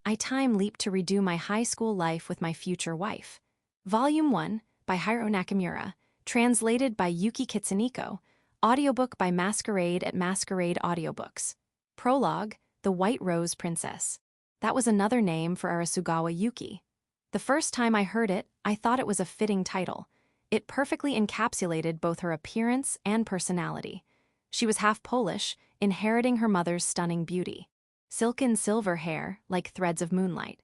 I time leaped to redo my high school life with my future wife. Volume 1, by Hiro Nakamura, translated by Yuki Kitsuniko, audiobook by Masquerade at Masquerade Audiobooks. Prologue, The White Rose Princess. That was another name for Arasugawa Yuki. The first time I heard it, I thought it was a fitting title. It perfectly encapsulated both her appearance and personality. She was half Polish, inheriting her mother's stunning beauty. Silken silver hair, like threads of moonlight.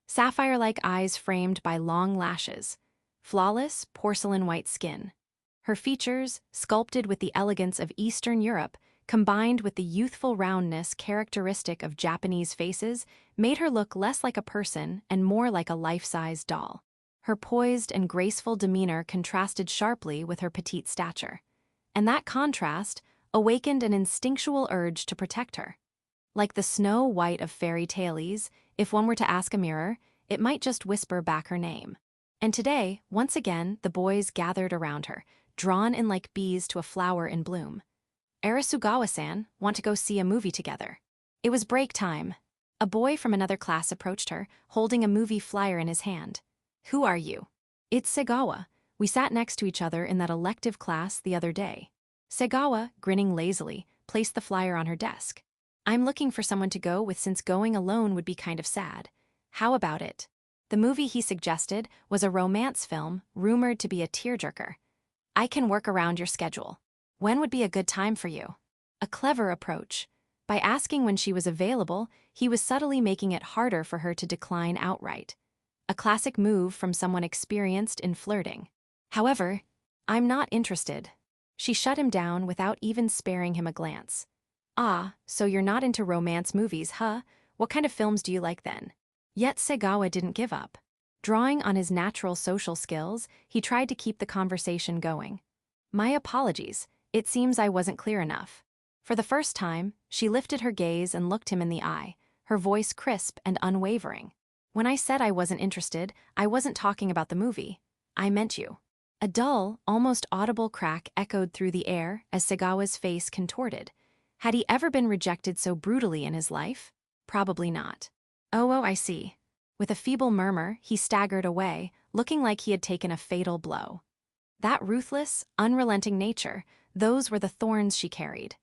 Sapphire-like eyes framed by long lashes. Flawless, porcelain-white skin. Her features, sculpted with the elegance of Eastern Europe, combined with the youthful roundness characteristic of Japanese faces, made her look less like a person and more like a life-size doll. Her poised and graceful demeanor contrasted sharply with her petite stature. And that contrast awakened an instinctual urge to protect her. Like the Snow White of fairy tales, if one were to ask a mirror, it might just whisper back her name. And today, once again, the boys gathered around her, drawn in like bees to a flower in bloom. Arasugawa-san, want to go see a movie together? It was break time. A boy from another class approached her, holding a movie flyer in his hand. Who are you? It's Segawa. We sat next to each other in that elective class the other day. Segawa, grinning lazily, placed the flyer on her desk. I'm looking for someone to go with since going alone would be kind of sad. How about it? The movie he suggested was a romance film rumored to be a tearjerker. I can work around your schedule. When would be a good time for you? A clever approach. By asking when she was available, he was subtly making it harder for her to decline outright. A classic move from someone experienced in flirting. However, I'm not interested. She shut him down without even sparing him a glance. Ah, so you're not into romance movies, huh? What kind of films do you like then? Yet Segawa didn't give up. Drawing on his natural social skills, he tried to keep the conversation going. My apologies, it seems I wasn't clear enough. For the first time, she lifted her gaze and looked him in the eye, her voice crisp and unwavering. When I said I wasn't interested, I wasn't talking about the movie. I meant you. A dull, almost audible crack echoed through the air as Segawa's face contorted. Had he ever been rejected so brutally in his life? Probably not. Oh, I see. With a feeble murmur, he staggered away, looking like he had taken a fatal blow. That ruthless, unrelenting nature, those were the thorns she carried.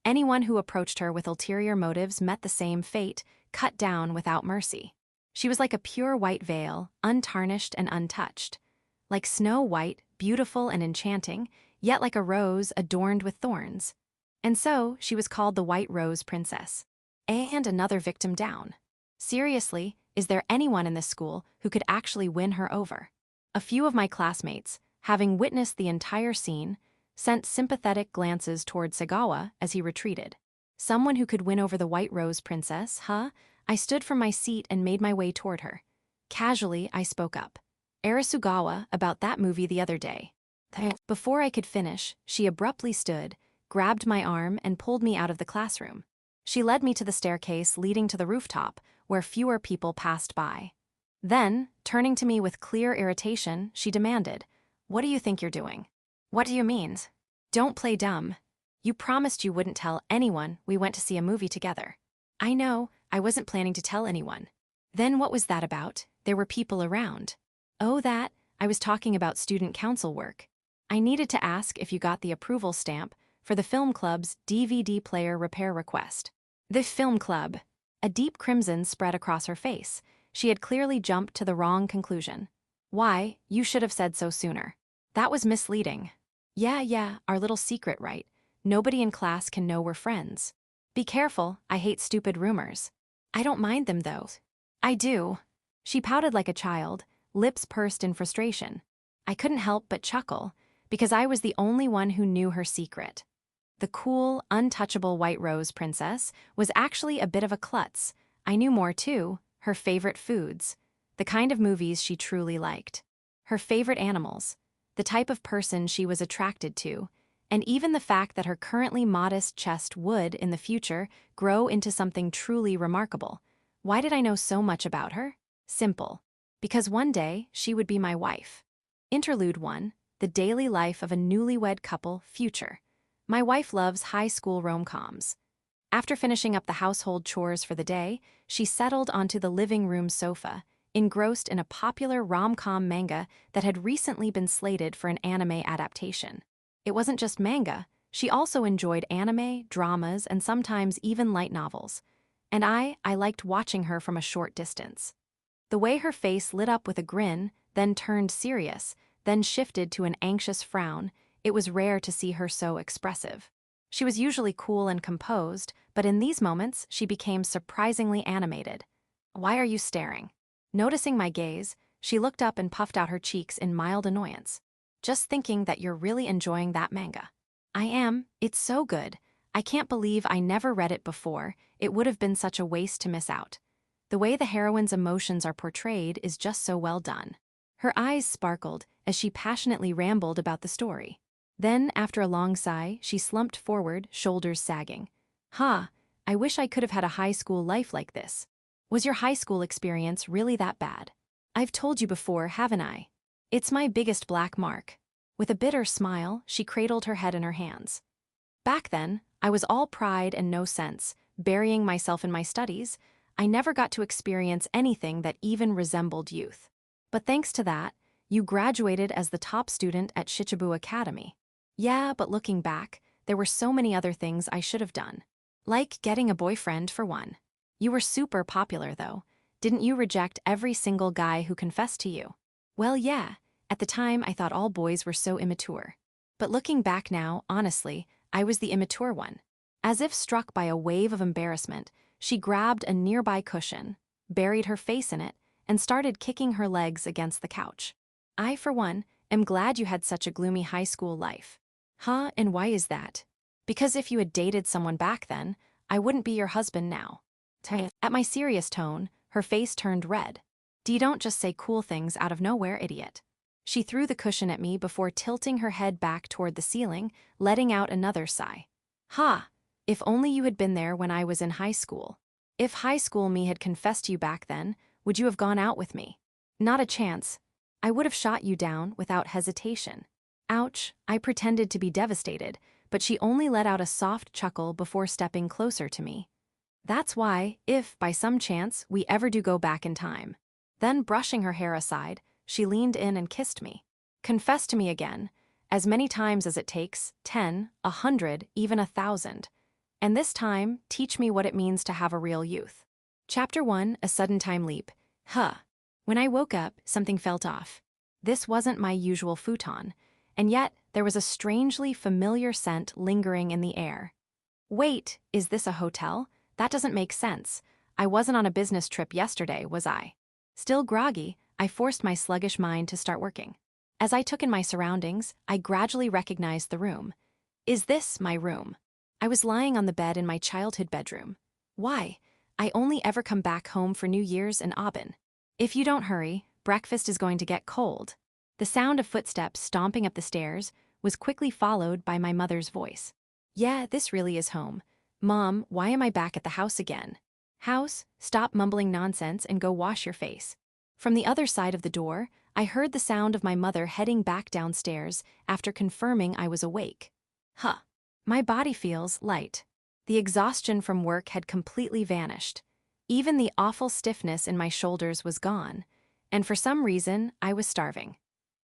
Anyone who approached her with ulterior motives met the same fate, cut down without mercy. She was like a pure white veil, untarnished and untouched. Like Snow White, beautiful and enchanting, yet like a rose adorned with thorns. And so, she was called the White Rose Princess. And another victim down. Seriously, is there anyone in this school who could actually win her over? A few of my classmates, having witnessed the entire scene, sent sympathetic glances toward Segawa as he retreated. Someone who could win over the White Rose Princess, huh? I stood from my seat and made my way toward her. Casually, I spoke up. Arasugawa, about that movie the other day. Before I could finish, she abruptly stood, grabbed my arm and pulled me out of the classroom. She led me to the staircase leading to the rooftop, where fewer people passed by. Then, turning to me with clear irritation, she demanded, "What do you think you're doing?" "What do you mean?" "Don't play dumb. You promised you wouldn't tell anyone we went to see a movie together." "I know, I wasn't planning to tell anyone." "Then what was that about? There were people around." "Oh, that, I was talking about student council work. I needed to ask if you got the approval stamp for the film club's DVD player repair request." "The film club." A deep crimson spread across her face. She had clearly jumped to the wrong conclusion. "Why, you should have said so sooner. That was misleading." Yeah, our little secret, right? Nobody in class can know we're friends." "Be careful, I hate stupid rumors." "I don't mind them though." "I do." She pouted like a child, lips pursed in frustration. I couldn't help but chuckle, because I was the only one who knew her secret. The cool, untouchable White Rose Princess was actually a bit of a klutz. I knew more too, her favorite foods, the kind of movies she truly liked, her favorite animals, the type of person she was attracted to, and even the fact that her currently modest chest would, in the future, grow into something truly remarkable. Why did I know so much about her? Simple. Because one day, she would be my wife. Interlude 1, the daily life of a newlywed couple, future. My wife loves high school rom-coms. After finishing up the household chores for the day, she settled onto the living room sofa, engrossed in a popular rom-com manga that had recently been slated for an anime adaptation. It wasn't just manga, she also enjoyed anime, dramas, and sometimes even light novels. And I liked watching her from a short distance. The way her face lit up with a grin, then turned serious, then shifted to an anxious frown, it was rare to see her so expressive. She was usually cool and composed, but in these moments, she became surprisingly animated. "Why are you staring?" Noticing my gaze, she looked up and puffed out her cheeks in mild annoyance. "Just thinking that you're really enjoying that manga." "I am. It's so good. I can't believe I never read it before. It would have been such a waste to miss out. The way the heroine's emotions are portrayed is just so well done." Her eyes sparkled as she passionately rambled about the story. Then, after a long sigh, she slumped forward, shoulders sagging. I wish I could have had a high school life like this." "Was your high school experience really that bad?" "I've told you before, haven't I? It's my biggest black mark." With a bitter smile, she cradled her head in her hands. "Back then, I was all pride and no sense, burying myself in my studies. I never got to experience anything that even resembled youth. But thanks to that, you graduated as the top student at Shichibu Academy." "Yeah, but looking back, there were so many other things I should have done. Like getting a boyfriend, for one." "You were super popular, though. Didn't you reject every single guy who confessed to you?" "Well, yeah. At the time, I thought all boys were so immature. But looking back now, honestly, I was the immature one." As if struck by a wave of embarrassment, she grabbed a nearby cushion, buried her face in it, and started kicking her legs against the couch. "I, for one, am glad you had such a gloomy high school life." And why is that?" "Because if you had dated someone back then, I wouldn't be your husband now." At my serious tone, her face turned red. "You don't just say cool things out of nowhere, idiot." She threw the cushion at me before tilting her head back toward the ceiling, letting out another sigh. If only you had been there when I was in high school. If high school me had confessed to you back then, would you have gone out with me?" "Not a chance. I would have shot you down without hesitation." Ouch, I pretended to be devastated, but she only let out a soft chuckle before stepping closer to me. "That's why, if, by some chance, we ever do go back in time." Then, brushing her hair aside, she leaned in and kissed me. "Confess to me again, as many times as it takes, 10, 100, even 1,000. And this time, teach me what it means to have a real youth." Chapter 1, A Sudden Time Leap. When I woke up, something felt off. This wasn't my usual futon, and yet there was a strangely familiar scent lingering in the air. Wait, is this a hotel? That doesn't make sense. I wasn't on a business trip yesterday, was I? Still groggy, I forced my sluggish mind to start working. As I took in my surroundings, I gradually recognized the room. Is this my room? I was lying on the bed in my childhood bedroom. Why? I only ever come back home for New Year's in Aubin. If you don't hurry, breakfast is going to get cold. The sound of footsteps stomping up the stairs was quickly followed by my mother's voice. "Yeah, this really is home. Mom, why am I back at the house again?" "House, stop mumbling nonsense and go wash your face." From the other side of the door, I heard the sound of my mother heading back downstairs after confirming I was awake. My body feels light. The exhaustion from work had completely vanished. Even the awful stiffness in my shoulders was gone, and for some reason, I was starving.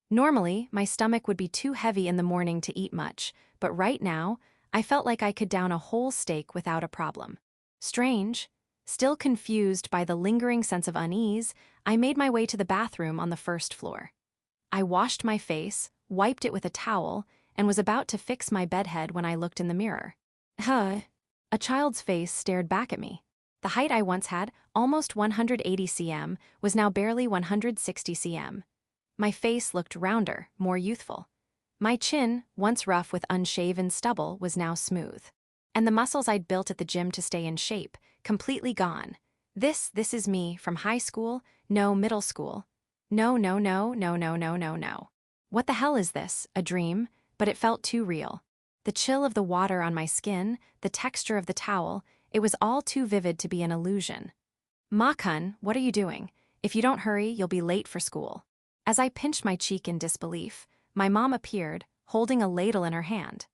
Normally, my stomach would be too heavy in the morning to eat much, but right now, I felt like I could down a whole steak without a problem. Strange. Still confused by the lingering sense of unease, I made my way to the bathroom on the first floor. I washed my face, wiped it with a towel, and was about to fix my bedhead when I looked in the mirror. A child's face stared back at me. The height I once had, almost 180 cm, was now barely 160 cm. My face looked rounder, more youthful. My chin, once rough with unshaven stubble, was now smooth. And the muscles I'd built at the gym to stay in shape, completely gone. This is me from high school, no middle school. No. What the hell is this, a dream? But it felt too real. The chill of the water on my skin, the texture of the towel, it was all too vivid to be an illusion. "Ma-kun, what are you doing? If you don't hurry, you'll be late for school." As I pinched my cheek in disbelief, my mom appeared, holding a ladle in her hand.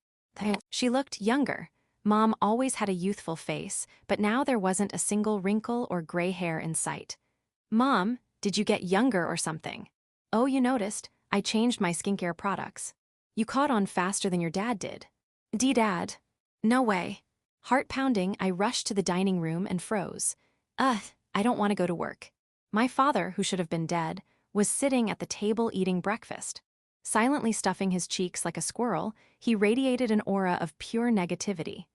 She looked younger, Mom always had a youthful face, but now there wasn't a single wrinkle or gray hair in sight. Mom, did you get younger or something? Oh, you noticed, I changed my skincare products. You caught on faster than your dad did. Dad. No way. Heart pounding, I rushed to the dining room and froze. I don't want to go to work. My father, who should have been dead, was sitting at the table eating breakfast. Silently stuffing his cheeks like a squirrel, he radiated an aura of pure negativity.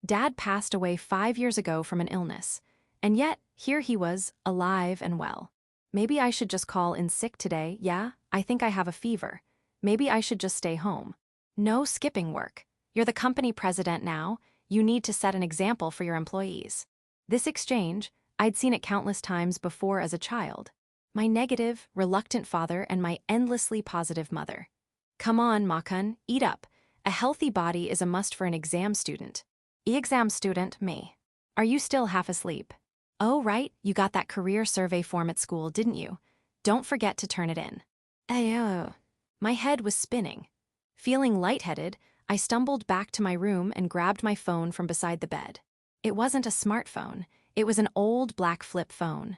Dad passed away 5 years ago from an illness, and yet here he was, alive and well. Maybe I should just call in sick today. Yeah, I think I have a fever. Maybe I should just stay home. No skipping work. You're the company president now. You need to set an example for your employees. This exchange, I'd seen it countless times before as a child. My negative, reluctant father and my endlessly positive mother. Come on, Makun, eat up. A healthy body is a must for an exam student. Exam student, me. Are you still half asleep? Oh, right, you got that career survey form at school, didn't you? Don't forget to turn it in. Ayo. My head was spinning. Feeling lightheaded, I stumbled back to my room and grabbed my phone from beside the bed. It wasn't a smartphone, it was an old black flip phone.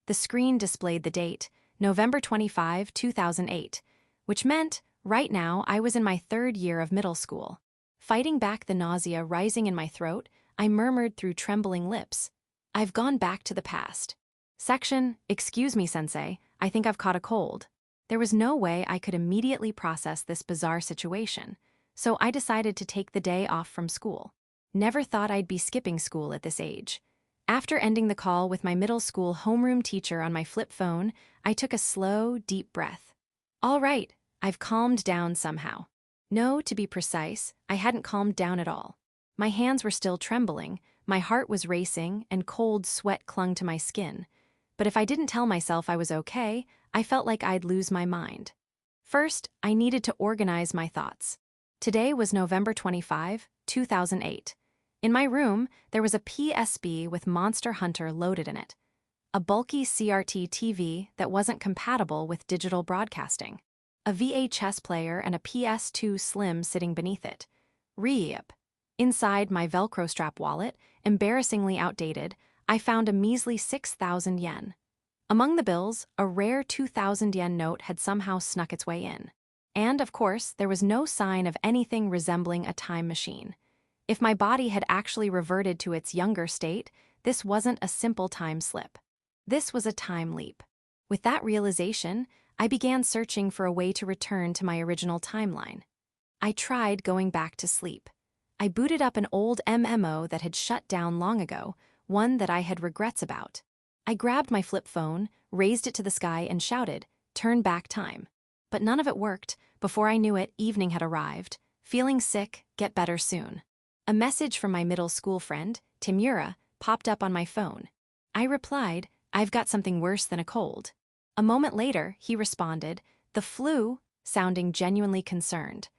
The screen displayed the date, November 25, 2008, which meant, right now, I was in my 3rd year of middle school. Fighting back the nausea rising in my throat, I murmured through trembling lips. I've gone back to the past. Section, excuse me, sensei, I think I've caught a cold. There was no way I could immediately process this bizarre situation, so I decided to take the day off from school. Never thought I'd be skipping school at this age. After ending the call with my middle school homeroom teacher on my flip phone, I took a slow, deep breath. All right, I've calmed down somehow. No, to be precise, I hadn't calmed down at all. My hands were still trembling, my heart was racing, and cold sweat clung to my skin. But if I didn't tell myself I was okay, I felt like I'd lose my mind. First, I needed to organize my thoughts. Today was November 25, 2008. In my room, there was a PSB with Monster Hunter loaded in it. A bulky CRT TV that wasn't compatible with digital broadcasting. A VHS player and a PS2 Slim sitting beneath it. Reap. Inside my Velcro strap wallet, embarrassingly outdated, I found a measly 6,000 yen. Among the bills, a rare 2,000 yen note had somehow snuck its way in. And, of course, there was no sign of anything resembling a time machine. If my body had actually reverted to its younger state, this wasn't a simple time slip. This was a time leap. With that realization, I began searching for a way to return to my original timeline. I tried going back to sleep. I booted up an old MMO that had shut down long ago, one that I had regrets about. I grabbed my flip phone, raised it to the sky, and shouted, "Turn back time." But none of it worked. Before I knew it, evening had arrived. Feeling sick, get better soon. A message from my middle school friend, Timura, popped up on my phone. I replied, "I've got something worse than a cold." A moment later, he responded, "The flu," sounding genuinely concerned.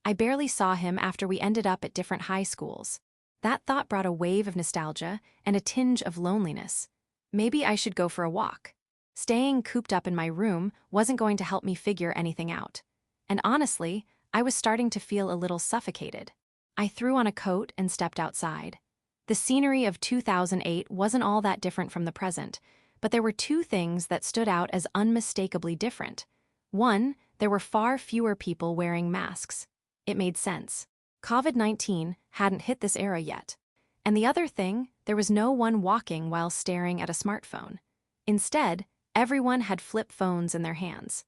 I barely saw him after we ended up at different high schools. That thought brought a wave of nostalgia and a tinge of loneliness. Maybe I should go for a walk. Staying cooped up in my room wasn't going to help me figure anything out. And honestly, I was starting to feel a little suffocated. I threw on a coat and stepped outside. The scenery of 2008 wasn't all that different from the present, but there were 2 things that stood out as unmistakably different. One, there were far fewer people wearing masks. It made sense. COVID-19 hadn't hit this era yet. And the other thing, there was no one walking while staring at a smartphone. Instead, everyone had flip phones in their hands.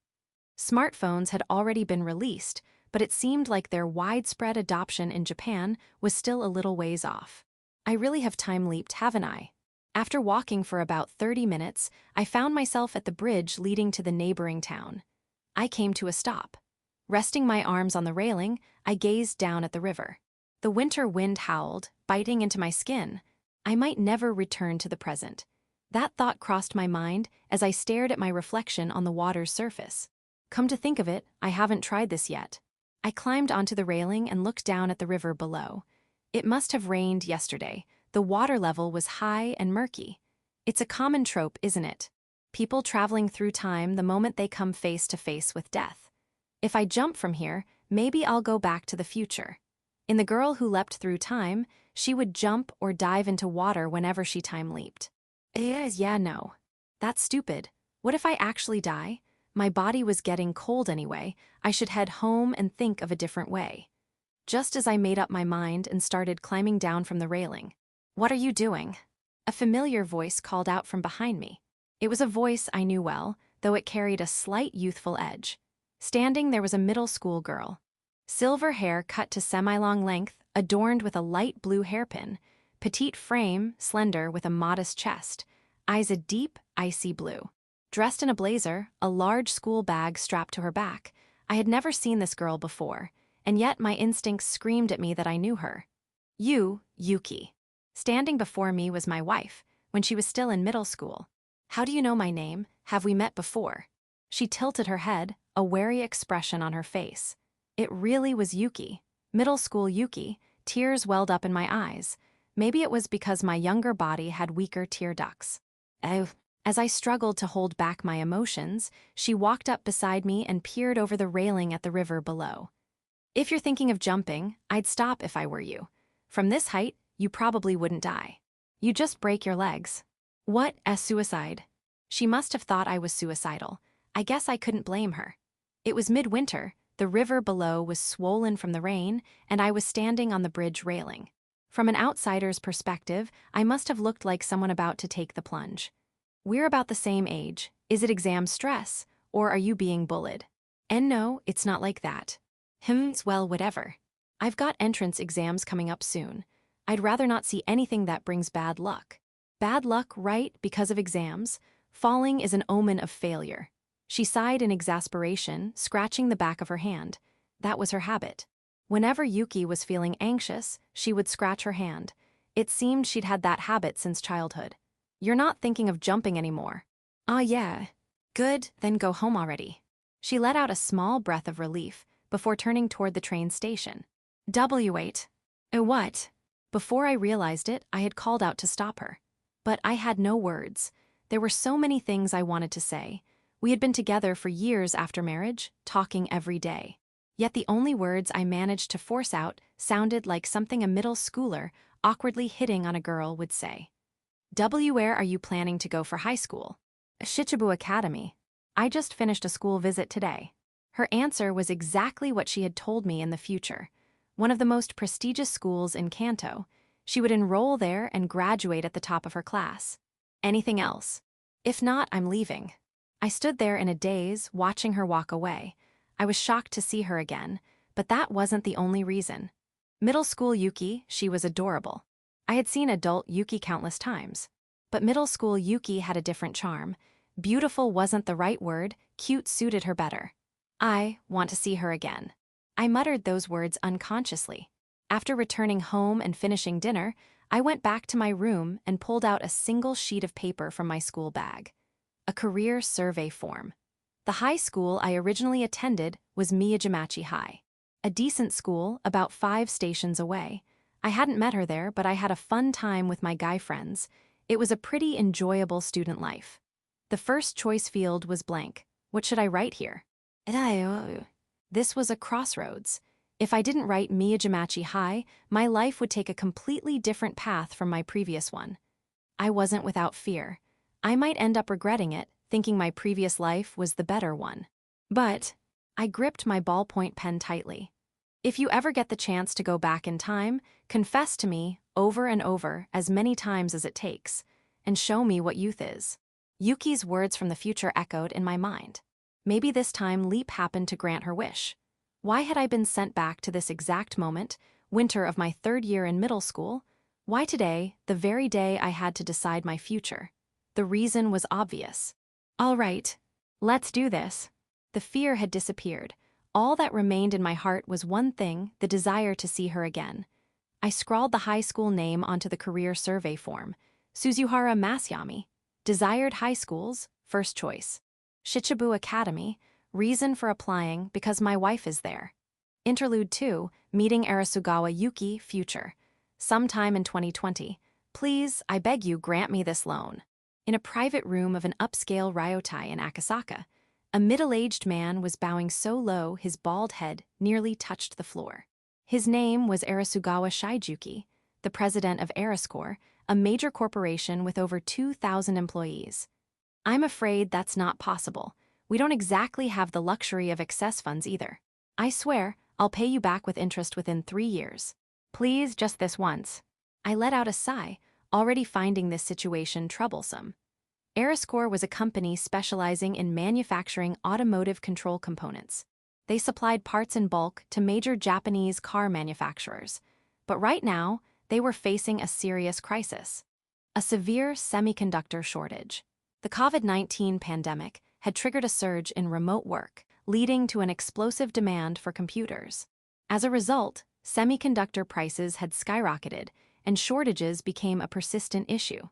Smartphones had already been released, but it seemed like their widespread adoption in Japan was still a little ways off. I really have time leaped, haven't I? After walking for about 30 minutes, I found myself at the bridge leading to the neighboring town. I came to a stop. Resting my arms on the railing, I gazed down at the river. The winter wind howled, biting into my skin. I might never return to the present. That thought crossed my mind as I stared at my reflection on the water's surface. Come to think of it, I haven't tried this yet. I climbed onto the railing and looked down at the river below. It must have rained yesterday. The water level was high and murky. It's a common trope, isn't it? People traveling through time the moment they come face to face with death. If I jump from here, maybe I'll go back to the future. In The Girl Who Leapt Through Time, She would jump or dive into water whenever she time leaped. No. That's stupid. What if I actually die? My body was getting cold anyway. I should head home and think of a different way. Just as I made up my mind and started climbing down from the railing. What are you doing? A familiar voice called out from behind me. It was a voice I knew well, though it carried a slight youthful edge. Standing there was a middle school girl. Silver hair cut to semi-long length, adorned with a light blue hairpin, petite frame, slender with a modest chest, eyes a deep, icy blue. Dressed in a blazer, a large school bag strapped to her back, I had never seen this girl before, and yet my instincts screamed at me that I knew her. Yuki. Standing before me was my wife, when she was still in middle school. How do you know my name? Have we met before? She tilted her head, a wary expression on her face. It really was Yuki. Middle school Yuki. Tears welled up in my eyes. Maybe it was because my younger body had weaker tear ducts. As I struggled to hold back my emotions, she walked up beside me and peered over the railing at the river below. If you're thinking of jumping, I'd stop if I were you. From this height, you probably wouldn't die. You just break your legs. What, as suicide? She must have thought I was suicidal. I guess I couldn't blame her. It was midwinter, the river below was swollen from the rain, and I was standing on the bridge railing. From an outsider's perspective, I must have looked like someone about to take the plunge. We're about the same age. Is it exam stress, or are you being bullied? And no, it's not like that. Well, whatever. I've got entrance exams coming up soon. I'd rather not see anything that brings bad luck. Bad luck, right, because of exams? Falling is an omen of failure. She sighed in exasperation, scratching the back of her hand. That was her habit. Whenever Yuki was feeling anxious, she would scratch her hand. It seemed she'd had that habit since childhood. You're not thinking of jumping anymore. Yeah. Good, then go home already. She let out a small breath of relief before turning toward the train station. Wait. What? Before I realized it, I had called out to stop her. But I had no words. There were so many things I wanted to say. We had been together for years after marriage, talking every day. Yet the only words I managed to force out sounded like something a middle schooler awkwardly hitting on a girl would say. Where are you planning to go for high school? Shichibu Academy. I just finished a school visit today. Her answer was exactly what she had told me in the future. One of the most prestigious schools in Kanto. She would enroll there and graduate at the top of her class. Anything else? If not, I'm leaving. I stood there in a daze, watching her walk away. I was shocked to see her again, but that wasn't the only reason. Middle school Yuki, she was adorable. I had seen adult Yuki countless times. But middle school Yuki had a different charm. Beautiful wasn't the right word, cute suited her better. I want to see her again. I muttered those words unconsciously. After returning home and finishing dinner, I went back to my room and pulled out a single sheet of paper from my school bag. A career survey form. The high school I originally attended was Miyajima High. A decent school, about 5 stations away. I hadn't met her there, but I had a fun time with my guy friends. It was a pretty enjoyable student life. The first choice field was blank. What should I write here? This was a crossroads. If I didn't write Miyajima High, my life would take a completely different path from my previous one. I wasn't without fear. I might end up regretting it, thinking my previous life was the better one. But I gripped my ballpoint pen tightly. If you ever get the chance to go back in time, confess to me, over and over, as many times as it takes, and show me what youth is. Yuki's words from the future echoed in my mind. Maybe this time Leap happened to grant her wish. Why had I been sent back to this exact moment, winter of my 3rd year in middle school? Why today, the very day I had to decide my future? The reason was obvious. All right, let's do this. The fear had disappeared. All that remained in my heart was one thing, the desire to see her again. I scrawled the high school name onto the career survey form. Suzuhara Masyami. Desired high schools, first choice. Shichibu Academy. Reason for applying, because my wife is there. Interlude 2, meeting Arasugawa Yuki, future. Sometime in 2020. Please, I beg you, grant me this loan. In a private room of an upscale ryotai in Akasaka, a middle-aged man was bowing so low his bald head nearly touched the floor. His name was Arasugawa Shijuki, the president of Arasugawa, a major corporation with over 2,000 employees. I'm afraid that's not possible. We don't exactly have the luxury of excess funds either. I swear, I'll pay you back with interest within 3 years. Please, just this once. I let out a sigh, already finding this situation troublesome. Arasugawa was a company specializing in manufacturing automotive control components. They supplied parts in bulk to major Japanese car manufacturers. But right now, they were facing a serious crisis: a severe semiconductor shortage. The COVID-19 pandemic had triggered a surge in remote work, leading to an explosive demand for computers. As a result, semiconductor prices had skyrocketed, and shortages became a persistent issue.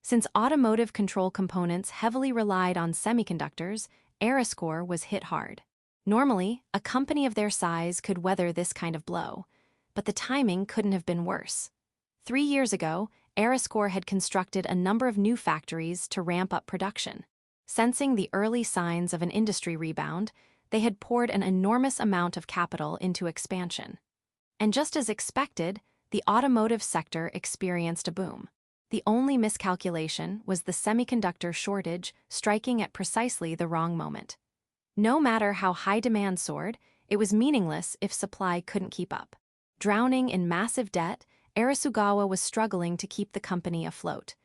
Since automotive control components heavily relied on semiconductors, Arasugawa was hit hard. Normally, a company of their size could weather this kind of blow, but the timing couldn't have been worse. 3 years ago, Arasugawa had constructed a number of new factories to ramp up production. Sensing the early signs of an industry rebound, they had poured an enormous amount of capital into expansion. And just as expected, the automotive sector experienced a boom. The only miscalculation was the semiconductor shortage striking at precisely the wrong moment. No matter how high demand soared, it was meaningless if supply couldn't keep up. Drowning in massive debt, Arasugawa was struggling to keep the company afloat.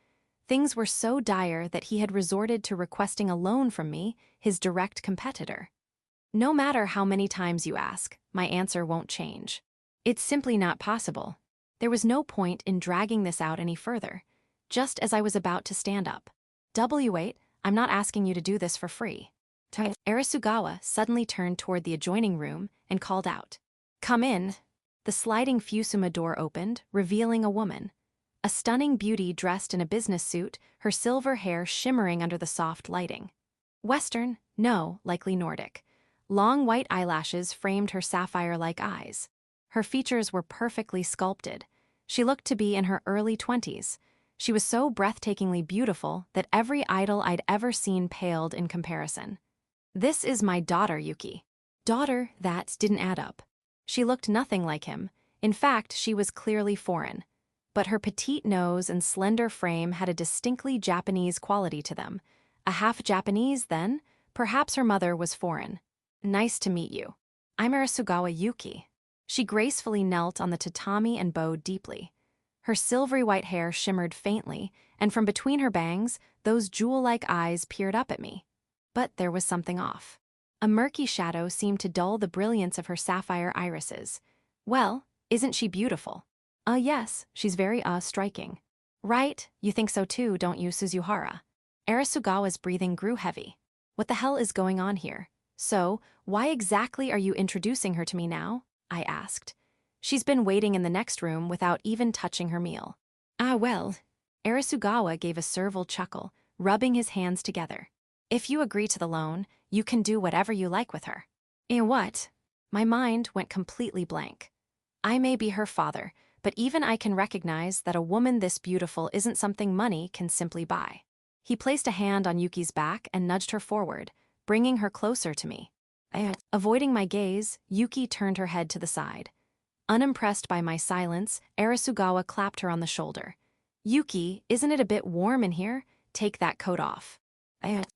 Things were so dire that he had resorted to requesting a loan from me, his direct competitor. No matter how many times you ask, my answer won't change. It's simply not possible. There was no point in dragging this out any further. Just as I was about to stand up. "Wait, I'm not asking you to do this for free." Arasugawa suddenly turned toward the adjoining room and called out, "Come in." The sliding fusuma door opened, revealing a woman. A stunning beauty dressed in a business suit, her silver hair shimmering under the soft lighting. Western? No, likely Nordic. Long white eyelashes framed her sapphire-like eyes. Her features were perfectly sculpted. She looked to be in her early 20s. She was so breathtakingly beautiful that every idol I'd ever seen paled in comparison. "This is my daughter, Yuki." Daughter, that didn't add up. She looked nothing like him. In fact, she was clearly foreign. But her petite nose and slender frame had a distinctly Japanese quality to them. A half-Japanese, then? Perhaps her mother was foreign. "Nice to meet you. I'm Arasugawa Yuki." She gracefully knelt on the tatami and bowed deeply. Her silvery white hair shimmered faintly, and from between her bangs, those jewel-like eyes peered up at me. But there was something off. A murky shadow seemed to dull the brilliance of her sapphire irises. "Well, isn't she beautiful?" Yes, she's very, striking." "Right, you think so too, don't you, Suzuhara?" Arasugawa's breathing grew heavy. "What the hell is going on here? So, why exactly are you introducing her to me now?" I asked. "She's been waiting in the next room without even touching her meal." "Ah, well." Arasugawa gave a servile chuckle, rubbing his hands together. "If you agree to the loan, you can do whatever you like with her." "And what?" My mind went completely blank. I may be her father, but even I can recognize that a woman this beautiful isn't something money can simply buy. He placed a hand on Yuki's back and nudged her forward, bringing her closer to me. Avoiding my gaze, Yuki turned her head to the side. Unimpressed by my silence, Arasugawa clapped her on the shoulder. "Yuki, isn't it a bit warm in here? Take that coat off."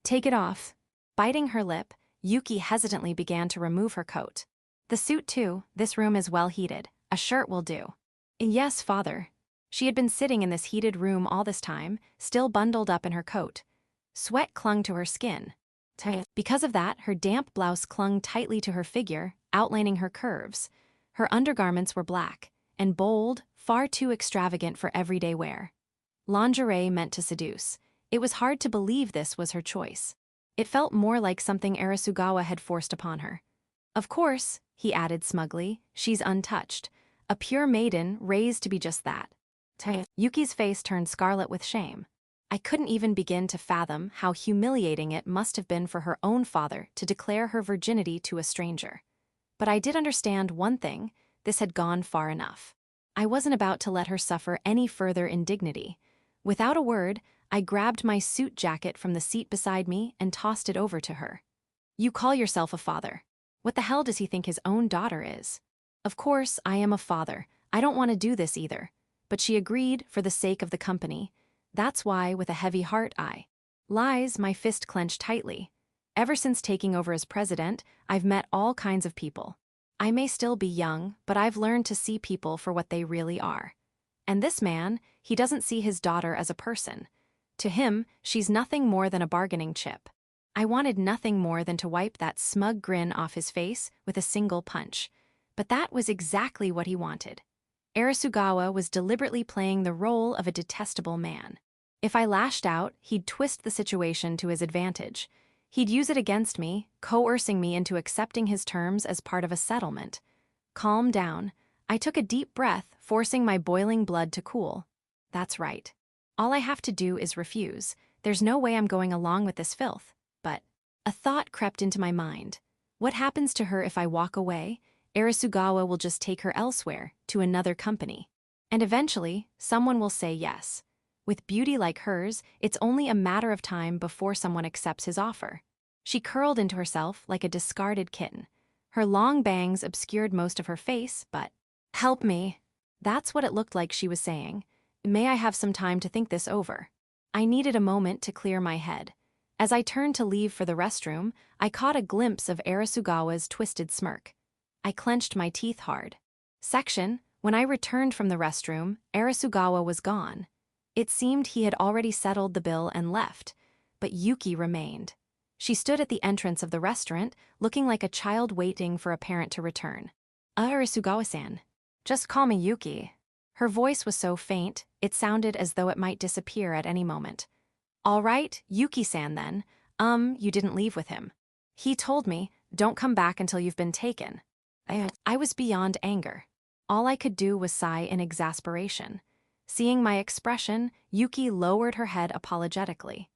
"Take it off." Biting her lip, Yuki hesitantly began to remove her coat. "The suit too, this room is well heated. A shirt will do." "Yes, father." She had been sitting in this heated room all this time, still bundled up in her coat. Sweat clung to her skin. Because of that, her damp blouse clung tightly to her figure, outlining her curves. Her undergarments were black, and bold, far too extravagant for everyday wear. Lingerie meant to seduce. It was hard to believe this was her choice. It felt more like something Arasugawa had forced upon her. "Of course," he added smugly, "she's untouched. A pure maiden raised to be just that." Yuki's face turned scarlet with shame. I couldn't even begin to fathom how humiliating it must have been for her own father to declare her virginity to a stranger. But I did understand one thing: this had gone far enough. I wasn't about to let her suffer any further indignity. Without a word, I grabbed my suit jacket from the seat beside me and tossed it over to her. "You call yourself a father. What the hell does he think his own daughter is?" "Of course, I am a father. I don't want to do this either. but she agreed for the sake of the company. That's why, with a heavy heart, lies, my fist clenched tightly. Ever since taking over as president, I've met all kinds of people. I may still be young, but I've learned to see people for what they really are. And this man, he doesn't see his daughter as a person. To him, she's nothing more than a bargaining chip. I wanted nothing more than to wipe that smug grin off his face with a single punch. But that was exactly what he wanted. Arasugawa was deliberately playing the role of a detestable man. If I lashed out, he'd twist the situation to his advantage. He'd use it against me, coercing me into accepting his terms as part of a settlement. Calm down. I took a deep breath, forcing my boiling blood to cool. That's right. All I have to do is refuse. There's no way I'm going along with this filth. But a thought crept into my mind. What happens to her if I walk away? Arasugawa will just take her elsewhere, to another company. And eventually, someone will say yes. With beauty like hers, it's only a matter of time before someone accepts his offer. She curled into herself like a discarded kitten. Her long bangs obscured most of her face, but, "Help me." That's what it looked like she was saying. May I have some time to think this over? I needed a moment to clear my head. As I turned to leave for the restroom, I caught a glimpse of Arasugawa's twisted smirk. I clenched my teeth hard. When I returned from the restroom, Arasugawa was gone. It seemed he had already settled the bill and left, but Yuki remained. She stood at the entrance of the restaurant, looking like a child waiting for a parent to return. Arasugawa-san. Just call me Yuki." Her voice was so faint, it sounded as though it might disappear at any moment. "All right, Yuki-san then. You didn't leave with him. He told me, don't come back until you've been taken." I was beyond anger. All I could do was sigh in exasperation. Seeing my expression, Yuki lowered her head apologetically.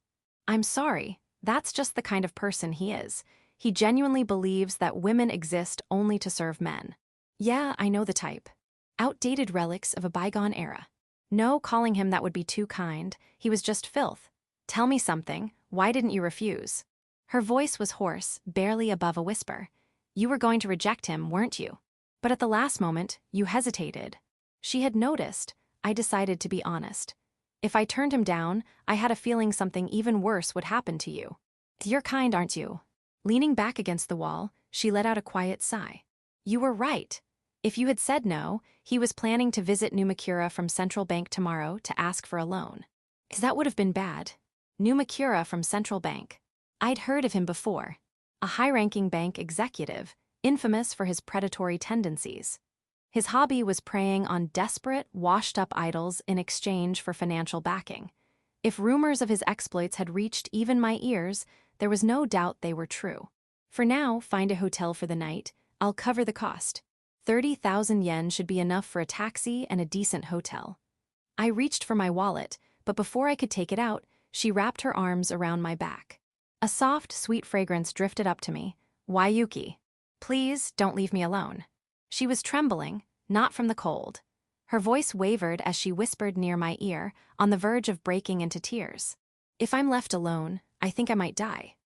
"I'm sorry, that's just the kind of person he is. He genuinely believes that women exist only to serve men." "Yeah, I know the type. Outdated relics of a bygone era. No, calling him that would be too kind. He was just filth. Tell me something, why didn't you refuse?" Her voice was hoarse, barely above a whisper. "You were going to reject him, weren't you? But at the last moment, you hesitated." She had noticed. I decided to be honest. "If I turned him down, I had a feeling something even worse would happen to you. You're kind, aren't you?" Leaning back against the wall, she let out a quiet sigh. "You were right. If you had said no, he was planning to visit Numakura from Central Bank tomorrow to ask for a loan. That would have been bad. Numakura from Central Bank. I'd heard of him before. A high-ranking bank executive, infamous for his predatory tendencies. His hobby was preying on desperate, washed-up idols in exchange for financial backing. If rumors of his exploits had reached even my ears, there was no doubt they were true. For now, find a hotel for the night. I'll cover the cost. 30,000 yen should be enough for a taxi and a decent hotel." I reached for my wallet, but before I could take it out, she wrapped her arms around my back. A soft, sweet fragrance drifted up to me. "Why, Yuki? Please, don't leave me alone." She was trembling, not from the cold. Her voice wavered as she whispered near my ear, on the verge of breaking into tears. "If I'm left alone, I think I might die."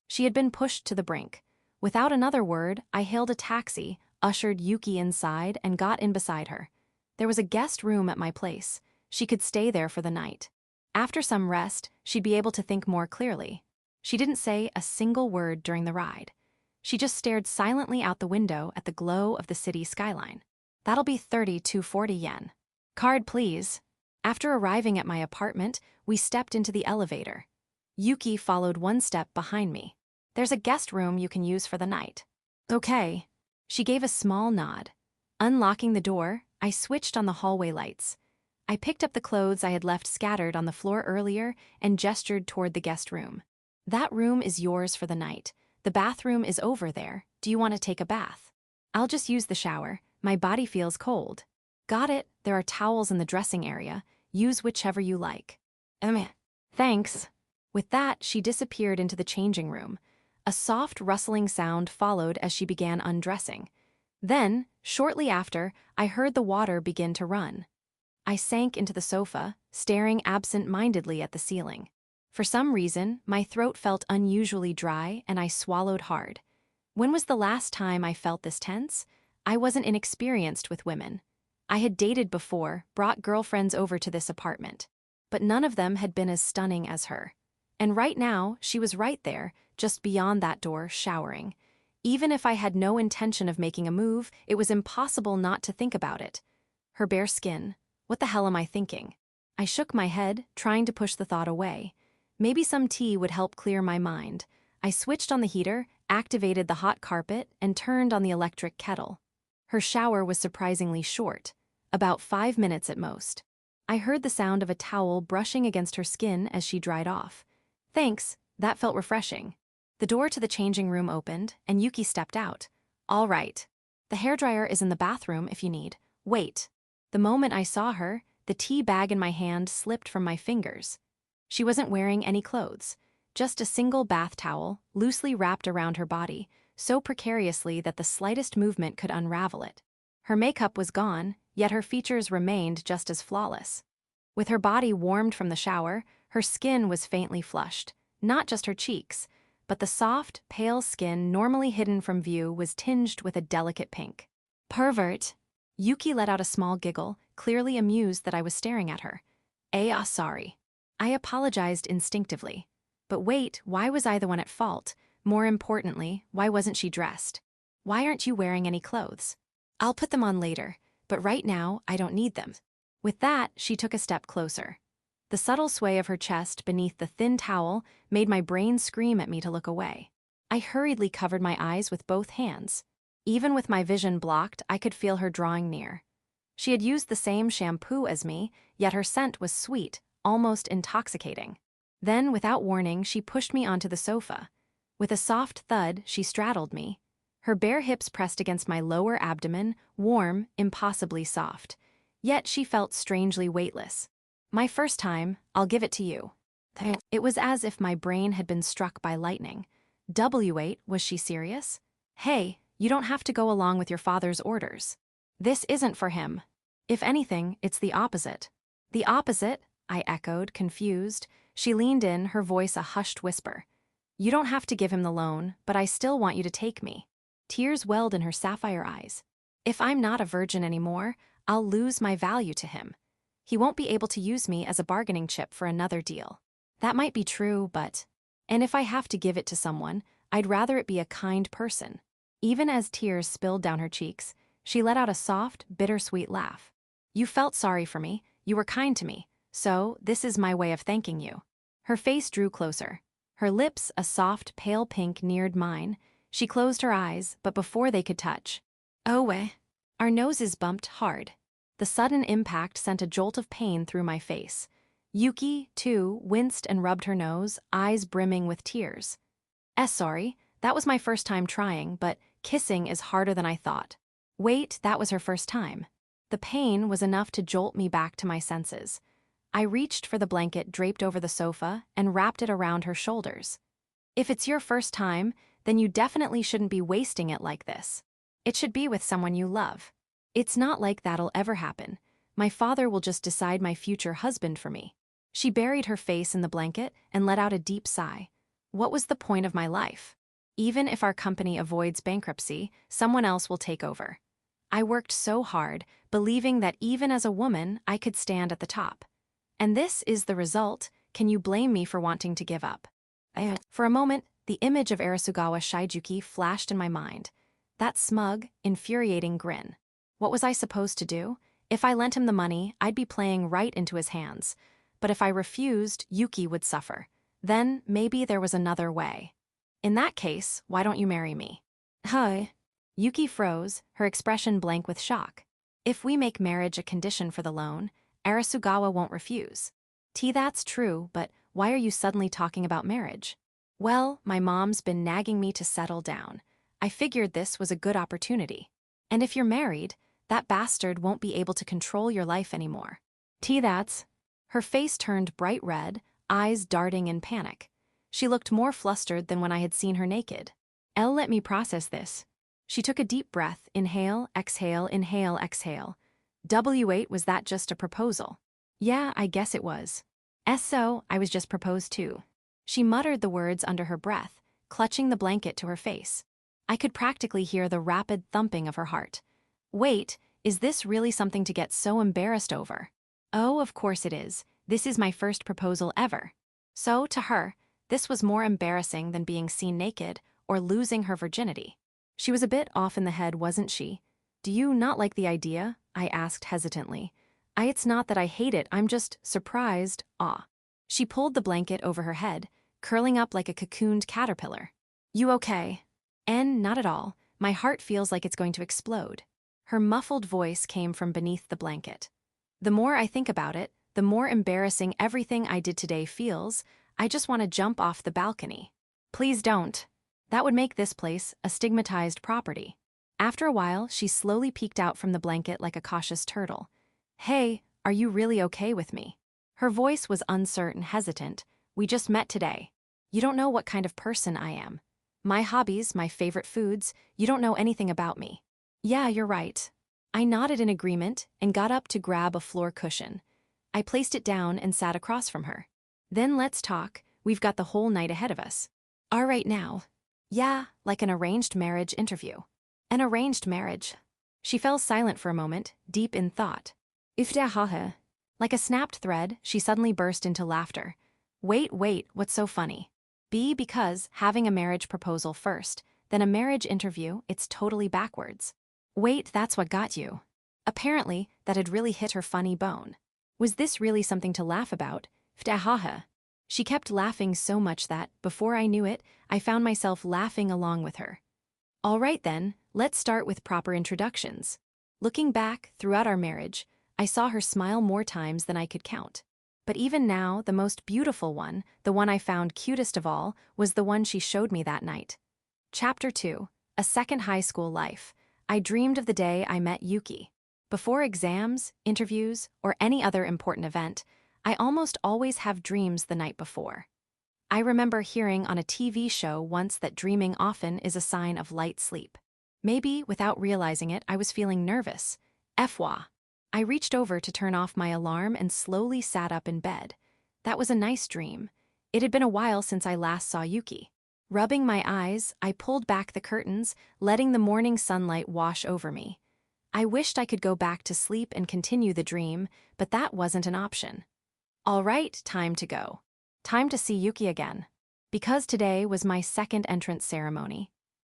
She had been pushed to the brink. Without another word, I hailed a taxi, ushered Yuki inside, and got in beside her. There was a guest room at my place. She could stay there for the night. After some rest, she'd be able to think more clearly. She didn't say a single word during the ride. She just stared silently out the window at the glow of the city skyline. "That'll be 30 to 40 yen. Card, please." After arriving at my apartment, we stepped into the elevator. Yuki followed one step behind me. "There's a guest room you can use for the night." "Okay." She gave a small nod. Unlocking the door, I switched on the hallway lights. I picked up the clothes I had left scattered on the floor earlier and gestured toward the guest room. "That room is yours for the night. The bathroom is over there. Do you want to take a bath?" "I'll just use the shower. My body feels cold." "Got it. There are towels in the dressing area. Use whichever you like." Thanks." With that, she disappeared into the changing room. A soft rustling sound followed as she began undressing. Then, shortly after, I heard the water begin to run. I sank into the sofa, staring absent-mindedly at the ceiling. For some reason, my throat felt unusually dry and I swallowed hard. When was the last time I felt this tense? I wasn't inexperienced with women. I had dated before, brought girlfriends over to this apartment. But none of them had been as stunning as her. And right now, she was right there, just beyond that door, showering. Even if I had no intention of making a move, it was impossible not to think about it. Her bare skin. What the hell am I thinking? I shook my head, trying to push the thought away. Maybe some tea would help clear my mind. I switched on the heater, activated the hot carpet, and turned on the electric kettle. Her shower was surprisingly short, about 5 minutes at most. I heard the sound of a towel brushing against her skin as she dried off. Thanks, that felt refreshing. The door to the changing room opened, and Yuki stepped out. All right. The hairdryer is in the bathroom if you need. Wait. The moment I saw her, the tea bag in my hand slipped from my fingers. She wasn't wearing any clothes, just a single bath towel, loosely wrapped around her body, so precariously that the slightest movement could unravel it. Her makeup was gone, yet her features remained just as flawless. With her body warmed from the shower, her skin was faintly flushed, not just her cheeks, but the soft, pale skin normally hidden from view was tinged with a delicate pink. Pervert! Yuki let out a small giggle, clearly amused that I was staring at her. Sorry. I apologized instinctively. But wait, why was I the one at fault? More importantly, why wasn't she dressed? Why aren't you wearing any clothes? I'll put them on later, but right now, I don't need them. With that, she took a step closer. The subtle sway of her chest beneath the thin towel made my brain scream at me to look away. I hurriedly covered my eyes with both hands. Even with my vision blocked, I could feel her drawing near. She had used the same shampoo as me, yet her scent was sweet, almost intoxicating. Then, without warning, she pushed me onto the sofa. With a soft thud, she straddled me. Her bare hips pressed against my lower abdomen, warm, impossibly soft. Yet she felt strangely weightless. My first time, I'll give it to you. It was as if my brain had been struck by lightning. W8, was she serious? Hey, you don't have to go along with your father's orders. This isn't for him. If anything, it's the opposite. The opposite? I echoed, confused. She leaned in, her voice a hushed whisper. You don't have to give him the loan, but I still want you to take me. Tears welled in her sapphire eyes. If I'm not a virgin anymore, I'll lose my value to him. He won't be able to use me as a bargaining chip for another deal. That might be true, but... And if I have to give it to someone, I'd rather it be a kind person. Even as tears spilled down her cheeks, she let out a soft, bittersweet laugh. You felt sorry for me, you were kind to me, so this is my way of thanking you. Her face drew closer. Her lips, a soft, pale pink, neared mine. She closed her eyes, but before they could touch. Our noses bumped hard. The sudden impact sent a jolt of pain through my face. Yuki, too, winced and rubbed her nose, eyes brimming with tears. Sorry, that was my first time trying, but kissing is harder than I thought. Wait, that was her first time. The pain was enough to jolt me back to my senses. I reached for the blanket draped over the sofa and wrapped it around her shoulders. If it's your first time, then you definitely shouldn't be wasting it like this. It should be with someone you love. It's not like that'll ever happen. My father will just decide my future husband for me. She buried her face in the blanket and let out a deep sigh. What was the point of my life? Even if our company avoids bankruptcy, someone else will take over. I worked so hard, believing that even as a woman, I could stand at the top. And this is the result. Can you blame me for wanting to give up? For a moment, the image of Arasugawa Shijuki flashed in my mind. That smug, infuriating grin. What was I supposed to do? If I lent him the money, I'd be playing right into his hands. But if I refused, Yuki would suffer. Then, maybe there was another way. In that case, why don't you marry me? Hi. Yuki froze, her expression blank with shock. If we make marriage a condition for the loan, Arasugawa won't refuse. That's true, but why are you suddenly talking about marriage? Well, my mom's been nagging me to settle down. I figured this was a good opportunity. And if you're married, that bastard won't be able to control your life anymore. That's... Her face turned bright red, eyes darting in panic. She looked more flustered than when I had seen her naked. Let me process this. She took a deep breath, inhale, exhale, exhale. W8, was that just a proposal? Yeah, I guess it was. So, I was just proposed to. She muttered the words under her breath, clutching the blanket to her face. I could practically hear the rapid thumping of her heart. Wait, Is this really something to get so embarrassed over? Oh, of course it is. This is my first proposal ever. So, to her, this was more embarrassing than being seen naked or losing her virginity. She was a bit off in the head, wasn't she? Do you not like the idea? I asked hesitantly. It's not that I hate it, I'm just surprised, She pulled the blanket over her head, curling up like a cocooned caterpillar. You okay? Not at all. My heart feels like it's going to explode. Her muffled voice came from beneath the blanket. The more I think about it, the more embarrassing everything I did today feels. I just want to jump off the balcony. Please don't. That would make this place a stigmatized property. After a while, she slowly peeked out from the blanket like a cautious turtle. Hey, are you really okay with me? Her voice was uncertain, hesitant. We just met today. You don't know what kind of person I am. My hobbies, my favorite foods, you don't know anything about me. Yeah, you're right. I nodded in agreement and got up to grab a floor cushion. I placed it down and sat across from her. Then let's talk, we've got the whole night ahead of us. All right now. Yeah, like an arranged marriage interview. An arranged marriage. She fell silent for a moment, deep in thought. Ifdahaha. Like a snapped thread, she suddenly burst into laughter. Wait, what's so funny? Because having a marriage proposal first, then a marriage interview, it's totally backwards. Wait, that's what got you. Apparently, that had really hit her funny bone. Was this really something to laugh about? Fdahaha. She kept laughing so much that, before I knew it, I found myself laughing along with her. All right then, let's start with proper introductions. Looking back, throughout our marriage, I saw her smile more times than I could count. But even now, the most beautiful one, the one I found cutest of all, was the one she showed me that night. Chapter 2. A Second High School Life. I dreamed of the day I met Yuki. Before exams, interviews, or any other important event, I almost always have dreams the night before. I remember hearing on a TV show once that dreaming often is a sign of light sleep. Maybe, without realizing it, I was feeling nervous. Fwa. I reached over to turn off my alarm and slowly sat up in bed. That was a nice dream. It had been a while since I last saw Yuki. Rubbing my eyes, I pulled back the curtains, letting the morning sunlight wash over me. I wished I could go back to sleep and continue the dream, but that wasn't an option. All right, time to go. Time to see Yuki again. Because today was my second entrance ceremony.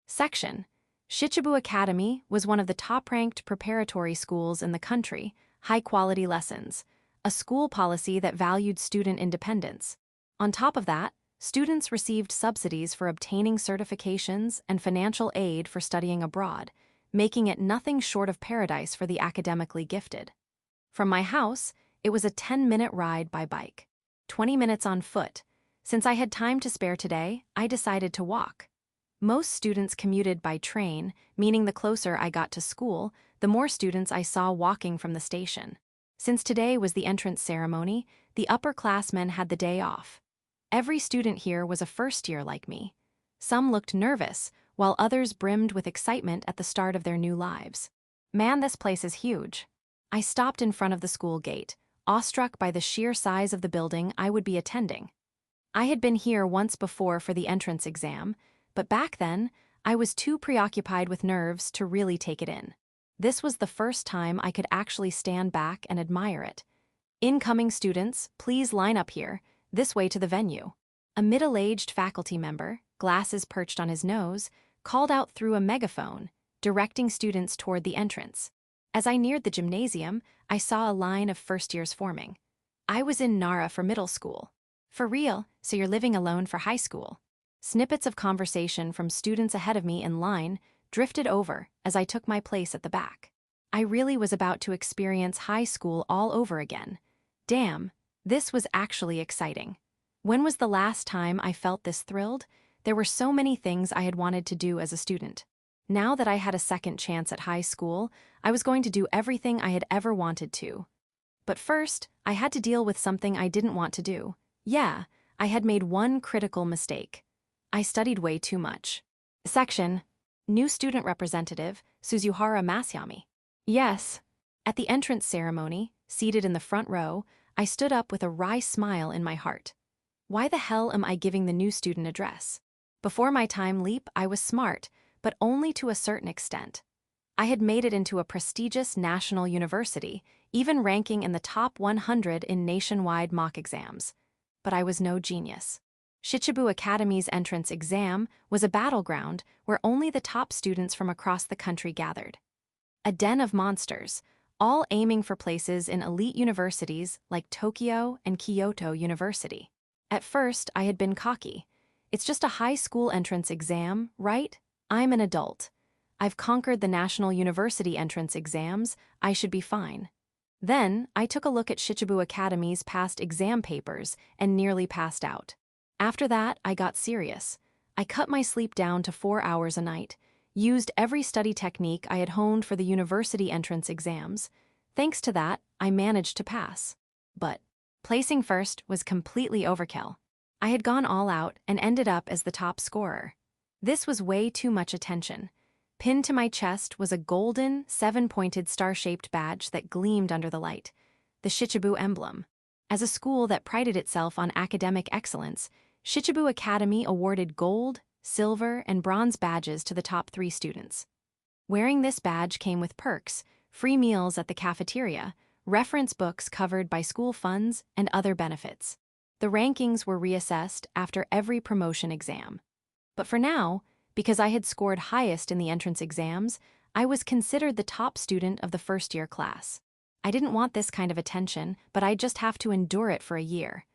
Section. Shichibu Academy was one of the top-ranked preparatory schools in the country, high-quality lessons, a school policy that valued student independence. On top of that, students received subsidies for obtaining certifications and financial aid for studying abroad, making it nothing short of paradise for the academically gifted. From my house, it was a 10-minute ride by bike, 20 minutes on foot. Since I had time to spare today, I decided to walk. Most students commuted by train, meaning the closer I got to school, the more students I saw walking from the station. Since today was the entrance ceremony, the upperclassmen had the day off. Every student here was a first year like me. Some looked nervous, while others brimmed with excitement at the start of their new lives. Man, this place is huge. I stopped in front of the school gate, awestruck by the sheer size of the building I would be attending. I had been here once before for the entrance exam, but back then, I was too preoccupied with nerves to really take it in. This was the first time I could actually stand back and admire it. Incoming students, please line up here, this way to the venue. A middle-aged faculty member, glasses perched on his nose, called out through a megaphone, directing students toward the entrance. As I neared the gymnasium, I saw a line of first-years forming. I was in Nara for middle school. For real, so you're living alone for high school. Snippets of conversation from students ahead of me in line drifted over as I took my place at the back. I really was about to experience high school all over again. Damn, this was actually exciting. When was the last time I felt this thrilled? There were so many things I had wanted to do as a student. Now that I had a second chance at high school, I was going to do everything I had ever wanted to. But first, I had to deal with something I didn't want to do. Yeah, I had made one critical mistake. I studied way too much. Section. New student representative, Suzuhara Masyami. Yes. At the entrance ceremony, seated in the front row, I stood up with a wry smile in my heart. Why the hell am I giving the new student address? Before my time leap, I was smart, but only to a certain extent. I had made it into a prestigious national university, even ranking in the top 100 in nationwide mock exams. But I was no genius. Shichibu Academy's entrance exam was a battleground where only the top students from across the country gathered. A den of monsters, all aiming for places in elite universities like Tokyo and Kyoto University. At first, I had been cocky. It's just a high school entrance exam, right? I'm an adult. I've conquered the national university entrance exams, I should be fine. Then, I took a look at Shichibu Academy's past exam papers and nearly passed out. After that, I got serious. I cut my sleep down to 4 hours a night, used every study technique I had honed for the university entrance exams. Thanks to that, I managed to pass. But placing first was completely overkill. I had gone all out and ended up as the top scorer. This was way too much attention. Pinned to my chest was a golden, 7-pointed star-shaped badge that gleamed under the light, the Shichibu emblem. As a school that prided itself on academic excellence, Shichibu Academy awarded gold, silver, and bronze badges to the top 3 students. Wearing this badge came with perks, free meals at the cafeteria, reference books covered by school funds, and other benefits. The rankings were reassessed after every promotion exam. But for now, because I had scored highest in the entrance exams, I was considered the top student of the first-year class. I didn't want this kind of attention, but I'd just have to endure it for a year.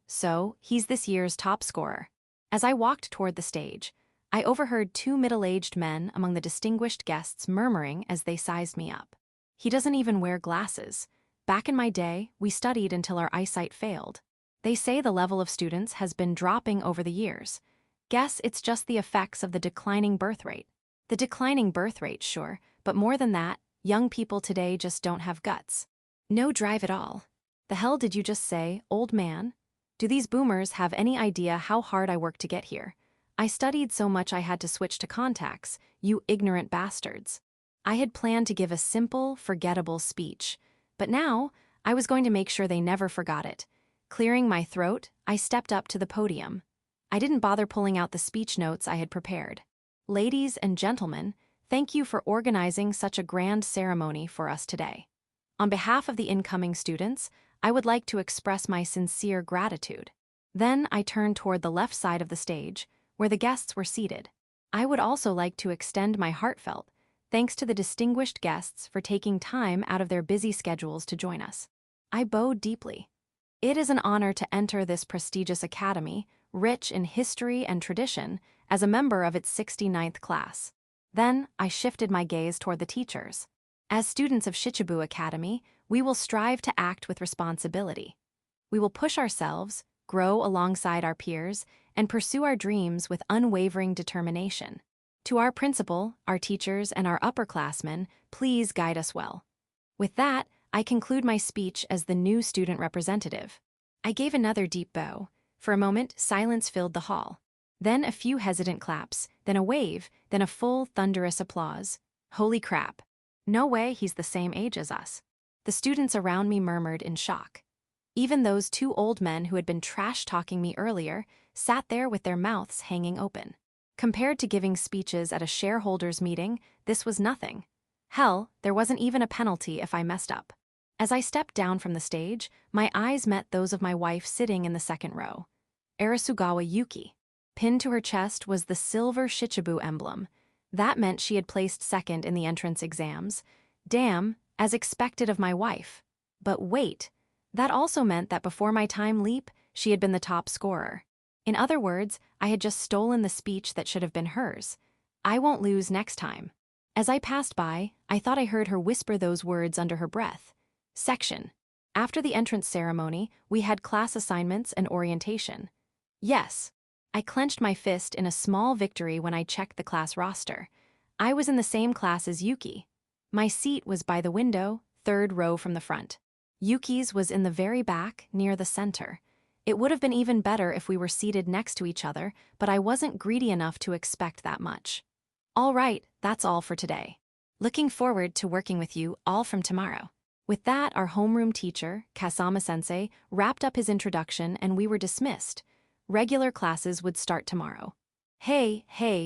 So he's this year's top scorer. As I walked toward the stage, I overheard 2 middle-aged men among the distinguished guests murmuring as they sized me up. He doesn't even wear glasses. Back in my day, we studied until our eyesight failed. They say the level of students has been dropping over the years. Guess it's just the effects of the declining birth rate. The declining birth rate, sure, but more than that, young people today just don't have guts. No drive at all. The hell did you just say, old man? Do these boomers have any idea how hard I worked to get here? I studied so much I had to switch to contacts, you ignorant bastards. I had planned to give a simple, forgettable speech, but now I was going to make sure they never forgot it. Clearing my throat, I stepped up to the podium. I didn't bother pulling out the speech notes I had prepared. Ladies and gentlemen, thank you for organizing such a grand ceremony for us today. On behalf of the incoming students, I would like to express my sincere gratitude. Then I turned toward the left side of the stage, where the guests were seated. I would also like to extend my heartfelt thanks to the distinguished guests for taking time out of their busy schedules to join us. I bowed deeply. It is an honor to enter this prestigious academy, rich in history and tradition, as a member of its 69th class. Then I shifted my gaze toward the teachers. As students of Shichibu Academy, we will strive to act with responsibility. We will push ourselves, grow alongside our peers, and pursue our dreams with unwavering determination. To our principal, our teachers, and our upperclassmen, please guide us well. With that, I conclude my speech as the new student representative. I gave another deep bow. For a moment, silence filled the hall. Then a few hesitant claps, then a wave, then a full, thunderous applause. Holy crap. No way he's the same age as us. The students around me murmured in shock. Even those 2 old men who had been trash-talking me earlier sat there with their mouths hanging open. Compared to giving speeches at a shareholders' meeting, this was nothing. Hell, there wasn't even a penalty if I messed up. As I stepped down from the stage, my eyes met those of my wife sitting in the second row. Arasugawa Yuki. Pinned to her chest was the silver Shichibu emblem. That meant she had placed second in the entrance exams. Damn, as expected of my wife. But wait, that also meant that before my time leap, she had been the top scorer. In other words, I had just stolen the speech that should have been hers. I won't lose next time. As I passed by, I thought I heard her whisper those words under her breath. Section. After the entrance ceremony, we had class assignments and orientation. Yes. I clenched my fist in a small victory when I checked the class roster. I was in the same class as Yuki. My seat was by the window, 3rd row from the front. Yuki's was in the very back, near the center. It would have been even better if we were seated next to each other, but I wasn't greedy enough to expect that much. All right, that's all for today. Looking forward to working with you all from tomorrow. With that, our homeroom teacher, Kasama-sensei, wrapped up his introduction and we were dismissed. Regular classes would start tomorrow. Hey,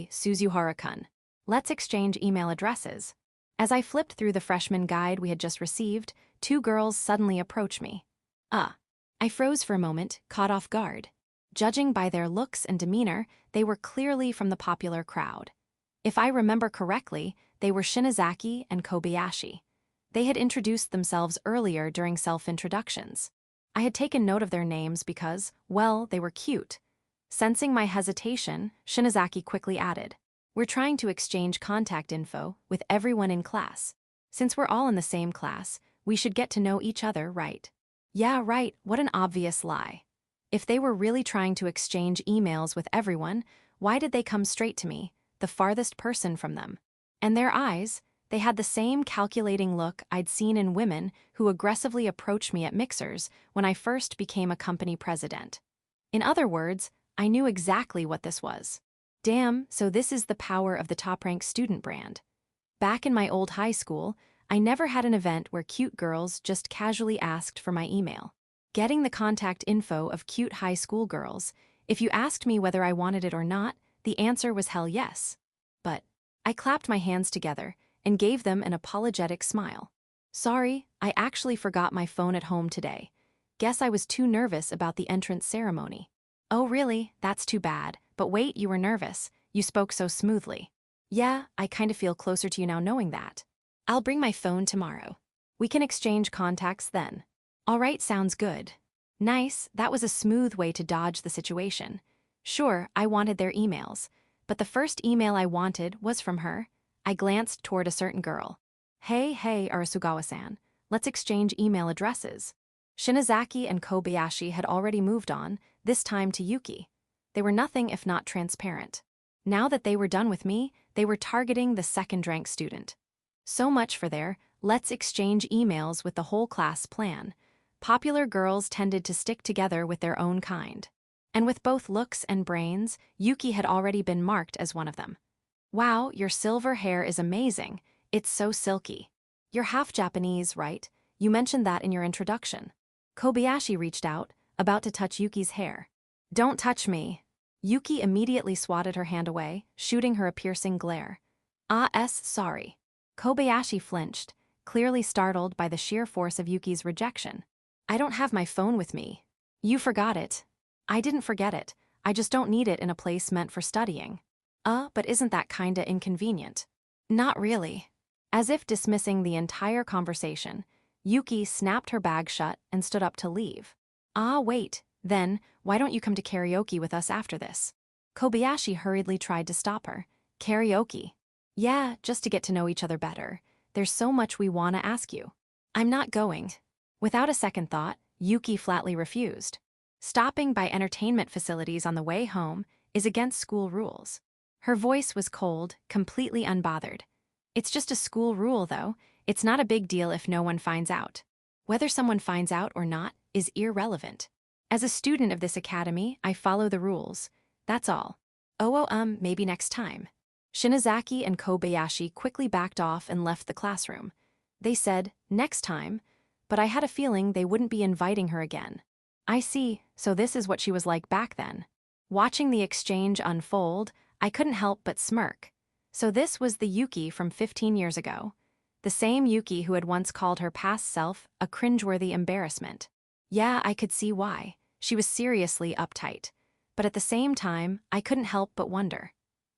Suzuhara-kun. Let's exchange email addresses. As I flipped through the freshman guide we had just received, two girls suddenly approached me. I froze for a moment, caught off guard. Judging by their looks and demeanor, they were clearly from the popular crowd. If I remember correctly, they were Shinozaki and Kobayashi. They had introduced themselves earlier during self-introductions. I had taken note of their names because, well, they were cute. Sensing my hesitation, Shinozaki quickly added, "We're trying to exchange contact info with everyone in class. Since we're all in the same class, we should get to know each other, right?" Yeah, right, what an obvious lie. If they were really trying to exchange emails with everyone, why did they come straight to me, the farthest person from them? And their eyes, they had the same calculating look I'd seen in women who aggressively approached me at mixers when I first became a company president. In other words, I knew exactly what this was. Damn, so this is the power of the top-ranked student brand. Back in my old high school, I never had an event where cute girls just casually asked for my email. Getting the contact info of cute high school girls, if you asked me whether I wanted it or not, the answer was hell yes. But I clapped my hands together and gave them an apologetic smile. Sorry, I actually forgot my phone at home today. Guess I was too nervous about the entrance ceremony. Oh really? That's too bad. But wait, you were nervous. You spoke so smoothly. Yeah, I kind of feel closer to you now knowing that. I'll bring my phone tomorrow. We can exchange contacts then. All right, sounds good. Nice, that was a smooth way to dodge the situation. Sure, I wanted their emails, but the first email I wanted was from her. I glanced toward a certain girl. Hey, Arasugawa-san, let's exchange email addresses. Shinozaki and Kobayashi had already moved on, this time to Yuki. They were nothing if not transparent. Now that they were done with me, they were targeting the second-ranked student. So much for their let's exchange emails with the whole class plan. Popular girls tended to stick together with their own kind. And with both looks and brains, Yuki had already been marked as one of them. Wow, your silver hair is amazing. It's so silky. You're half Japanese, right? You mentioned that in your introduction. Kobayashi reached out, about to touch Yuki's hair. Don't touch me. Yuki immediately swatted her hand away, shooting her a piercing glare. Sorry. Kobayashi flinched, clearly startled by the sheer force of Yuki's rejection. I don't have my phone with me. You forgot it. I didn't forget it, I just don't need it in a place meant for studying. But isn't that kinda inconvenient? Not really. As if dismissing the entire conversation, Yuki snapped her bag shut and stood up to leave. Wait, then, why don't you come to karaoke with us after this? Kobayashi hurriedly tried to stop her. Karaoke? Yeah, just to get to know each other better. There's so much we want to ask you. I'm not going. Without a second thought, Yuki flatly refused. Stopping by entertainment facilities on the way home is against school rules. Her voice was cold, completely unbothered. It's just a school rule, though. It's not a big deal if no one finds out. Whether someone finds out or not is irrelevant. As a student of this academy, I follow the rules. That's all. Maybe next time. Shinozaki and Kobayashi quickly backed off and left the classroom. They said, next time, but I had a feeling they wouldn't be inviting her again. I see, so this is what she was like back then. Watching the exchange unfold, I couldn't help but smirk. So this was the Yuki from 15 years ago. The same Yuki who had once called her past self a cringeworthy embarrassment. Yeah, I could see why. She was seriously uptight. But at the same time, I couldn't help but wonder.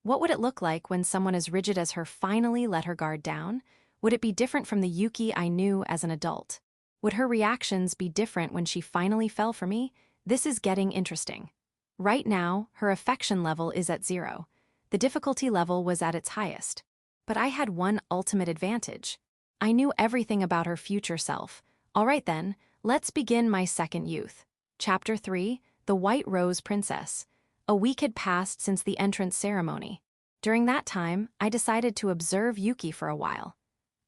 What would it look like when someone as rigid as her finally let her guard down? Would it be different from the Yuki I knew as an adult? Would her reactions be different when she finally fell for me? This is getting interesting. Right now, her affection level is at 0. The difficulty level was at its highest. But I had one ultimate advantage. I knew everything about her future self. All right then, let's begin my second youth. Chapter 3, The White Rose Princess. A week had passed since the entrance ceremony. During that time, I decided to observe Yuki for a while.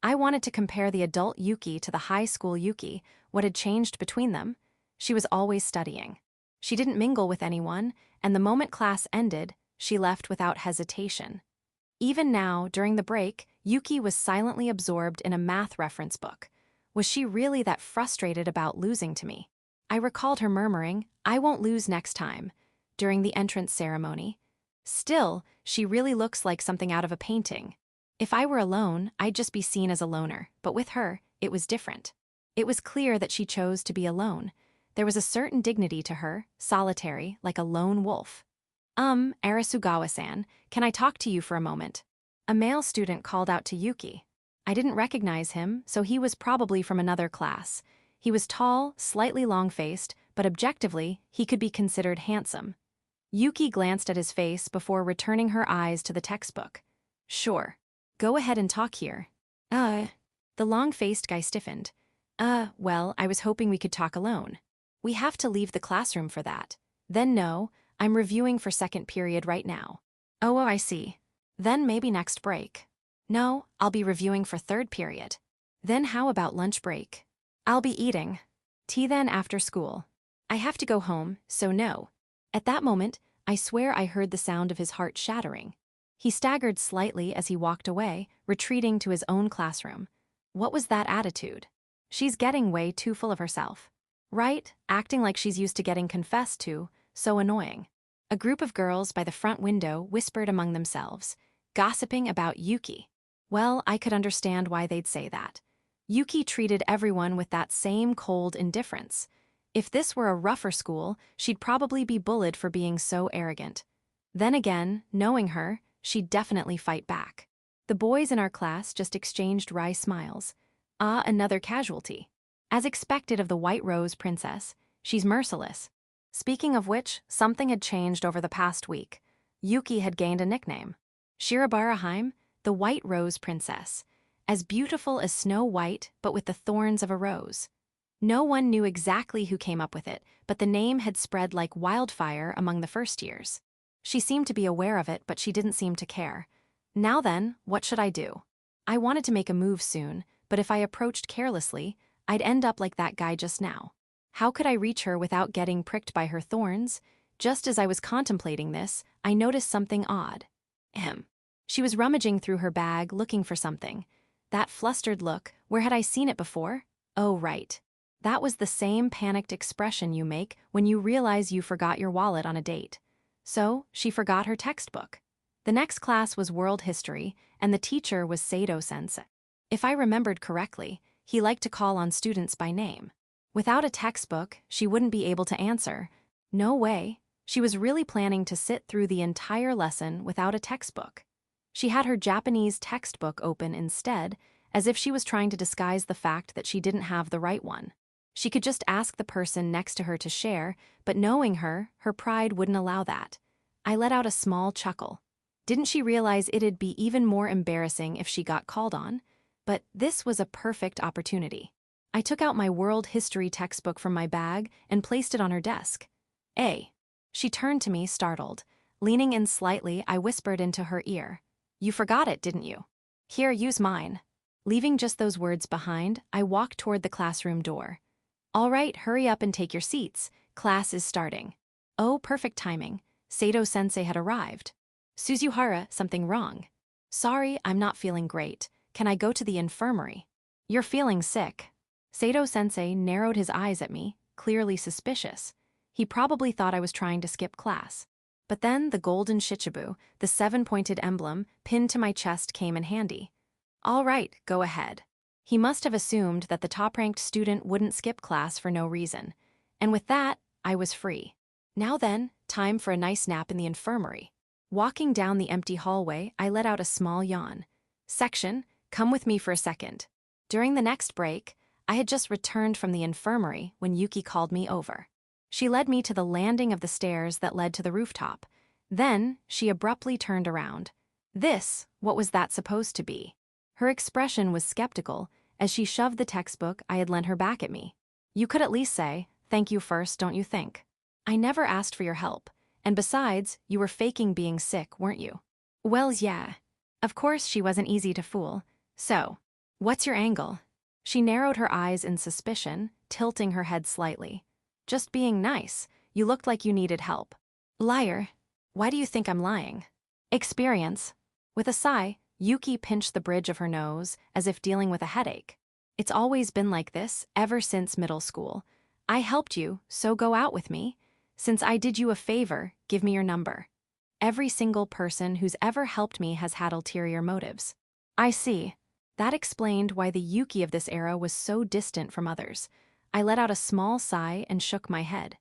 I wanted to compare the adult Yuki to the high school Yuki, what had changed between them. She was always studying. She didn't mingle with anyone, and the moment class ended, she left without hesitation. Even now, during the break, Yuki was silently absorbed in a math reference book. Was she really that frustrated about losing to me? I recalled her murmuring, "I won't lose next time," during the entrance ceremony. Still, she really looks like something out of a painting. If I were alone, I'd just be seen as a loner, but with her, it was different. It was clear that she chose to be alone. There was a certain dignity to her, solitary, like a lone wolf. Arasugawa-san, can I talk to you for a moment? A male student called out to Yuki. I didn't recognize him, so he was probably from another class. He was tall, slightly long-faced, but objectively, he could be considered handsome. Yuki glanced at his face before returning her eyes to the textbook. Sure. Go ahead and talk here. The long-faced guy stiffened. Well, I was hoping we could talk alone. We have to leave the classroom for that. Then no, I'm reviewing for second period right now. Oh, I see. Then maybe next break. No, I'll be reviewing for third period. Then how about lunch break? I'll be eating. Tea then after school. I have to go home, so no. At that moment, I swear I heard the sound of his heart shattering. He staggered slightly as he walked away, retreating to his own classroom. What was that attitude? She's getting way too full of herself. Right? Acting like she's used to getting confessed to, so annoying. A group of girls by the front window whispered among themselves, gossiping about Yuki. Well, I could understand why they'd say that. Yuki treated everyone with that same cold indifference. If this were a rougher school, she'd probably be bullied for being so arrogant. Then again, knowing her, she'd definitely fight back. The boys in our class just exchanged wry smiles. Another casualty. As expected of the White Rose Princess, she's merciless. Speaking of which, something had changed over the past week. Yuki had gained a nickname. Shirabaraheim, the White Rose Princess. As beautiful as Snow White, but with the thorns of a rose. No one knew exactly who came up with it, but the name had spread like wildfire among the first years. She seemed to be aware of it, but she didn't seem to care. Now then, what should I do? I wanted to make a move soon, but if I approached carelessly, I'd end up like that guy just now. How could I reach her without getting pricked by her thorns? Just as I was contemplating this, I noticed something odd. She was rummaging through her bag, looking for something. That flustered look, where had I seen it before? Oh, right. That was the same panicked expression you make when you realize you forgot your wallet on a date. So, she forgot her textbook. The next class was world history, and the teacher was Sato-sensei. If I remembered correctly, he liked to call on students by name. Without a textbook, she wouldn't be able to answer. No way. She was really planning to sit through the entire lesson without a textbook. She had her Japanese textbook open instead, as if she was trying to disguise the fact that she didn't have the right one. She could just ask the person next to her to share, but knowing her, her pride wouldn't allow that. I let out a small chuckle. Didn't she realize it'd be even more embarrassing if she got called on? But this was a perfect opportunity. I took out my world history textbook from my bag and placed it on her desk. She turned to me, startled. Leaning in slightly, I whispered into her ear. You forgot it, didn't you? Here, use mine. Leaving just those words behind, I walked toward the classroom door. All right, hurry up and take your seats. Class is starting. Oh, perfect timing. Sato-sensei had arrived. Suzuhara, something wrong? Sorry, I'm not feeling great. Can I go to the infirmary? You're feeling sick. Sato-sensei narrowed his eyes at me, clearly suspicious. He probably thought I was trying to skip class. But then the golden shichibu, the 7-pointed emblem, pinned to my chest came in handy. All right, go ahead. He must have assumed that the top-ranked student wouldn't skip class for no reason. And with that, I was free. Now then, time for a nice nap in the infirmary. Walking down the empty hallway, I let out a small yawn. Section, come with me for a second. During the next break, I had just returned from the infirmary when Yuki called me over. She led me to the landing of the stairs that led to the rooftop. Then, she abruptly turned around. What was that supposed to be? Her expression was skeptical as she shoved the textbook I had lent her back at me. You could at least say, thank you first, don't you think? I never asked for your help, and besides, you were faking being sick, weren't you? Well, yeah. Of course she wasn't easy to fool. So, what's your angle? She narrowed her eyes in suspicion, tilting her head slightly. Just being nice. You looked like you needed help. Liar. Why do you think I'm lying? Experience. With a sigh, Yuki pinched the bridge of her nose as if dealing with a headache. It's always been like this, ever since middle school. I helped you, so go out with me. Since I did you a favor, give me your number. Every single person who's ever helped me has had ulterior motives. I see. That explained why the Yuki of this era was so distant from others. I let out a small sigh and shook my head.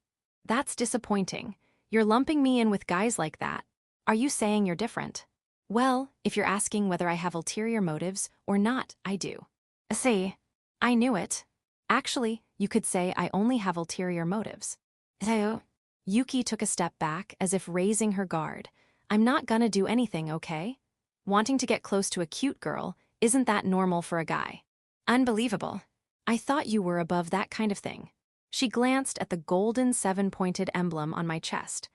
That's disappointing. You're lumping me in with guys like that. Are you saying you're different? Well, if you're asking whether I have ulterior motives or not, I do. See, I knew it. Actually, you could say I only have ulterior motives. So, Yuki took a step back as if raising her guard. I'm not gonna do anything, okay? Wanting to get close to a cute girl, isn't that normal for a guy? Unbelievable. I thought you were above that kind of thing. She glanced at the golden 7-pointed emblem on my chest.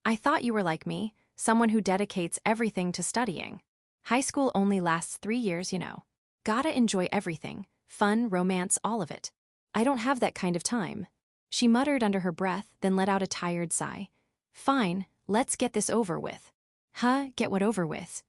I thought you were like me, someone who dedicates everything to studying. High school only lasts 3 years, you know. Gotta enjoy everything, fun, romance, all of it. I don't have that kind of time. She muttered under her breath, then let out a tired sigh. Fine, let's get this over with. Huh, get what over with?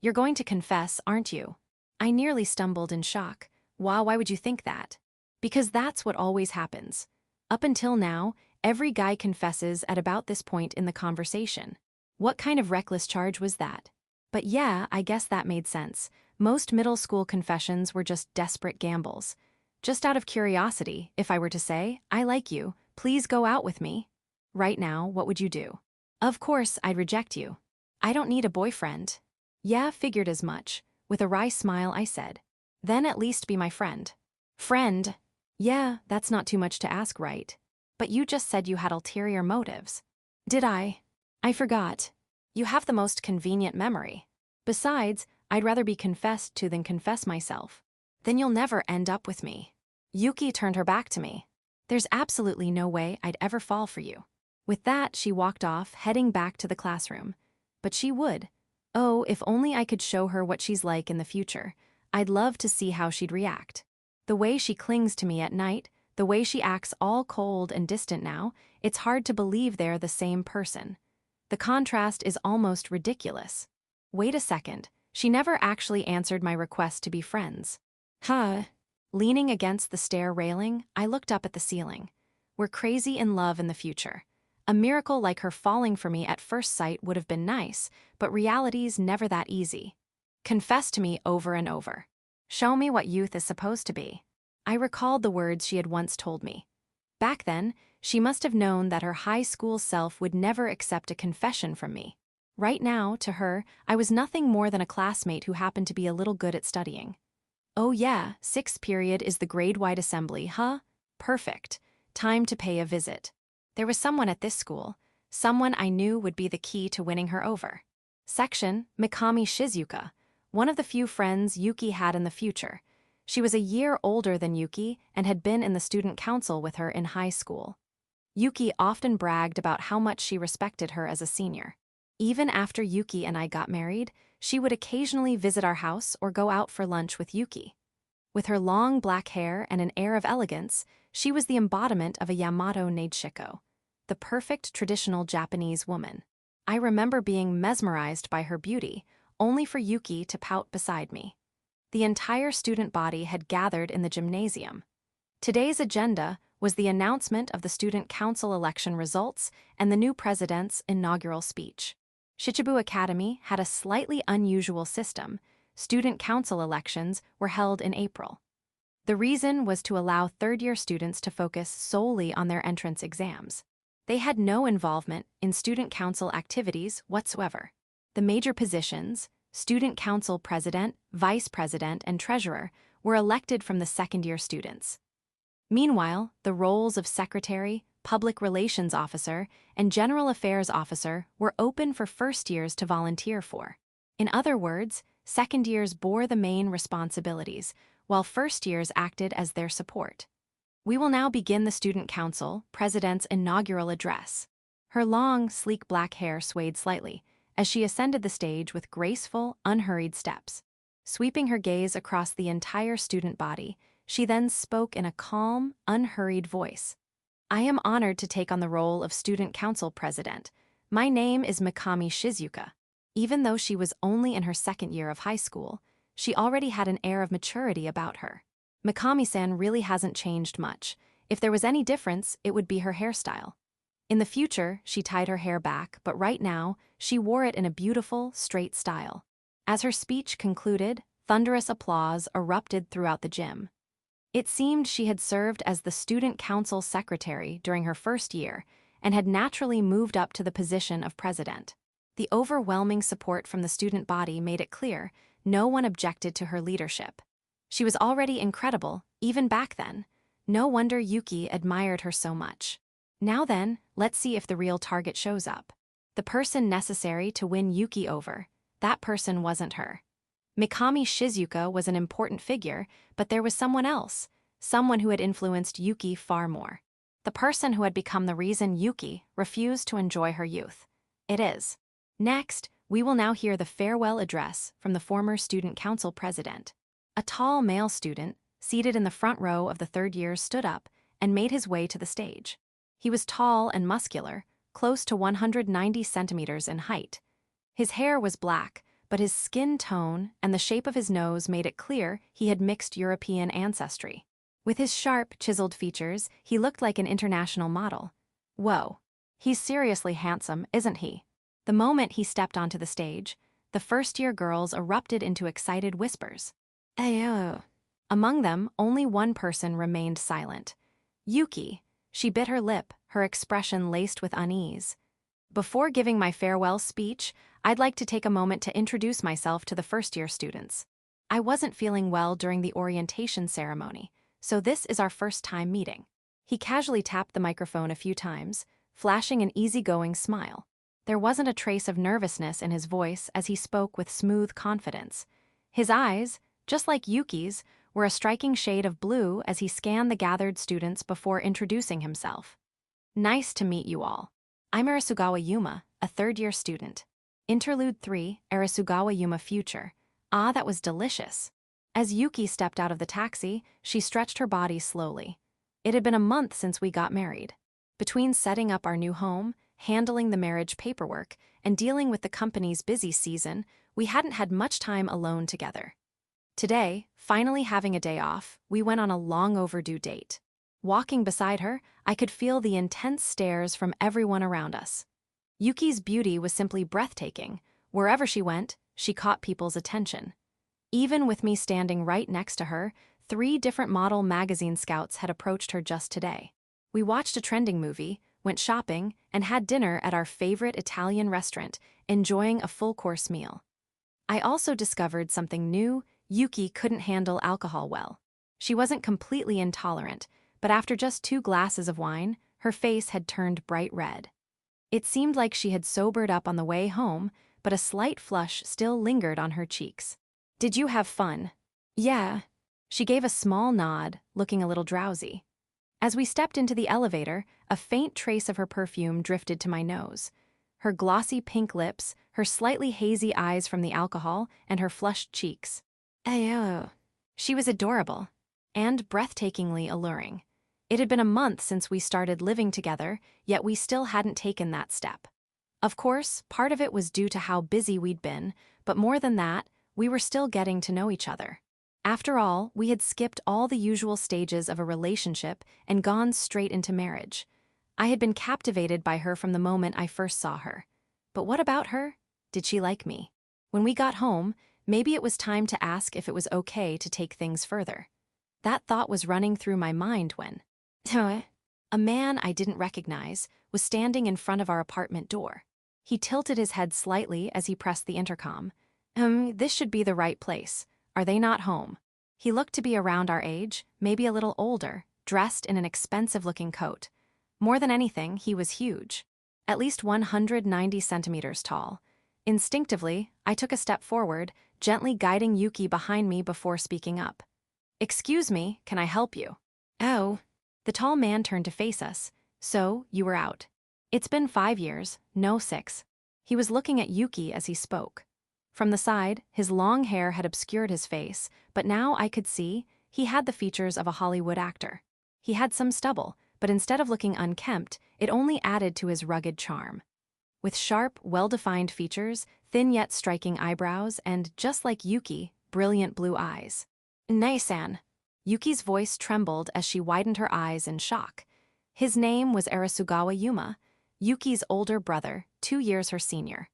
You're going to confess, aren't you? I nearly stumbled in shock. Wow, why would you think that? Because that's what always happens. Up until now, every guy confesses at about this point in the conversation. What kind of reckless charge was that? But yeah, I guess that made sense. Most middle school confessions were just desperate gambles. Just out of curiosity, if I were to say, I like you, please go out with me. Right now, what would you do? Of course, I'd reject you. I don't need a boyfriend. Yeah, figured as much. With a wry smile, I said. Then at least be my friend. Friend? Yeah, that's not too much to ask, right? But you just said you had ulterior motives. Did I? I forgot. You have the most convenient memory. Besides, I'd rather be confessed to than confess myself. Then you'll never end up with me. Yuki turned her back to me. There's absolutely no way I'd ever fall for you. With that, she walked off, heading back to the classroom. But she would. Oh, if only I could show her what she's like in the future. I'd love to see how she'd react. The way she clings to me at night, the way she acts all cold and distant now, it's hard to believe they're the same person. The contrast is almost ridiculous. Wait a second, she never actually answered my request to be friends. Huh. Leaning against the stair railing, I looked up at the ceiling. We're crazy in love in the future. A miracle like her falling for me at first sight would have been nice, but reality's never that easy. Confess to me over and over. Show me what youth is supposed to be. I recalled the words she had once told me. Back then, she must have known that her high school self would never accept a confession from me. Right now, to her, I was nothing more than a classmate who happened to be a little good at studying. Oh yeah, 6th period is the grade-wide assembly, huh? Perfect. Time to pay a visit. There was someone at this school, someone I knew would be the key to winning her over. Section, Mikami Shizuka, one of the few friends Yuki had in the future. She was a year older than Yuki and had been in the student council with her in high school. Yuki often bragged about how much she respected her as a senior. Even after Yuki and I got married, she would occasionally visit our house or go out for lunch with Yuki. With her long black hair and an air of elegance, she was the embodiment of a Yamato Neidshiko, the perfect traditional Japanese woman. I remember being mesmerized by her beauty, only for Yuki to pout beside me. The entire student body had gathered in the gymnasium. Today's agenda was the announcement of the student council election results and the new president's inaugural speech. Shichibu Academy had a slightly unusual system. Student council elections were held in April. The reason was to allow third-year students to focus solely on their entrance exams. They had no involvement in student council activities whatsoever. The major positions, student council president, vice president, and treasurer, were elected from the second-year students. Meanwhile, the roles of secretary, public relations officer, and general affairs officer were open for first years to volunteer for. In other words, second years bore the main responsibilities, while first years acted as their support. We will now begin the student council president's inaugural address. Her long, sleek black hair swayed slightly as she ascended the stage with graceful, unhurried steps. Sweeping her gaze across the entire student body, she then spoke in a calm, unhurried voice. I am honored to take on the role of student council president. My name is Mikami Shizuka. Even though she was only in her second year of high school, she already had an air of maturity about her. Mikami-san really hasn't changed much. If there was any difference, it would be her hairstyle. In the future, she tied her hair back, but right now, she wore it in a beautiful, straight style. As her speech concluded, thunderous applause erupted throughout the gym. It seemed she had served as the student council secretary during her first year and had naturally moved up to the position of president. The overwhelming support from the student body made it clear no one objected to her leadership. She was already incredible, even back then. No wonder Yuki admired her so much. Now then, let's see if the real target shows up. The person necessary to win Yuki over. That person wasn't her. Mikami Shizuka was an important figure, but there was someone else, someone who had influenced Yuki far more. The person who had become the reason Yuki refused to enjoy her youth. It is. Next, we will now hear the farewell address from the former student council president. A tall male student, seated in the front row of the third year, stood up and made his way to the stage. He was tall and muscular, close to 190 centimeters in height. His hair was black, but his skin tone and the shape of his nose made it clear he had mixed European ancestry. With his sharp, chiseled features, he looked like an international model. Whoa, he's seriously handsome, isn't he? The moment he stepped onto the stage, the first-year girls erupted into excited whispers. Ayo. Among them, only one person remained silent. Yuki. She bit her lip, her expression laced with unease. Before giving my farewell speech, I'd like to take a moment to introduce myself to the first-year students. I wasn't feeling well during the orientation ceremony, so this is our first time meeting. He casually tapped the microphone a few times, flashing an easygoing smile. There wasn't a trace of nervousness in his voice as he spoke with smooth confidence. His eyes, just like Yuki's, were a striking shade of blue as he scanned the gathered students before introducing himself. Nice to meet you all. I'm Arasugawa Yuma, a third-year student. Interlude 3, Arasugawa Yuma Future. Ah, that was delicious. As Yuki stepped out of the taxi, she stretched her body slowly. It had been a month since we got married. Between setting up our new home, handling the marriage paperwork, and dealing with the company's busy season, we hadn't had much time alone together. Today, finally having a day off, we went on a long-overdue date. Walking beside her, I could feel the intense stares from everyone around us. Yuki's beauty was simply breathtaking. Wherever she went, she caught people's attention. Even with me standing right next to her, 3 different model magazine scouts had approached her just today. We watched a trending movie, went shopping, and had dinner at our favorite Italian restaurant, enjoying a full-course meal. I also discovered something new. Yuki couldn't handle alcohol well. She wasn't completely intolerant, but after just 2 glasses of wine, her face had turned bright red. It seemed like she had sobered up on the way home, but a slight flush still lingered on her cheeks. Did you have fun? Yeah. She gave a small nod, looking a little drowsy. As we stepped into the elevator, a faint trace of her perfume drifted to my nose. Her glossy pink lips, her slightly hazy eyes from the alcohol, and her flushed cheeks. Ayo. She was adorable and breathtakingly alluring. It had been a month since we started living together, yet we still hadn't taken that step. Of course, part of it was due to how busy we'd been, but more than that, we were still getting to know each other. After all, we had skipped all the usual stages of a relationship and gone straight into marriage. I had been captivated by her from the moment I first saw her. But what about her? Did she like me? When we got home, maybe it was time to ask if it was okay to take things further. That thought was running through my mind when a man I didn't recognize was standing in front of our apartment door. He tilted his head slightly as he pressed the intercom. This should be the right place. Are they not home? He looked to be around our age, maybe a little older, dressed in an expensive-looking coat. More than anything, he was huge. At least 190 centimeters tall. Instinctively, I took a step forward, gently guiding Yuki behind me before speaking up. Excuse me, can I help you? Oh. The tall man turned to face us. So, you were out. It's been 5 years, no 6. He was looking at Yuki as he spoke. From the side, his long hair had obscured his face, but now I could see he had the features of a Hollywood actor. He had some stubble, but instead of looking unkempt, it only added to his rugged charm. With sharp, well-defined features, thin yet striking eyebrows, and, just like Yuki, brilliant blue eyes. Nei-san. Yuki's voice trembled as she widened her eyes in shock. His name was Arasugawa Yuma, Yuki's older brother, 2 years her senior.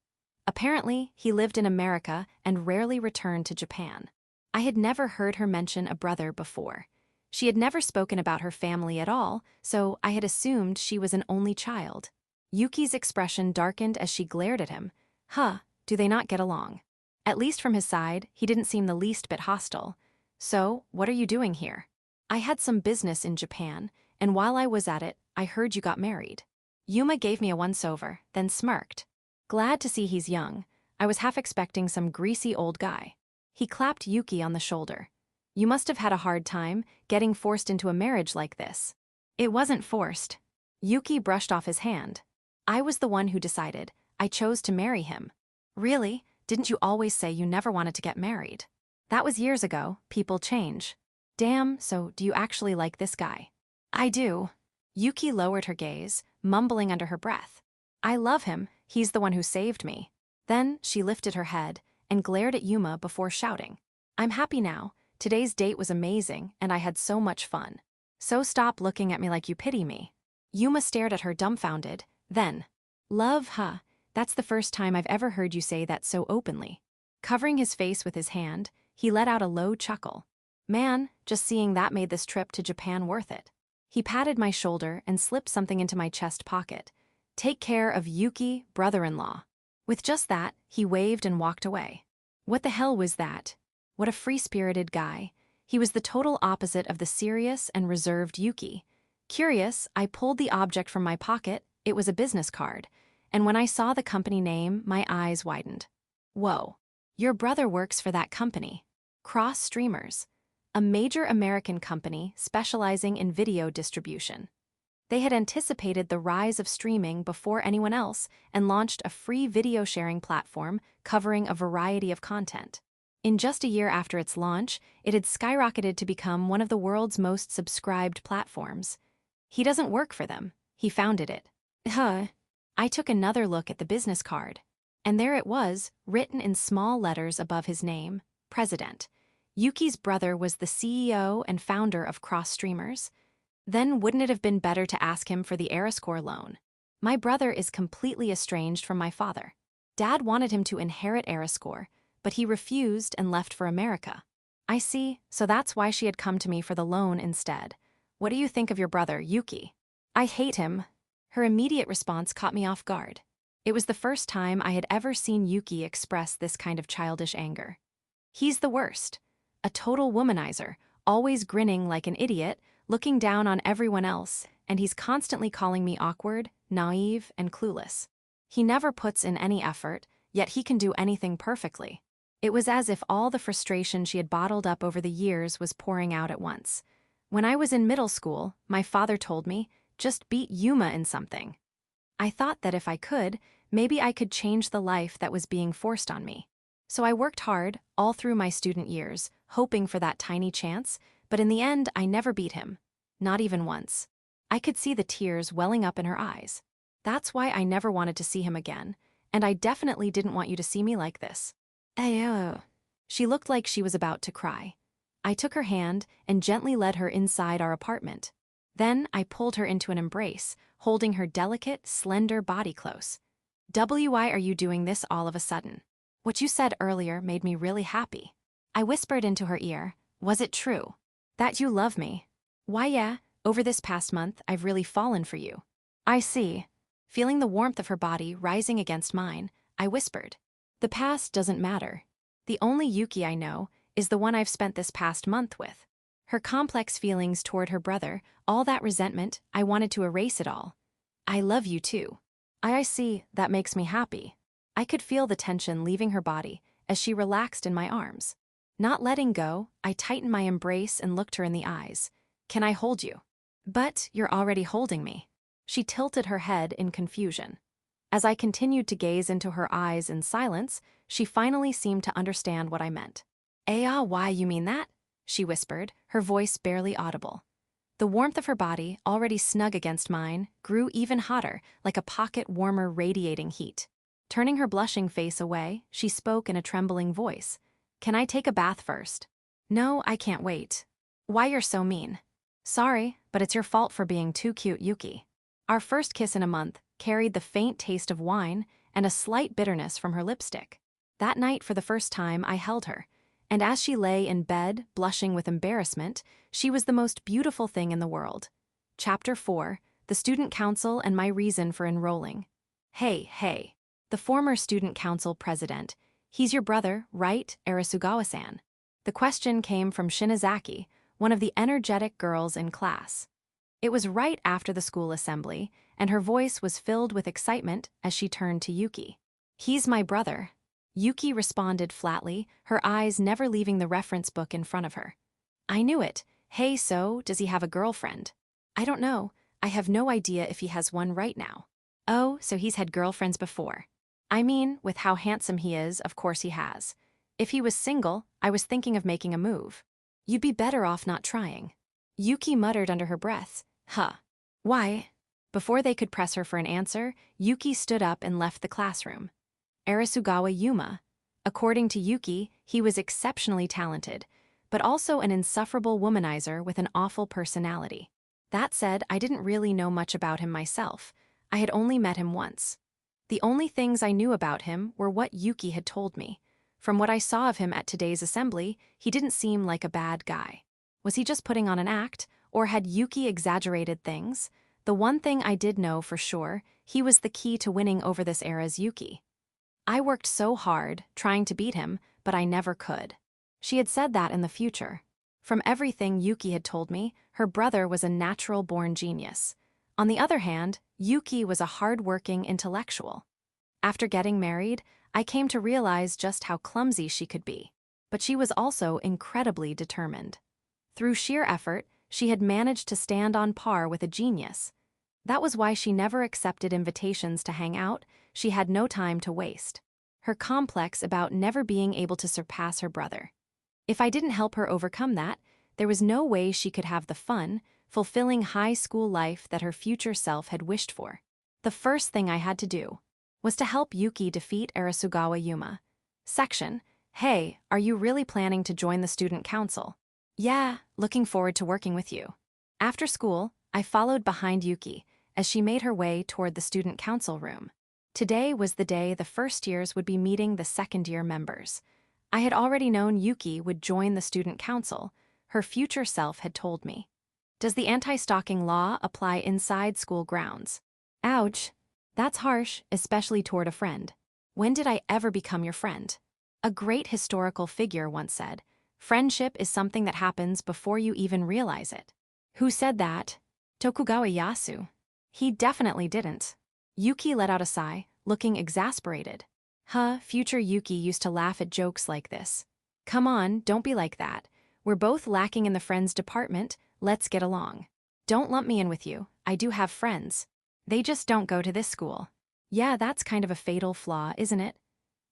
Apparently, he lived in America and rarely returned to Japan. I had never heard her mention a brother before. She had never spoken about her family at all, so I had assumed she was an only child. Yuki's expression darkened as she glared at him. Huh, do they not get along? At least from his side, he didn't seem the least bit hostile. So, what are you doing here? I had some business in Japan, and while I was at it, I heard you got married. Yuma gave me a once-over, then smirked. Glad to see he's young. I was half expecting some greasy old guy. He clapped Yuki on the shoulder. You must have had a hard time getting forced into a marriage like this. It wasn't forced. Yuki brushed off his hand. I was the one who decided. I chose to marry him. Really? Didn't you always say you never wanted to get married? That was years ago. People change. Damn, so do you actually like this guy? I do. Yuki lowered her gaze, mumbling under her breath. I love him. He's the one who saved me. Then she lifted her head and glared at Yuma before shouting. I'm happy now. Today's date was amazing, and I had so much fun. So stop looking at me like you pity me. Yuma stared at her dumbfounded, then. Love, huh? That's the first time I've ever heard you say that so openly. Covering his face with his hand, he let out a low chuckle. Man, just seeing that made this trip to Japan worth it. He patted my shoulder and slipped something into my chest pocket. Take care of Yuki, brother-in-law. With just that, he waved and walked away. What the hell was that? What a free-spirited guy. He was the total opposite of the serious and reserved Yuki. Curious, I pulled the object from my pocket. It was a business card. And when I saw the company name, my eyes widened. Whoa. Your brother works for that company. Cross Streamers. A major American company specializing in video distribution. They had anticipated the rise of streaming before anyone else and launched a free video sharing platform covering a variety of content. In just a year after its launch, it had skyrocketed to become one of the world's most subscribed platforms. He doesn't work for them. He founded it. I took another look at the business card. And there it was, written in small letters above his name, President. Yuki's brother was the CEO and founder of Cross Streamers. Then wouldn't it have been better to ask him for the Arasugawa loan? My brother is completely estranged from my father. Dad wanted him to inherit Arasugawa, but he refused and left for America. I see, so that's why she had come to me for the loan instead. What do you think of your brother, Yuki? I hate him. Her immediate response caught me off guard. It was the first time I had ever seen Yuki express this kind of childish anger. He's the worst. A total womanizer, always grinning like an idiot, looking down on everyone else, and he's constantly calling me awkward, naive, and clueless. He never puts in any effort, yet he can do anything perfectly. It was as if all the frustration she had bottled up over the years was pouring out at once. When I was in middle school, my father told me, just beat Yuma in something. I thought that if I could, maybe I could change the life that was being forced on me. So I worked hard, all through my student years, hoping for that tiny chance, but in the end I never beat him. Not even once. I could see the tears welling up in her eyes. That's why I never wanted to see him again, and I definitely didn't want you to see me like this. Ayo. She looked like she was about to cry. I took her hand and gently led her inside our apartment. Then I pulled her into an embrace, holding her delicate, slender body close. Why are you doing this all of a sudden? What you said earlier made me really happy. I whispered into her ear, was it true? That you love me? Why yeah, over this past month I've really fallen for you. I see. Feeling the warmth of her body rising against mine, I whispered. The past doesn't matter. The only Yuki I know is the one I've spent this past month with. Her complex feelings toward her brother, all that resentment, I wanted to erase it all. I love you too. I see, that makes me happy. I could feel the tension leaving her body as she relaxed in my arms. Not letting go, I tightened my embrace and looked her in the eyes. Can I hold you? But you're already holding me. She tilted her head in confusion. As I continued to gaze into her eyes in silence, she finally seemed to understand what I meant. Why you mean that? She whispered, her voice barely audible. The warmth of her body, already snug against mine, grew even hotter, like a pocket-warmer radiating heat. Turning her blushing face away, she spoke in a trembling voice. Can I take a bath first? No, I can't wait. Why you're so mean? Sorry, but it's your fault for being too cute, Yuki. Our first kiss in a month carried the faint taste of wine and a slight bitterness from her lipstick. That night, for the first time, I held her, And as she lay in bed, blushing with embarrassment, she was the most beautiful thing in the world. Chapter 4, The Student Council and My Reason for Enrolling. Hey. The former student council president. He's your brother, right, Arasugawa-san? The question came from Shinazaki, one of the energetic girls in class. It was right after the school assembly, and her voice was filled with excitement as she turned to Yuki. He's my brother. Yuki responded flatly, her eyes never leaving the reference book in front of her. I knew it. Hey, so, does he have a girlfriend? I don't know. I have no idea if he has one right now. Oh, so he's had girlfriends before. I mean, with how handsome he is, of course he has. If he was single, I was thinking of making a move. You'd be better off not trying. Yuki muttered under her breath. Huh. Why? Before they could press her for an answer, Yuki stood up and left the classroom. Arasugawa Yuma. According to Yuki, he was exceptionally talented, but also an insufferable womanizer with an awful personality. That said, I didn't really know much about him myself. I had only met him once. The only things I knew about him were what Yuki had told me. From what I saw of him at today's assembly, he didn't seem like a bad guy. Was he just putting on an act, or had Yuki exaggerated things? The one thing I did know for sure, he was the key to winning over this era's Yuki. I worked so hard, trying to beat him, but I never could. She had said that in the future. From everything Yuki had told me, her brother was a natural-born genius. On the other hand, Yuki was a hard-working intellectual. After getting married, I came to realize just how clumsy she could be. But she was also incredibly determined. Through sheer effort, she had managed to stand on par with a genius. That was why she never accepted invitations to hang out. She had no time to waste. Her complex about never being able to surpass her brother. If I didn't help her overcome that, there was no way she could have the fun, fulfilling high school life that her future self had wished for. The first thing I had to do was to help Yuki defeat Arasugawa Yuma. Section: Hey, are you really planning to join the student council? Yeah, looking forward to working with you. After school, I followed behind Yuki as she made her way toward the student council room. Today was the day the first years would be meeting the second-year members. I had already known Yuki would join the student council. Her future self had told me. Does the anti-stalking law apply inside school grounds? Ouch. That's harsh, especially toward a friend. When did I ever become your friend? A great historical figure once said, friendship is something that happens before you even realize it. Who said that? Tokugawa Yasu. He definitely didn't. Yuki let out a sigh, looking exasperated. Future Yuki used to laugh at jokes like this. Come on, don't be like that. We're both lacking in the friends department, let's get along. Don't lump me in with you, I do have friends. They just don't go to this school. Yeah, that's kind of a fatal flaw, isn't it?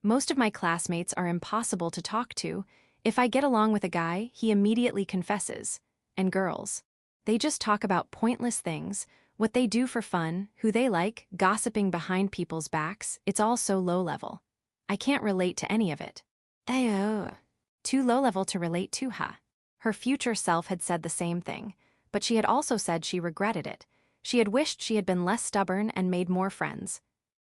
Most of my classmates are impossible to talk to. If I get along with a guy, he immediately confesses. And girls. They just talk about pointless things, what they do for fun, who they like, gossiping behind people's backs. It's all so low level. I can't relate to any of it. Ayo. Too low level to relate to, huh? Her future self had said the same thing, but she had also said she regretted it. She had wished she had been less stubborn and made more friends.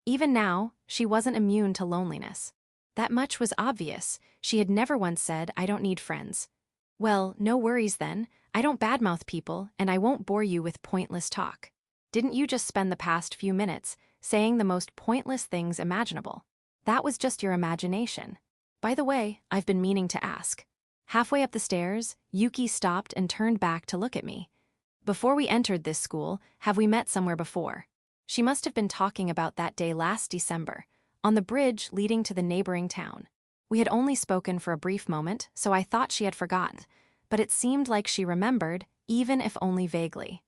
Even now, she wasn't immune to loneliness. That much was obvious. She had never once said, I don't need friends. Well, no worries then. I don't badmouth people, and I won't bore you with pointless talk. Didn't you just spend the past few minutes saying the most pointless things imaginable? That was just your imagination. By the way, I've been meaning to ask. Halfway up the stairs, Yuki stopped and turned back to look at me. Before we entered this school, have we met somewhere before? She must have been talking about that day last December, on the bridge leading to the neighboring town. We had only spoken for a brief moment, so I thought she had forgotten, but it seemed like she remembered, even if only vaguely.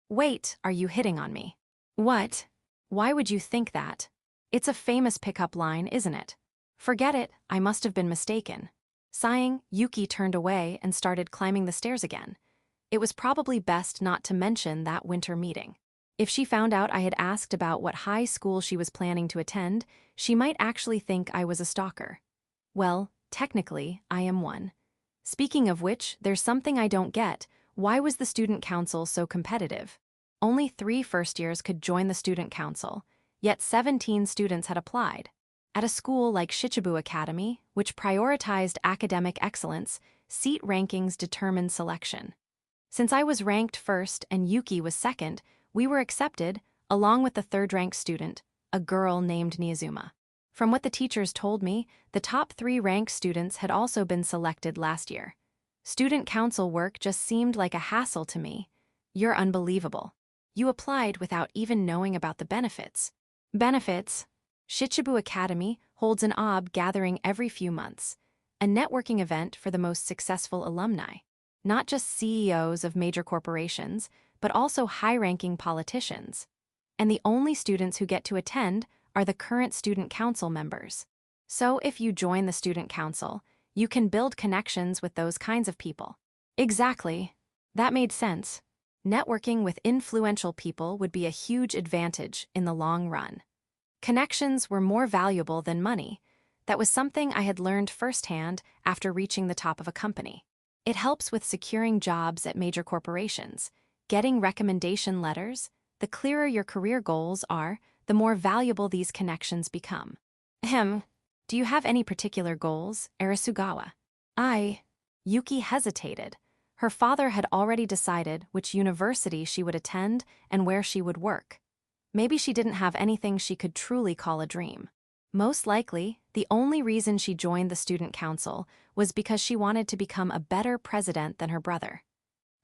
Wait, are you hitting on me? What? Why would you think that? It's a famous pickup line, isn't it? Forget it, I must have been mistaken. Sighing, Yuki turned away and started climbing the stairs again. It was probably best not to mention that winter meeting. If she found out I had asked about what high school she was planning to attend, she might actually think I was a stalker. Well, technically, I am one. Speaking of which, there's something I don't get. Why was the student council so competitive? Only 3 first years could join the student council, yet 17 students had applied. At a school like Shichibu Academy, which prioritized academic excellence, seat rankings determined selection. Since I was ranked first and Yuki was second, we were accepted, along with the third-ranked student, a girl named Niyazuma. From what the teachers told me, the top 3 ranked students had also been selected last year. Student council work just seemed like a hassle to me. You're unbelievable. You applied without even knowing about the benefits. Benefits? Shichibu Academy holds an gathering every few months, a networking event for the most successful alumni. Not just CEOs of major corporations, but also high-ranking politicians. And the only students who get to attend are the current student council members. So if you join the student council, you can build connections with those kinds of people. Exactly. That made sense. Networking with influential people would be a huge advantage in the long run. Connections were more valuable than money. That was something I had learned firsthand after reaching the top of a company. It helps with securing jobs at major corporations, getting recommendation letters. The clearer your career goals are, the more valuable these connections become. Do you have any particular goals, Arasugawa? Yuki hesitated. Her father had already decided which university she would attend and where she would work. Maybe she didn't have anything she could truly call a dream. Most likely, the only reason she joined the student council was because she wanted to become a better president than her brother.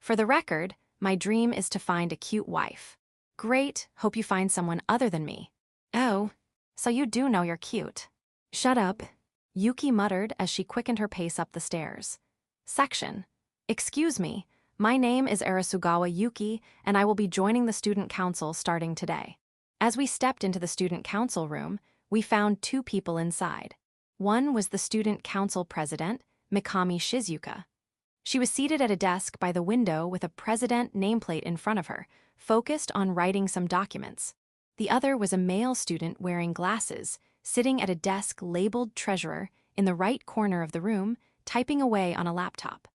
For the record, my dream is to find a cute wife. Great, hope you find someone other than me. Oh, so you do know you're cute. Shut up, Yuki muttered as she quickened her pace up the stairs. Section. Excuse me, my name is Arasugawa Yuki, and I will be joining the student council starting today. As we stepped into the student council room, we found 2 people inside. One was the student council president, Mikami Shizuka. She was seated at a desk by the window with a president nameplate in front of her, focused on writing some documents. The other was a male student wearing glasses, sitting at a desk labeled treasurer in the right corner of the room, typing away on a laptop.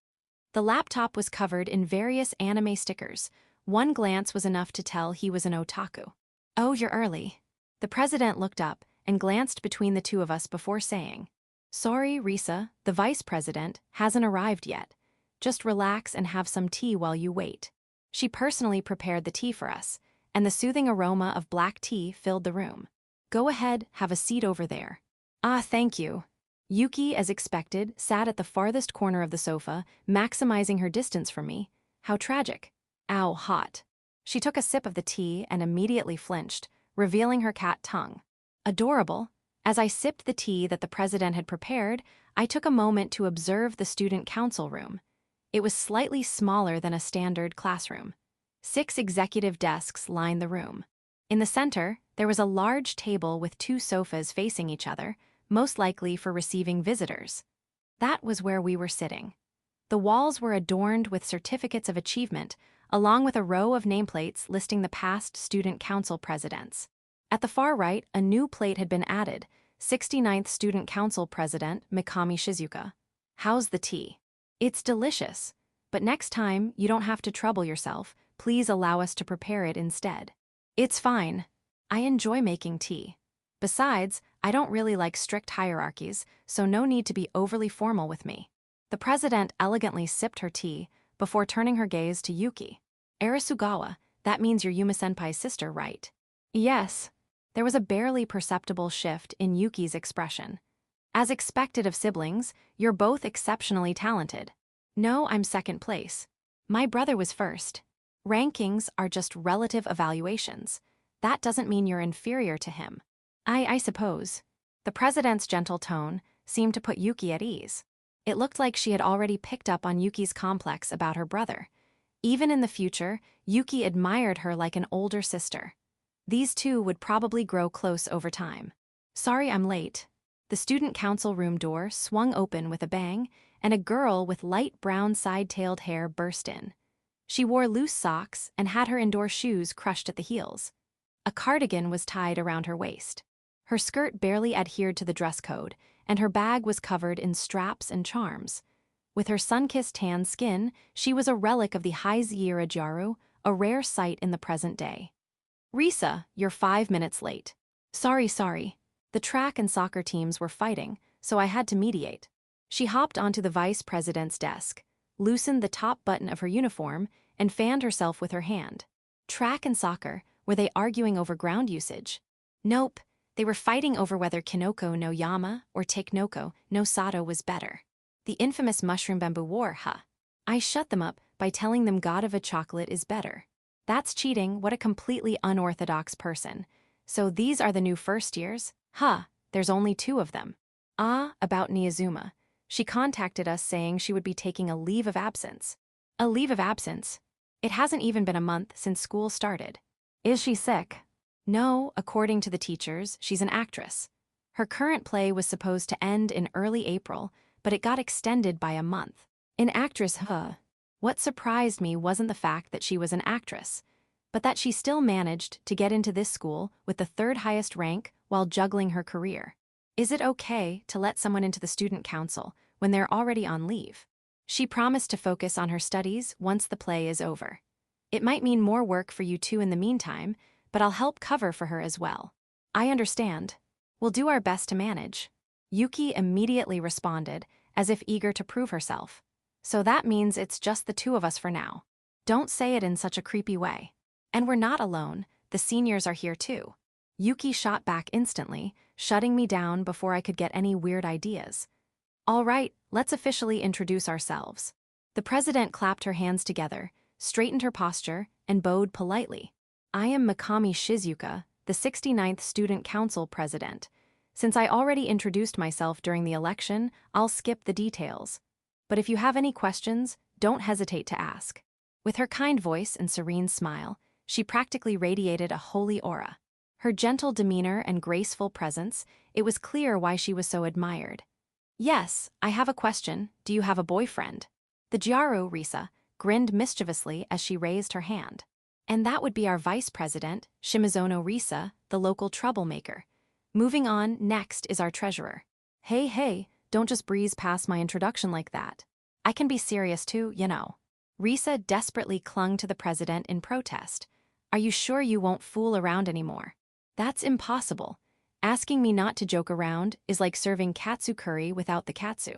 The laptop was covered in various anime stickers. One glance was enough to tell he was an otaku. Oh, you're early. The president looked up and glanced between the 2 of us before saying, Sorry, Risa, the vice president hasn't arrived yet. Just relax and have some tea while you wait. She personally prepared the tea for us, and the soothing aroma of black tea filled the room. Go ahead, have a seat over there. Thank you. Yuki, as expected, sat at the farthest corner of the sofa, maximizing her distance from me. How tragic. Ow, hot. She took a sip of the tea and immediately flinched, revealing her cat tongue. Adorable. As I sipped the tea that the president had prepared, I took a moment to observe the student council room. It was slightly smaller than a standard classroom. 6 executive desks lined the room. In the center, there was a large table with 2 sofas facing each other, most likely for receiving visitors. That was where we were sitting. The walls were adorned with certificates of achievement, along with a row of nameplates listing the past student council presidents. At the far right, a new plate had been added, 69th Student Council President Mikami Shizuka. How's the tea? It's delicious, but next time you don't have to trouble yourself, please allow us to prepare it instead. It's fine. I enjoy making tea. Besides, I don't really like strict hierarchies, so no need to be overly formal with me. The president elegantly sipped her tea before turning her gaze to Yuki. Arasugawa, that means you're Yuma-senpai's sister, right? Yes. There was a barely perceptible shift in Yuki's expression. As expected of siblings, you're both exceptionally talented. No, I'm second place. My brother was first. Rankings are just relative evaluations. That doesn't mean you're inferior to him. I suppose. The president's gentle tone seemed to put Yuki at ease. It looked like she had already picked up on Yuki's complex about her brother. Even in the future, Yuki admired her like an older sister. These 2 would probably grow close over time. Sorry I'm late. The student council room door swung open with a bang, and a girl with light brown side-tailed hair burst in. She wore loose socks and had her indoor shoes crushed at the heels. A cardigan was tied around her waist. Her skirt barely adhered to the dress code, and her bag was covered in straps and charms. With her sun-kissed tan skin, she was a relic of the High Sierra Jaru, a rare sight in the present day. Risa, you're 5 minutes late. Sorry. The The track and soccer teams were fighting, so I had to mediate. She hopped onto the vice president's desk, loosened the top button of her uniform, and fanned herself with her hand. Track and soccer, were they arguing over ground usage? Nope, they were fighting over whether Kinoko no Yama or Teiknoko no Sato was better. The infamous mushroom bamboo war, huh? I shut them up by telling them Godiva chocolate is better. That's cheating, what a completely unorthodox person. So these are the new first years? Huh, there's only 2 of them. About Niyazuma. She contacted us saying she would be taking a leave of absence. A leave of absence? It hasn't even been a month since school started. Is she sick? No, according to the teachers, she's an actress. Her current play was supposed to end in early April, but it got extended by a month. An actress, huh? What surprised me wasn't the fact that she was an actress, but that she still managed to get into this school with the 3rd highest rank while juggling her career. Is it okay to let someone into the student council when they're already on leave? She promised to focus on her studies once the play is over. It might mean more work for you two in the meantime, but I'll help cover for her as well. I understand. We'll do our best to manage. Yuki immediately responded, as if eager to prove herself. So that means it's just the 2 of us for now. Don't say it in such a creepy way. And we're not alone, the seniors are here too. Yuki shot back instantly, shutting me down before I could get any weird ideas. All right, let's officially introduce ourselves. The president clapped her hands together, straightened her posture, and bowed politely. I am Mikami Shizuka, the 69th Student Council president. Since I already introduced myself during the election, I'll skip the details. But if you have any questions, don't hesitate to ask. With her kind voice and serene smile, she practically radiated a holy aura. Her gentle demeanor and graceful presence, it was clear why she was so admired. Yes, I have a question. Do you have a boyfriend? The Gyaru, Risa, grinned mischievously as she raised her hand. And that would be our vice president, Shimizono Risa, the local troublemaker. Moving on, next is our treasurer. Hey, don't just breeze past my introduction like that. I can be serious too, you know. Risa desperately clung to the president in protest. Are you sure you won't fool around anymore? That's impossible. Asking me not to joke around is like serving katsu curry without the katsu.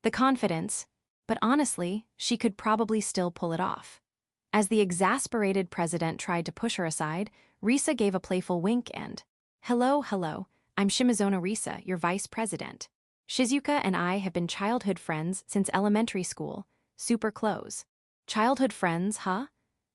The confidence, but honestly, she could probably still pull it off. As the exasperated president tried to push her aside, Risa gave a playful wink and, Hello, I'm Shimizono Risa, your vice president. Shizuka and I have been childhood friends since elementary school, super close. Childhood friends, huh?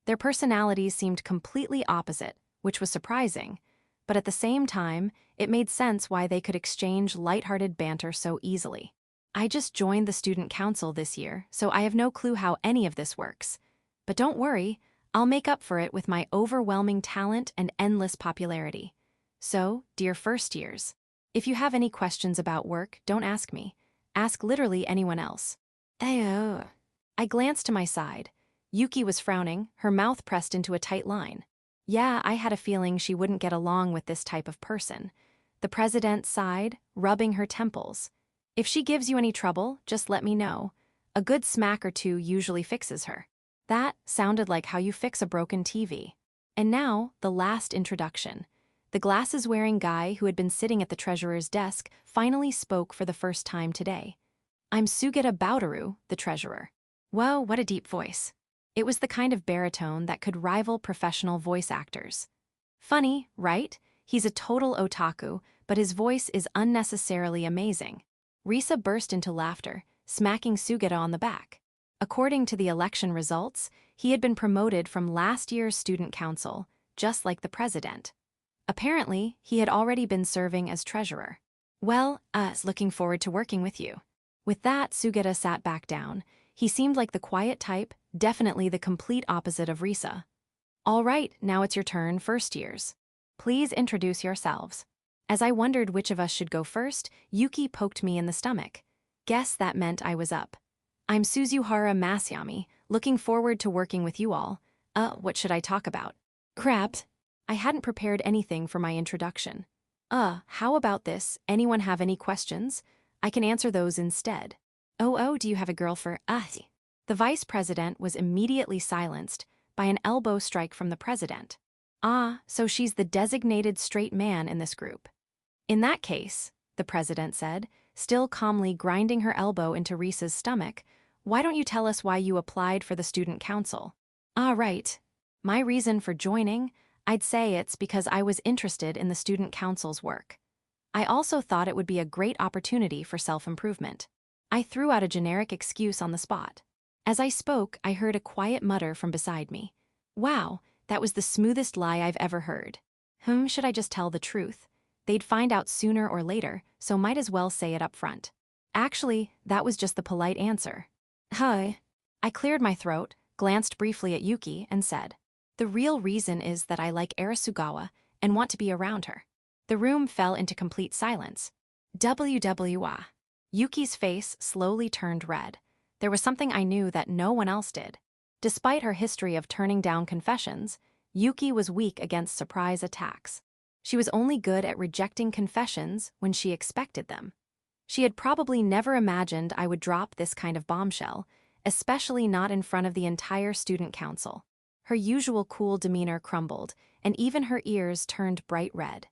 Their personalities seemed completely opposite, which was surprising, but at the same time, it made sense why they could exchange lighthearted banter so easily. I just joined the student council this year, so I have no clue how any of this works. But don't worry, I'll make up for it with my overwhelming talent and endless popularity. So, dear first years, if you have any questions about work, don't ask me. Ask literally anyone else. Ayo. I glanced to my side. Yuki was frowning, her mouth pressed into a tight line. Yeah, I had a feeling she wouldn't get along with this type of person. The president sighed, rubbing her temples. If she gives you any trouble, just let me know. A good smack or 2 usually fixes her. That sounded like how you fix a broken TV. And now, the last introduction. The glasses-wearing guy who had been sitting at the treasurer's desk finally spoke for the first time today. I'm Sugita Baotaru, the treasurer. Whoa, what a deep voice. It was the kind of baritone that could rival professional voice actors. Funny, right? He's a total otaku, but his voice is unnecessarily amazing. Risa burst into laughter, smacking Sugita on the back. According to the election results, he had been promoted from last year's student council, just like the president. Apparently, he had already been serving as treasurer. Well, looking forward to working with you. With that, Sugita sat back down. He seemed like the quiet type, definitely the complete opposite of Risa. All right, now it's your turn, first years. Please introduce yourselves. As I wondered which of us should go first, Yuki poked me in the stomach. Guess that meant I was up. I'm Suzuhara Masyami, looking forward to working with you all. What should I talk about? Crap. I hadn't prepared anything for my introduction. How about this? Anyone have any questions? I can answer those instead. Do you have a girl for us? The vice president was immediately silenced by an elbow strike from the president. So she's the designated straight man in this group. In that case, the president said, still calmly grinding her elbow into Risa's stomach, why don't you tell us why you applied for the student council? Ah, right. My reason for joining? I'd say it's because I was interested in the student council's work. I also thought it would be a great opportunity for self-improvement. I threw out a generic excuse on the spot. As I spoke, I heard a quiet mutter from beside me. Wow, that was the smoothest lie I've ever heard. Should I just tell the truth? They'd find out sooner or later, so might as well say it up front. Actually, that was just the polite answer. Hi. I cleared my throat, glanced briefly at Yuki, and said, the real reason is that I like Arasugawa and want to be around her. The room fell into complete silence. WWA. Yuki's face slowly turned red. There was something I knew that no one else did. Despite her history of turning down confessions, Yuki was weak against surprise attacks. She was only good at rejecting confessions when she expected them. She had probably never imagined I would drop this kind of bombshell, especially not in front of the entire student council. Her usual cool demeanor crumbled, and even her ears turned bright red.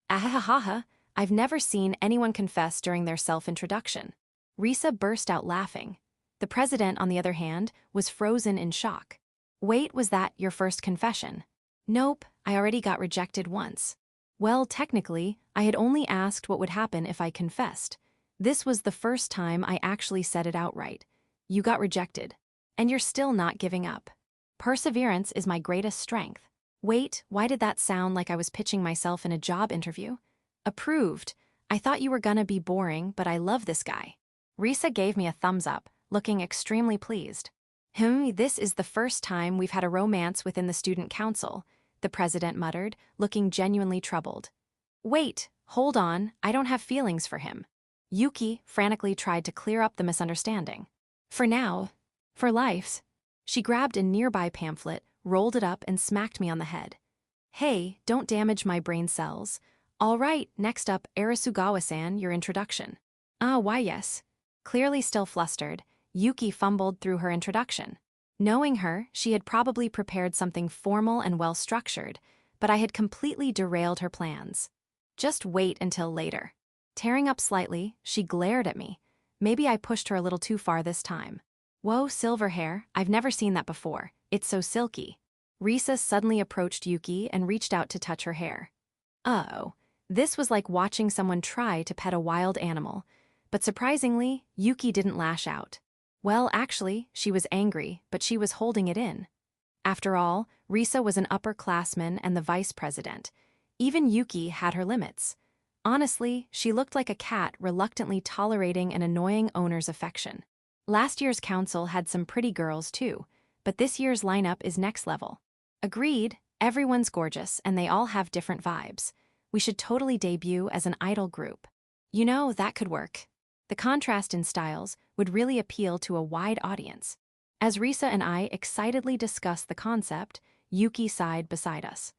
Ahahaha, I've never seen anyone confess during their self-introduction. Risa burst out laughing. The president, on the other hand, was frozen in shock. Wait, was that your first confession? Nope, I already got rejected once. Well, technically, I had only asked what would happen if I confessed. This was the first time I actually said it outright. You got rejected. And you're still not giving up. Perseverance is my greatest strength. Wait, why did that sound like I was pitching myself in a job interview? Approved. I thought you were gonna be boring, but I love this guy. Risa gave me a thumbs up, looking extremely pleased. This is the first time we've had a romance within the student council, the president muttered, looking genuinely troubled. Wait, hold on, I don't have feelings for him. Yuki frantically tried to clear up the misunderstanding. For now. For life. She grabbed a nearby pamphlet, rolled it up, and smacked me on the head. Hey, don't damage my brain cells. All right, next up, Arasugawa-san, your introduction. Ah, why yes. Clearly still flustered, Yuki fumbled through her introduction. Knowing her, she had probably prepared something formal and well-structured, but I had completely derailed her plans. Just wait until later. Tearing up slightly, she glared at me. Maybe I pushed her a little too far this time. Whoa, silver hair, I've never seen that before. It's so silky. Risa suddenly approached Yuki and reached out to touch her hair. Uh-oh. This was like watching someone try to pet a wild animal. But surprisingly, Yuki didn't lash out. Well, actually, she was angry, but she was holding it in. After all, Risa was an upperclassman and the vice president. Even Yuki had her limits. Honestly, she looked like a cat reluctantly tolerating an annoying owner's affection. Last year's council had some pretty girls too, but this year's lineup is next level. Agreed, everyone's gorgeous and they all have different vibes. We should totally debut as an idol group. You know, that could work. The contrast in styles would really appeal to a wide audience. As Risa and I excitedly discussed the concept, Yuki sighed beside us.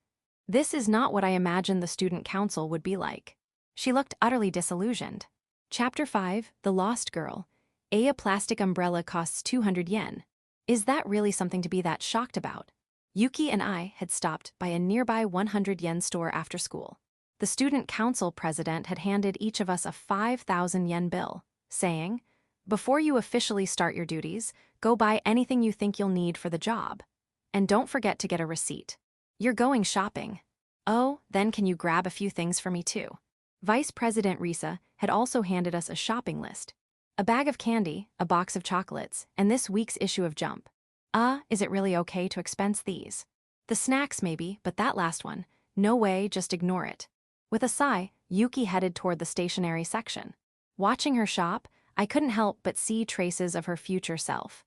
This is not what I imagined the student council would be like. She looked utterly disillusioned. Chapter 5, The Lost Girl. A plastic umbrella costs 200 yen. Is that really something to be that shocked about? Yuki and I had stopped by a nearby 100 yen store after school. The student council president had handed each of us a 5,000 yen bill, saying, before you officially start your duties, go buy anything you think you'll need for the job. And don't forget to get a receipt. You're going shopping. Oh, then can you grab a few things for me too? Vice President Risa had also handed us a shopping list. A bag of candy, a box of chocolates, and this week's issue of Jump. Is it really okay to expense these? The snacks maybe, but that last one, no way, just ignore it. With a sigh, Yuki headed toward the stationery section. Watching her shop, I couldn't help but see traces of her future self.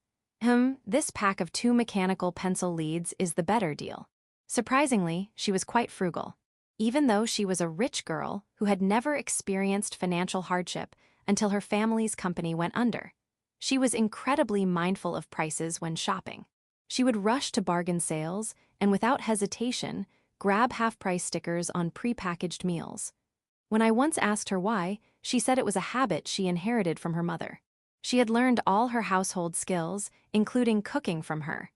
This pack of 2 mechanical pencil leads is the better deal. Surprisingly, she was quite frugal. Even though she was a rich girl who had never experienced financial hardship until her family's company went under, she was incredibly mindful of prices when shopping. She would rush to bargain sales and without hesitation grab half-price stickers on prepackaged meals. When I once asked her why, she said it was a habit she inherited from her mother. She had learned all her household skills, including cooking, from her.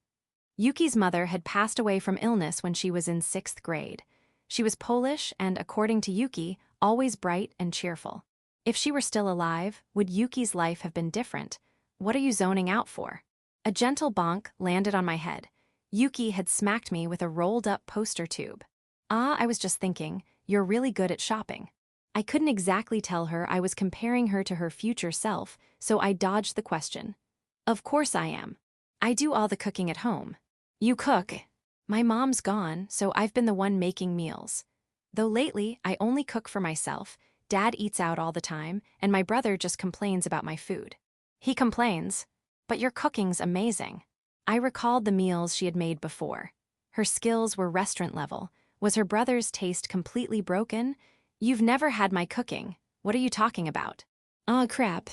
Yuki's mother had passed away from illness when she was in 6th grade. She was Polish and, according to Yuki, always bright and cheerful. If she were still alive, would Yuki's life have been different? What are you zoning out for? A gentle bonk landed on my head. Yuki had smacked me with a rolled-up poster tube. I was just thinking, you're really good at shopping. I couldn't exactly tell her I was comparing her to her future self, so I dodged the question. Of course I am. I do all the cooking at home. You cook? My mom's gone, so I've been the one making meals. Though lately, I only cook for myself. Dad eats out all the time, and my brother just complains about my food. He complains, but your cooking's amazing. I recalled the meals she had made before. Her skills were restaurant level. Was her brother's taste completely broken? You've never had my cooking. What are you talking about? Oh, crap.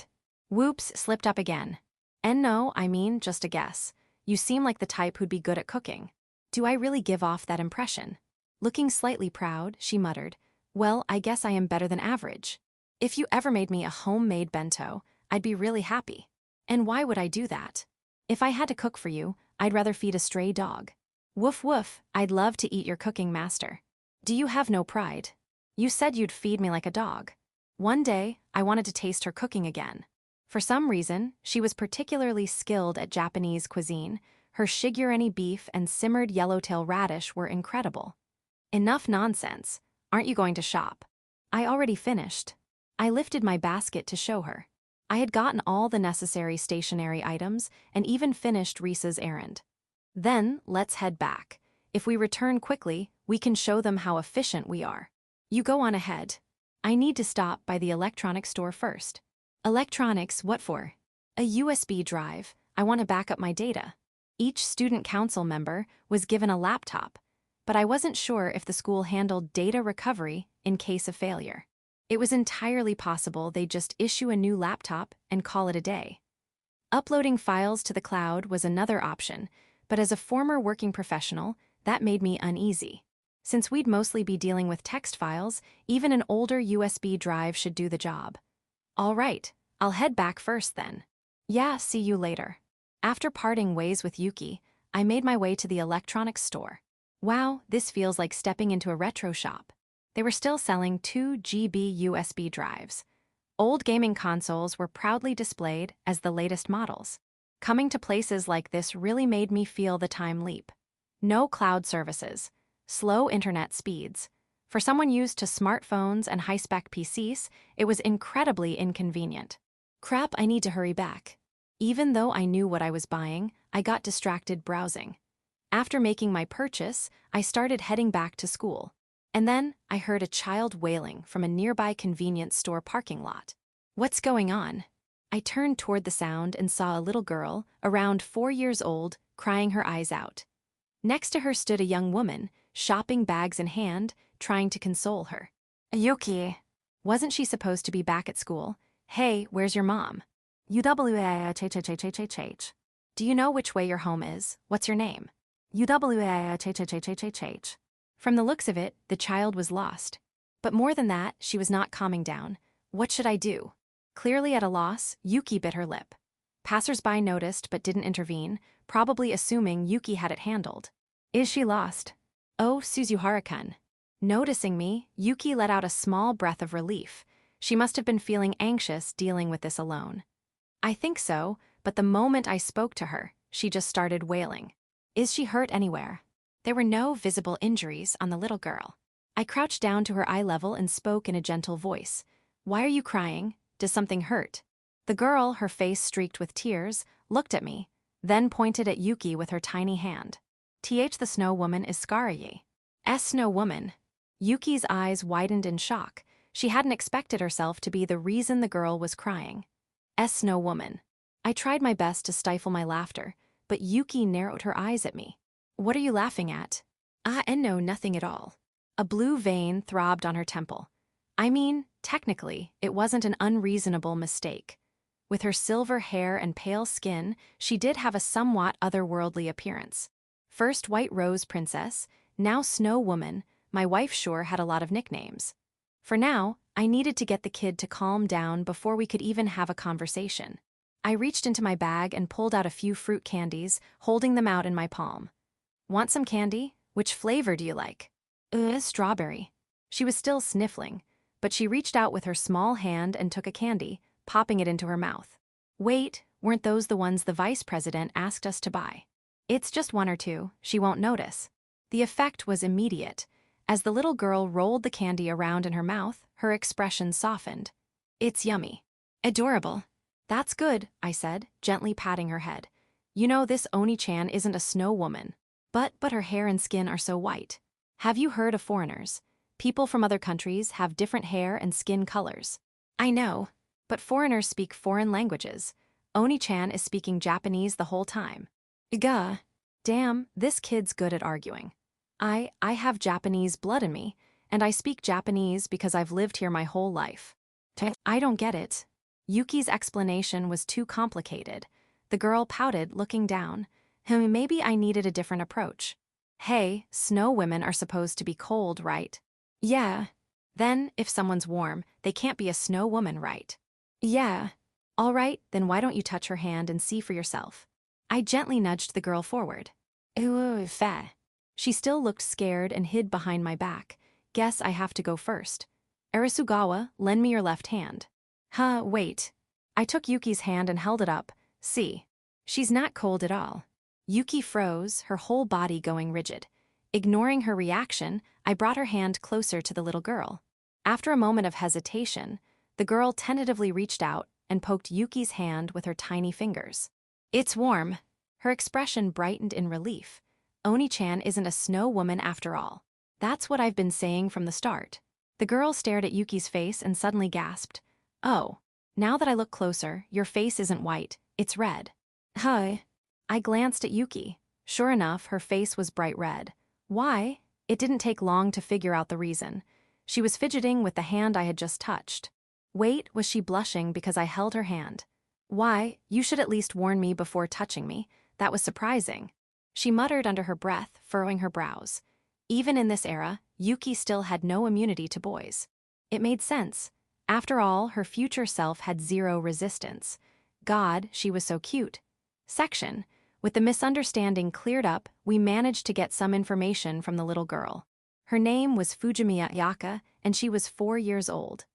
Whoops slipped up again. And no, I mean, just a guess. You seem like the type who'd be good at cooking. Do I really give off that impression? Looking slightly proud, she muttered, well, I guess I am better than average. If you ever made me a homemade bento, I'd be really happy. And why would I do that? If I had to cook for you, I'd rather feed a stray dog. Woof woof, I'd love to eat your cooking, master. Do you have no pride? You said you'd feed me like a dog. One day, I wanted to taste her cooking again. For some reason, she was particularly skilled at Japanese cuisine. Her shigureni beef and simmered yellowtail radish were incredible. Enough nonsense. Aren't you going to shop? I already finished. I lifted my basket to show her. I had gotten all the necessary stationery items and even finished Risa's errand. Then, let's head back. If we return quickly, we can show them how efficient we are. You go on ahead. I need to stop by the electronics store first. Electronics, what for? A USB drive. I want to back up my data. Each student council member was given a laptop, but I wasn't sure if the school handled data recovery in case of failure. It was entirely possible they'd just issue a new laptop and call it a day. Uploading files to the cloud was another option, but as a former working professional, that made me uneasy. Since we'd mostly be dealing with text files, even an older USB drive should do the job. All right, I'll head back first then. Yeah, see you later. After parting ways with Yuki, I made my way to the electronics store. Wow, this feels like stepping into a retro shop. They were still selling 2 GB USB drives. Old gaming consoles were proudly displayed as the latest models. Coming to places like this really made me feel the time leap. No cloud services, slow internet speeds. For someone used to smartphones and high-spec PCs, it was incredibly inconvenient. Crap, I need to hurry back. Even though I knew what I was buying, I got distracted browsing. After making my purchase, I started heading back to school. And then, I heard a child wailing from a nearby convenience store parking lot. What's going on? I turned toward the sound and saw a little girl, around 4 years old, crying her eyes out. Next to her stood a young woman, shopping bags in hand, trying to console her. Yuki. Wasn't she supposed to be back at school? Hey, where's your mom? UWAHHHHHH. Do you know which way your home is? What's your name? UWAHHHHHH. From the looks of it, the child was lost. But more than that, she was not calming down. What should I do? Clearly at a loss, Yuki bit her lip. Passers-by noticed but didn't intervene, probably assuming Yuki had it handled. Is she lost? Oh, Suzuhara-kun. Noticing me, Yuki let out a small breath of relief. She must have been feeling anxious dealing with this alone. I think so, but the moment I spoke to her, she just started wailing. Is she hurt anywhere? There were no visible injuries on the little girl. I crouched down to her eye level and spoke in a gentle voice. Why are you crying? Does something hurt? The girl, her face streaked with tears, looked at me, then pointed at Yuki with her tiny hand. The snow woman is Skaraye. Snow woman. Yuki's eyes widened in shock. She hadn't expected herself to be the reason the girl was crying. Snow woman. I tried my best to stifle my laughter, but Yuki narrowed her eyes at me. What are you laughing at? No, nothing at all. A blue vein throbbed on her temple. I mean, technically, it wasn't an unreasonable mistake. With her silver hair and pale skin, she did have a somewhat otherworldly appearance. First White Rose Princess, now Snow Woman, my wife sure had a lot of nicknames. For now, I needed to get the kid to calm down before we could even have a conversation. I reached into my bag and pulled out a few fruit candies, holding them out in my palm. Want some candy? Which flavor do you like? Strawberry. She was still sniffling, but she reached out with her small hand and took a candy, popping it into her mouth. Wait, weren't those the ones the vice president asked us to buy? It's just one or two, she won't notice. The effect was immediate. As the little girl rolled the candy around in her mouth, her expression softened. It's yummy. Adorable. That's good, I said, gently patting her head. You know, this Oni-chan isn't a snow woman. But her hair and skin are so white. Have you heard of foreigners? People from other countries have different hair and skin colors. I know, but foreigners speak foreign languages. Oni-chan is speaking Japanese the whole time. Gah. Damn, this kid's good at arguing. I have Japanese blood in me, and I speak Japanese because I've lived here my whole life. I don't get it. Yuki's explanation was too complicated. The girl pouted, looking down. Maybe I needed a different approach. Hey, snow women are supposed to be cold, right? Yeah. Then, if someone's warm, they can't be a snow woman, right? Yeah. All right, then why don't you touch her hand and see for yourself? I gently nudged the girl forward. Ooh, fair. She still looked scared and hid behind my back. Guess I have to go first. Arasugawa, lend me your left hand. Wait. I took Yuki's hand and held it up. See. She's not cold at all. Yuki froze, her whole body going rigid. Ignoring her reaction, I brought her hand closer to the little girl. After a moment of hesitation, the girl tentatively reached out and poked Yuki's hand with her tiny fingers. It's warm. Her expression brightened in relief. Oni-chan isn't a snow woman after all. That's what I've been saying from the start. The girl stared at Yuki's face and suddenly gasped. Oh, now that I look closer, your face isn't white, it's red. Hi. I glanced at Yuki. Sure enough, her face was bright red. Why? It didn't take long to figure out the reason. She was fidgeting with the hand I had just touched. Wait, was she blushing because I held her hand? Why, you should at least warn me before touching me. That was surprising. She muttered under her breath, furrowing her brows. Even in this era, Yuki still had no immunity to boys. It made sense. After all, her future self had zero resistance. God, she was so cute. Section. With the misunderstanding cleared up, we managed to get some information from the little girl. Her name was Fujimiya Ayaka, and she was 4 years old.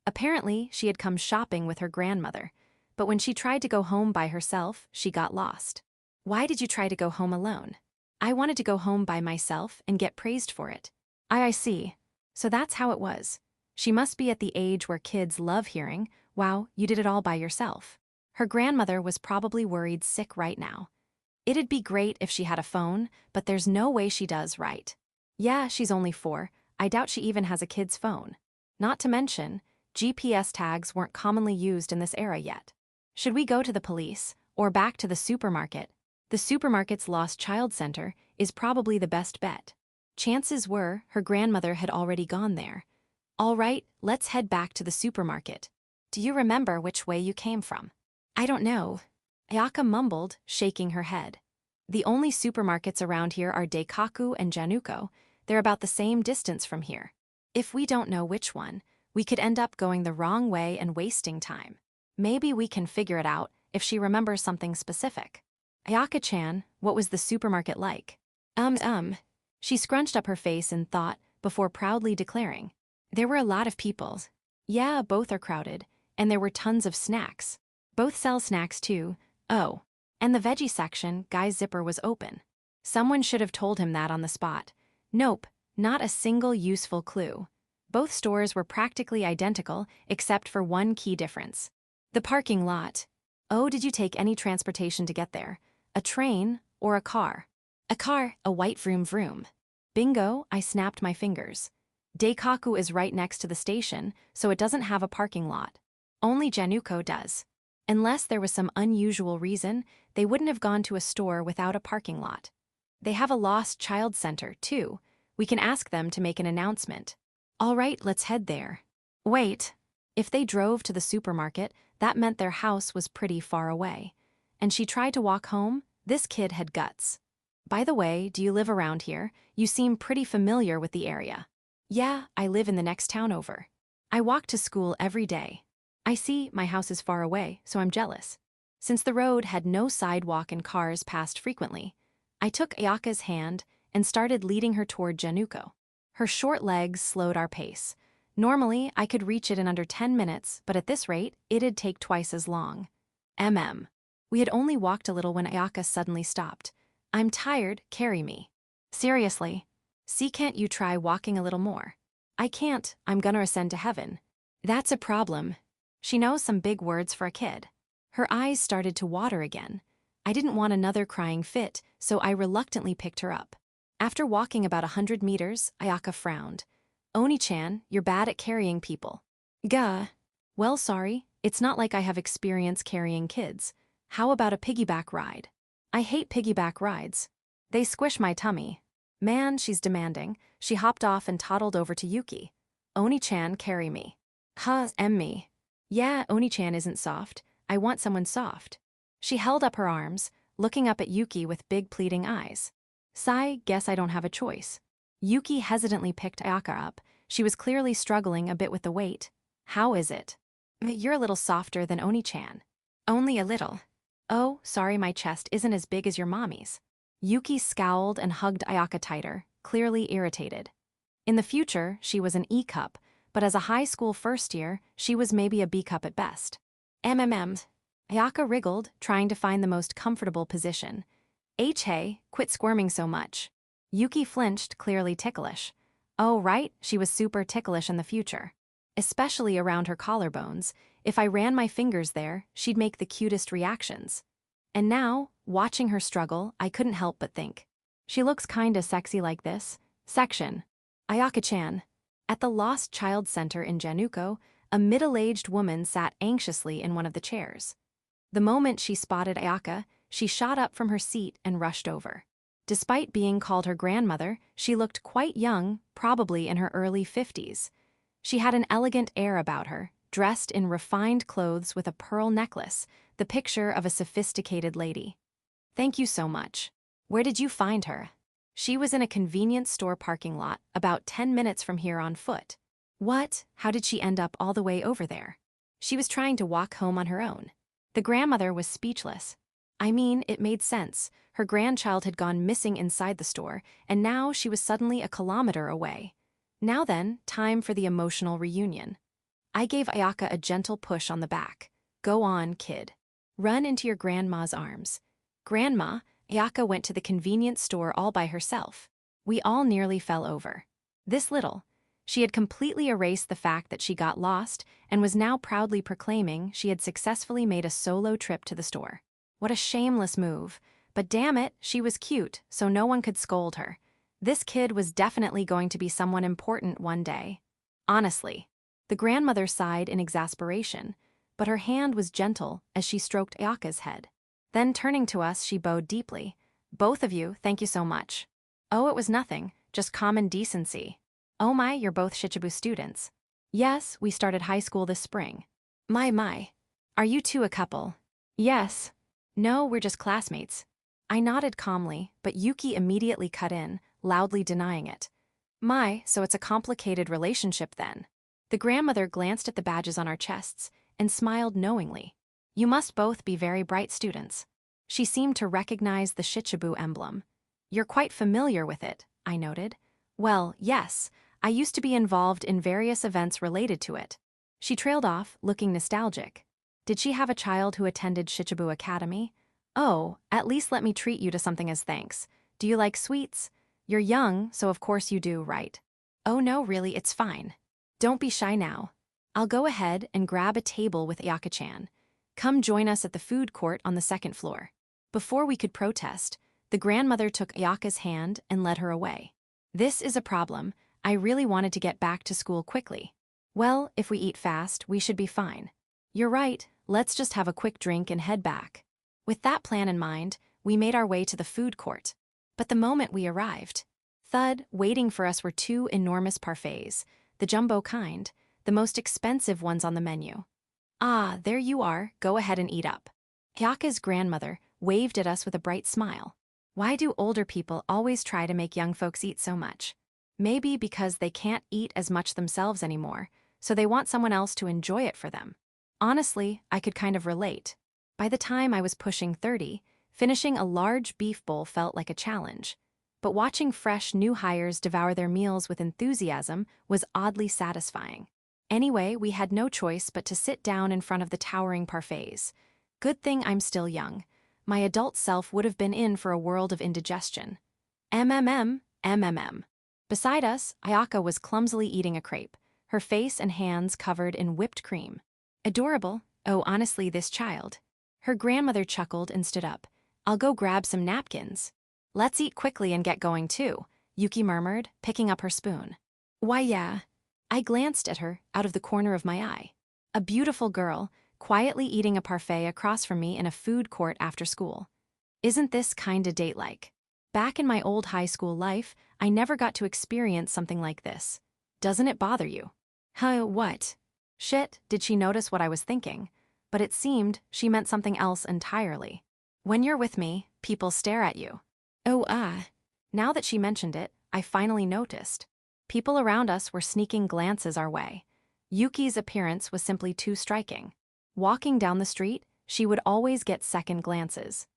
Apparently, she had come shopping with her grandmother, but when she tried to go home by herself, she got lost. Why did you try to go home alone? I wanted to go home by myself and get praised for it. I see. So that's how it was. She must be at the age where kids love hearing, wow, you did it all by yourself. Her grandmother was probably worried sick right now. It'd be great if she had a phone, but there's no way she does, right? Yeah, she's only 4. I doubt she even has a kid's phone. Not to mention, GPS tags weren't commonly used in this era yet. Should we go to the police, or back to the supermarket? The supermarket's Lost Child Center is probably the best bet. Chances were her grandmother had already gone there. All right, let's head back to the supermarket. Do you remember which way you came from? I don't know. Ayaka mumbled, shaking her head. The only supermarkets around here are Daikaku and Januko. They're about the same distance from here. If we don't know which one, we could end up going the wrong way and wasting time. Maybe we can figure it out if she remembers something specific. Ayaka-chan, what was the supermarket like? She scrunched up her face in thought before proudly declaring. There were a lot of people. Yeah, both are crowded, and there were tons of snacks. Both sell snacks too. Oh, and the veggie section, Guy's zipper was open. Someone should have told him that on the spot. Nope, not a single useful clue. Both stores were practically identical except for one key difference. The parking lot. Oh, did you take any transportation to get there? A train or a car? A car, a white vroom vroom. Bingo, I snapped my fingers. Daikaku is right next to the station, so it doesn't have a parking lot. Only Januko does. Unless there was some unusual reason, they wouldn't have gone to a store without a parking lot. They have a Lost Child Center, too. We can ask them to make an announcement. All right, let's head there. Wait. If they drove to the supermarket, that meant their house was pretty far away. And she tried to walk home? This kid had guts. By the way, do you live around here? You seem pretty familiar with the area. Yeah, I live in the next town over. I walk to school every day. I see, my house is far away, so I'm jealous. Since the road had no sidewalk and cars passed frequently, I took Ayaka's hand and started leading her toward Januko. Her short legs slowed our pace. Normally, I could reach it in under 10 minutes, but at this rate, it'd take twice as long. We had only walked a little when Ayaka suddenly stopped. I'm tired, carry me. Seriously. See, can't you try walking a little more? I can't, I'm gonna ascend to heaven. That's a problem. She knows some big words for a kid. Her eyes started to water again. I didn't want another crying fit, so I reluctantly picked her up. After walking about 100 meters, Ayaka frowned. Oni-chan, you're bad at carrying people. Gah. Well, sorry, it's not like I have experience carrying kids. How about a piggyback ride? I hate piggyback rides. They squish my tummy. Man, she's demanding. She hopped off and toddled over to Yuki. Oni-chan, carry me. Me. Yeah, Oni-chan isn't soft. I want someone soft. She held up her arms, looking up at Yuki with big pleading eyes. Sigh, guess I don't have a choice. Yuki hesitantly picked Ayaka up. She was clearly struggling a bit with the weight. How is it? You're a little softer than Oni-chan. Only a little. Oh, sorry, my chest isn't as big as your mommy's. Yuki scowled and hugged Ayaka tighter, clearly irritated. In the future, she was an E-cup, but as a high school first year, she was maybe a B-cup at best. Ayaka wriggled, trying to find the most comfortable position. Hey, quit squirming so much. Yuki flinched, clearly ticklish. Oh, right, she was super ticklish in the future. Especially around her collarbones. If I ran my fingers there, she'd make the cutest reactions. And now, watching her struggle, I couldn't help but think. She looks kinda sexy like this. Section. Ayaka-chan. At the Lost Child Center in Januko, a middle-aged woman sat anxiously in one of the chairs. The moment she spotted Ayaka, she shot up from her seat and rushed over. Despite being called her grandmother, she looked quite young, probably in her early 50s. She had an elegant air about her, dressed in refined clothes with a pearl necklace, the picture of a sophisticated lady. Thank you so much. Where did you find her? She was in a convenience store parking lot, about 10 minutes from here on foot. What? How did she end up all the way over there? She was trying to walk home on her own. The grandmother was speechless. I mean, it made sense. Her grandchild had gone missing inside the store, and now she was suddenly a kilometer away. Now then, time for the emotional reunion. I gave Ayaka a gentle push on the back. Go on, kid. Run into your grandma's arms. Grandma, Ayaka went to the convenience store all by herself. We all nearly fell over. This little. She had completely erased the fact that she got lost and was now proudly proclaiming she had successfully made a solo trip to the store. What a shameless move. But damn it, she was cute, so no one could scold her. This kid was definitely going to be someone important one day. Honestly. The grandmother sighed in exasperation, but her hand was gentle as she stroked Ayaka's head. Then turning to us, she bowed deeply. Both of you, thank you so much. Oh, it was nothing, just common decency. Oh my, you're both Shichibu students. Yes, we started high school this spring. My. Are you two a couple? Yes. No, we're just classmates. I nodded calmly, but Yuki immediately cut in, loudly denying it. My, so it's a complicated relationship then. The grandmother glanced at the badges on our chests and smiled knowingly. You must both be very bright students. She seemed to recognize the Shichibu emblem. You're quite familiar with it, I noted. Well, yes, I used to be involved in various events related to it. She trailed off, looking nostalgic. Did she have a child who attended Shichibu Academy? Oh, at least let me treat you to something as thanks. Do you like sweets? You're young, so of course you do, right? Oh no, really, it's fine. Don't be shy now. I'll go ahead and grab a table with Ayaka-chan. Come join us at the food court on the second floor. Before we could protest, the grandmother took Ayaka's hand and led her away. This is a problem. I really wanted to get back to school quickly. Well, if we eat fast, we should be fine. You're right, let's just have a quick drink and head back. With that plan in mind, we made our way to the food court. But the moment we arrived, thud, waiting for us were two enormous parfaits, the jumbo kind, the most expensive ones on the menu. Ah, there you are, go ahead and eat up. Ayaka's grandmother waved at us with a bright smile. Why do older people always try to make young folks eat so much? Maybe because they can't eat as much themselves anymore, so they want someone else to enjoy it for them. Honestly, I could kind of relate. By the time I was pushing 30, finishing a large beef bowl felt like a challenge. but watching fresh new hires devour their meals with enthusiasm was oddly satisfying. Anyway, we had no choice but to sit down in front of the towering parfaits. Good thing I'm still young. My adult self would have been in for a world of indigestion. MMM. Beside us, Ayaka was clumsily eating a crepe, her face and hands covered in whipped cream. Adorable. Oh, honestly, this child. Her grandmother chuckled and stood up. I'll go grab some napkins. Let's eat quickly and get going too, Yuki murmured, picking up her spoon. Why, yeah. I glanced at her out of the corner of my eye. A beautiful girl, quietly eating a parfait across from me in a food court after school. Isn't this kinda date-like? Back in my old high school life, I never got to experience something like this. Doesn't it bother you? Huh, what? Shit, did she notice what I was thinking? But it seemed she meant something else entirely. When you're with me, people stare at you. Oh, Now that she mentioned it, I finally noticed. People around us were sneaking glances our way. Yuki's appearance was simply too striking. Walking down the street, she would always get second glances.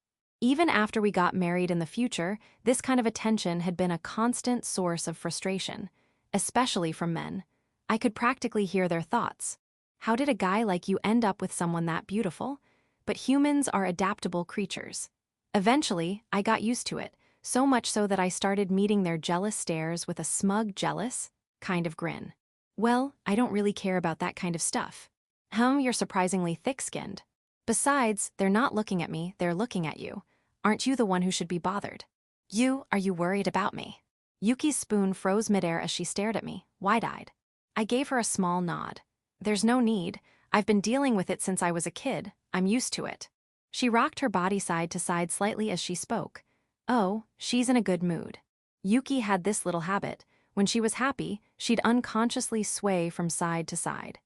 Even after we got married in the future, this kind of attention had been a constant source of frustration, especially from men. I could practically hear their thoughts. How did a guy like you end up with someone that beautiful? But humans are adaptable creatures. Eventually, I got used to it, so much so that I started meeting their jealous stares with a smug, jealous kind of grin. Well, I don't really care about that kind of stuff. You're surprisingly thick-skinned. Besides, they're not looking at me, they're looking at you. Aren't you the one who should be bothered? Are you worried about me? Yuki's spoon froze midair as she stared at me, wide-eyed. I gave her a small nod. There's no need. I've been dealing with it since I was a kid. I'm used to it. She rocked her body side to side slightly as she spoke. Oh, she's in a good mood. Yuki had this little habit. When she was happy, she'd unconsciously sway from side to side.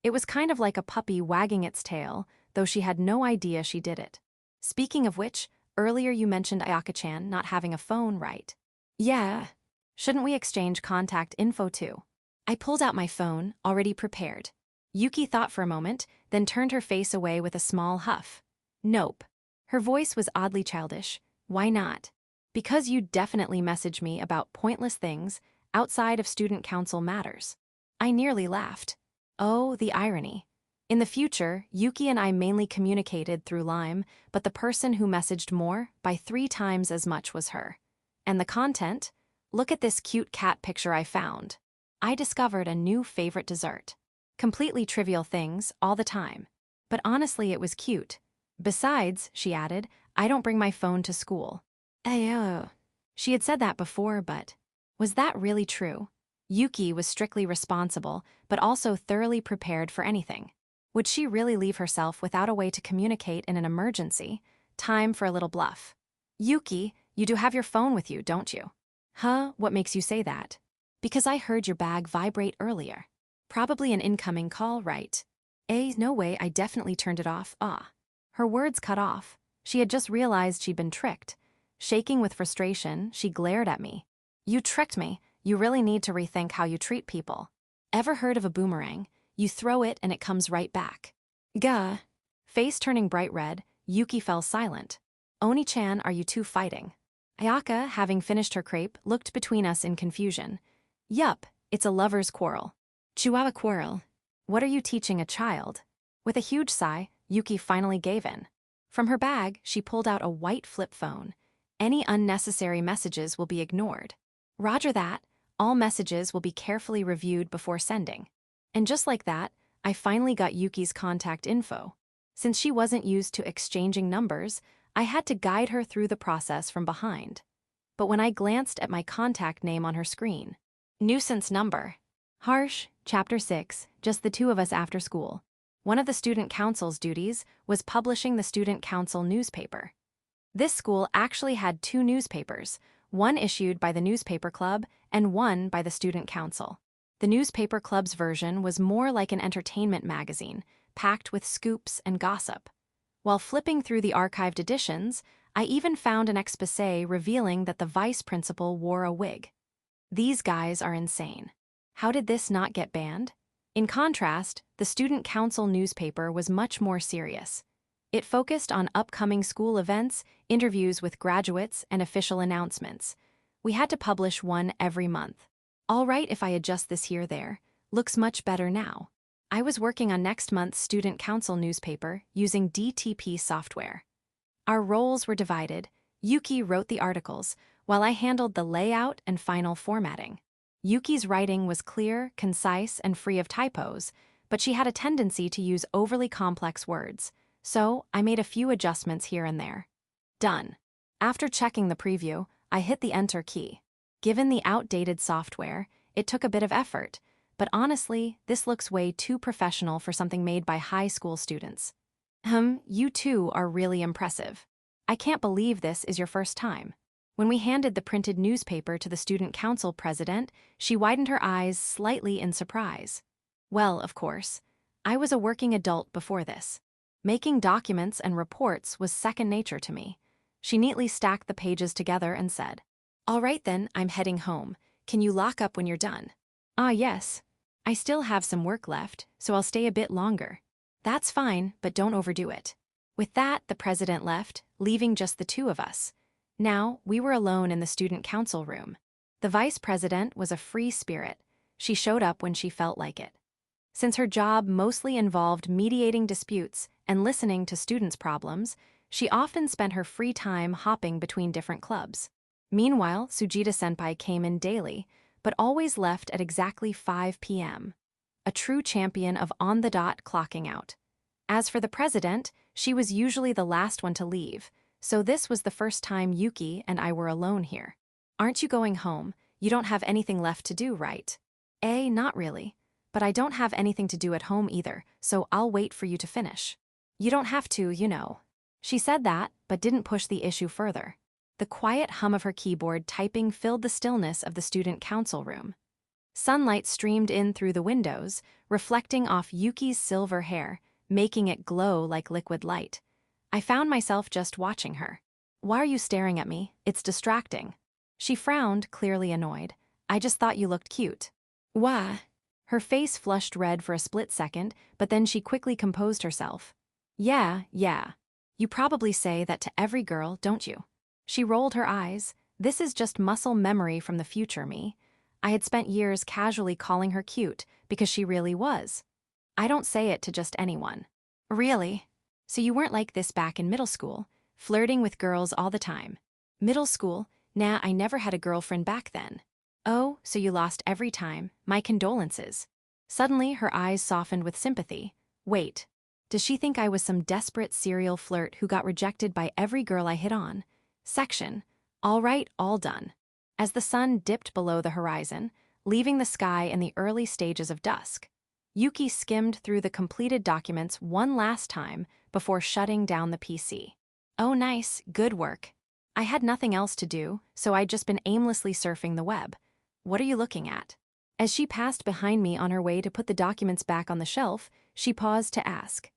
It was kind of like a puppy wagging its tail, though she had no idea she did it. Speaking of which, earlier you mentioned Ayaka-chan not having a phone, right? Yeah. Shouldn't we exchange contact info too? I pulled out my phone, already prepared. Yuki thought for a moment, then turned her face away with a small huff. Nope. Her voice was oddly childish. Why not? Because you definitely message me about pointless things outside of student council matters. I nearly laughed. Oh, the irony. In the future, Yuki and I mainly communicated through Lime, but the person who messaged more, by 3 times as much, was her. And the content? Look at this cute cat picture I found. I discovered a new favorite dessert. Completely trivial things, all the time. But honestly, it was cute. Besides, she added, I don't bring my phone to school. Ayo. She had said that before, but was that really true? Yuki was strictly responsible, but also thoroughly prepared for anything. Would she really leave herself without a way to communicate in an emergency? Time for a little bluff. Yuki, you do have your phone with you, don't you? Huh? What makes you say that? Because I heard your bag vibrate earlier. Probably an incoming call, right? No way, I definitely turned it off. Her words cut off. She had just realized she'd been tricked. Shaking with frustration, she glared at me. You tricked me. You really need to rethink how you treat people. Ever heard of a boomerang? You throw it and it comes right back. Gah. Face turning bright red, Yuki fell silent. Oni-chan, are you two fighting? Ayaka, having finished her crepe, looked between us in confusion. Yup, it's a lover's quarrel. Chihuahua quarrel. What are you teaching a child? With a huge sigh, Yuki finally gave in. From her bag, she pulled out a white flip phone. Any unnecessary messages will be ignored. Roger that, all messages will be carefully reviewed before sending. And just like that, I finally got Yuki's contact info. Since she wasn't used to exchanging numbers, I had to guide her through the process from behind. But when I glanced at my contact name on her screen, nuisance number. Harsh, Chapter 6, just the two of us after school. One of the student council's duties was publishing the student council newspaper. This school actually had 2 newspapers, one issued by the newspaper club and one by the student council. The newspaper club's version was more like an entertainment magazine, packed with scoops and gossip. While flipping through the archived editions, I even found an exposé revealing that the vice principal wore a wig. These guys are insane. How did this not get banned? In contrast, the student council newspaper was much more serious. It focused on upcoming school events, interviews with graduates, and official announcements. We had to publish one every month. All right, if I adjust this here there. Looks much better now. I was working on next month's student council newspaper using DTP software. Our roles were divided. Yuki wrote the articles, while I handled the layout and final formatting. Yuki's writing was clear, concise, and free of typos, but she had a tendency to use overly complex words, so I made a few adjustments here and there. Done. After checking the preview, I hit the Enter key. Given the outdated software, it took a bit of effort, but honestly, this looks way too professional for something made by high school students. You two are really impressive. I can't believe this is your first time. When we handed the printed newspaper to the student council president, she widened her eyes slightly in surprise. Well, of course, I was a working adult before this. Making documents and reports was second nature to me. She neatly stacked the pages together and said, "All right then, I'm heading home. Can you lock up when you're done?" "Ah, yes. I still have some work left, so I'll stay a bit longer." "That's fine, but don't overdo it." With that, the president left, leaving just the two of us. Now, we were alone in the student council room. The vice president was a free spirit. She showed up when she felt like it. Since her job mostly involved mediating disputes and listening to students' problems, she often spent her free time hopping between different clubs. Meanwhile, Sujita-senpai came in daily, but always left at exactly 5 p.m. A true champion of on-the-dot clocking out. As for the president, she was usually the last one to leave, so this was the first time Yuki and I were alone here. "Aren't you going home? You don't have anything left to do, right?" Not really. But I don't have anything to do at home either, so I'll wait for you to finish. "You don't have to, you know." She said that, but didn't push the issue further. The quiet hum of her keyboard typing filled the stillness of the student council room. Sunlight streamed in through the windows, reflecting off Yuki's silver hair, making it glow like liquid light. I found myself just watching her. "Why are you staring at me? It's distracting." She frowned, clearly annoyed. "I just thought you looked cute." "Why?" Her face flushed red for a split second, but then she quickly composed herself. Yeah. You probably say that to every girl, don't you?" She rolled her eyes. This is just muscle memory from the future me. I had spent years casually calling her cute because she really was. I don't say it to just anyone. "Really? So you weren't like this back in middle school, flirting with girls all the time?" "Middle school? Nah, I never had a girlfriend back then." "Oh, so you lost every time. My condolences." Suddenly, her eyes softened with sympathy. "Wait. Does she think I was some desperate serial flirt who got rejected by every girl I hit on?" Section. All right, all done. As the sun dipped below the horizon, leaving the sky in the early stages of dusk, Yuki skimmed through the completed documents one last time before shutting down the PC. "Oh nice, good work." I had nothing else to do, so I'd just been aimlessly surfing the web. "What are you looking at?" As she passed behind me on her way to put the documents back on the shelf, she paused to ask.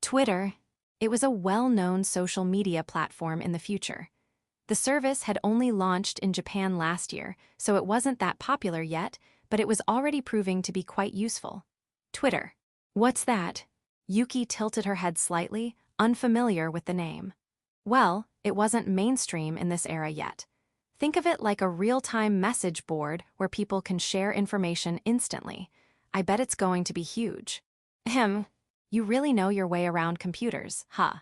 Twitter. It was a well-known social media platform in the future. The service had only launched in Japan last year, so it wasn't that popular yet, but it was already proving to be quite useful. Twitter. What's that? Yuki tilted her head slightly, unfamiliar with the name. Well, it wasn't mainstream in this era yet. Think of it like a real-time message board where people can share information instantly. I bet it's going to be huge. You really know your way around computers, huh?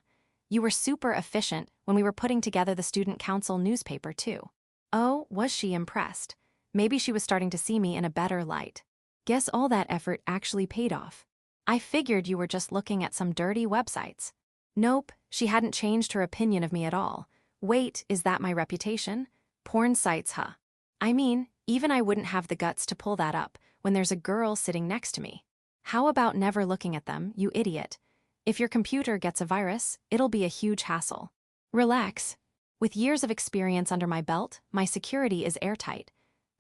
You were super efficient when we were putting together the student council newspaper, too. Oh, was she impressed? Maybe she was starting to see me in a better light. Guess all that effort actually paid off. I figured you were just looking at some dirty websites. Nope, she hadn't changed her opinion of me at all. Wait, is that my reputation? Porn sites, huh? I mean, even I wouldn't have the guts to pull that up when there's a girl sitting next to me. How about never looking at them, you idiot? If your computer gets a virus, it'll be a huge hassle. Relax. With years of experience under my belt, my security is airtight.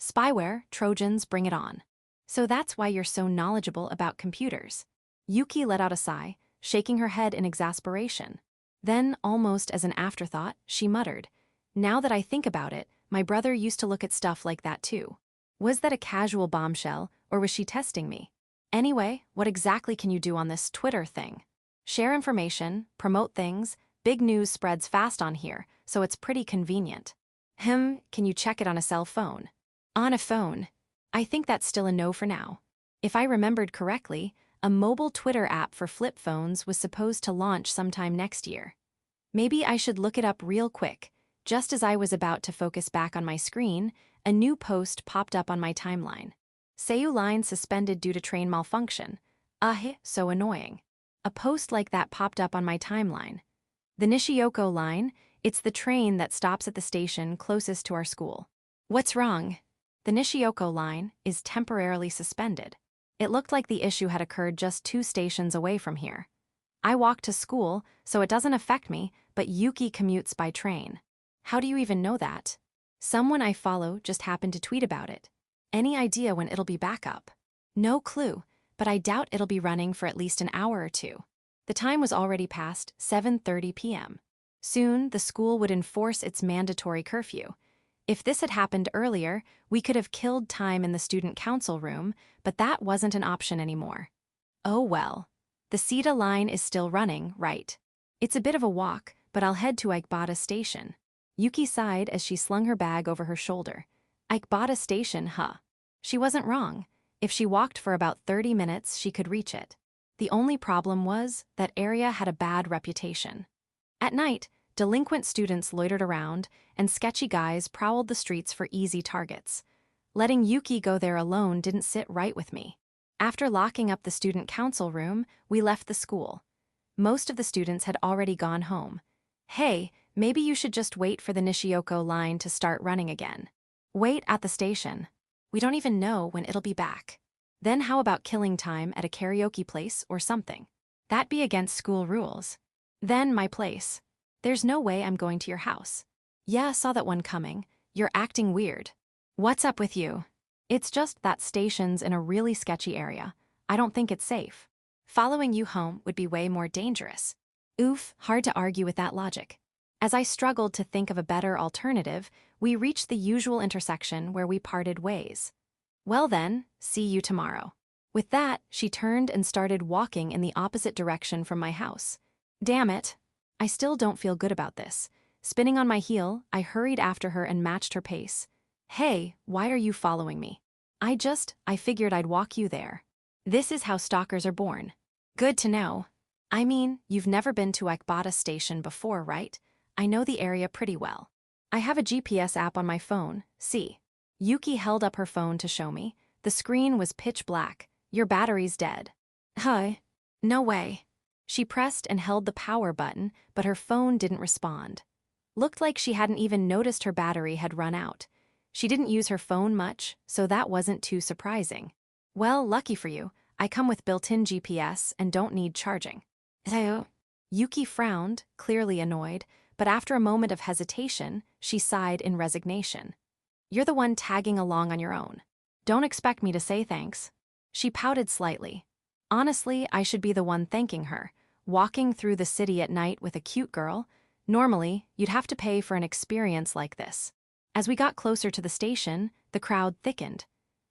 Spyware, Trojans, bring it on. So that's why you're so knowledgeable about computers. Yuki let out a sigh, shaking her head in exasperation. Then, almost as an afterthought, she muttered, "Now that I think about it, my brother used to look at stuff like that too." Was that a casual bombshell, or was she testing me? Anyway, what exactly can you do on this Twitter thing? Share information, promote things, big news spreads fast on here, so it's pretty convenient. Can you check it on a cell phone? On a phone. I think that's still a no for now. If I remembered correctly, a mobile Twitter app for flip phones was supposed to launch sometime next year. Maybe I should look it up real quick. Just as I was about to focus back on my screen, a new post popped up on my timeline. Seiyu line suspended due to train malfunction. So annoying. A post like that popped up on my timeline. The Nishiyoko line, it's the train that stops at the station closest to our school. What's wrong? The Nishiyoko line is temporarily suspended. It looked like the issue had occurred just 2 stations away from here. I walk to school, so it doesn't affect me, but Yuki commutes by train. How do you even know that? Someone I follow just happened to tweet about it. Any idea when it'll be back up? No clue, but I doubt it'll be running for at least an hour or 2. The time was already past 7:30 p.m. Soon, the school would enforce its mandatory curfew. If this had happened earlier, we could have killed time in the student council room, but that wasn't an option anymore. Oh well. The Sita line is still running, right? It's a bit of a walk, but I'll head to Aikbata Station. Yuki sighed as she slung her bag over her shoulder. Aikbata Station, huh? She wasn't wrong. If she walked for about 30 minutes, she could reach it. The only problem was that area had a bad reputation. At night, delinquent students loitered around, and sketchy guys prowled the streets for easy targets. Letting Yuki go there alone didn't sit right with me. After locking up the student council room, we left the school. Most of the students had already gone home. Hey, maybe you should just wait for the Nishiyoko line to start running again. Wait at the station. We don't even know when it'll be back. Then how about killing time at a karaoke place or something? That'd be against school rules. Then my place. There's no way I'm going to your house. Yeah, saw that one coming. You're acting weird. What's up with you? It's just that station's in a really sketchy area. I don't think it's safe. Following you home would be way more dangerous. Oof, hard to argue with that logic. As I struggled to think of a better alternative, we reached the usual intersection where we parted ways. Well then, see you tomorrow. With that, she turned and started walking in the opposite direction from my house. Damn it. I still don't feel good about this. Spinning on my heel, I hurried after her and matched her pace. Hey, why are you following me? I figured I'd walk you there. This is how stalkers are born. Good to know. I mean, you've never been to Aikbata Station before, right? I know the area pretty well. I have a GPS app on my phone, see. Yuki held up her phone to show me. The screen was pitch black. Your battery's dead. Huh? No way. She pressed and held the power button, but her phone didn't respond. Looked like she hadn't even noticed her battery had run out. She didn't use her phone much, so that wasn't too surprising. Well, lucky for you, I come with built-in GPS and don't need charging. Yuki frowned, clearly annoyed, but after a moment of hesitation, she sighed in resignation. You're the one tagging along on your own. Don't expect me to say thanks. She pouted slightly. Honestly, I should be the one thanking her. Walking through the city at night with a cute girl, normally, you'd have to pay for an experience like this. As we got closer to the station, the crowd thickened.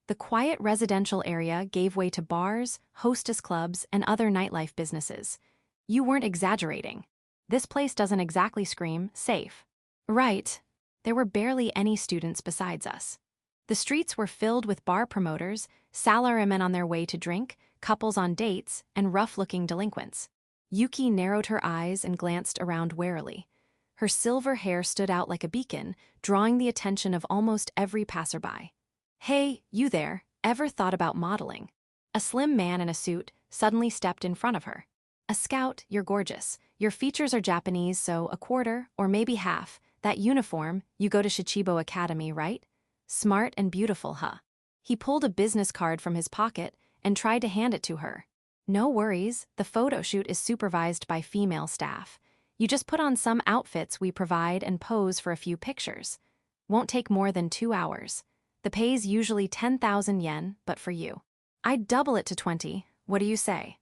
The quiet residential area gave way to bars, hostess clubs, and other nightlife businesses. You weren't exaggerating. This place doesn't exactly scream safe. Right. There were barely any students besides us. The streets were filled with bar promoters, salarymen on their way to drink, couples on dates, and rough-looking delinquents. Yuki narrowed her eyes and glanced around warily. Her silver hair stood out like a beacon, drawing the attention of almost every passerby. Hey, you there, ever thought about modeling? A slim man in a suit suddenly stepped in front of her. A scout, you're gorgeous. Your features are Japanese, so a quarter, or maybe half. That uniform, you go to Shichibo Academy, right? Smart and beautiful, huh? He pulled a business card from his pocket and tried to hand it to her. No worries, the photo shoot is supervised by female staff. You just put on some outfits we provide and pose for a few pictures. Won't take more than 2 hours. The pay's usually 10,000 yen, but for you, I'd double it to 20. What do you say?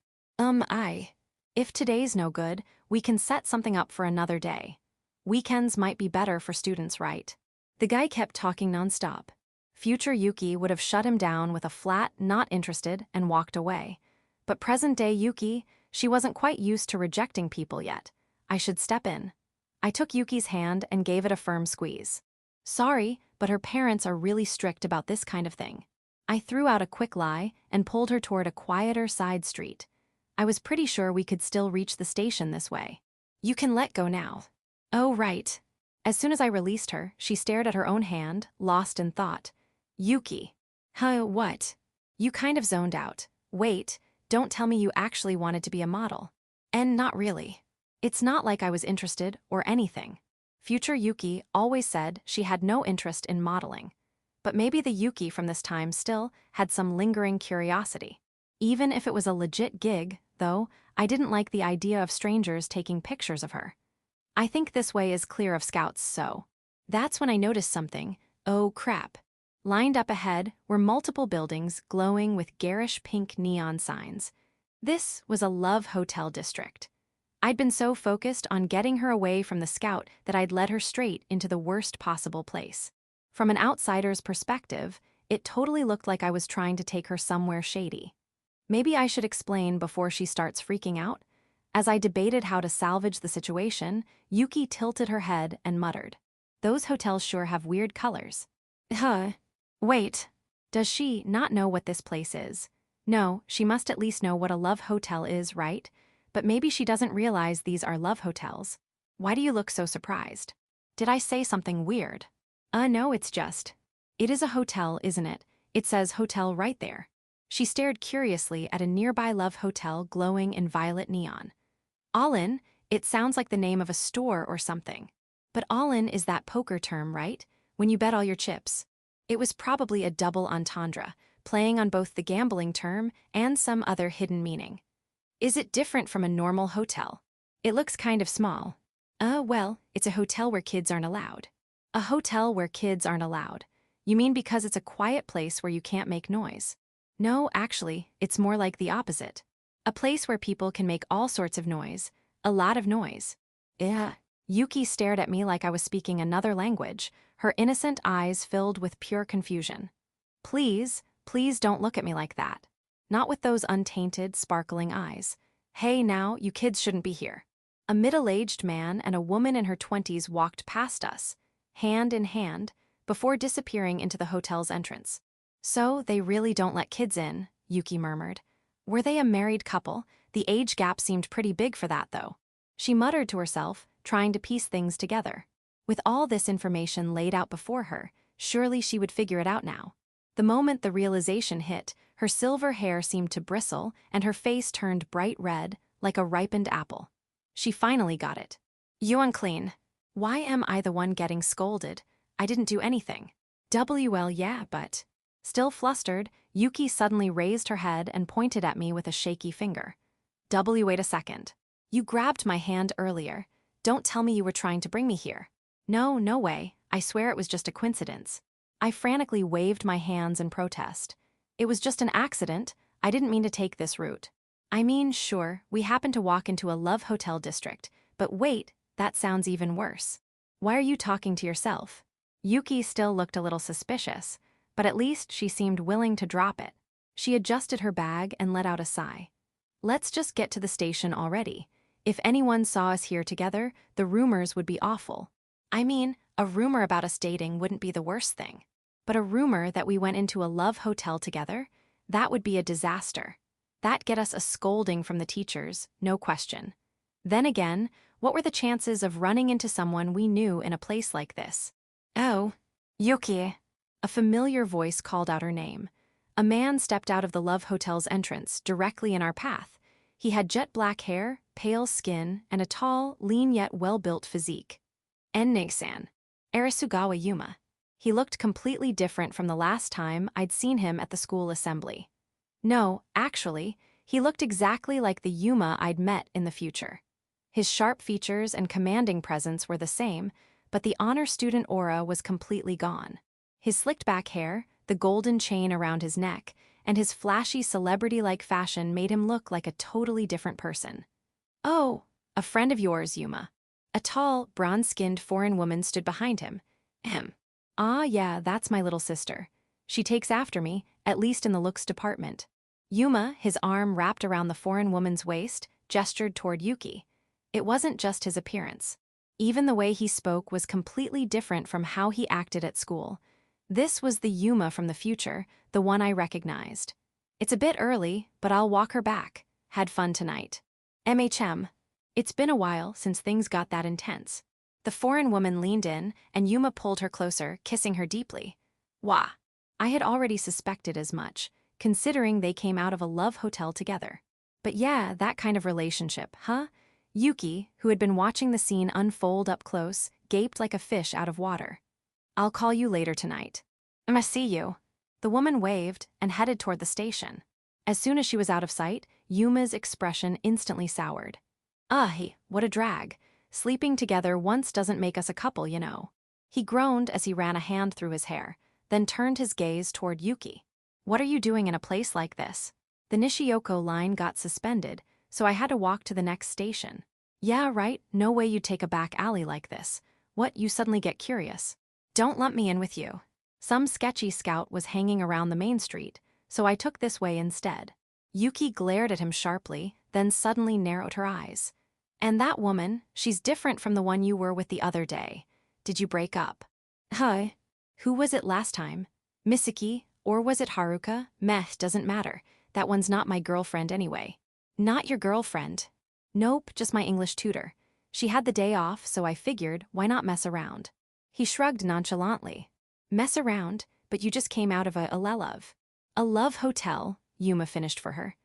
If today's no good, we can set something up for another day. Weekends might be better for students, right? The guy kept talking nonstop. Future Yuki would have shut him down with a flat, not interested, and walked away. But present-day Yuki, she wasn't quite used to rejecting people yet. I should step in. I took Yuki's hand and gave it a firm squeeze. Sorry, but her parents are really strict about this kind of thing. I threw out a quick lie and pulled her toward a quieter side street. I was pretty sure we could still reach the station this way. You can let go now. Oh, right. As soon as I released her, she stared at her own hand, lost in thought. Yuki. Huh, what? You kind of zoned out. Wait, don't tell me you actually wanted to be a model. And not really. It's not like I was interested or anything. Future Yuki always said she had no interest in modeling. But maybe the Yuki from this time still had some lingering curiosity. Even if it was a legit gig, though, I didn't like the idea of strangers taking pictures of her. I think this way is clear of scouts, so. That's when I noticed something. Oh crap. Lined up ahead were multiple buildings glowing with garish pink neon signs. This was a love hotel district. I'd been so focused on getting her away from the scout that I'd led her straight into the worst possible place. From an outsider's perspective, it totally looked like I was trying to take her somewhere shady. Maybe I should explain before she starts freaking out? As I debated how to salvage the situation, Yuki tilted her head and muttered, "Those hotels sure have weird colors." Huh. Wait. Does she not know what this place is? No, she must at least know what a love hotel is, right? But maybe she doesn't realize these are love hotels. Why do you look so surprised? Did I say something weird? No, it's just. It is a hotel, isn't it? It says hotel right there. She stared curiously at a nearby love hotel glowing in violet neon. All in, it sounds like the name of a store or something. But all in is that poker term, right? When you bet all your chips. It was probably a double entendre, playing on both the gambling term and some other hidden meaning. Is it different from a normal hotel? It looks kind of small. Well, it's a hotel where kids aren't allowed. A hotel where kids aren't allowed. You mean because it's a quiet place where you can't make noise? No, actually, it's more like the opposite. A place where people can make all sorts of noise. A lot of noise. Yeah. Yuki stared at me like I was speaking another language, her innocent eyes filled with pure confusion. Please, please don't look at me like that. Not with those untainted, sparkling eyes. Hey now, you kids shouldn't be here. A middle-aged man and a woman in her 20s walked past us, hand in hand, before disappearing into the hotel's entrance. So they really don't let kids in, Yuki murmured. Were they a married couple? The age gap seemed pretty big for that, though. She muttered to herself, trying to piece things together. With all this information laid out before her, surely she would figure it out now. The moment the realization hit, her silver hair seemed to bristle and her face turned bright red, like a ripened apple. She finally got it. You unclean. Why am I the one getting scolded? I didn't do anything. Well, yeah, but... Still flustered, Yuki suddenly raised her head and pointed at me with a shaky finger. Wait a second. You grabbed my hand earlier. Don't tell me you were trying to bring me here. No, no way. I swear it was just a coincidence. I frantically waved my hands in protest. It was just an accident. I didn't mean to take this route. I mean, sure, we happened to walk into a love hotel district, but wait, that sounds even worse. Why are you talking to yourself? Yuki still looked a little suspicious, but at least she seemed willing to drop it. She adjusted her bag and let out a sigh. Let's just get to the station already. If anyone saw us here together, the rumors would be awful. I mean, a rumor about us dating wouldn't be the worst thing. But a rumor that we went into a love hotel together, that would be a disaster. That'd get us a scolding from the teachers, no question. Then again, what were the chances of running into someone we knew in a place like this? Oh, Yuki. A familiar voice called out her name. A man stepped out of the love hotel's entrance, directly in our path. He had jet black hair, pale skin, and a tall, lean yet well-built physique. Ennig-san. Arasugawa Yuma. He looked completely different from the last time I'd seen him at the school assembly. No, actually, he looked exactly like the Yuma I'd met in the future. His sharp features and commanding presence were the same, but the honor student aura was completely gone. His slicked-back hair, the golden chain around his neck, and his flashy celebrity-like fashion made him look like a totally different person. Oh, a friend of yours, Yuma. A tall, bronze-skinned foreign woman stood behind him. Ah, yeah, that's my little sister. She takes after me, at least in the looks department. Yuma, his arm wrapped around the foreign woman's waist, gestured toward Yuki. It wasn't just his appearance. Even the way he spoke was completely different from how he acted at school. This was the Yuma from the future, the one I recognized. It's a bit early, but I'll walk her back. Had fun tonight. MHM. It's been a while since things got that intense. The foreign woman leaned in, and Yuma pulled her closer, kissing her deeply. Wah. I had already suspected as much, considering they came out of a love hotel together. But yeah, that kind of relationship, huh? Yuki, who had been watching the scene unfold up close, gaped like a fish out of water. I'll call you later tonight. I'ma see you. The woman waved and headed toward the station. As soon as she was out of sight, Yuma's expression instantly soured. What a drag. Sleeping together once doesn't make us a couple, you know. He groaned as he ran a hand through his hair, then turned his gaze toward Yuki. What are you doing in a place like this? The Nishiyoko line got suspended, so I had to walk to the next station. Yeah, right, no way you'd take a back alley like this. What, you suddenly get curious? Don't lump me in with you. Some sketchy scout was hanging around the main street, so I took this way instead. Yuki glared at him sharply, then suddenly narrowed her eyes. And that woman, she's different from the one you were with the other day. Did you break up? Huh? Who was it last time? Misaki, or was it Haruka? Meh, doesn't matter. That one's not my girlfriend anyway. Not your girlfriend? Nope, just my English tutor. She had the day off, so I figured, why not mess around? He shrugged nonchalantly. Mess around, but you just came out of a love. A love hotel, Yuma finished for her.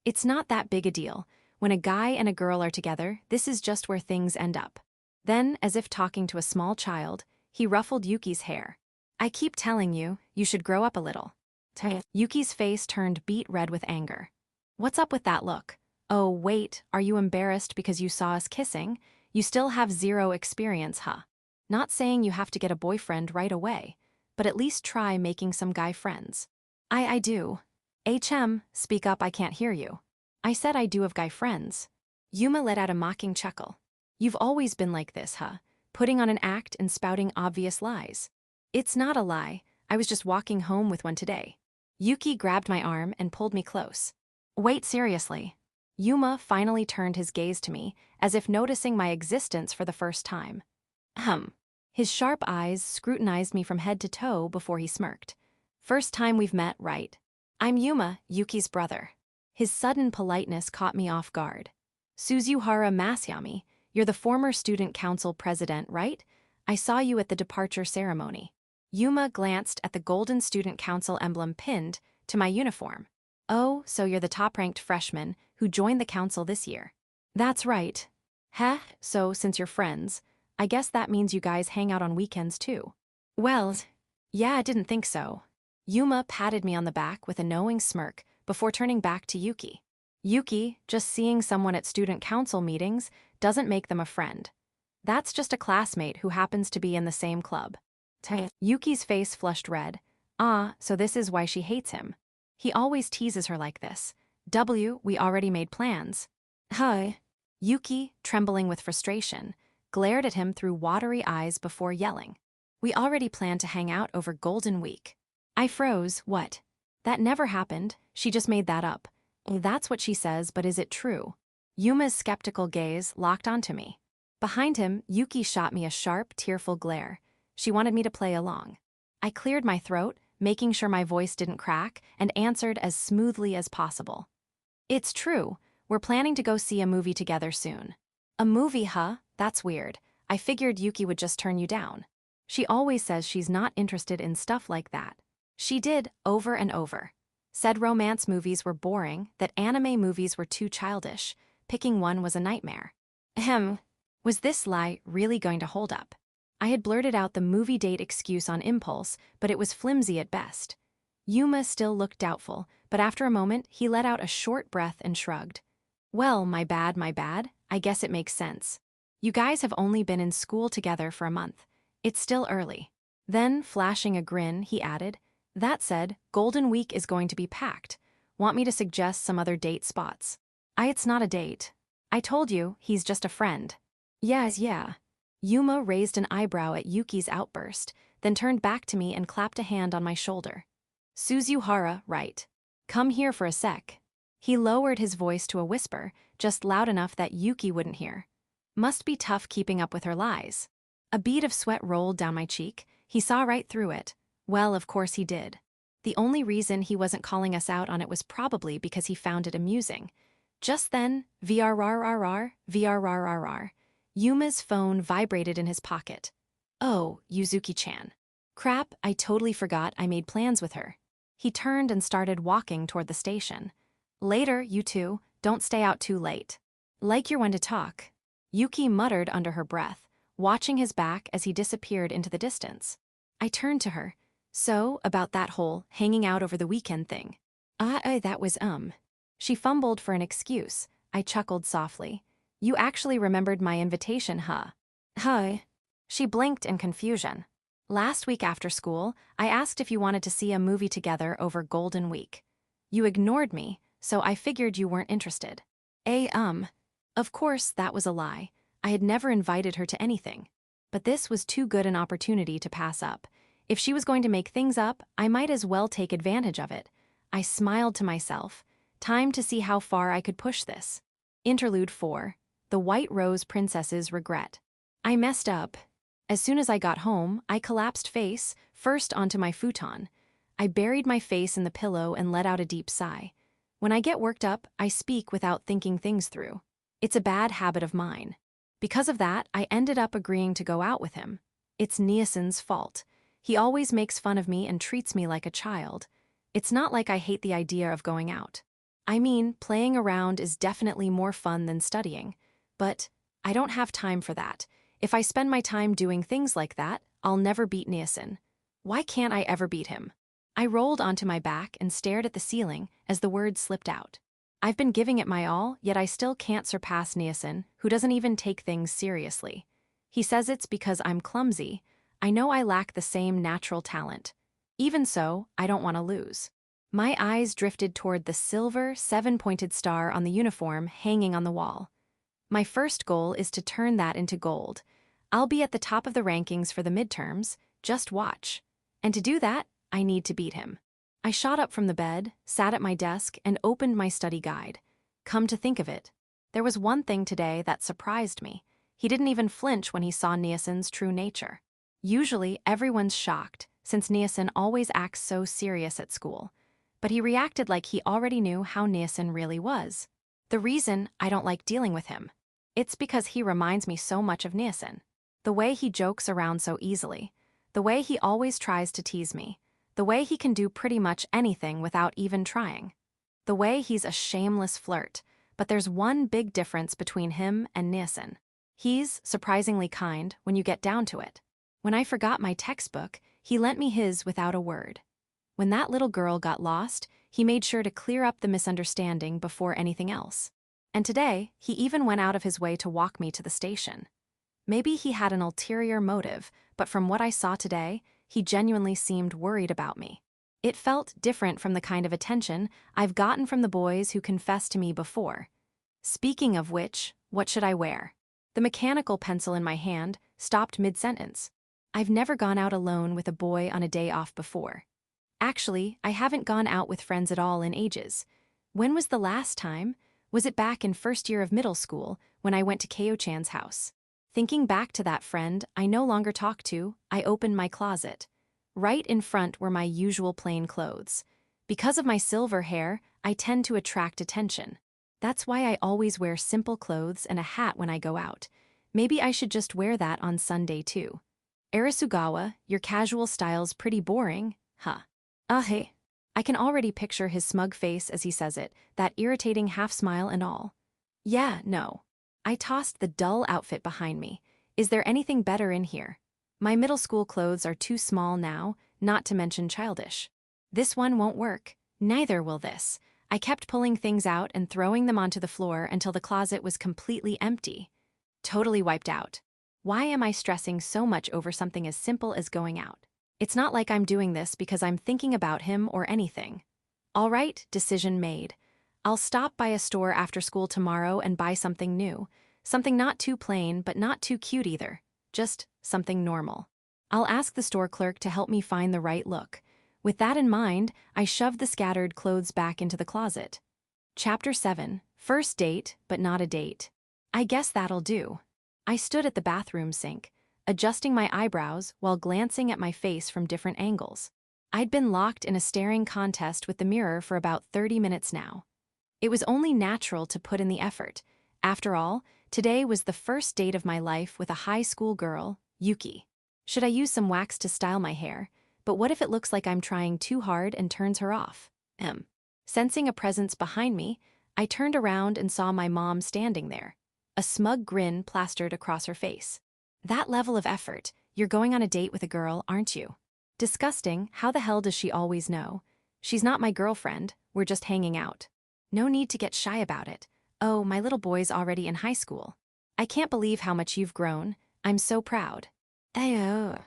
It's not that big a deal. When a guy and a girl are together, this is just where things end up. Then, as if talking to a small child, he ruffled Yuki's hair. I keep telling you, you should grow up a little. Yuki's face turned beet red with anger. What's up with that look? Oh, wait, are you embarrassed because you saw us kissing? You still have zero experience, huh? Not saying you have to get a boyfriend right away, but at least try making some guy friends. I do. Speak up, I can't hear you. I said I do have guy friends. Yuma let out a mocking chuckle. You've always been like this, huh? Putting on an act and spouting obvious lies. It's not a lie, I was just walking home with one today. Yuki grabbed my arm and pulled me close. Wait, seriously. Yuma finally turned his gaze to me, as if noticing my existence for the first time. His sharp eyes scrutinized me from head to toe before he smirked. First time we've met, right? I'm Yuma, Yuki's brother. His sudden politeness caught me off guard. Suzuhara Masyami, you're the former student council president, right? I saw you at the departure ceremony. Yuma glanced at the golden student council emblem pinned to my uniform. Oh, so you're the top-ranked freshman who joined the council this year. That's right. So since you're friends, I guess that means you guys hang out on weekends too. Well, yeah, I didn't think so. Yuma patted me on the back with a knowing smirk before turning back to Yuki. Yuki, just seeing someone at student council meetings doesn't make them a friend. That's just a classmate who happens to be in the same club. Yuki's face flushed red. So this is why she hates him. He always teases her like this. We already made plans. Yuki, trembling with frustration, glared at him through watery eyes before yelling. We already planned to hang out over Golden Week. I froze. What? That never happened, she just made that up. That's what she says, but is it true? Yuma's skeptical gaze locked onto me. Behind him, Yuki shot me a sharp, tearful glare. She wanted me to play along. I cleared my throat, making sure my voice didn't crack, and answered as smoothly as possible. It's true. We're planning to go see a movie together soon. A movie, huh? That's weird. I figured Yuki would just turn you down. She always says she's not interested in stuff like that. She did, over and over. Said romance movies were boring, that anime movies were too childish. Picking one was a nightmare. Was this lie really going to hold up? I had blurted out the movie date excuse on impulse, but it was flimsy at best. Yuma still looked doubtful, but after a moment, he let out a short breath and shrugged. Well, my bad. I guess it makes sense. You guys have only been in school together for a month. It's still early. Then, flashing a grin, he added, that said, Golden Week is going to be packed. Want me to suggest some other date spots? It's not a date. I told you, he's just a friend. Yes. Yuma raised an eyebrow at Yuki's outburst, then turned back to me and clapped a hand on my shoulder. Suzuhara, right. Come here for a sec. He lowered his voice to a whisper, just loud enough that Yuki wouldn't hear. Must be tough keeping up with her lies. A bead of sweat rolled down my cheek. He saw right through it. Well, of course he did. The only reason he wasn't calling us out on it was probably because he found it amusing. Just then, vrrrrr, vrrrrr. Yuma's phone vibrated in his pocket. Oh, Yuzuki-chan. Crap, I totally forgot I made plans with her. He turned and started walking toward the station. Later, you two, don't stay out too late. Like you're one to talk. Yuki muttered under her breath, watching his back as he disappeared into the distance. I turned to her. So, about that whole hanging out over the weekend thing. That was She fumbled for an excuse. I chuckled softly. You actually remembered my invitation, huh? Huh? She blinked in confusion. Last week after school, I asked if you wanted to see a movie together over Golden Week. You ignored me, so I figured you weren't interested. Of course, that was a lie. I had never invited her to anything. But this was too good an opportunity to pass up. If she was going to make things up, I might as well take advantage of it. I smiled to myself. Time to see how far I could push this. Interlude 4. The White Rose Princess's Regret. I messed up. As soon as I got home, I collapsed face first onto my futon. I buried my face in the pillow and let out a deep sigh. When I get worked up, I speak without thinking things through. It's a bad habit of mine. Because of that, I ended up agreeing to go out with him. It's Niasen's fault. He always makes fun of me and treats me like a child. It's not like I hate the idea of going out. I mean, playing around is definitely more fun than studying. But I don't have time for that. If I spend my time doing things like that, I'll never beat Niasen. Why can't I ever beat him? I rolled onto my back and stared at the ceiling as the words slipped out. I've been giving it my all, yet I still can't surpass Niasen, who doesn't even take things seriously. He says it's because I'm clumsy. I know I lack the same natural talent. Even so, I don't want to lose. My eyes drifted toward the silver, 7-pointed star on the uniform hanging on the wall. My first goal is to turn that into gold. I'll be at the top of the rankings for the midterms, just watch. And to do that, I need to beat him. I shot up from the bed, sat at my desk, and opened my study guide. Come to think of it, there was one thing today that surprised me. He didn't even flinch when he saw Niasen's true nature. Usually, everyone's shocked, since Niasen always acts so serious at school. But he reacted like he already knew how Niasen really was. The reason I don't like dealing with him. It's because he reminds me so much of Niasen. The way he jokes around so easily. The way he always tries to tease me. The way he can do pretty much anything without even trying. The way he's a shameless flirt. But there's one big difference between him and Niasen. He's surprisingly kind when you get down to it. When I forgot my textbook, he lent me his without a word. When that little girl got lost, he made sure to clear up the misunderstanding before anything else. And today, he even went out of his way to walk me to the station. Maybe he had an ulterior motive, but from what I saw today, he genuinely seemed worried about me. It felt different from the kind of attention I've gotten from the boys who confessed to me before. Speaking of which, what should I wear? The mechanical pencil in my hand stopped mid-sentence. I've never gone out alone with a boy on a day off before. Actually, I haven't gone out with friends at all in ages. When was the last time? Was it back in first year of middle school when I went to Keo-chan's house? Thinking back to that friend I no longer talk to, I opened my closet. Right in front were my usual plain clothes. Because of my silver hair, I tend to attract attention. That's why I always wear simple clothes and a hat when I go out. Maybe I should just wear that on Sunday too. Arasugawa, your casual style's pretty boring, huh? Hey. I can already picture his smug face as he says it, that irritating half-smile and all. Yeah, no. I tossed the dull outfit behind me. Is there anything better in here? My middle school clothes are too small now, not to mention childish. This one won't work. Neither will this. I kept pulling things out and throwing them onto the floor until the closet was completely empty. Totally wiped out. Why am I stressing so much over something as simple as going out? It's not like I'm doing this because I'm thinking about him or anything. All right, decision made. I'll stop by a store after school tomorrow and buy something new. Something not too plain, but not too cute either. Just something normal. I'll ask the store clerk to help me find the right look. With that in mind, I shoved the scattered clothes back into the closet. Chapter 7. First date, but not a date. I guess that'll do. I stood at the bathroom sink, adjusting my eyebrows while glancing at my face from different angles. I'd been locked in a staring contest with the mirror for about 30 minutes now. It was only natural to put in the effort. After all, today was the first date of my life with a high school girl, Yuki. Should I use some wax to style my hair? But what if it looks like I'm trying too hard and turns her off? Sensing a presence behind me, I turned around and saw my mom standing there, a smug grin plastered across her face. That level of effort, you're going on a date with a girl, aren't you? Disgusting, how the hell does she always know? She's not my girlfriend, we're just hanging out. No need to get shy about it. Oh, my little boy's already in high school. I can't believe how much you've grown. I'm so proud. Ayo.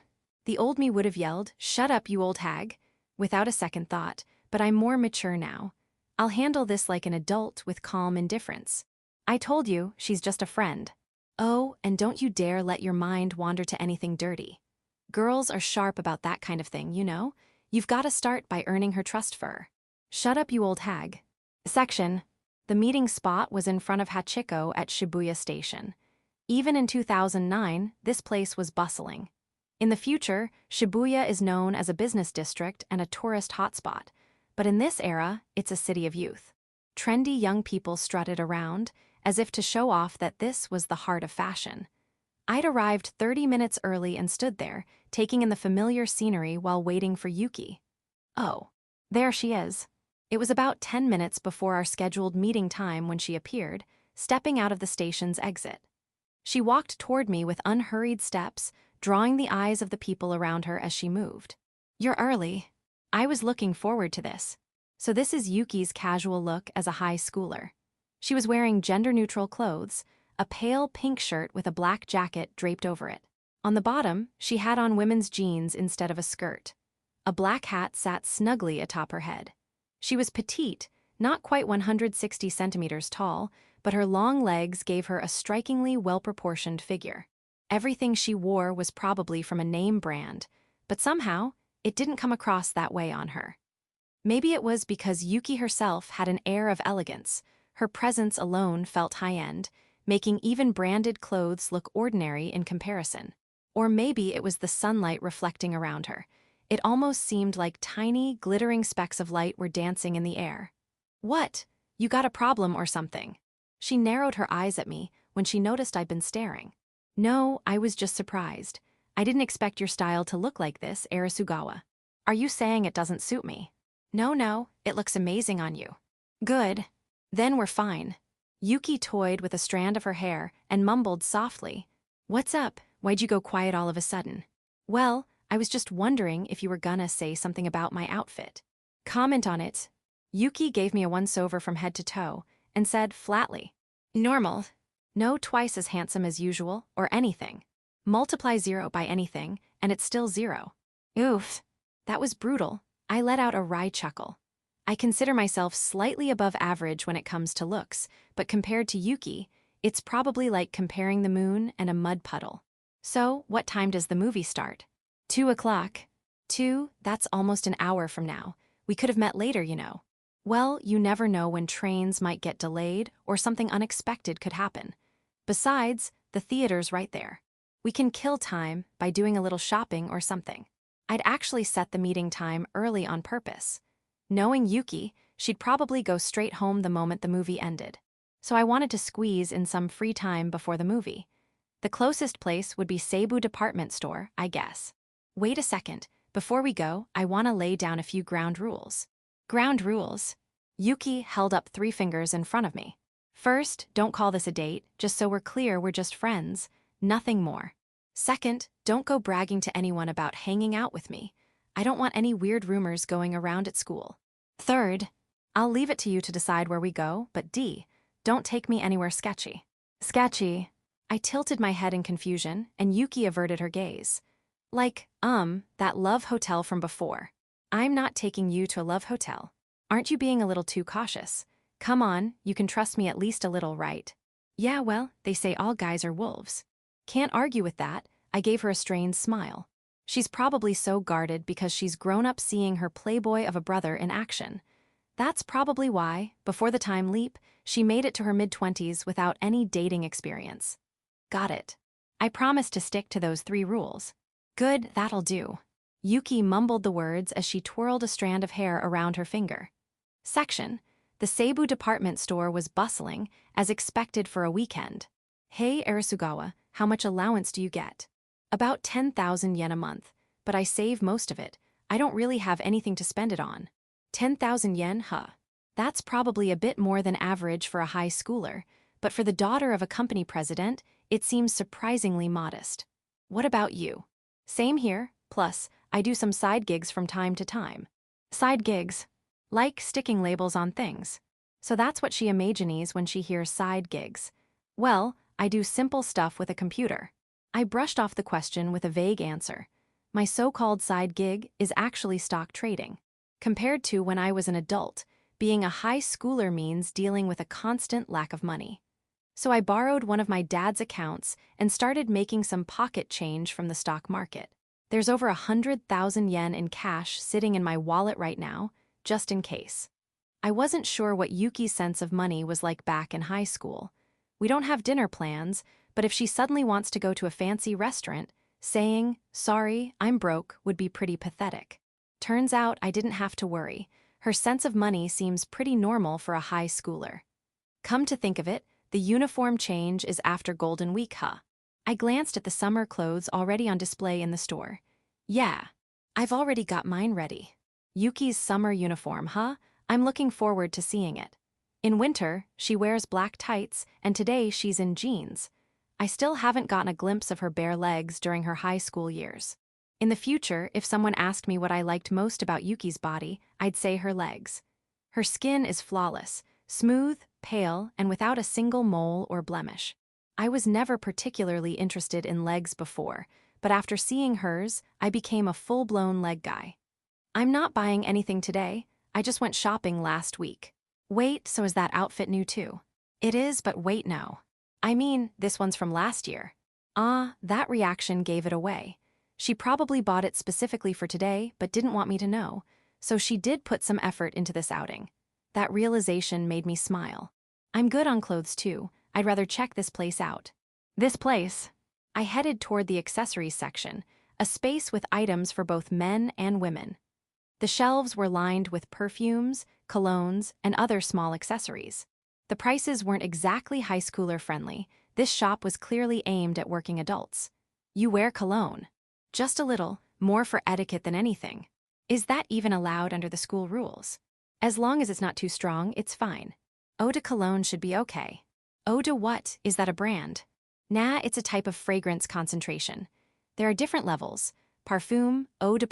The old me would have yelled, "Shut up, you old hag," without a second thought, but I'm more mature now. I'll handle this like an adult with calm indifference. I told you, she's just a friend. Oh, and don't you dare let your mind wander to anything dirty. Girls are sharp about that kind of thing, you know? You've got to start by earning her trust for. Shut up, you old hag. Section. The meeting spot was in front of Hachiko at Shibuya Station. Even in 2009, this place was bustling. In the future, Shibuya is known as a business district and a tourist hotspot, but in this era, it's a city of youth. Trendy young people strutted around, as if to show off that this was the heart of fashion. I'd arrived 30 minutes early and stood there, taking in the familiar scenery while waiting for Yuki. Oh, there she is. It was about 10 minutes before our scheduled meeting time when she appeared, stepping out of the station's exit. She walked toward me with unhurried steps, drawing the eyes of the people around her as she moved. You're early. I was looking forward to this. So this is Yuki's casual look as a high schooler. She was wearing gender-neutral clothes, a pale pink shirt with a black jacket draped over it. On the bottom, she had on women's jeans instead of a skirt. A black hat sat snugly atop her head. She was petite, not quite 160 centimeters tall, but her long legs gave her a strikingly well-proportioned figure. Everything she wore was probably from a name brand, but somehow, it didn't come across that way on her. Maybe it was because Yuki herself had an air of elegance. Her presence alone felt high-end, making even branded clothes look ordinary in comparison. Or maybe it was the sunlight reflecting around her. It almost seemed like tiny, glittering specks of light were dancing in the air. What? You got a problem or something? She narrowed her eyes at me when she noticed I'd been staring. No, I was just surprised. I didn't expect your style to look like this, Arasugawa. Are you saying it doesn't suit me? No, it looks amazing on you. Good. Then we're fine. Yuki toyed with a strand of her hair and mumbled softly. What's up? Why'd you go quiet all of a sudden? Well, I was just wondering if you were gonna say something about my outfit. Comment on it. Yuki gave me a once-over from head to toe and said flatly, normal. No twice as handsome as usual or anything. Multiply 0 by anything and it's still 0. Oof. That was brutal. I let out a wry chuckle. I consider myself slightly above average when it comes to looks, but compared to Yuki, it's probably like comparing the moon and a mud puddle. So, what time does the movie start? 2 o'clock. 2, that's almost an hour from now. We could have met later, you know. Well, you never know when trains might get delayed or something unexpected could happen. Besides, the theater's right there. We can kill time by doing a little shopping or something. I'd actually set the meeting time early on purpose. Knowing Yuki, she'd probably go straight home the moment the movie ended. So I wanted to squeeze in some free time before the movie. The closest place would be Seibu Department Store, I guess. Wait a second, before we go, I want to lay down a few ground rules. Ground rules? Yuki held up 3 fingers in front of me. First, don't call this a date, just so we're clear we're just friends, nothing more. Second, don't go bragging to anyone about hanging out with me. I don't want any weird rumors going around at school. Third, I'll leave it to you to decide where we go, but D, don't take me anywhere sketchy. Sketchy. I tilted my head in confusion, and Yuki averted her gaze. Like, that love hotel from before. I'm not taking you to a love hotel. Aren't you being a little too cautious? Come on, you can trust me at least a little, right? Yeah, well, they say all guys are wolves. Can't argue with that. I gave her a strained smile. She's probably so guarded because she's grown up seeing her playboy of a brother in action. That's probably why, before the time leap, she made it to her mid-20s without any dating experience. Got it. I promise to stick to those 3 rules. Good, that'll do. Yuki mumbled the words as she twirled a strand of hair around her finger. Section. The Seibu department store was bustling, as expected for a weekend. Hey Arasugawa, how much allowance do you get? About 10,000 yen a month, but I save most of it. I don't really have anything to spend it on. 10,000 yen, huh? That's probably a bit more than average for a high schooler, but for the daughter of a company president, it seems surprisingly modest. What about you? Same here, plus, I do some side gigs from time to time. Side gigs? Like sticking labels on things. So that's what she imagines when she hears side gigs. Well, I do simple stuff with a computer. I brushed off the question with a vague answer. My so-called side gig is actually stock trading. Compared to when I was an adult, being a high schooler means dealing with a constant lack of money. So I borrowed one of my dad's accounts and started making some pocket change from the stock market. There's over 100,000 yen in cash sitting in my wallet right now, just in case. I wasn't sure what Yuki's sense of money was like back in high school. We don't have dinner plans, but if she suddenly wants to go to a fancy restaurant, saying, "Sorry, I'm broke," would be pretty pathetic. Turns out I didn't have to worry. Her sense of money seems pretty normal for a high schooler. Come to think of it, the uniform change is after Golden Week, huh? I glanced at the summer clothes already on display in the store. Yeah, I've already got mine ready. Yuki's summer uniform, huh? I'm looking forward to seeing it. In winter, she wears black tights, and today she's in jeans. I still haven't gotten a glimpse of her bare legs during her high school years. In the future, if someone asked me what I liked most about Yuki's body, I'd say her legs. Her skin is flawless, smooth, pale, and without a single mole or blemish. I was never particularly interested in legs before, but after seeing hers, I became a full-blown leg guy. I'm not buying anything today, I just went shopping last week. Wait, so is that outfit new too? It is, but wait no. I mean, this one's from last year. That reaction gave it away. She probably bought it specifically for today, but didn't want me to know, so she did put some effort into this outing. That realization made me smile. I'm good on clothes too, I'd rather check this place out. This place? I headed toward the accessories section, a space with items for both men and women. The shelves were lined with perfumes, colognes, and other small accessories. The prices weren't exactly high schooler friendly. This shop was clearly aimed at working adults. You wear cologne. Just a little, more for etiquette than anything. Is that even allowed under the school rules? As long as it's not too strong, it's fine. Eau de cologne should be okay. Eau de what? Is that a brand? Nah, it's a type of fragrance concentration. There are different levels. Parfum, eau de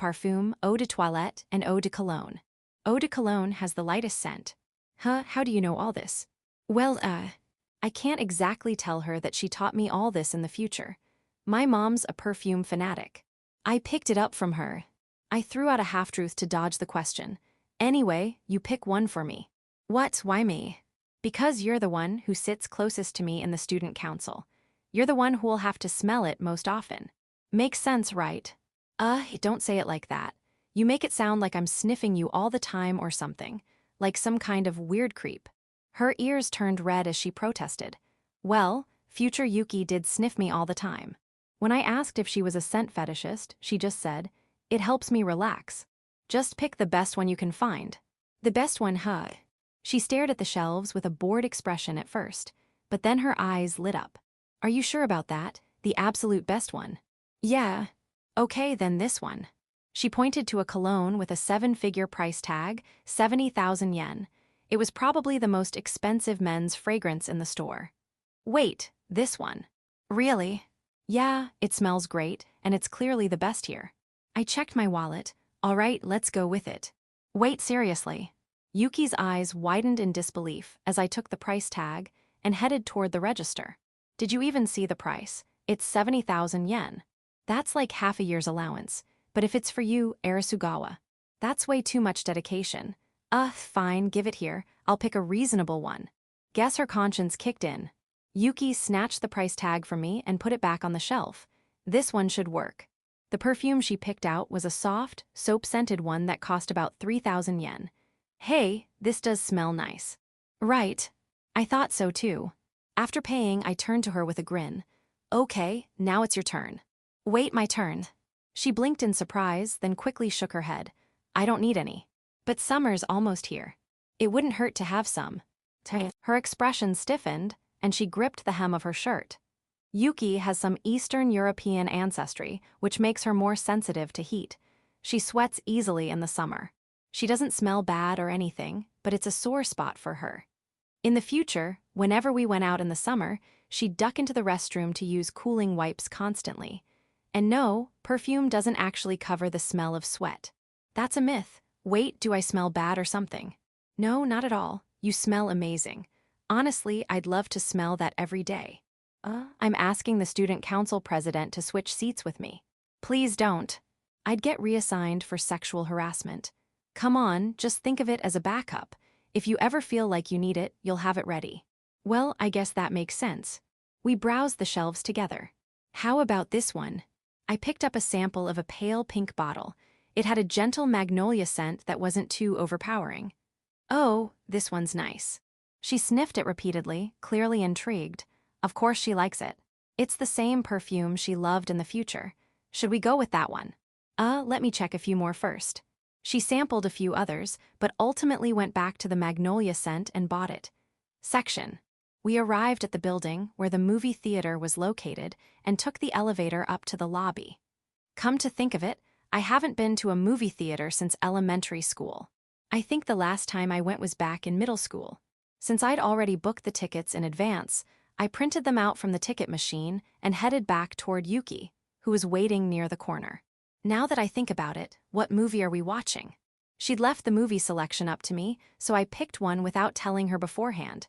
toilette, and eau de cologne. Eau de cologne has the lightest scent. Huh, how do you know all this? Well, I can't exactly tell her that she taught me all this in the future. My mom's a perfume fanatic. I picked it up from her. I threw out a half-truth to dodge the question. Anyway, you pick one for me. What, why me? Because you're the one who sits closest to me in the student council. You're the one who will have to smell it most often. Makes sense, right? Don't say it like that. You make it sound like I'm sniffing you all the time or something, like some kind of weird creep. Her ears turned red as she protested. Well, future Yuki did sniff me all the time. When I asked if she was a scent fetishist, she just said, "It helps me relax. Just pick the best one you can find." The best one, huh? She stared at the shelves with a bored expression at first, but then her eyes lit up. Are you sure about that? The absolute best one? Yeah. Okay, then this one. She pointed to a cologne with a 7-figure price tag, 70,000 yen. It was probably the most expensive men's fragrance in the store. Wait, this one? Really? Yeah, it smells great, and it's clearly the best here. I checked my wallet. All right, let's go with it. Wait, seriously. Yuki's eyes widened in disbelief as I took the price tag and headed toward the register. Did you even see the price? It's 70,000 yen. That's like half a year's allowance. But if it's for you, Arasugawa, that's way too much dedication. Fine, give it here. I'll pick a reasonable one. Guess her conscience kicked in. Yuki snatched the price tag from me and put it back on the shelf. This one should work. The perfume she picked out was a soft, soap-scented one that cost about 3,000 yen. Hey, this does smell nice. Right. I thought so too. After paying, I turned to her with a grin. Okay, now it's your turn. Wait, my turn. She blinked in surprise, then quickly shook her head. I don't need any. But summer's almost here. It wouldn't hurt to have some. Her expression stiffened, and she gripped the hem of her shirt. Yuki has some Eastern European ancestry, which makes her more sensitive to heat. She sweats easily in the summer. She doesn't smell bad or anything, but it's a sore spot for her. In the future, whenever we went out in the summer, she'd duck into the restroom to use cooling wipes constantly. And no, perfume doesn't actually cover the smell of sweat. That's a myth. Wait, do I smell bad or something? No, not at all. You smell amazing. Honestly, I'd love to smell that every day. I'm asking the student council president to switch seats with me. Please don't. I'd get reassigned for sexual harassment. Come on, just think of it as a backup. If you ever feel like you need it, you'll have it ready. Well, I guess that makes sense. We browsed the shelves together. How about this one? I picked up a sample of a pale pink bottle. It had a gentle magnolia scent that wasn't too overpowering. Oh, this one's nice. She sniffed it repeatedly, clearly intrigued. Of course she likes it. It's the same perfume she loved in the future. Should we go with that one? Let me check a few more first. She sampled a few others, but ultimately went back to the magnolia scent and bought it. Section. We arrived at the building where the movie theater was located and took the elevator up to the lobby. Come to think of it, I haven't been to a movie theater since elementary school. I think the last time I went was back in middle school. Since I'd already booked the tickets in advance, I printed them out from the ticket machine and headed back toward Yuki, who was waiting near the corner. Now that I think about it, what movie are we watching? She'd left the movie selection up to me, so I picked one without telling her beforehand.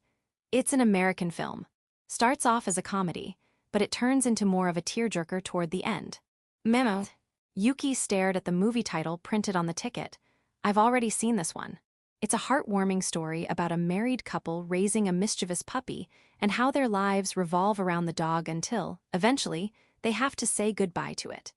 It's an American film. Starts off as a comedy, but it turns into more of a tearjerker toward the end. Memo. Yuki stared at the movie title printed on the ticket. I've already seen this one. It's a heartwarming story about a married couple raising a mischievous puppy and how their lives revolve around the dog until, eventually, they have to say goodbye to it.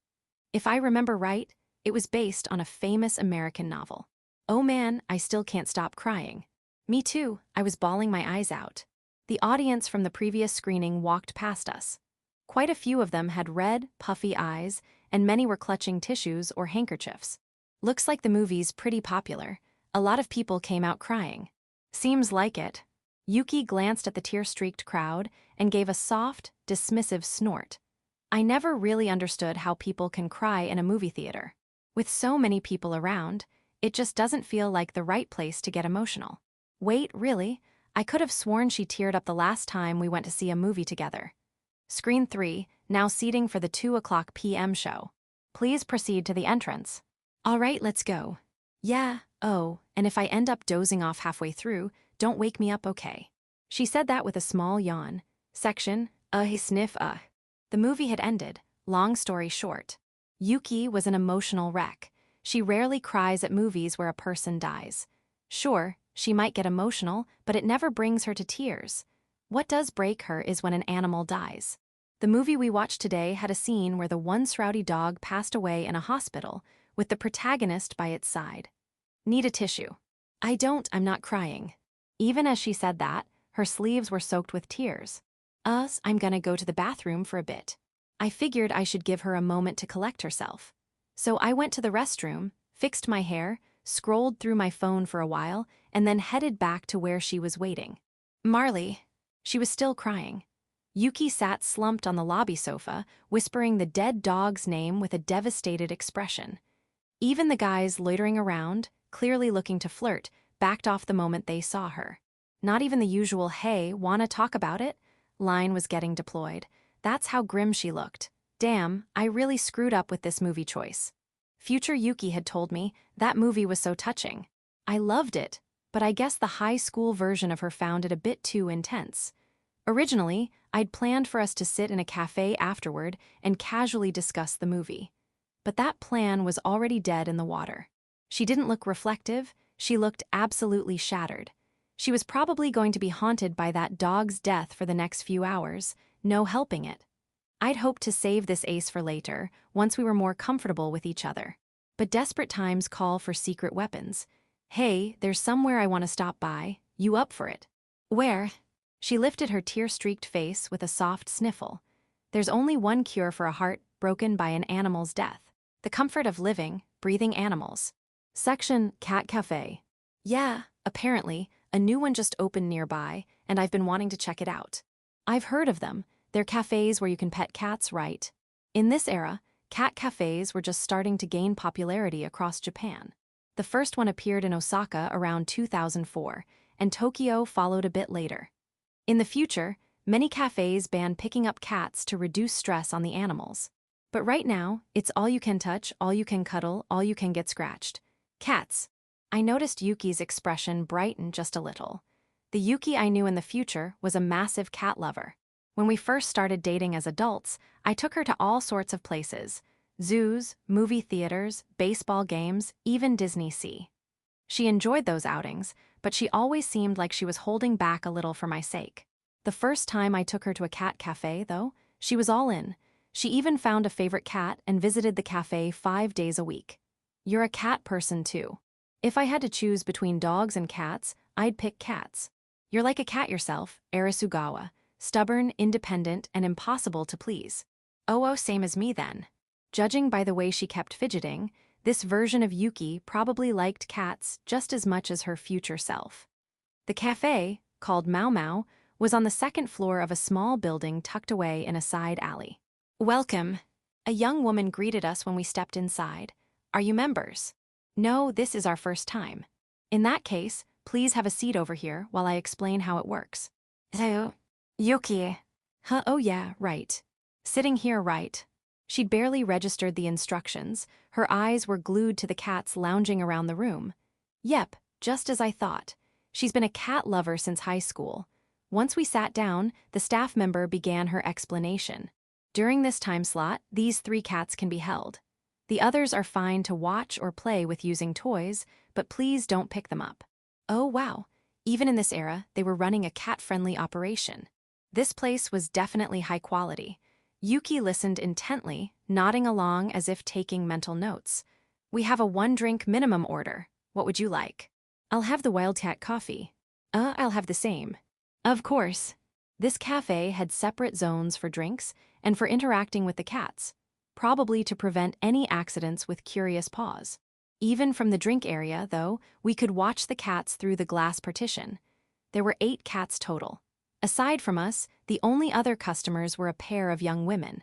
If I remember right, it was based on a famous American novel. Oh man, I still can't stop crying. Me too, I was bawling my eyes out. The audience from the previous screening walked past us. Quite a few of them had red, puffy eyes, and many were clutching tissues or handkerchiefs. Looks like the movie's pretty popular. A lot of people came out crying. Seems like it. Yuki glanced at the tear-streaked crowd and gave a soft, dismissive snort. I never really understood how people can cry in a movie theater. With so many people around, it just doesn't feel like the right place to get emotional. Wait, really? I could have sworn she teared up the last time we went to see a movie together. Screen 3, now seating for the 2:00 p.m. show. Please proceed to the entrance. All right, let's go. Yeah, oh, and if I end up dozing off halfway through, don't wake me up, okay? She said that with a small yawn. Section, sniff, The movie had ended, long story short. Yuki was an emotional wreck. She rarely cries at movies where a person dies. Sure, she might get emotional, but it never brings her to tears. What does break her is when an animal dies. The movie we watched today had a scene where the once rowdy dog passed away in a hospital, with the protagonist by its side. Need a tissue. I'm not crying. Even as she said that, her sleeves were soaked with tears. I'm gonna go to the bathroom for a bit. I figured I should give her a moment to collect herself. So I went to the restroom, fixed my hair, scrolled through my phone for a while, and then headed back to where she was waiting. Marley. She was still crying. Yuki sat slumped on the lobby sofa, whispering the dead dog's name with a devastated expression. Even the guys loitering around, clearly looking to flirt, backed off the moment they saw her. Not even the usual, hey, wanna talk about it? Line was getting deployed. That's how grim she looked. Damn, I really screwed up with this movie choice. Future Yuki had told me that movie was so touching. I loved it, but I guess the high school version of her found it a bit too intense. Originally, I'd planned for us to sit in a cafe afterward and casually discuss the movie. But that plan was already dead in the water. She didn't look reflective, she looked absolutely shattered. She was probably going to be haunted by that dog's death for the next few hours, no helping it. I'd hoped to save this ace for later, once we were more comfortable with each other. But desperate times call for secret weapons. Hey, there's somewhere I want to stop by. You up for it? Where? She lifted her tear-streaked face with a soft sniffle. There's only one cure for a heart broken by an animal's death: the comfort of living, breathing animals. Section Cat Cafe. Yeah, apparently, a new one just opened nearby, and I've been wanting to check it out. I've heard of them. They're cafes where you can pet cats, right? In this era, cat cafes were just starting to gain popularity across Japan. The first one appeared in Osaka around 2004, and Tokyo followed a bit later. In the future, many cafes ban picking up cats to reduce stress on the animals. But right now, it's all you can touch, all you can cuddle, all you can get scratched. Cats. I noticed Yuki's expression brighten just a little. The Yuki I knew in the future was a massive cat lover. When we first started dating as adults, I took her to all sorts of places: zoos, movie theaters, baseball games, even Disney Sea. She enjoyed those outings, but she always seemed like she was holding back a little for my sake. The first time I took her to a cat cafe, though, she was all in. She even found a favorite cat and visited the cafe 5 days a week. You're a cat person too. If I had to choose between dogs and cats, I'd pick cats. You're like a cat yourself, Arasugawa. Stubborn, independent, and impossible to please. Oh, same as me then. Judging by the way she kept fidgeting, this version of Yuki probably liked cats just as much as her future self. The cafe, called Mau Mau, was on the second floor of a small building tucked away in a side alley. Welcome. A young woman greeted us when we stepped inside. Are you members? No, this is our first time. In that case, please have a seat over here while I explain how it works. Yuki. Huh, oh yeah, right. Sitting here, right. She'd barely registered the instructions. Her eyes were glued to the cats lounging around the room. Yep, just as I thought. She's been a cat lover since high school. Once we sat down, the staff member began her explanation. During this time slot, these 3 cats can be held. The others are fine to watch or play with using toys, but please don't pick them up. Oh wow, even in this era, they were running a cat-friendly operation. This place was definitely high quality. Yuki listened intently, nodding along as if taking mental notes. We have a 1-drink minimum order. What would you like? I'll have the Wildcat coffee. I'll have the same. Of course. This cafe had separate zones for drinks and for interacting with the cats, probably to prevent any accidents with curious paws. Even from the drink area, though, we could watch the cats through the glass partition. There were 8 cats total. Aside from us, the only other customers were a pair of young women.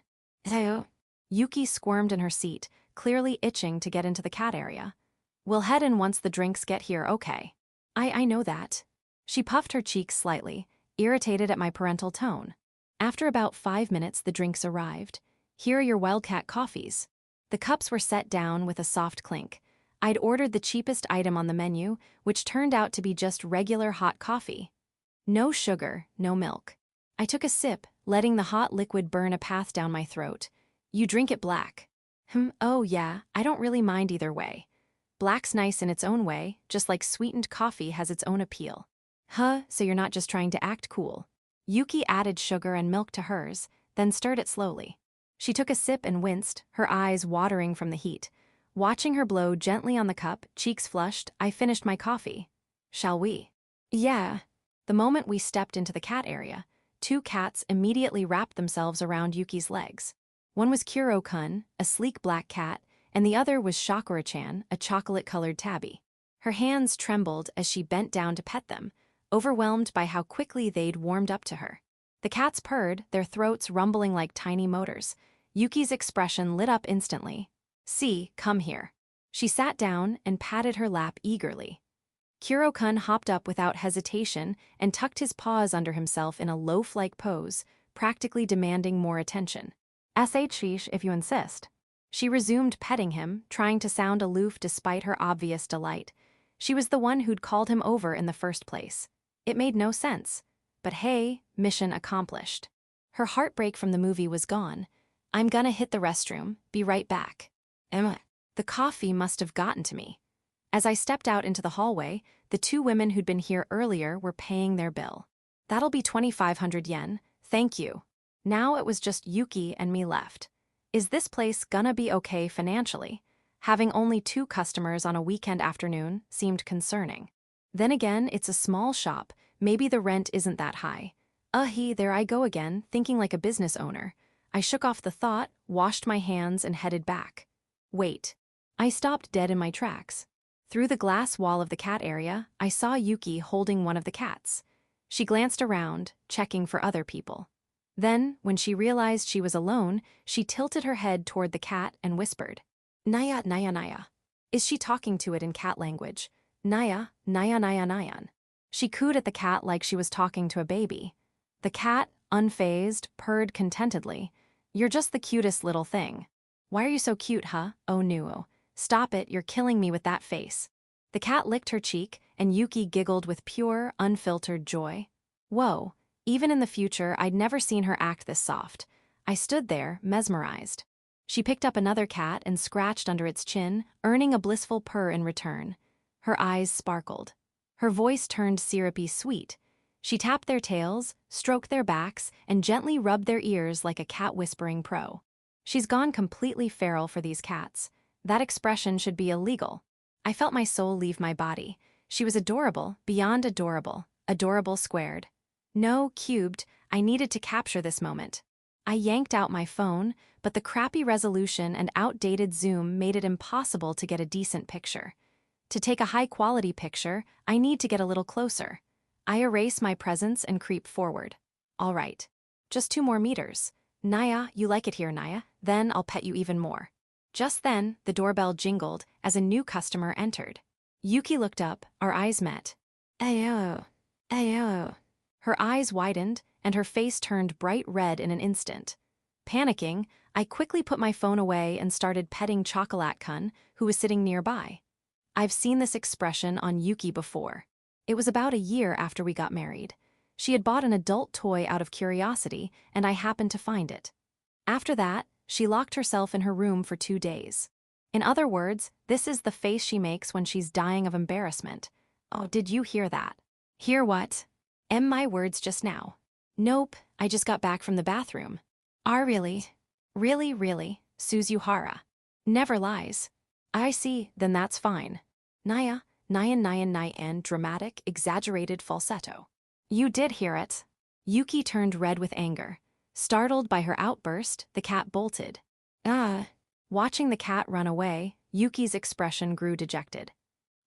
Yuki squirmed in her seat, clearly itching to get into the cat area. We'll head in once the drinks get here, okay? I know that. She puffed her cheeks slightly, irritated at my parental tone. After about 5 minutes, the drinks arrived. Here are your Wildcat coffees. The cups were set down with a soft clink. I'd ordered the cheapest item on the menu, which turned out to be just regular hot coffee. No sugar, no milk. I took a sip, letting the hot liquid burn a path down my throat. You drink it black. Oh yeah, I don't really mind either way. Black's nice in its own way, just like sweetened coffee has its own appeal. So you're not just trying to act cool. Yuki added sugar and milk to hers, then stirred it slowly. She took a sip and winced, her eyes watering from the heat. Watching her blow gently on the cup, cheeks flushed, I finished my coffee. Shall we? Yeah. The moment we stepped into the cat area, 2 cats immediately wrapped themselves around Yuki's legs. One was Kuro-kun, a sleek black cat, and the other was Shakura-chan, a chocolate-colored tabby. Her hands trembled as she bent down to pet them, overwhelmed by how quickly they'd warmed up to her. The cats purred, their throats rumbling like tiny motors. Yuki's expression lit up instantly. See, come here. She sat down and patted her lap eagerly. Kuro-kun hopped up without hesitation and tucked his paws under himself in a loaf-like pose, practically demanding more attention. Sheesh if you insist. She resumed petting him, trying to sound aloof despite her obvious delight. She was the one who'd called him over in the first place. It made no sense. But hey, mission accomplished. Her heartbreak from the movie was gone. I'm gonna hit the restroom, be right back. Emma. The coffee must have gotten to me. As I stepped out into the hallway, the 2 women who'd been here earlier were paying their bill. That'll be 2,500 yen, thank you. Now it was just Yuki and me left. Is this place gonna be okay financially? Having only 2 customers on a weekend afternoon seemed concerning. Then again, it's a small shop, maybe the rent isn't that high. There I go again, thinking like a business owner. I shook off the thought, washed my hands, and headed back. Wait. I stopped dead in my tracks. Through the glass wall of the cat area, I saw Yuki holding one of the cats. She glanced around, checking for other people. Then, when she realized she was alone, she tilted her head toward the cat and whispered, "Naya, Naya, Naya." Is she talking to it in cat language? Naya, Naya, Naya, Nayan. She cooed at the cat like she was talking to a baby. The cat, unfazed, purred contentedly. "You're just the cutest little thing." "Why are you so cute, huh? Oh, Nuo. Stop it, you're killing me with that face." The cat licked her cheek, and Yuki giggled with pure, unfiltered joy. Whoa, even in the future, I'd never seen her act this soft. I stood there, mesmerized. She picked up another cat and scratched under its chin, earning a blissful purr in return. Her eyes sparkled. Her voice turned syrupy sweet. She tapped their tails, stroked their backs, and gently rubbed their ears like a cat-whispering pro. She's gone completely feral for these cats. That expression should be illegal. I felt my soul leave my body. She was adorable, beyond adorable, adorable squared. No, cubed, I needed to capture this moment. I yanked out my phone, but the crappy resolution and outdated zoom made it impossible to get a decent picture. To take a high-quality picture, I need to get a little closer. I erase my presence and creep forward. All right. Just 2 more meters. Naya, you like it here, Naya? Then I'll pet you even more. Just then, the doorbell jingled as a new customer entered. Yuki looked up, our eyes met. Ayo. Ayo. Her eyes widened, and her face turned bright red in an instant. Panicking, I quickly put my phone away and started petting Chocolat-kun, who was sitting nearby. I've seen this expression on Yuki before. It was about a year after we got married. She had bought an adult toy out of curiosity, and I happened to find it. After that, she locked herself in her room for 2 days. In other words, this is the face she makes when she's dying of embarrassment. Oh, did you hear that? Hear what? My words just now. Nope, I just got back from the bathroom. Really? Really, Suzuhara. Never lies. I see, then that's fine. Naya, Nyan, dramatic, exaggerated falsetto. You did hear it. Yuki turned red with anger. Startled by her outburst, the cat bolted. Watching the cat run away, Yuki's expression grew dejected.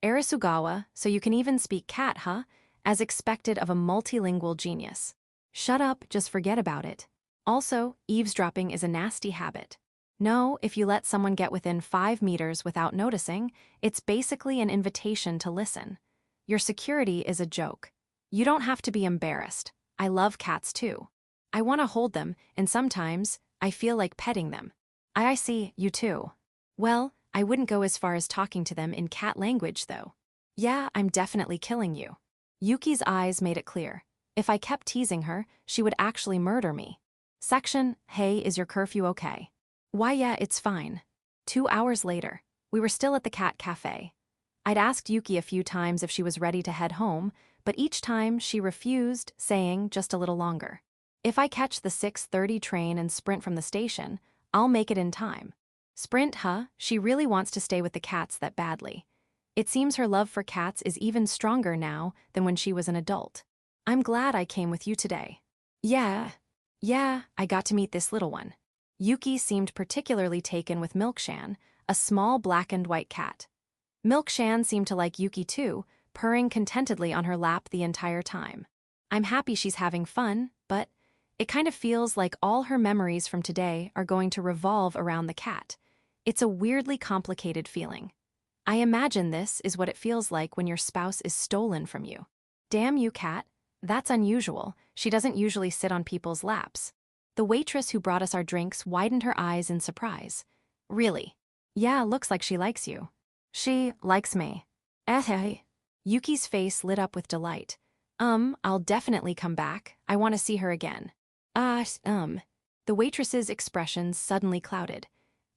Arasugawa, so you can even speak cat, huh? As expected of a multilingual genius. Shut up, just forget about it. Also, eavesdropping is a nasty habit. No, if you let someone get within 5 meters without noticing, it's basically an invitation to listen. Your security is a joke. You don't have to be embarrassed. I love cats too. I want to hold them, and sometimes, I feel like petting them. I see, you too. Well, I wouldn't go as far as talking to them in cat language though. Yeah, I'm definitely killing you. Yuki's eyes made it clear. If I kept teasing her, she would actually murder me. Section, hey, is your curfew okay? Why, yeah, it's fine. 2 hours later, we were still at the cat cafe. I'd asked Yuki a few times if she was ready to head home, but each time she refused, saying just a little longer. If I catch the 6:30 train and sprint from the station, I'll make it in time. Sprint, huh? She really wants to stay with the cats that badly. It seems her love for cats is even stronger now than when she was an adult. I'm glad I came with you today. Yeah, I got to meet this little one. Yuki seemed particularly taken with Milkshan, a small black and white cat. Milkshan seemed to like Yuki too, purring contentedly on her lap the entire time. I'm happy she's having fun, but it kind of feels like all her memories from today are going to revolve around the cat. It's a weirdly complicated feeling. I imagine this is what it feels like when your spouse is stolen from you. Damn you, cat. That's unusual. She doesn't usually sit on people's laps. The waitress who brought us our drinks widened her eyes in surprise. Really? Yeah, looks like she likes you. She likes me. Hey. Yuki's face lit up with delight. I'll definitely come back. I want to see her again. The waitress's expressions suddenly clouded.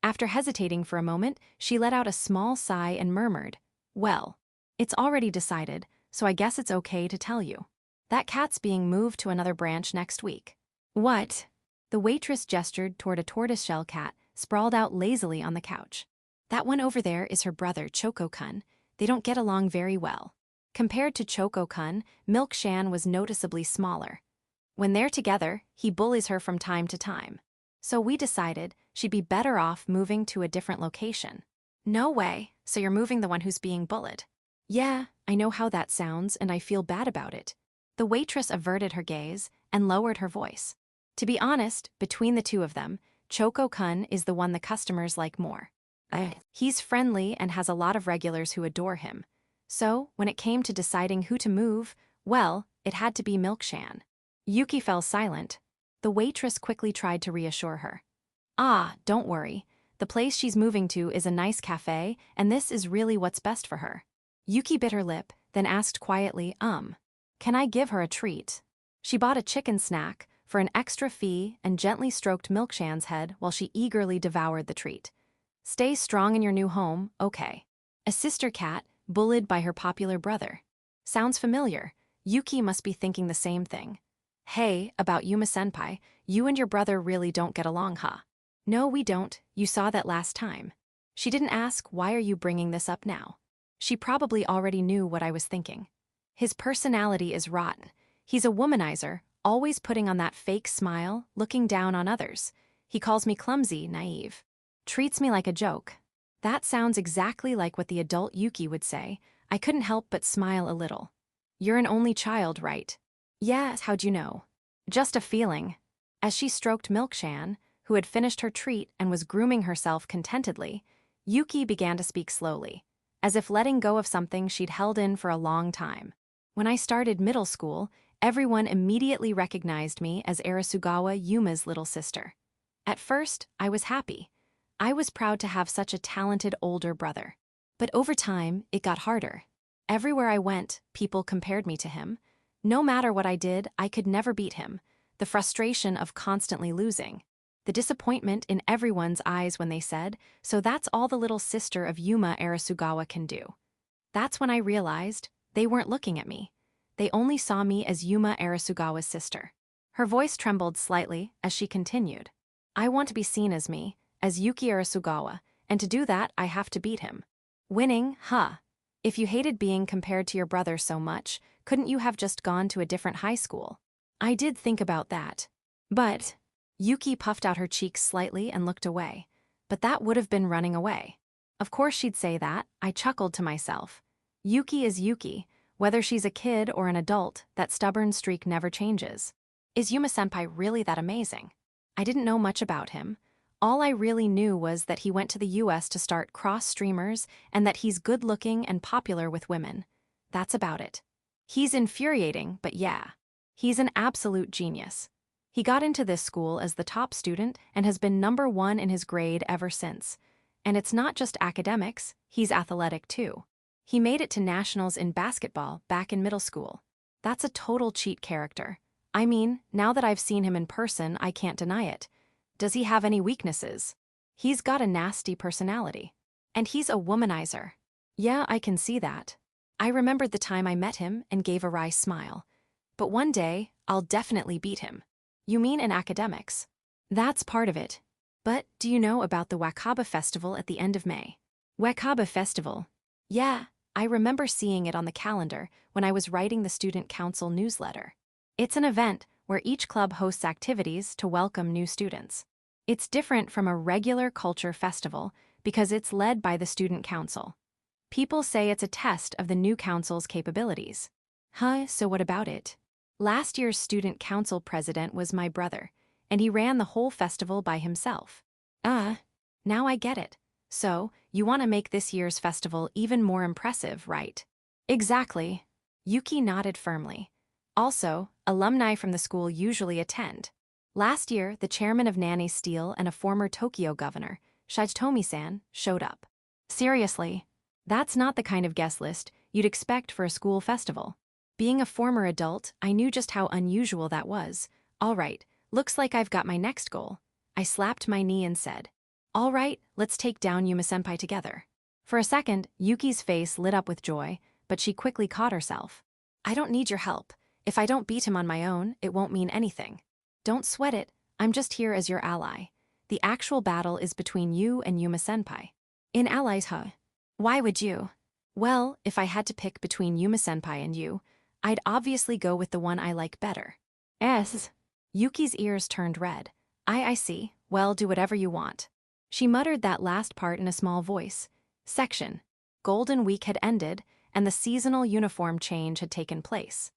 After hesitating for a moment, she let out a small sigh and murmured, "Well, it's already decided, so I guess it's okay to tell you. That cat's being moved to another branch next week." What? The waitress gestured toward a tortoiseshell cat sprawled out lazily on the couch. That one over there is her brother, Choco-kun. They don't get along very well. Compared to Choco-kun, Milkshan was noticeably smaller. When they're together, he bullies her from time to time. So we decided she'd be better off moving to a different location. No way, so you're moving the one who's being bullied. Yeah, I know how that sounds and I feel bad about it. The waitress averted her gaze and lowered her voice. To be honest, between the two of them, Choco-kun is the one the customers like more. He's friendly and has a lot of regulars who adore him. So, when it came to deciding who to move, well, it had to be Milkshan. Yuki fell silent. The waitress quickly tried to reassure her. Ah, don't worry. The place she's moving to is a nice cafe, and this is really what's best for her. Yuki bit her lip, then asked quietly, can I give her a treat? She bought a chicken snack for an extra fee and gently stroked Milkshan's head while she eagerly devoured the treat. Stay strong in your new home, okay. A sister cat, bullied by her popular brother. Sounds familiar. Yuki must be thinking the same thing. Hey, about Yuma-senpai, you and your brother really don't get along, huh? No, we don't. You saw that last time. She didn't ask, why are you bringing this up now? She probably already knew what I was thinking. His personality is rotten. He's a womanizer, always putting on that fake smile, looking down on others. He calls me clumsy, naive. Treats me like a joke. That sounds exactly like what the adult Yuki would say. I couldn't help but smile a little. You're an only child, right? Yes, how'd you know? Just a feeling. As she stroked Milkshan, who had finished her treat and was grooming herself contentedly, Yuki began to speak slowly, as if letting go of something she'd held in for a long time. When I started middle school, everyone immediately recognized me as Arasugawa Yuma's little sister. At first, I was happy. I was proud to have such a talented older brother. But over time, it got harder. Everywhere I went, people compared me to him. No matter what I did, I could never beat him. The frustration of constantly losing. The disappointment in everyone's eyes when they said, so that's all the little sister of Yuma Arasugawa can do. That's when I realized they weren't looking at me. They only saw me as Yuma Arasugawa's sister. Her voice trembled slightly as she continued. I want to be seen as me, as Yuki Arasugawa, and to do that I have to beat him. Winning, huh? If you hated being compared to your brother so much, couldn't you have just gone to a different high school? I did think about that. But Yuki puffed out her cheeks slightly and looked away. But that would have been running away. Of course she'd say that. I chuckled to myself. Yuki is Yuki. Whether she's a kid or an adult, that stubborn streak never changes. Is Yuma-senpai really that amazing? I didn't know much about him. All I really knew was that he went to the US to start cross-streamers and that he's good-looking and popular with women. That's about it. He's infuriating, but yeah. He's an absolute genius. He got into this school as the top student and has been #1 in his grade ever since. And it's not just academics, he's athletic too. He made it to nationals in basketball back in middle school. That's a total cheat character. I mean, now that I've seen him in person, I can't deny it. Does he have any weaknesses? He's got a nasty personality. And he's a womanizer. Yeah, I can see that. I remembered the time I met him and gave a wry smile. But one day, I'll definitely beat him. You mean in academics? That's part of it. But do you know about the Wakaba Festival at the end of May? Wakaba Festival? Yeah, I remember seeing it on the calendar when I was writing the student council newsletter. It's an event where each club hosts activities to welcome new students. It's different from a regular culture festival because it's led by the student council. People say it's a test of the new council's capabilities. Huh, so what about it? Last year's student council president was my brother, and he ran the whole festival by himself. Now I get it. So, you want to make this year's festival even more impressive, right? Exactly. Yuki nodded firmly. Also, alumni from the school usually attend. Last year, the chairman of Nanny Steel and a former Tokyo governor, Shigetomi-san, showed up. Seriously, that's not the kind of guest list you'd expect for a school festival. Being a former adult, I knew just how unusual that was. All right, looks like I've got my next goal. I slapped my knee and said, all right, let's take down Yuma-senpai together. For a second, Yuki's face lit up with joy, but she quickly caught herself. I don't need your help. If I don't beat him on my own, it won't mean anything. Don't sweat it, I'm just here as your ally. The actual battle is between you and Yuma-senpai. In allies, huh? Why would you? Well, if I had to pick between Yuma-senpai and you, I'd obviously go with the one I like better. Yuki's ears turned red. I see. Well, do whatever you want. She muttered that last part in a small voice. Section. Golden Week had ended, and the seasonal uniform change had taken place.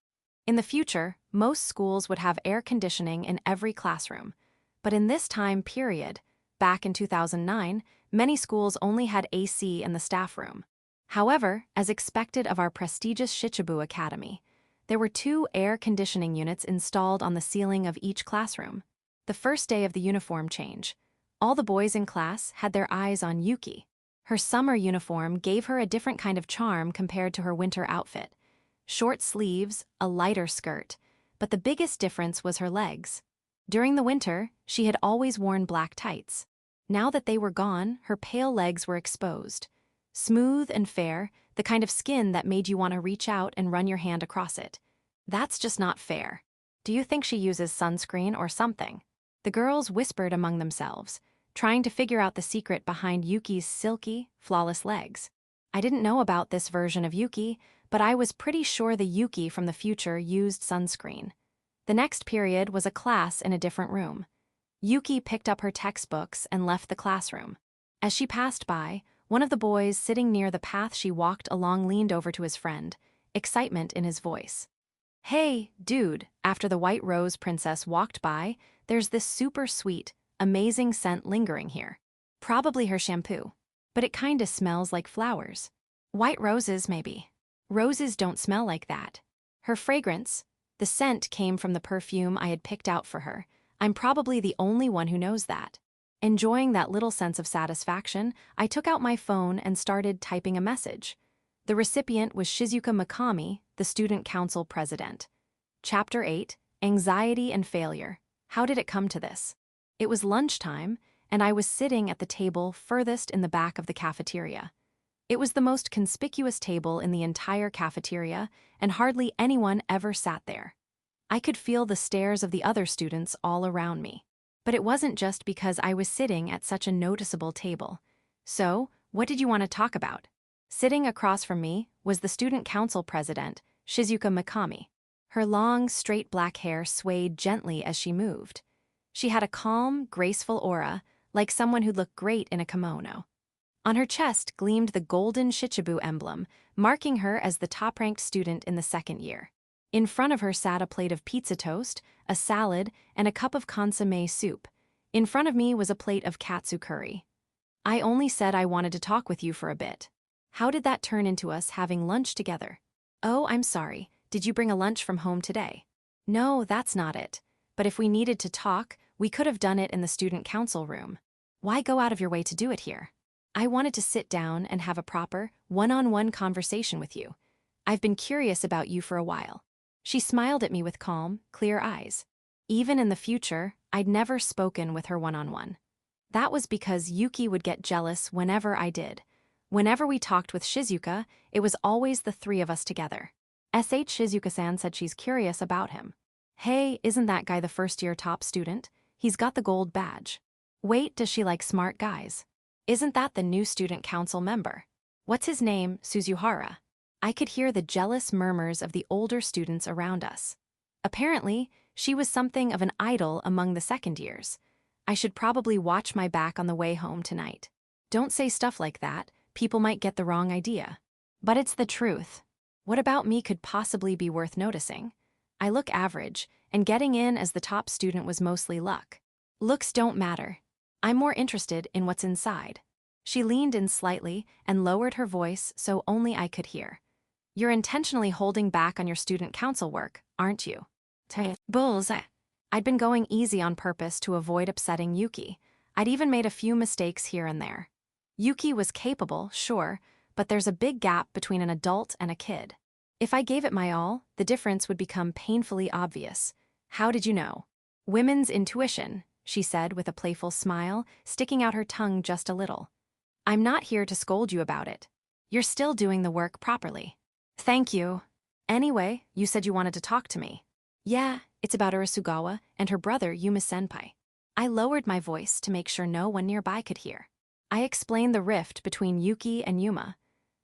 In the future, most schools would have air conditioning in every classroom. But in this time period, back in 2009, many schools only had AC in the staff room. However, as expected of our prestigious Shichibu Academy, there were 2 air conditioning units installed on the ceiling of each classroom. The first day of the uniform change, all the boys in class had their eyes on Yuki. Her summer uniform gave her a different kind of charm compared to her winter outfit. Short sleeves, a lighter skirt, but the biggest difference was her legs. During the winter, she had always worn black tights. Now that they were gone, her pale legs were exposed. Smooth and fair, the kind of skin that made you want to reach out and run your hand across it. That's just not fair. Do you think she uses sunscreen or something? The girls whispered among themselves, trying to figure out the secret behind Yuki's silky, flawless legs. I didn't know about this version of Yuki, but I was pretty sure the Yuki from the future used sunscreen. The next period was a class in a different room. Yuki picked up her textbooks and left the classroom. As she passed by, one of the boys sitting near the path she walked along leaned over to his friend, excitement in his voice. Hey, dude, after the White Rose Princess walked by, there's this super sweet, amazing scent lingering here. Probably her shampoo. But it kinda smells like flowers. White roses, maybe. Roses don't smell like that. Her fragrance, the scent came from the perfume I had picked out for her. I'm probably the only one who knows that. Enjoying that little sense of satisfaction, I took out my phone and started typing a message. The recipient was Shizuka Mikami, the student council president. Chapter 8, Anxiety and Failure. How did it come to this? It was lunchtime, and I was sitting at the table furthest in the back of the cafeteria. It was the most conspicuous table in the entire cafeteria, and hardly anyone ever sat there. I could feel the stares of the other students all around me. But it wasn't just because I was sitting at such a noticeable table. So, what did you want to talk about? Sitting across from me was the student council president, Shizuka Mikami. Her long, straight black hair swayed gently as she moved. She had a calm, graceful aura, like someone who'd look great in a kimono. On her chest gleamed the golden Shichibu emblem, marking her as the top-ranked student in the second year. In front of her sat a plate of pizza toast, a salad, and a cup of consommé soup. In front of me was a plate of katsu curry. I only said I wanted to talk with you for a bit. How did that turn into us having lunch together? Oh, I'm sorry. Did you bring a lunch from home today? No, that's not it. But if we needed to talk, we could have done it in the student council room. Why go out of your way to do it here? I wanted to sit down and have a proper, one-on-one conversation with you. I've been curious about you for a while. She smiled at me with calm, clear eyes. Even in the future, I'd never spoken with her one-on-one. That was because Yuki would get jealous whenever I did. Whenever we talked with Shizuka, it was always the 3 of us together. Shizuka-san said she's curious about him. Hey, isn't that guy the first-year top student? He's got the gold badge. Wait, does she like smart guys? Isn't that the new student council member? What's his name, Suzuhara? I could hear the jealous murmurs of the older students around us. Apparently, she was something of an idol among the second years. I should probably watch my back on the way home tonight. Don't say stuff like that, people might get the wrong idea. But it's the truth. What about me could possibly be worth noticing? I look average, and getting in as the top student was mostly luck. Looks don't matter. I'm more interested in what's inside. She leaned in slightly and lowered her voice so only I could hear. You're intentionally holding back on your student council work, aren't you? Bullseye. I'd been going easy on purpose to avoid upsetting Yuki. I'd even made a few mistakes here and there. Yuki was capable, sure, but there's a big gap between an adult and a kid. If I gave it my all, the difference would become painfully obvious. How did you know? Women's intuition, she said with a playful smile, sticking out her tongue just a little. I'm not here to scold you about it. You're still doing the work properly. Thank you. Anyway, you said you wanted to talk to me. Yeah, it's about Arasugawa and her brother Yuma-senpai. I lowered my voice to make sure no one nearby could hear. I explained the rift between Yuki and Yuma,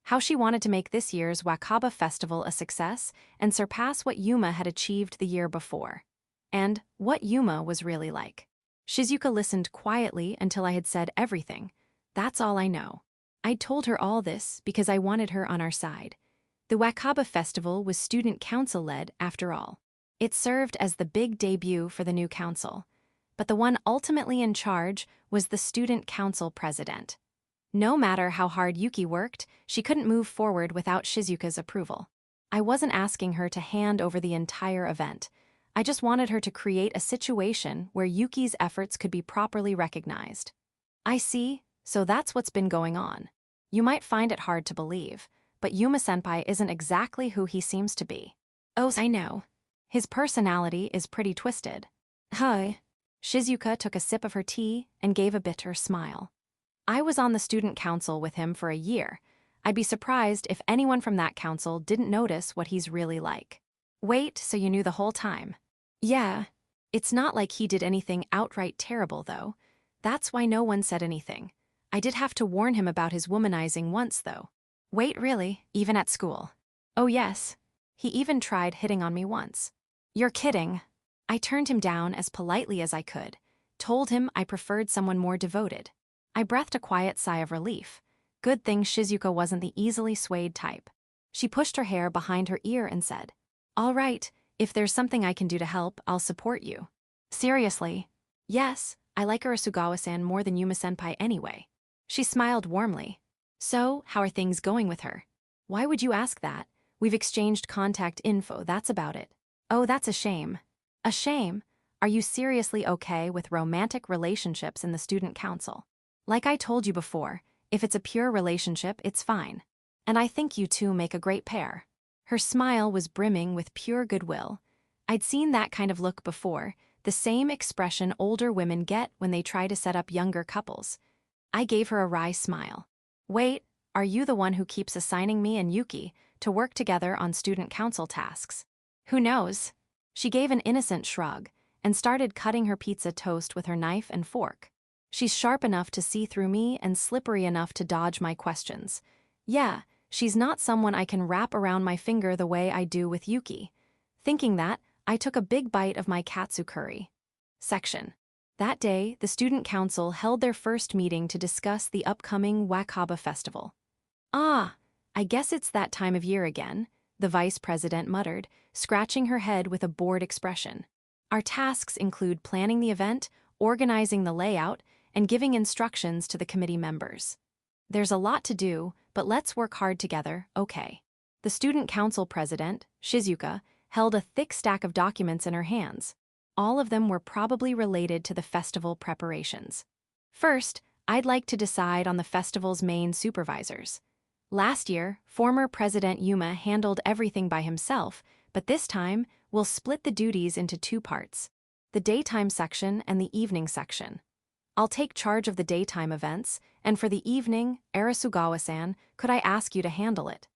how she wanted to make this year's Wakaba festival a success and surpass what Yuma had achieved the year before, and what Yuma was really like. Shizuka listened quietly until I had said everything. That's all I know. I'd told her all this because I wanted her on our side. The Wakaba Festival was student council-led, after all. It served as the big debut for the new council. But the one ultimately in charge was the student council president. No matter how hard Yuki worked, she couldn't move forward without Shizuka's approval. I wasn't asking her to hand over the entire event. I just wanted her to create a situation where Yuki's efforts could be properly recognized. I see, so that's what's been going on. You might find it hard to believe, but Yuma-senpai isn't exactly who he seems to be. Oh, I know. His personality is pretty twisted. Hi. Shizuka took a sip of her tea and gave a bitter smile. I was on the student council with him for a year. I'd be surprised if anyone from that council didn't notice what he's really like. Wait, so you knew the whole time? Yeah. It's not like he did anything outright terrible, though. That's why no one said anything. I did have to warn him about his womanizing once, though. Wait, really? Even at school? Oh, yes. He even tried hitting on me once. You're kidding. I turned him down as politely as I could, told him I preferred someone more devoted. I breathed a quiet sigh of relief. Good thing Shizuka wasn't the easily swayed type. She pushed her hair behind her ear and said, "All right, if there's something I can do to help, I'll support you." Seriously? Yes, I like Arasugawa-san more than Yuma-senpai anyway. She smiled warmly. So, how are things going with her? Why would you ask that? We've exchanged contact info, that's about it. Oh, that's a shame. A shame? Are you seriously okay with romantic relationships in the student council? Like I told you before, if it's a pure relationship, it's fine. And I think you two make a great pair. Her smile was brimming with pure goodwill. I'd seen that kind of look before, the same expression older women get when they try to set up younger couples. I gave her a wry smile. Wait, are you the one who keeps assigning me and Yuki to work together on student council tasks? Who knows? She gave an innocent shrug and started cutting her pizza toast with her knife and fork. She's sharp enough to see through me and slippery enough to dodge my questions. Yeah, she's not someone I can wrap around my finger the way I do with Yuki. Thinking that, I took a big bite of my katsu curry. Section. That day, the student council held their first meeting to discuss the upcoming Wakaba Festival. Ah, I guess it's that time of year again, the vice president muttered, scratching her head with a bored expression. Our tasks include planning the event, organizing the layout, and giving instructions to the committee members. There's a lot to do, but let's work hard together, okay? The student council president, Shizuka, held a thick stack of documents in her hands. All of them were probably related to the festival preparations. First, I'd like to decide on the festival's main supervisors. Last year, former President Yuma handled everything by himself, but this time, we'll split the duties into two parts: the daytime section and the evening section. I'll take charge of the daytime events, and for the evening, Arasugawa-san, could I ask you to handle it?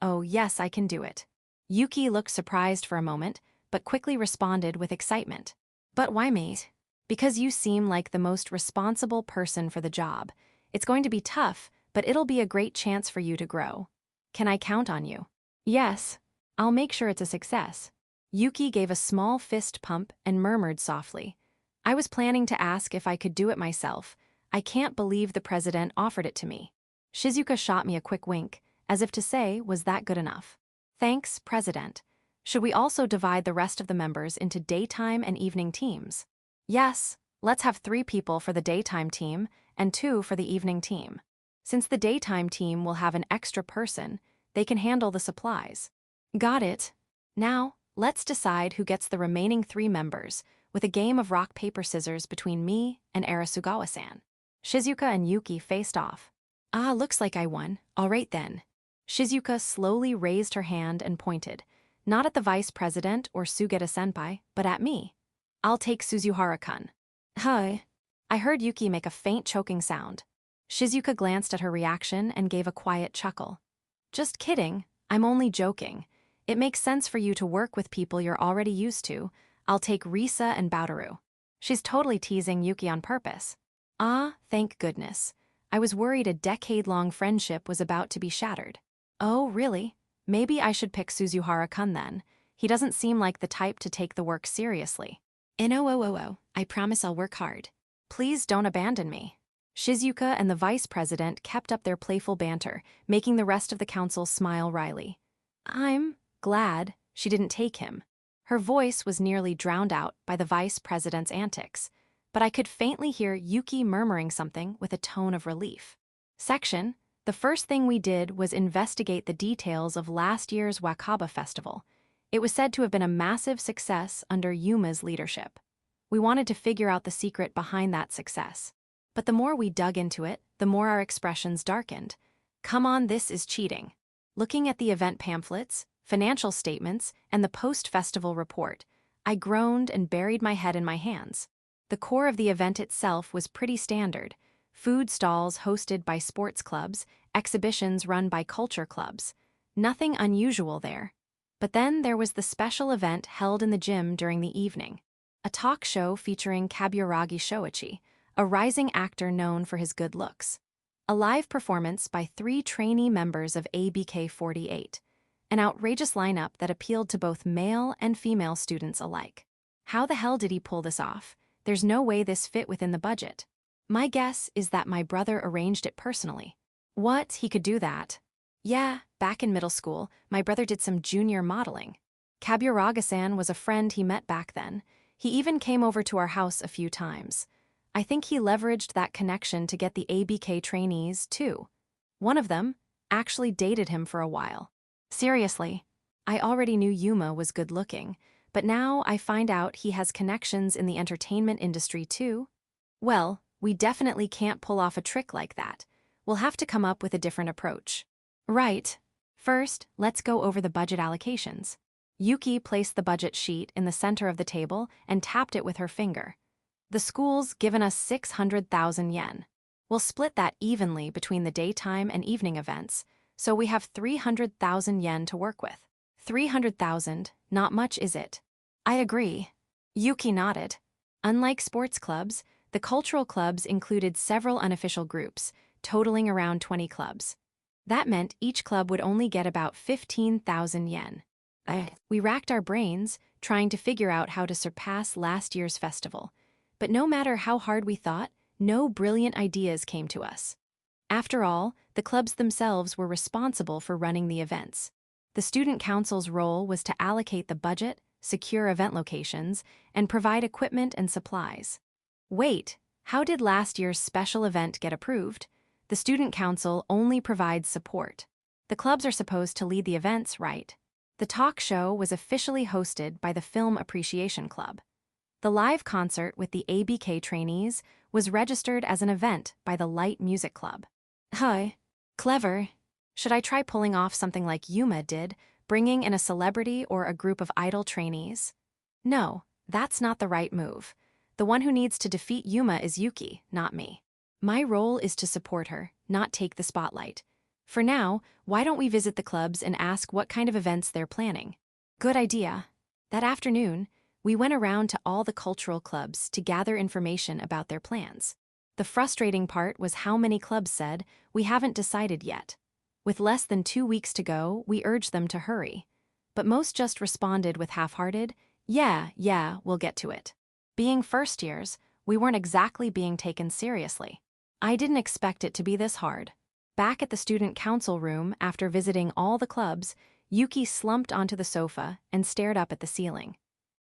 Oh yes, I can do it. Yuki looked surprised for a moment, but quickly responded with excitement. But why, mate? Because you seem like the most responsible person for the job. It's going to be tough, but it'll be a great chance for you to grow. Can I count on you? Yes. I'll make sure it's a success. Yuki gave a small fist pump and murmured softly. I was planning to ask if I could do it myself. I can't believe the president offered it to me. Shizuka shot me a quick wink, as if to say, was that good enough? Thanks, President. Should we also divide the rest of the members into daytime and evening teams? Yes, let's have 3 people for the daytime team and 2 for the evening team. Since the daytime team will have an extra person, they can handle the supplies. Got it. Now, let's decide who gets the remaining 3 members, with a game of rock, paper, scissors between me and Arasugawa-san. Shizuka and Yuki faced off. Ah, looks like I won. All right then. Shizuka slowly raised her hand and pointed, not at the vice president or Sugeta-senpai, but at me. I'll take Suzuhara-kun. Hi. I heard Yuki make a faint choking sound. Shizuka glanced at her reaction and gave a quiet chuckle. Just kidding, I'm only joking. It makes sense for you to work with people you're already used to. I'll take Risa and Baotaru. She's totally teasing Yuki on purpose. Ah, thank goodness. I was worried a decade-long friendship was about to be shattered. Oh, really? Maybe I should pick Suzuhara-kun then. He doesn't seem like the type to take the work seriously. I promise I'll work hard. Please don't abandon me. Shizuka and the vice president kept up their playful banter, making the rest of the council smile wryly. I'm glad she didn't take him. Her voice was nearly drowned out by the vice president's antics, but I could faintly hear Yuki murmuring something with a tone of relief. Section: The first thing we did was investigate the details of last year's Wakaba festival. It was said to have been a massive success under Yuma's leadership. We wanted to figure out the secret behind that success. But the more we dug into it, the more our expressions darkened. Come on, this is cheating. Looking at the event pamphlets, financial statements, and the post-festival report, I groaned and buried my head in my hands. The core of the event itself was pretty standard: food stalls hosted by sports clubs, exhibitions run by culture clubs. Nothing unusual there. But then there was the special event held in the gym during the evening. A talk show featuring Kaburagi Shoichi, a rising actor known for his good looks. A live performance by 3 trainee members of ABK48. An outrageous lineup that appealed to both male and female students alike. How the hell did he pull this off? There's no way this fit within the budget. My guess is that my brother arranged it personally. What? He could do that? Yeah, back in middle school, my brother did some junior modeling. Kaburaga-san was a friend he met back then. He even came over to our house a few times. I think he leveraged that connection to get the ABK trainees, too. One of them actually dated him for a while. Seriously, I already knew Yuma was good-looking, but now I find out he has connections in the entertainment industry, too. Well, we definitely can't pull off a trick like that. We'll have to come up with a different approach. Right. First, let's go over the budget allocations. Yuki placed the budget sheet in the center of the table and tapped it with her finger. The school's given us 600,000 yen. We'll split that evenly between the daytime and evening events, so we have 300,000 yen to work with. 300,000, not much, is it? I agree. Yuki nodded. Unlike sports clubs, the cultural clubs included several unofficial groups, totaling around 20 clubs. That meant each club would only get about 15,000 yen. We racked our brains, trying to figure out how to surpass last year's festival. But no matter how hard we thought, no brilliant ideas came to us. After all, the clubs themselves were responsible for running the events. The student council's role was to allocate the budget, secure event locations, and provide equipment and supplies. Wait, how did last year's special event get approved? The student council only provides support. The clubs are supposed to lead the events, right? The talk show was officially hosted by the Film Appreciation Club. The live concert with the ABK trainees was registered as an event by the Light Music Club. Hi. Clever. Should I try pulling off something like Yuma did, bringing in a celebrity or a group of idol trainees? No, that's not the right move. The one who needs to defeat Yuma is Yuki, not me. My role is to support her, not take the spotlight. For now, why don't we visit the clubs and ask what kind of events they're planning? Good idea. That afternoon, we went around to all the cultural clubs to gather information about their plans. The frustrating part was how many clubs said, "We haven't decided yet." With less than 2 weeks to go, we urged them to hurry. But most just responded with half-hearted, yeah, we'll get to it. Being first years, we weren't exactly being taken seriously. I didn't expect it to be this hard. Back at the student council room after visiting all the clubs, Yuki slumped onto the sofa and stared up at the ceiling.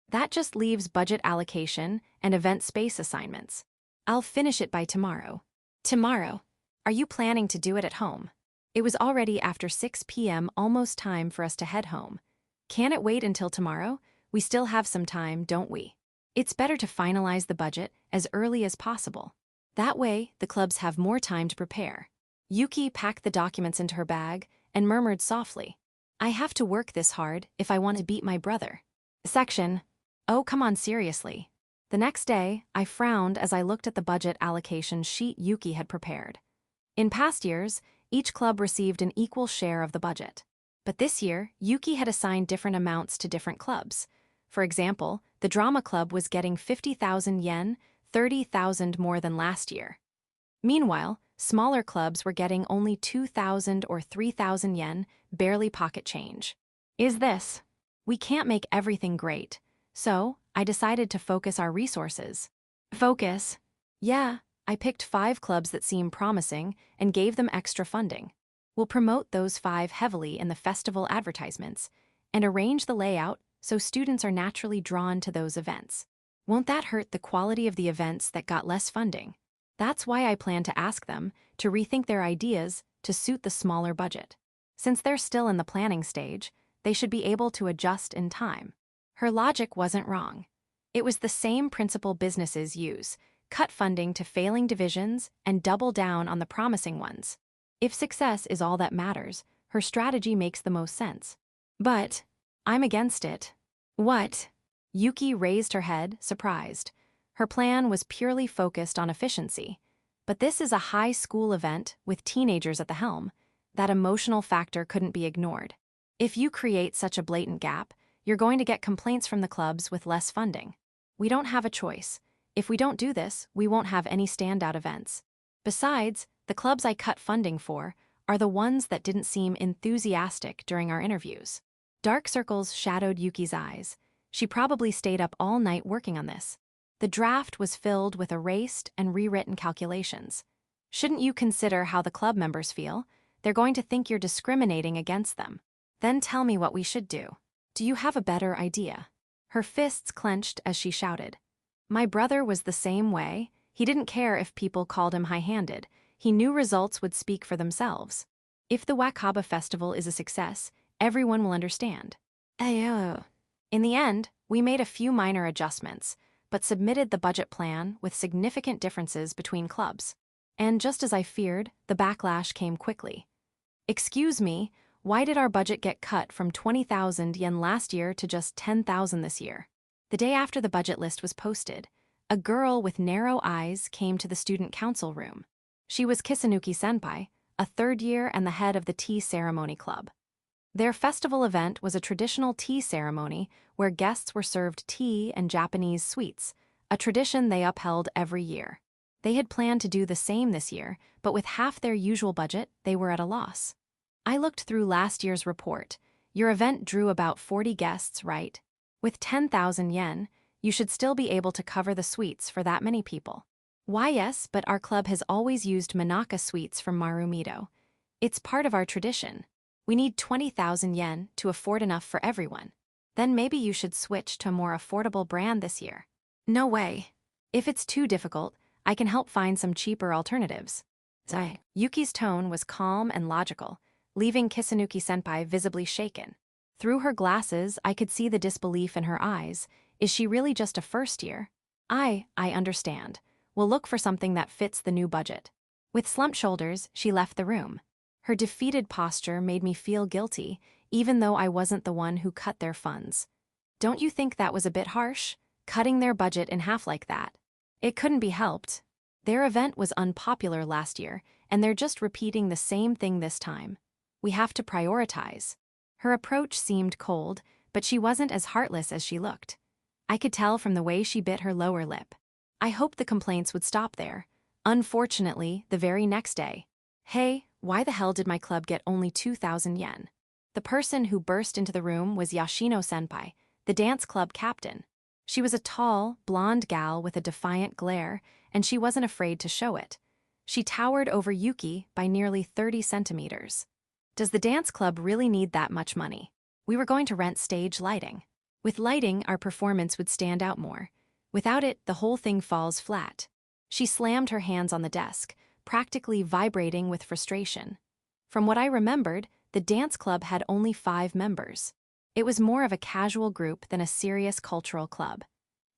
That just leaves budget allocation and event space assignments. I'll finish it by tomorrow. Tomorrow? Are you planning to do it at home? It was already after 6 p.m., almost time for us to head home. Can it wait until tomorrow? We still have some time, don't we? It's better to finalize the budget as early as possible. That way, the clubs have more time to prepare. Yuki packed the documents into her bag and murmured softly, I have to work this hard if I want to beat my brother. Section. Oh, come on, seriously. The next day, I frowned as I looked at the budget allocation sheet Yuki had prepared. In past years, each club received an equal share of the budget. But this year, Yuki had assigned different amounts to different clubs. For example, the drama club was getting 50,000 yen, 30,000 more than last year. Meanwhile, smaller clubs were getting only 2,000 or 3,000 yen, barely pocket change. We can't make everything great. So, I decided to focus our resources. Focus? Yeah, I picked 5 clubs that seem promising and gave them extra funding. We'll promote those 5 heavily in the festival advertisements and arrange the layout so students are naturally drawn to those events. Won't that hurt the quality of the events that got less funding? That's why I plan to ask them to rethink their ideas to suit the smaller budget. Since they're still in the planning stage, they should be able to adjust in time. Her logic wasn't wrong. It was the same principle businesses use: cut funding to failing divisions and double down on the promising ones. If success is all that matters, her strategy makes the most sense. But I'm against it. What? Yuki raised her head, surprised. Her plan was purely focused on efficiency. But this is a high school event with teenagers at the helm. That emotional factor couldn't be ignored. If you create such a blatant gap, you're going to get complaints from the clubs with less funding. We don't have a choice. If we don't do this, we won't have any standout events. Besides, the clubs I cut funding for are the ones that didn't seem enthusiastic during our interviews. Dark circles shadowed Yuki's eyes. She probably stayed up all night working on this. The draft was filled with erased and rewritten calculations. Shouldn't you consider how the club members feel? They're going to think you're discriminating against them. Then tell me what we should do. Do you have a better idea? Her fists clenched as she shouted. My brother was the same way. He didn't care if people called him high-handed. He knew results would speak for themselves. If the Wakaba festival is a success, everyone will understand. Ayo. In the end, we made a few minor adjustments, but submitted the budget plan with significant differences between clubs. And just as I feared, the backlash came quickly. Excuse me, why did our budget get cut from 20,000 yen last year to just 10,000 this year? The day after the budget list was posted, a girl with narrow eyes came to the student council room. She was Kisanuki-senpai, a third year and the head of the tea ceremony club. Their festival event was a traditional tea ceremony where guests were served tea and Japanese sweets, a tradition they upheld every year. They had planned to do the same this year, but with half their usual budget, they were at a loss. I looked through last year's report. Your event drew about 40 guests, right? With 10,000 yen, you should still be able to cover the sweets for that many people. Why, yes, but our club has always used Manaka sweets from Marumido. It's part of our tradition. We need 20,000 yen to afford enough for everyone. Then maybe you should switch to a more affordable brand this year. No way. If it's too difficult, I can help find some cheaper alternatives. Zai. Yuki's tone was calm and logical, leaving Kisanuki-senpai visibly shaken. Through her glasses, I could see the disbelief in her eyes. Is she really just a first year? I understand. We'll look for something that fits the new budget. With slumped shoulders, she left the room. Her defeated posture made me feel guilty, even though I wasn't the one who cut their funds. Don't you think that was a bit harsh? Cutting their budget in half like that? It couldn't be helped. Their event was unpopular last year, and they're just repeating the same thing this time. We have to prioritize. Her approach seemed cold, but she wasn't as heartless as she looked. I could tell from the way she bit her lower lip. I hoped the complaints would stop there. Unfortunately, the very next day. Hey, why the hell did my club get only 2,000 yen? The person who burst into the room was Yashino-senpai, the dance club captain. She was a tall, blonde gal with a defiant glare, and she wasn't afraid to show it. She towered over Yuki by nearly 30 centimeters. Does the dance club really need that much money? We were going to rent stage lighting. With lighting, our performance would stand out more. Without it, the whole thing falls flat. She slammed her hands on the desk, practically vibrating with frustration. From what I remembered, the dance club had only 5 members. It was more of a casual group than a serious cultural club.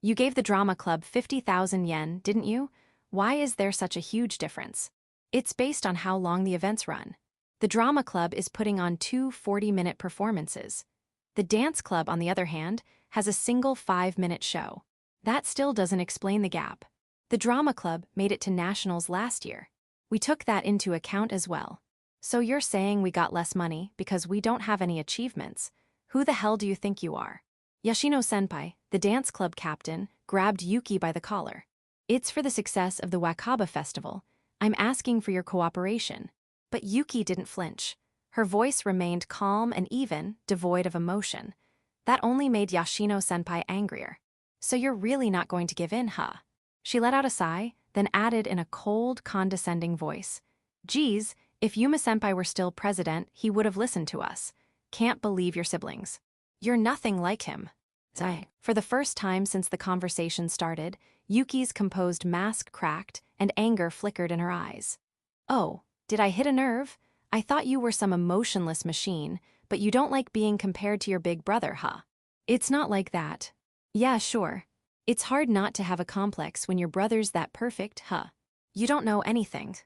You gave the drama club 50,000 yen, didn't you? Why is there such a huge difference? It's based on how long the events run. The drama club is putting on 2 40-minute performances. The dance club, on the other hand, has a single 5-minute show. That still doesn't explain the gap. The drama club made it to nationals last year. We took that into account as well. So you're saying we got less money because we don't have any achievements? Who the hell do you think you are? Yashino-senpai, the dance club captain, grabbed Yuki by the collar. It's for the success of the Wakaba festival. I'm asking for your cooperation. But Yuki didn't flinch. Her voice remained calm and even, devoid of emotion. That only made Yashino-senpai angrier. So you're really not going to give in, huh? She let out a sigh, then added in a cold, condescending voice. Geez, if Yuma-senpai were still president, he would have listened to us. Can't believe your siblings. You're nothing like him. Zai. For the first time since the conversation started, Yuki's composed mask cracked and anger flickered in her eyes. Oh, did I hit a nerve? I thought you were some emotionless machine, but you don't like being compared to your big brother, huh? It's not like that. Yeah, sure. It's hard not to have a complex when your brother's that perfect, huh? You don't know anything.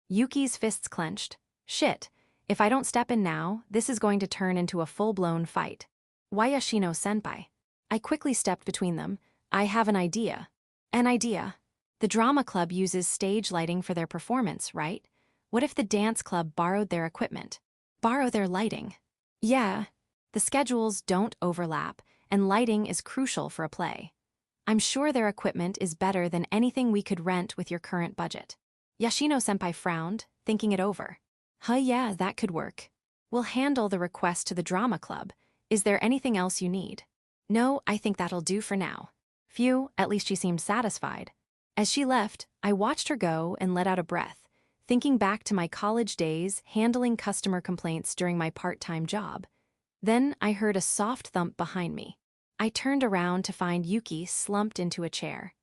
Yuki's fists clenched. Shit, if I don't step in now, this is going to turn into a full-blown fight. Why Yoshino-senpai? I quickly stepped between them. I have an idea. An idea. The drama club uses stage lighting for their performance, right? What if the dance club borrowed their equipment? Borrow their lighting? Yeah. The schedules don't overlap, and lighting is crucial for a play. I'm sure their equipment is better than anything we could rent with your current budget. Yoshino-senpai frowned, thinking it over. Yeah, that could work. We'll handle the request to the drama club. Is there anything else you need? No, I think that'll do for now. Phew, at least she seemed satisfied. As she left, I watched her go and let out a breath, thinking back to my college days handling customer complaints during my part-time job. Then I heard a soft thump behind me. I turned around to find Yuki slumped into a chair.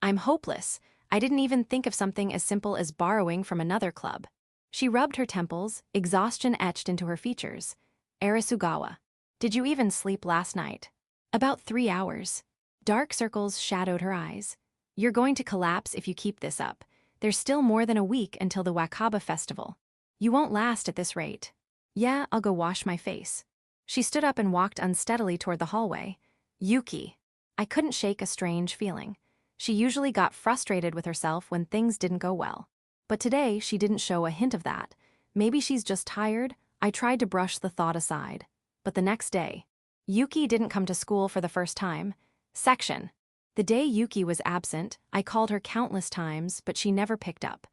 I'm hopeless. I didn't even think of something as simple as borrowing from another club. She rubbed her temples, exhaustion etched into her features. Arasugawa, did you even sleep last night? About 3 hours. Dark circles shadowed her eyes. You're going to collapse if you keep this up. There's still more than a week until the Wakaba festival. You won't last at this rate. Yeah, I'll go wash my face. She stood up and walked unsteadily toward the hallway. Yuki. I couldn't shake a strange feeling. She usually got frustrated with herself when things didn't go well. But today, she didn't show a hint of that. Maybe she's just tired. I tried to brush the thought aside. But the next day, Yuki didn't come to school for the first time. Section. The day Yuki was absent, I called her countless times, but she never picked up.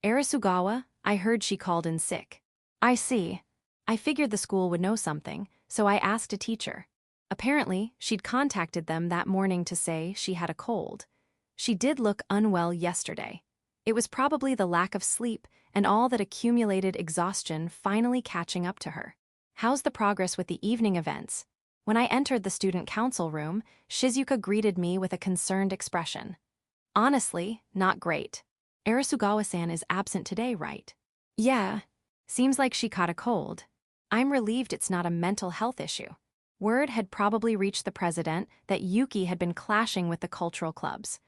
Arasugawa, I heard she called in sick. I see. I figured the school would know something, so I asked a teacher. Apparently, she'd contacted them that morning to say she had a cold. She did look unwell yesterday. It was probably the lack of sleep and all that accumulated exhaustion finally catching up to her. How's the progress with the evening events? When I entered the student council room, Shizuka greeted me with a concerned expression. Honestly, not great. Arasugawa-san is absent today, right? Yeah. Seems like she caught a cold. I'm relieved it's not a mental health issue. Word had probably reached the president that Yuki had been clashing with the cultural clubs.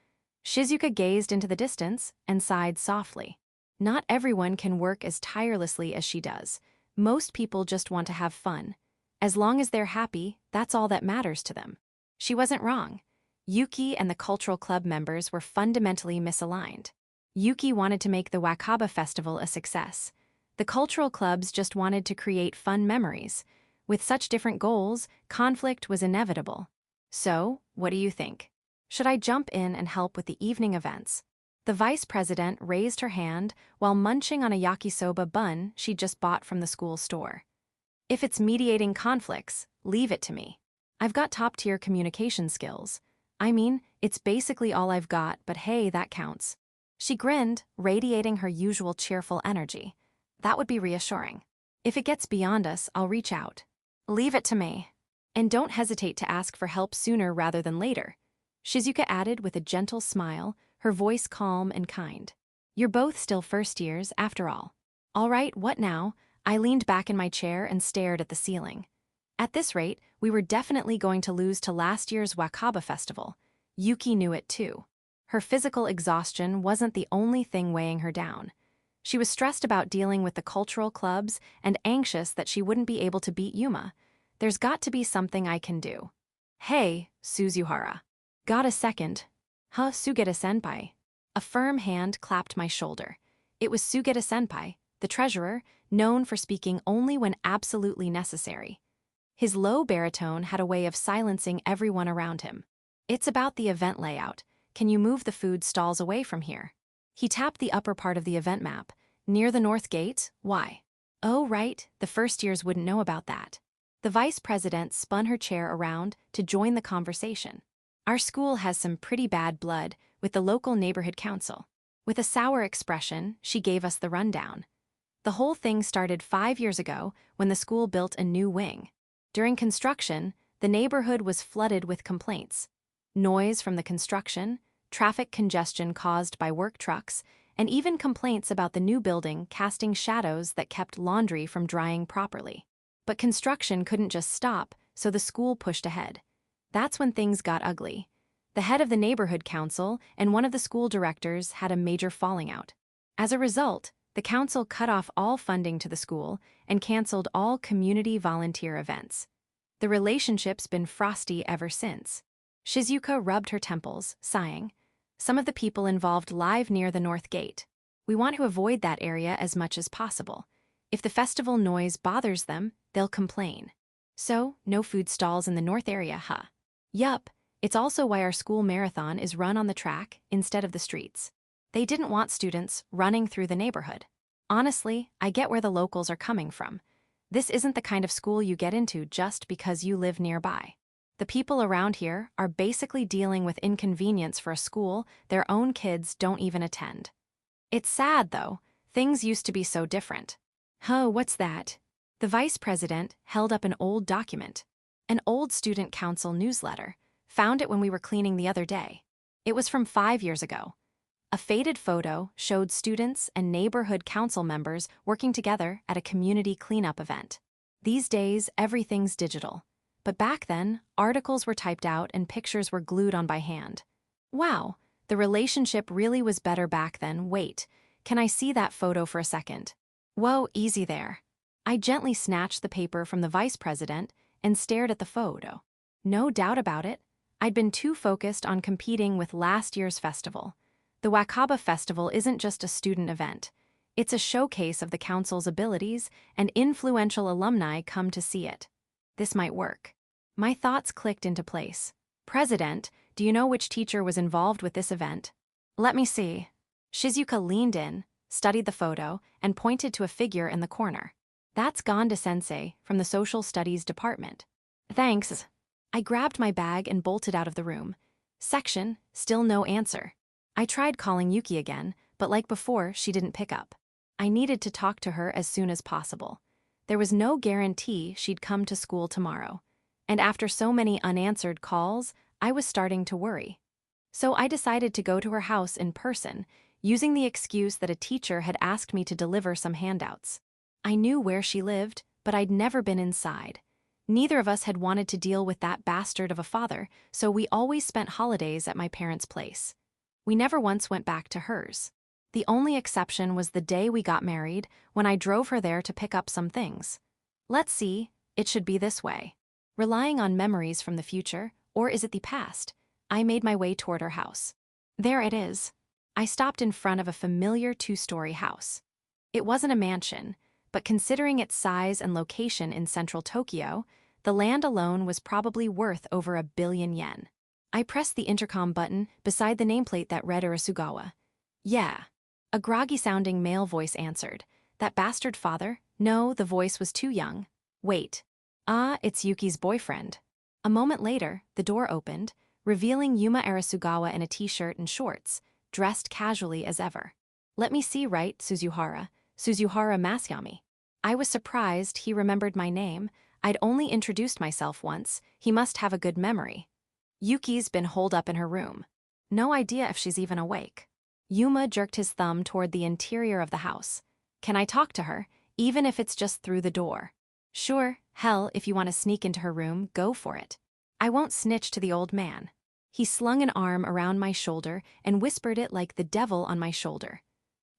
Shizuka gazed into the distance and sighed softly. Not everyone can work as tirelessly as she does. Most people just want to have fun. As long as they're happy, that's all that matters to them. She wasn't wrong. Yuki and the cultural club members were fundamentally misaligned. Yuki wanted to make the Wakaba festival a success. The cultural clubs just wanted to create fun memories. With such different goals, conflict was inevitable. So, what do you think? Should I jump in and help with the evening events? The vice president raised her hand while munching on a yakisoba bun she'd just bought from the school store. If it's mediating conflicts, leave it to me. I've got top-tier communication skills. I mean, it's basically all I've got, but hey, that counts. She grinned, radiating her usual cheerful energy. That would be reassuring. If it gets beyond us, I'll reach out. Leave it to me. And don't hesitate to ask for help sooner rather than later. Shizuka added with a gentle smile, her voice calm and kind. You're both still first years, after all. All right, what now? I leaned back in my chair and stared at the ceiling. At this rate, we were definitely going to lose to last year's Wakaba festival. Yuki knew it too. Her physical exhaustion wasn't the only thing weighing her down. She was stressed about dealing with the cultural clubs and anxious that she wouldn't be able to beat Yuma. There's got to be something I can do. Hey, Suzuhara. Got a second? Huh, Sugeta-senpai. A firm hand clapped my shoulder. It was Sugeta-senpai, the treasurer, known for speaking only when absolutely necessary. His low baritone had a way of silencing everyone around him. It's about the event layout. Can you move the food stalls away from here? He tapped the upper part of the event map. Near the north gate? Why? Oh, right, the first years wouldn't know about that. The vice president spun her chair around to join the conversation. Our school has some pretty bad blood with the local neighborhood council. With a sour expression, she gave us the rundown. The whole thing started 5 years ago when the school built a new wing. During construction, the neighborhood was flooded with complaints. Noise from the construction, traffic congestion caused by work trucks, and even complaints about the new building casting shadows that kept laundry from drying properly. But construction couldn't just stop, so the school pushed ahead. That's when things got ugly. The head of the neighborhood council and one of the school directors had a major falling out. As a result, the council cut off all funding to the school and canceled all community volunteer events. The relationship's been frosty ever since. Shizuka rubbed her temples, sighing. Some of the people involved live near the north gate. We want to avoid that area as much as possible. If the festival noise bothers them, they'll complain. So, no food stalls in the north area, huh? Yup, it's also why our school marathon is run on the track instead of the streets. They didn't want students running through the neighborhood. Honestly, I get where the locals are coming from. This isn't the kind of school you get into just because you live nearby. The people around here are basically dealing with inconvenience for a school their own kids don't even attend. It's sad, though. Things used to be so different. Huh, what's that? The vice president held up an old document. An old student council newsletter. Found it when we were cleaning the other day. It was from 5 years ago. A faded photo showed students and neighborhood council members working together at a community cleanup event. These days, everything's digital. But back then, articles were typed out and pictures were glued on by hand. Wow, the relationship really was better back then. Wait, can I see that photo for a second? Whoa, easy there. I gently snatched the paper from the vice president and stared at the photo. No doubt about it, I'd been too focused on competing with last year's festival. The Wakaba Festival isn't just a student event. It's a showcase of the council's abilities, and influential alumni come to see it. This might work. My thoughts clicked into place. President, do you know which teacher was involved with this event? Let me see. Shizuka leaned in, studied the photo, and pointed to a figure in the corner. That's Gonda-sensei from the Social Studies Department. Thanks. I grabbed my bag and bolted out of the room. Section, still no answer. I tried calling Yuki again, but like before, she didn't pick up. I needed to talk to her as soon as possible. There was no guarantee she'd come to school tomorrow. And after so many unanswered calls, I was starting to worry. So I decided to go to her house in person, using the excuse that a teacher had asked me to deliver some handouts. I knew where she lived, but I'd never been inside. Neither of us had wanted to deal with that bastard of a father, so we always spent holidays at my parents' place. We never once went back to hers. The only exception was the day we got married, when I drove her there to pick up some things. Let's see, it should be this way. Relying on memories from the future, or is it the past? I made my way toward her house. There it is. I stopped in front of a familiar 2-story house. It wasn't a mansion, but considering its size and location in central Tokyo, the land alone was probably worth over 1 billion yen. I pressed the intercom button beside the nameplate that read Arasugawa. Yeah. A groggy-sounding male voice answered. That bastard father? No, the voice was too young. Wait. It's Yuki's boyfriend. A moment later, the door opened, revealing Yuma Arasugawa in a t-shirt and shorts, dressed casually as ever. Let me see, right, Suzuhara Masyami. I was surprised he remembered my name. I'd only introduced myself once. He must have a good memory. Yuki's been holed up in her room. No idea if she's even awake. Yuma jerked his thumb toward the interior of the house. Can I talk to her, even if it's just through the door? Sure, hell, if you want to sneak into her room, go for it. I won't snitch to the old man. He slung an arm around my shoulder and whispered it like the devil on my shoulder.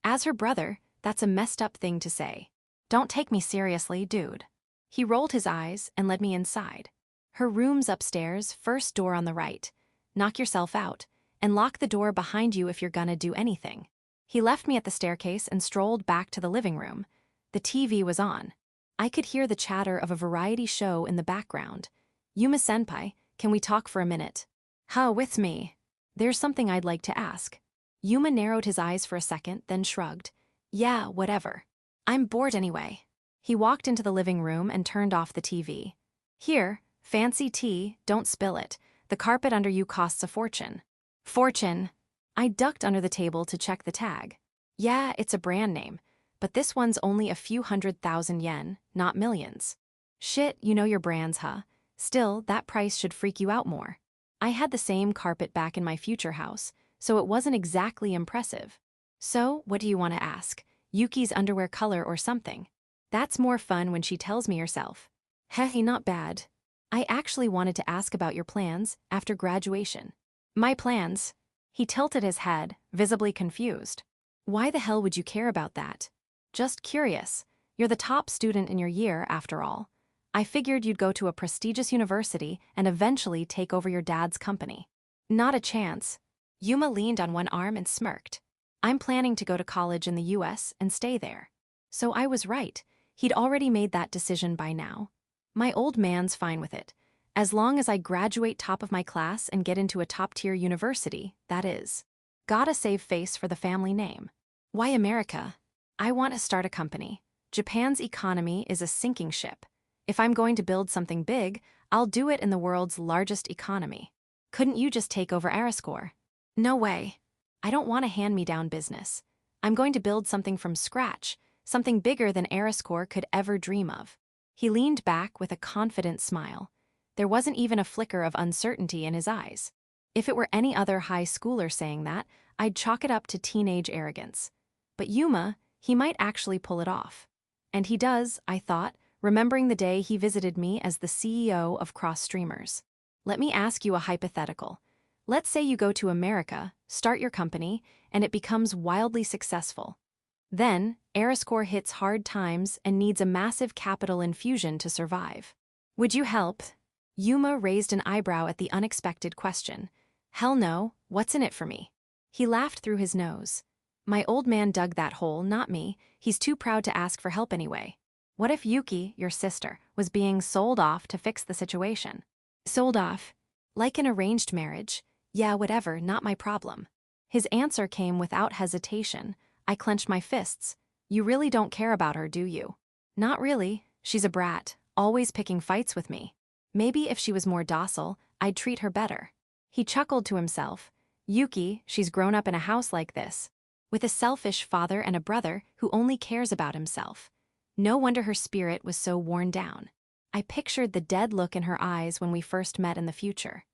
As her brother, that's a messed up thing to say. Don't take me seriously, dude. He rolled his eyes and led me inside. Her room's upstairs, first door on the right. Knock yourself out, and lock the door behind you if you're gonna do anything. He left me at the staircase and strolled back to the living room. The TV was on. I could hear the chatter of a variety show in the background. Yuma-senpai, can we talk for a minute? With me. There's something I'd like to ask. Yuma narrowed his eyes for a second, then shrugged. Yeah, whatever. I'm bored anyway. He walked into the living room and turned off the TV. Here, fancy tea, don't spill it. The carpet under you costs a fortune. Fortune! I ducked under the table to check the tag. Yeah, it's a brand name, but this one's only a few 100,000 yen, not millions. Shit, you know your brands, huh? Still, that price should freak you out more. I had the same carpet back in my future house, so it wasn't exactly impressive. So, what do you want to ask? Yuki's underwear color or something? That's more fun when she tells me herself. Hey, not bad. I actually wanted to ask about your plans after graduation. My plans? He tilted his head, visibly confused. Why the hell would you care about that? Just curious. You're the top student in your year, after all. I figured you'd go to a prestigious university and eventually take over your dad's company. Not a chance. Yuma leaned on one arm and smirked. I'm planning to go to college in the US and stay there. So I was right. He'd already made that decision by now. My old man's fine with it. As long as I graduate top of my class and get into a top-tier university, that is. Gotta save face for the family name. Why America? I want to start a company. Japan's economy is a sinking ship. If I'm going to build something big, I'll do it in the world's largest economy. Couldn't you just take over Arasugawa? No way. I don't want a hand-me-down business. I'm going to build something from scratch, something bigger than Arasugawa could ever dream of. He leaned back with a confident smile. There wasn't even a flicker of uncertainty in his eyes. If it were any other high schooler saying that, I'd chalk it up to teenage arrogance. But Yuma, he might actually pull it off. And he does, I thought, remembering the day he visited me as the CEO of Cross Streamers. Let me ask you a hypothetical. Let's say you go to America, start your company, and it becomes wildly successful. Then, Arasugawa hits hard times and needs a massive capital infusion to survive. Would you help? Yuma raised an eyebrow at the unexpected question. Hell no, what's in it for me? He laughed through his nose. My old man dug that hole, not me. He's too proud to ask for help anyway. What if Yuki, your sister, was being sold off to fix the situation? Sold off? Like an arranged marriage? Yeah, whatever, not my problem. His answer came without hesitation. I clenched my fists. You really don't care about her, do you? Not really. She's a brat, always picking fights with me. Maybe if she was more docile, I'd treat her better. He chuckled to himself. Yuki, she's grown up in a house like this, with a selfish father and a brother who only cares about himself. No wonder her spirit was so worn down. I pictured the dead look in her eyes when we first met in the future.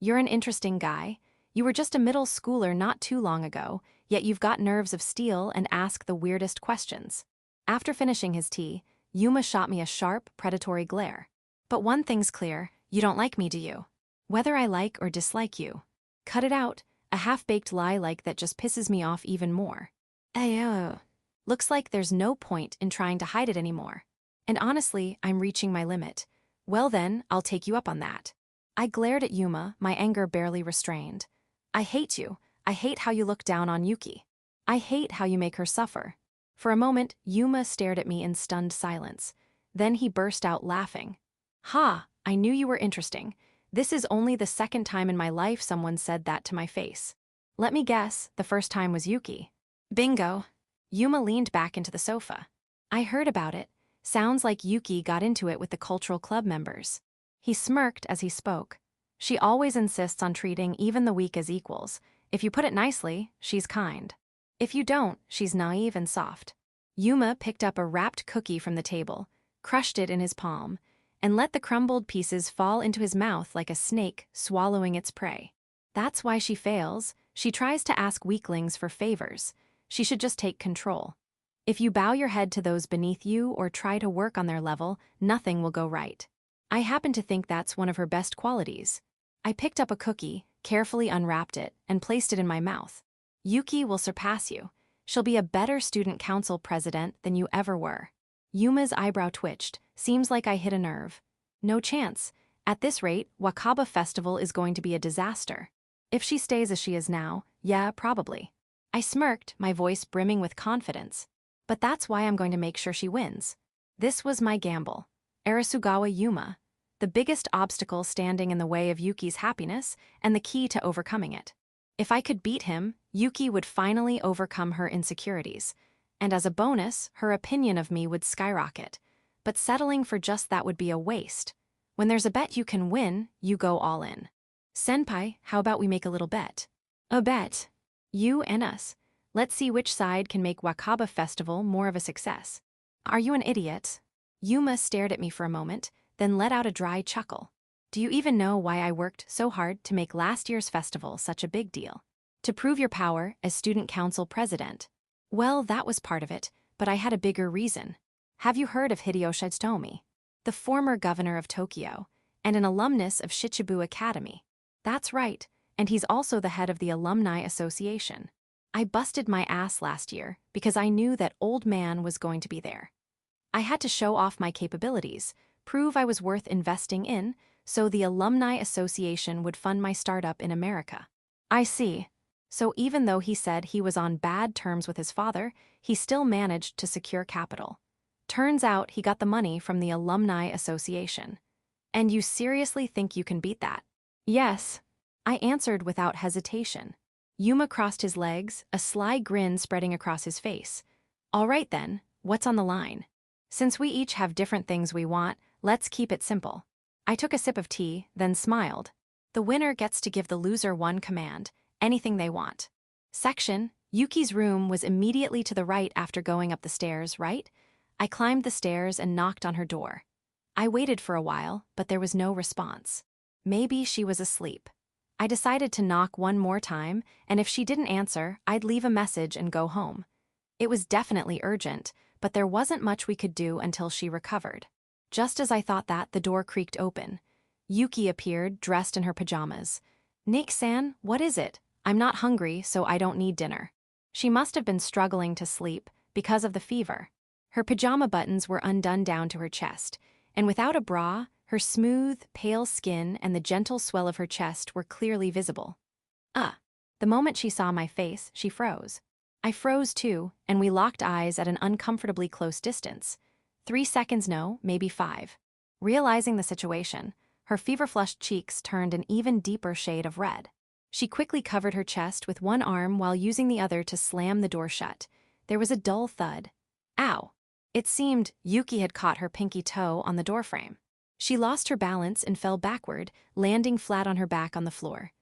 You're an interesting guy. You were just a middle schooler not too long ago, yet you've got nerves of steel and ask the weirdest questions. After finishing his tea, Yuma shot me a sharp, predatory glare. But one thing's clear, you don't like me, do you? Whether I like or dislike you. Cut it out, a half-baked lie like that just pisses me off even more. Ayo. Looks like there's no point in trying to hide it anymore. And honestly, I'm reaching my limit. Well then, I'll take you up on that. I glared at Yuma, my anger barely restrained. I hate you. I hate how you look down on Yuki. I hate how you make her suffer. For a moment, Yuma stared at me in stunned silence. Then he burst out laughing. Ha, I knew you were interesting. This is only the second time in my life someone said that to my face. Let me guess, the first time was Yuki. Bingo. Yuma leaned back into the sofa. I heard about it. Sounds like Yuki got into it with the cultural club members. He smirked as he spoke. She always insists on treating even the weak as equals. If you put it nicely, she's kind. If you don't, she's naive and soft. Yuma picked up a wrapped cookie from the table, crushed it in his palm, and let the crumbled pieces fall into his mouth like a snake swallowing its prey. That's why she fails. She tries to ask weaklings for favors. She should just take control. If you bow your head to those beneath you or try to work on their level, nothing will go right. I happen to think that's one of her best qualities. I picked up a cookie, carefully unwrapped it, and placed it in my mouth. Yuki will surpass you. She'll be a better student council president than you ever were. Yuma's eyebrow twitched. Seems like I hit a nerve. No chance. At this rate, Wakaba Festival is going to be a disaster. If she stays as she is now, yeah, probably. I smirked, my voice brimming with confidence. But that's why I'm going to make sure she wins. This was my gamble. Arasugawa Yuma. The biggest obstacle standing in the way of Yuki's happiness and the key to overcoming it. If I could beat him, Yuki would finally overcome her insecurities. And as a bonus, her opinion of me would skyrocket. But settling for just that would be a waste. When there's a bet you can win, you go all in. Senpai, how about we make a little bet? A bet. You and us. Let's see which side can make Wakaba Festival more of a success. Are you an idiot? Yuma stared at me for a moment, then let out a dry chuckle. Do you even know why I worked so hard to make last year's festival such a big deal? To prove your power as student council president. Well, that was part of it, but I had a bigger reason. Have you heard of Hideyoshi Tsutomu? The former governor of Tokyo, and an alumnus of Shichibu Academy. That's right, and he's also the head of the Alumni Association. I busted my ass last year because I knew that old man was going to be there. I had to show off my capabilities, prove I was worth investing in, so the Alumni Association would fund my startup in America. I see. So even though he said he was on bad terms with his father, he still managed to secure capital. Turns out he got the money from the Alumni Association. And you seriously think you can beat that? Yes. I answered without hesitation. Yuma crossed his legs, a sly grin spreading across his face. All right then, what's on the line? Since we each have different things we want, let's keep it simple. I took a sip of tea, then smiled. The winner gets to give the loser one command, anything they want. Section, Yuki's room was immediately to the right after going up the stairs, right? I climbed the stairs and knocked on her door. I waited for a while, but there was no response. Maybe she was asleep. I decided to knock one more time, and if she didn't answer, I'd leave a message and go home. It was definitely urgent, but there wasn't much we could do until she recovered. Just as I thought that, the door creaked open. Yuki appeared, dressed in her pajamas. Nick-san, what is it? I'm not hungry, so I don't need dinner. She must have been struggling to sleep because of the fever. Her pajama buttons were undone down to her chest, and without a bra, her smooth, pale skin and the gentle swell of her chest were clearly visible. The moment she saw my face, she froze. I froze too, and we locked eyes at an uncomfortably close distance. 3 seconds no, maybe 5. Realizing the situation, her fever-flushed cheeks turned an even deeper shade of red. She quickly covered her chest with one arm while using the other to slam the door shut. There was a dull thud. Ow! It seemed Yuki had caught her pinky toe on the doorframe. She lost her balance and fell backward, landing flat on her back on the floor.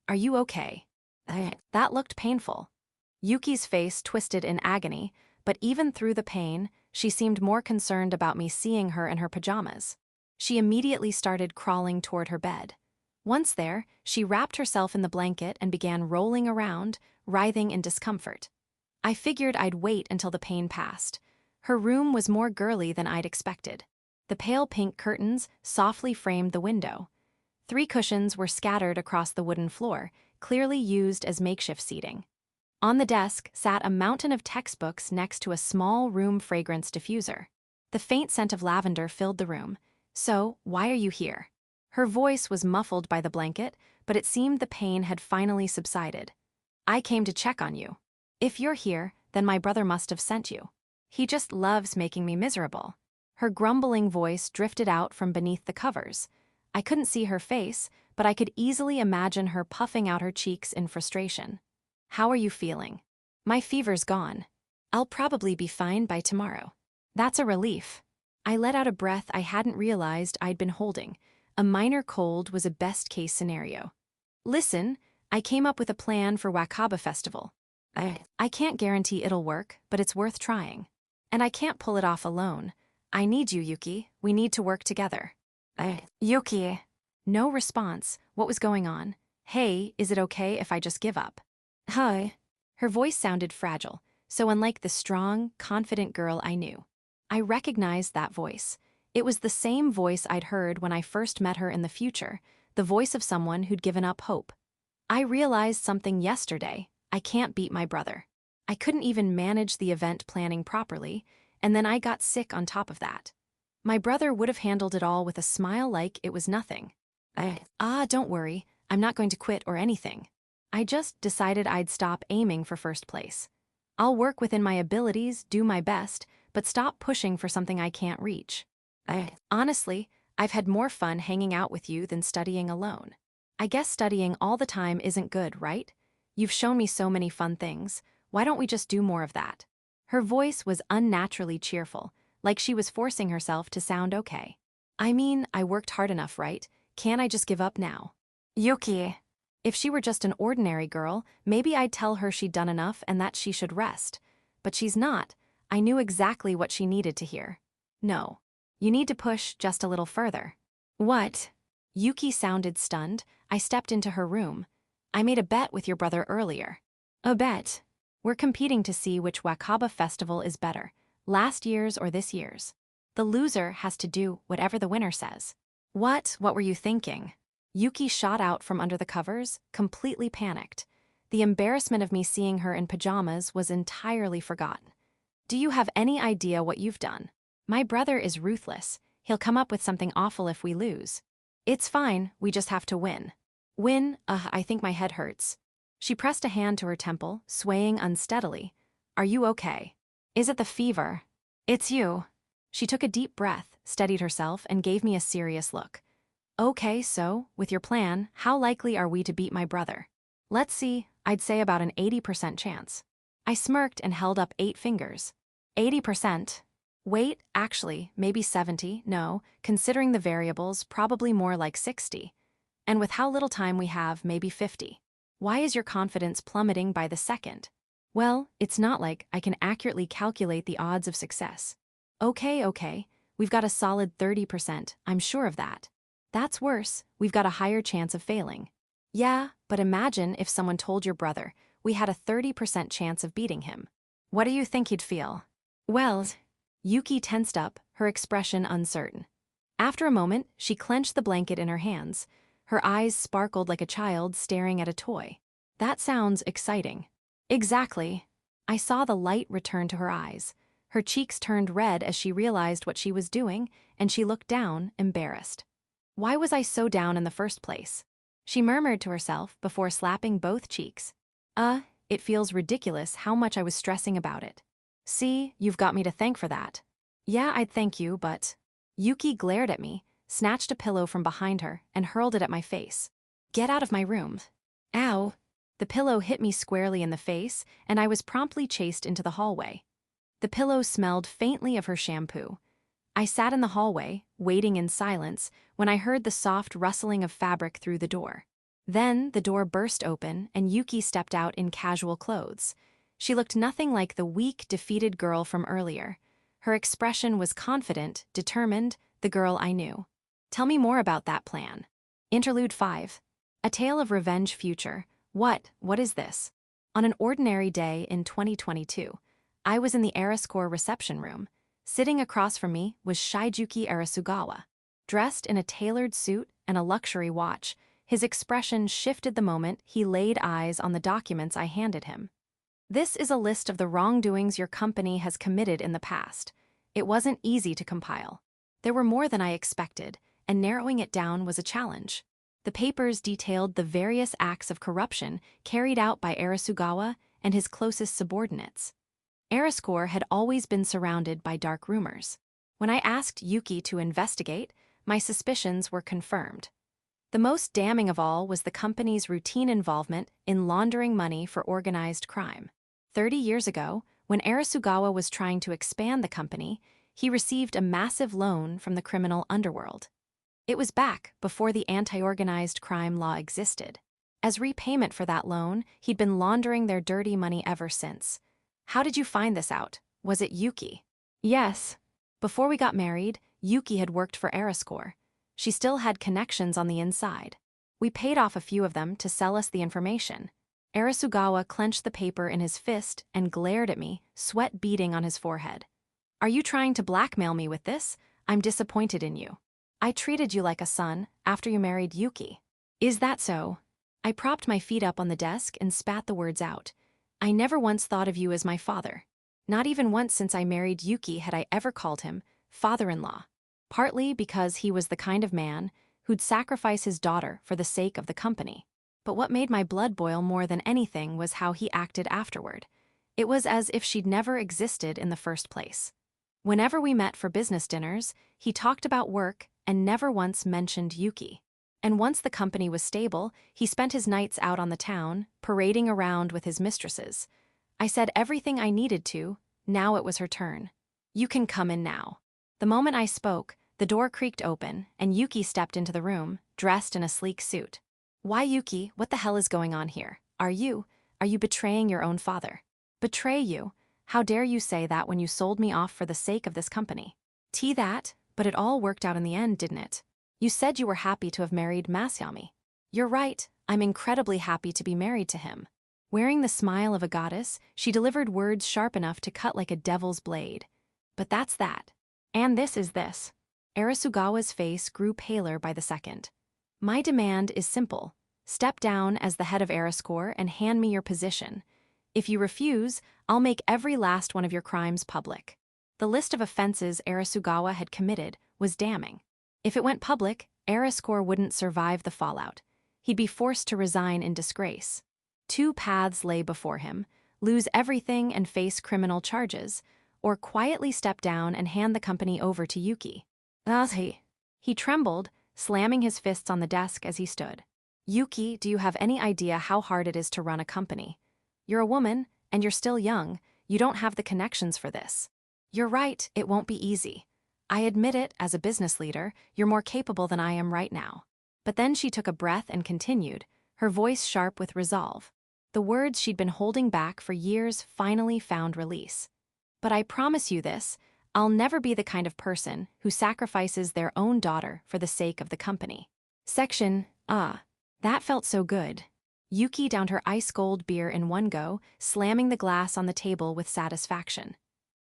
Are you okay? That looked painful. Yuki's face twisted in agony, but even through the pain, she seemed more concerned about me seeing her in her pajamas. She immediately started crawling toward her bed. Once there, she wrapped herself in the blanket and began rolling around, writhing in discomfort. I figured I'd wait until the pain passed. Her room was more girly than I'd expected. The pale pink curtains softly framed the window. 3 cushions were scattered across the wooden floor, clearly used as makeshift seating. On the desk sat a mountain of textbooks next to a small room fragrance diffuser. The faint scent of lavender filled the room. So, why are you here? Her voice was muffled by the blanket, but it seemed the pain had finally subsided. I came to check on you. If you're here, then my brother must have sent you. He just loves making me miserable. Her grumbling voice drifted out from beneath the covers. I couldn't see her face, but I could easily imagine her puffing out her cheeks in frustration. How are you feeling? My fever's gone. I'll probably be fine by tomorrow. That's a relief. I let out a breath I hadn't realized I'd been holding. A minor cold was a best-case scenario. Listen, I came up with a plan for Wakaba Festival. I can't guarantee it'll work, but it's worth trying. And I can't pull it off alone. I need you, Yuki. We need to work together. Yuki. No response. What was going on? Hey, is it okay if I just give up? Hi. Her voice sounded fragile, so unlike the strong, confident girl I knew. I recognized that voice. It was the same voice I'd heard when I first met her in the future, the voice of someone who'd given up hope. I realized something yesterday. I can't beat my brother. I couldn't even manage the event planning properly, and then I got sick on top of that. My brother would have handled it all with a smile like it was nothing. Don't worry, I'm not going to quit or anything. I just decided I'd stop aiming for first place. I'll work within my abilities, do my best, but stop pushing for something I can't reach. Honestly, I've had more fun hanging out with you than studying alone. I guess studying all the time isn't good, right? You've shown me so many fun things. Why don't we just do more of that? Her voice was unnaturally cheerful, like she was forcing herself to sound okay. I mean, I worked hard enough, right? Can't I just give up now? Yuki. If she were just an ordinary girl, maybe I'd tell her she'd done enough and that she should rest. But she's not. I knew exactly what she needed to hear. No. You need to push just a little further. What? Yuki sounded stunned. I stepped into her room. I made a bet with your brother earlier. A bet? We're competing to see which Wakaba festival is better, last year's or this year's. The loser has to do whatever the winner says. What were you thinking? Yuki shot out from under the covers, completely panicked. The embarrassment of me seeing her in pajamas was entirely forgotten. Do you have any idea what you've done? My brother is ruthless. He'll come up with something awful if we lose. It's fine, we just have to win. Win? I think my head hurts. She pressed a hand to her temple, swaying unsteadily. Are you okay? Is it the fever? It's you. She took a deep breath, steadied herself, and gave me a serious look. Okay, so, with your plan, how likely are we to beat my brother? Let's see, I'd say about an 80% chance. I smirked and held up 8 fingers. 80%? Wait, actually, maybe 70, no, considering the variables, probably more like 60. And with how little time we have, maybe 50. Why is your confidence plummeting by the second? Well, it's not like I can accurately calculate the odds of success. Okay, we've got a solid 30%, I'm sure of that. That's worse, we've got a higher chance of failing. Yeah, but imagine if someone told your brother we had a 30% chance of beating him. What do you think he'd feel? Well, Yuki tensed up, her expression uncertain. After a moment, she clenched the blanket in her hands. Her eyes sparkled like a child staring at a toy. That sounds exciting. Exactly. I saw the light return to her eyes. Her cheeks turned red as she realized what she was doing, and she looked down, embarrassed. Why was I so down in the first place? She murmured to herself before slapping both cheeks. It feels ridiculous how much I was stressing about it. See, you've got me to thank for that. Yeah, I'd thank you, but... Yuki glared at me, snatched a pillow from behind her, and hurled it at my face. Get out of my room. Ow. The pillow hit me squarely in the face, and I was promptly chased into the hallway. The pillow smelled faintly of her shampoo. I sat in the hallway, waiting in silence, when I heard the soft rustling of fabric through the door. Then the door burst open, and Yuki stepped out in casual clothes. She looked nothing like the weak, defeated girl from earlier. Her expression was confident, determined, the girl I knew. Tell me more about that plan. Interlude 5. A Tale of Revenge Future. What is this? On an ordinary day in 2022, I was in the Arasugawa reception room. Sitting across from me was Shijuki Arasugawa. Dressed in a tailored suit and a luxury watch, his expression shifted the moment he laid eyes on the documents I handed him. This is a list of the wrongdoings your company has committed in the past. It wasn't easy to compile. There were more than I expected, and narrowing it down was a challenge. The papers detailed the various acts of corruption carried out by Arasugawa and his closest subordinates. Arasugawa had always been surrounded by dark rumors. When I asked Yuki to investigate, my suspicions were confirmed. The most damning of all was the company's routine involvement in laundering money for organized crime. 30 years ago, when Arasugawa was trying to expand the company, he received a massive loan from the criminal underworld. It was back before the anti-organized crime law existed. As repayment for that loan, he'd been laundering their dirty money ever since. How did you find this out? Was it Yuki? Yes. Before we got married, Yuki had worked for Arasugawa. She still had connections on the inside. We paid off a few of them to sell us the information. Arasugawa clenched the paper in his fist and glared at me, sweat beading on his forehead. Are you trying to blackmail me with this? I'm disappointed in you. I treated you like a son after you married Yuki. Is that so? I propped my feet up on the desk and spat the words out. I never once thought of you as my father. Not even once since I married Yuki had I ever called him father-in-law. Partly because he was the kind of man who'd sacrifice his daughter for the sake of the company. But what made my blood boil more than anything was how he acted afterward. It was as if she'd never existed in the first place. Whenever we met for business dinners, he talked about work and never once mentioned Yuki. And once the company was stable, he spent his nights out on the town, parading around with his mistresses. I said everything I needed to, now it was her turn. You can come in now. The moment I spoke, the door creaked open, and Yuki stepped into the room, dressed in a sleek suit. Why, Yuki, what the hell is going on here? Are you betraying your own father? Betray you? How dare you say that when you sold me off for the sake of this company? That, but it all worked out in the end, didn't it? You said you were happy to have married Masyami. You're right, I'm incredibly happy to be married to him. Wearing the smile of a goddess, she delivered words sharp enough to cut like a devil's blade. But that's that. And this is this. Arasugawa's face grew paler by the second. My demand is simple. Step down as the head of Arascore and hand me your position. If you refuse, I'll make every last one of your crimes public. The list of offenses Arasugawa had committed was damning. If it went public, Arascore wouldn't survive the fallout. He'd be forced to resign in disgrace. Two paths lay before him: lose everything and face criminal charges, or quietly step down and hand the company over to Yuki. He trembled, slamming his fists on the desk as he stood. Yuki, do you have any idea how hard it is to run a company? You're a woman, and you're still young. You don't have the connections for this. You're right, it won't be easy. I admit it, as a business leader, you're more capable than I am right now. But then she took a breath and continued, her voice sharp with resolve. The words she'd been holding back for years finally found release. But I promise you this, I'll never be the kind of person who sacrifices their own daughter for the sake of the company. That felt so good. Yuki downed her ice-cold beer in one go, slamming the glass on the table with satisfaction.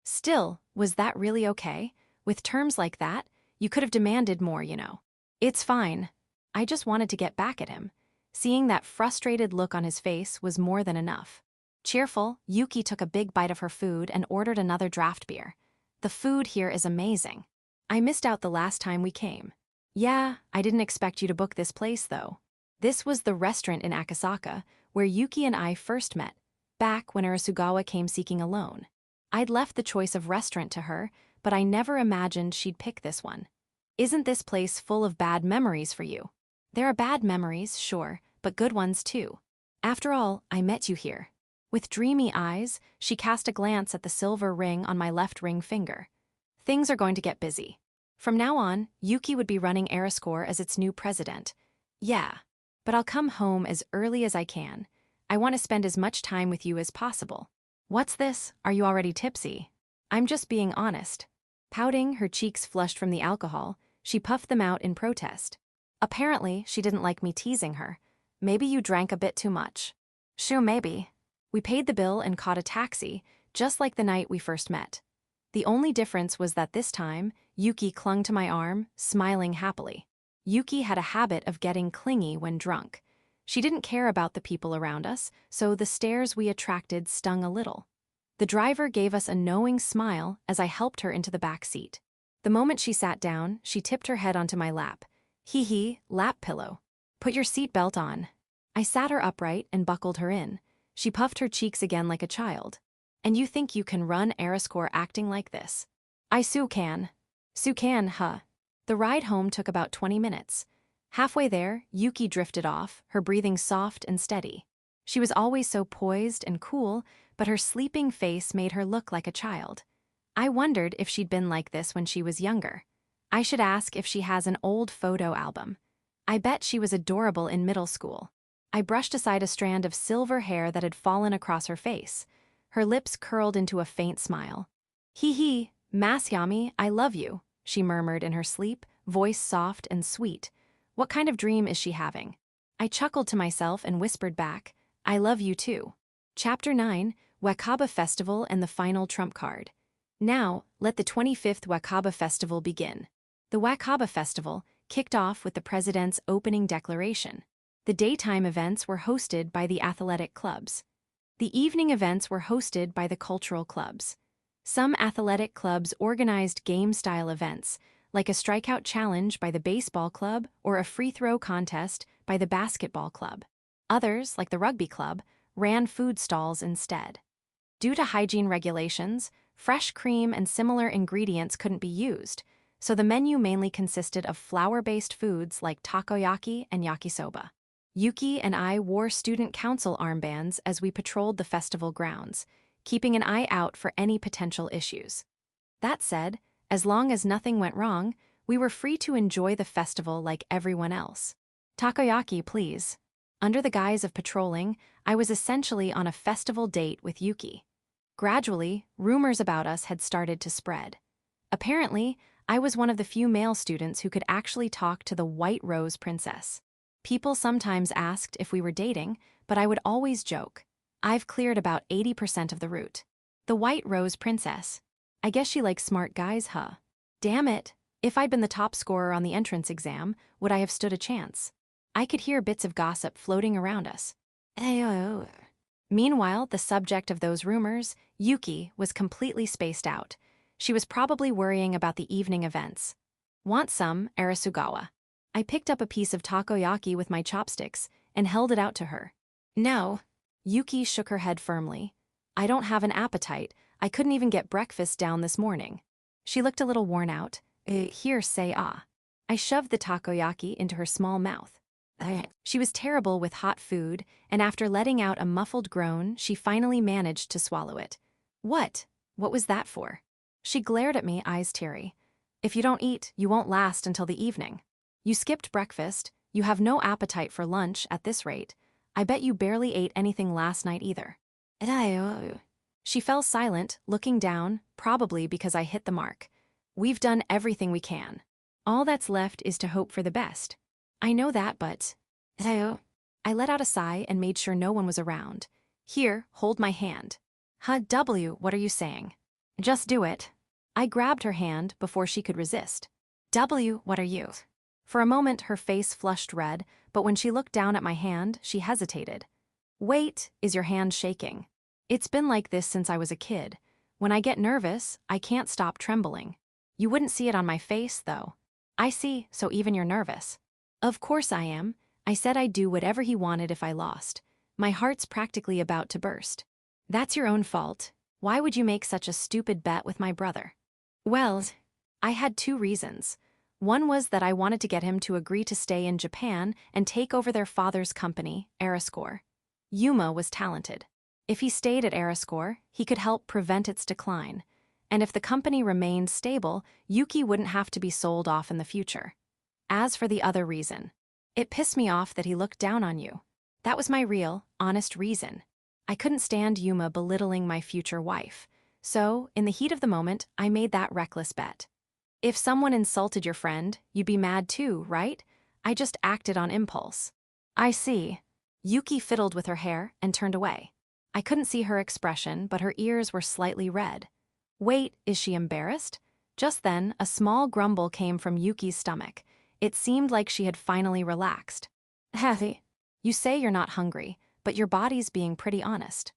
Still, was that really okay? With terms like that, you could have demanded more, you know. It's fine. I just wanted to get back at him. Seeing that frustrated look on his face was more than enough. Cheerful, Yuki took a big bite of her food and ordered another draft beer. The food here is amazing. I missed out the last time we came. Yeah, I didn't expect you to book this place, though. This was the restaurant in Akasaka, where Yuki and I first met, back when Arasugawa came seeking a loan. I'd left the choice of restaurant to her, but I never imagined she'd pick this one. Isn't this place full of bad memories for you? There are bad memories, sure, but good ones too. After all, I met you here. With dreamy eyes, she cast a glance at the silver ring on my left ring finger. Things are going to get busy. From now on, Yuki would be running Arascore as its new president. Yeah, but I'll come home as early as I can. I want to spend as much time with you as possible. What's this? Are you already tipsy? I'm just being honest. Pouting, her cheeks flushed from the alcohol, she puffed them out in protest. Apparently, she didn't like me teasing her. Maybe you drank a bit too much. Sure, maybe. We paid the bill and caught a taxi, just like the night we first met. The only difference was that this time, Yuki clung to my arm, smiling happily. Yuki had a habit of getting clingy when drunk. She didn't care about the people around us, so the stares we attracted stung a little. The driver gave us a knowing smile as I helped her into the back seat. The moment she sat down, she tipped her head onto my lap. Lap pillow. Put your seatbelt on. I sat her upright and buckled her in. She puffed her cheeks again like a child. And you think you can run Arascore acting like this? I can. Huh? The ride home took about 20 minutes. Halfway there, Yuki drifted off, her breathing soft and steady. She was always so poised and cool, but her sleeping face made her look like a child. I wondered if she'd been like this when she was younger. I should ask if she has an old photo album. I bet she was adorable in middle school. I brushed aside a strand of silver hair that had fallen across her face. Her lips curled into a faint smile. Masyami, I love you, she murmured in her sleep, voice soft and sweet. What kind of dream is she having? I chuckled to myself and whispered back, I love you too. Chapter 9, Wakaba Festival and the Final Trump Card. Now, let the 25th Wakaba Festival begin. The Wakaba Festival kicked off with the president's opening declaration. The daytime events were hosted by the athletic clubs. The evening events were hosted by the cultural clubs. Some athletic clubs organized game-style events, like a strikeout challenge by the baseball club or a free-throw contest by the basketball club. Others, like the rugby club, ran food stalls instead. Due to hygiene regulations, fresh cream and similar ingredients couldn't be used, so the menu mainly consisted of flour-based foods like takoyaki and yakisoba. Yuki and I wore student council armbands as we patrolled the festival grounds, keeping an eye out for any potential issues. That said, as long as nothing went wrong, we were free to enjoy the festival like everyone else. Takoyaki, please, Under the guise of patrolling, I was essentially on a festival date with Yuki. Gradually, rumors about us had started to spread. Apparently, I was one of the few male students who could actually talk to the White Rose Princess. People sometimes asked if we were dating, but I would always joke. I've cleared about 80% of the route. The White Rose Princess. I guess she likes smart guys, huh? Damn it. If I'd been the top scorer on the entrance exam, would I have stood a chance? I could hear bits of gossip floating around us. Meanwhile, the subject of those rumors, Yuki, was completely spaced out. She was probably worrying about the evening events. Want some, Arasugawa? I picked up a piece of takoyaki with my chopsticks and held it out to her. No. Yuki shook her head firmly. I don't have an appetite. I couldn't even get breakfast down this morning. She looked a little worn out. Here, say ah. I shoved the takoyaki into her small mouth. She was terrible with hot food, and after letting out a muffled groan, she finally managed to swallow it. What? What was that for? She glared at me, eyes teary. If you don't eat, you won't last until the evening. You skipped breakfast, you have no appetite for lunch at this rate. I bet you barely ate anything last night either. She fell silent, looking down, probably because I hit the mark. We've done everything we can. All that's left is to hope for the best. I know that, but... I let out a sigh and made sure no one was around. Here, hold my hand. What are you saying? Just do it. I grabbed her hand before she could resist. What are you? For a moment, her face flushed red, but when she looked down at my hand, she hesitated. Wait, is your hand shaking? It's been like this since I was a kid. When I get nervous, I can't stop trembling. You wouldn't see it on my face, though. I see, so even you're nervous. Of course I am. I said I'd do whatever he wanted if I lost. My heart's practically about to burst. That's your own fault. Why would you make such a stupid bet with my brother? Well, I had two reasons. One was that I wanted to get him to agree to stay in Japan and take over their father's company, Arasugawa. Yuma was talented. If he stayed at Arasugawa, he could help prevent its decline. And if the company remained stable, Yuki wouldn't have to be sold off in the future. As for the other reason, it pissed me off that he looked down on you. That was my real, honest reason. I couldn't stand Yuma belittling my future wife. So, in the heat of the moment, I made that reckless bet. If someone insulted your friend, you'd be mad too, right? I just acted on impulse. I see. Yuki fiddled with her hair and turned away. I couldn't see her expression, but her ears were slightly red. Wait, is she embarrassed? Just then, a small grumble came from Yuki's stomach. It seemed like she had finally relaxed. Hathy, you say you're not hungry, but your body's being pretty honest.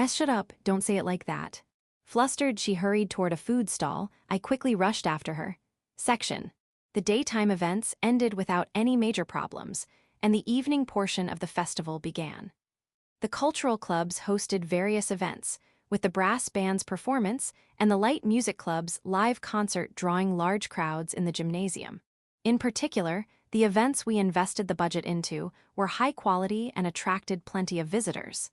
Shut up, don't say it like that. Flustered, she hurried toward a food stall. I quickly rushed after her. Section. The daytime events ended without any major problems, and the evening portion of the festival began. The cultural clubs hosted various events, with the brass band's performance and the light music club's live concert drawing large crowds in the gymnasium. In particular, the events we invested the budget into were high quality and attracted plenty of visitors.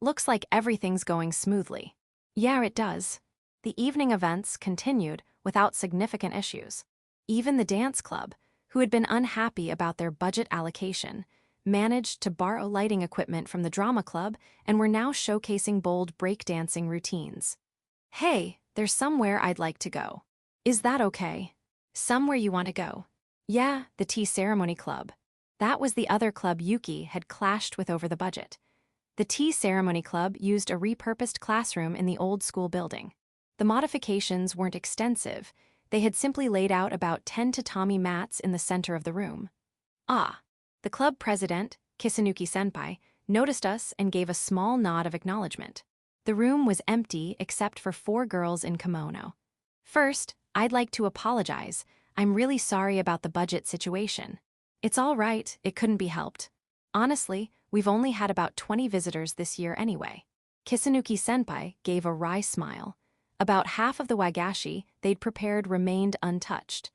Looks like everything's going smoothly. Yeah, it does. The evening events continued without significant issues. Even the dance club, who had been unhappy about their budget allocation, managed to borrow lighting equipment from the drama club and were now showcasing bold breakdancing routines. Hey, there's somewhere I'd like to go. Is that okay? Somewhere you want to go? Yeah, the tea ceremony club. That was the other club Yuki had clashed with over the budget. The tea ceremony club used a repurposed classroom in the old school building. The modifications weren't extensive. They had simply laid out about 10 tatami mats in the center of the room. Ah. The club president, Kisanuki-senpai, noticed us and gave a small nod of acknowledgement. The room was empty except for 4 girls in kimono. First, I'd like to apologize. I'm really sorry about the budget situation. It's all right, it couldn't be helped. Honestly, we've only had about 20 visitors this year anyway. Kisanuki-senpai gave a wry smile. About half of the wagashi they'd prepared remained untouched.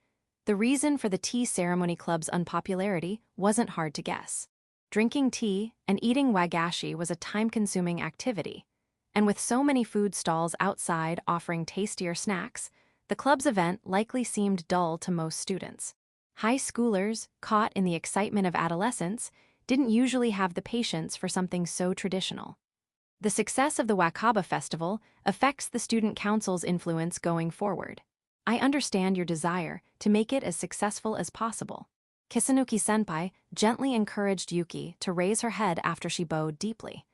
The reason for the tea ceremony club's unpopularity wasn't hard to guess. Drinking tea and eating wagashi was a time-consuming activity, and with so many food stalls outside offering tastier snacks, the club's event likely seemed dull to most students. High schoolers, caught in the excitement of adolescence, didn't usually have the patience for something so traditional. The success of the Wakaba Festival affects the student council's influence going forward. I understand your desire to make it as successful as possible. Kisanuki-senpai gently encouraged Yuki to raise her head after she bowed deeply.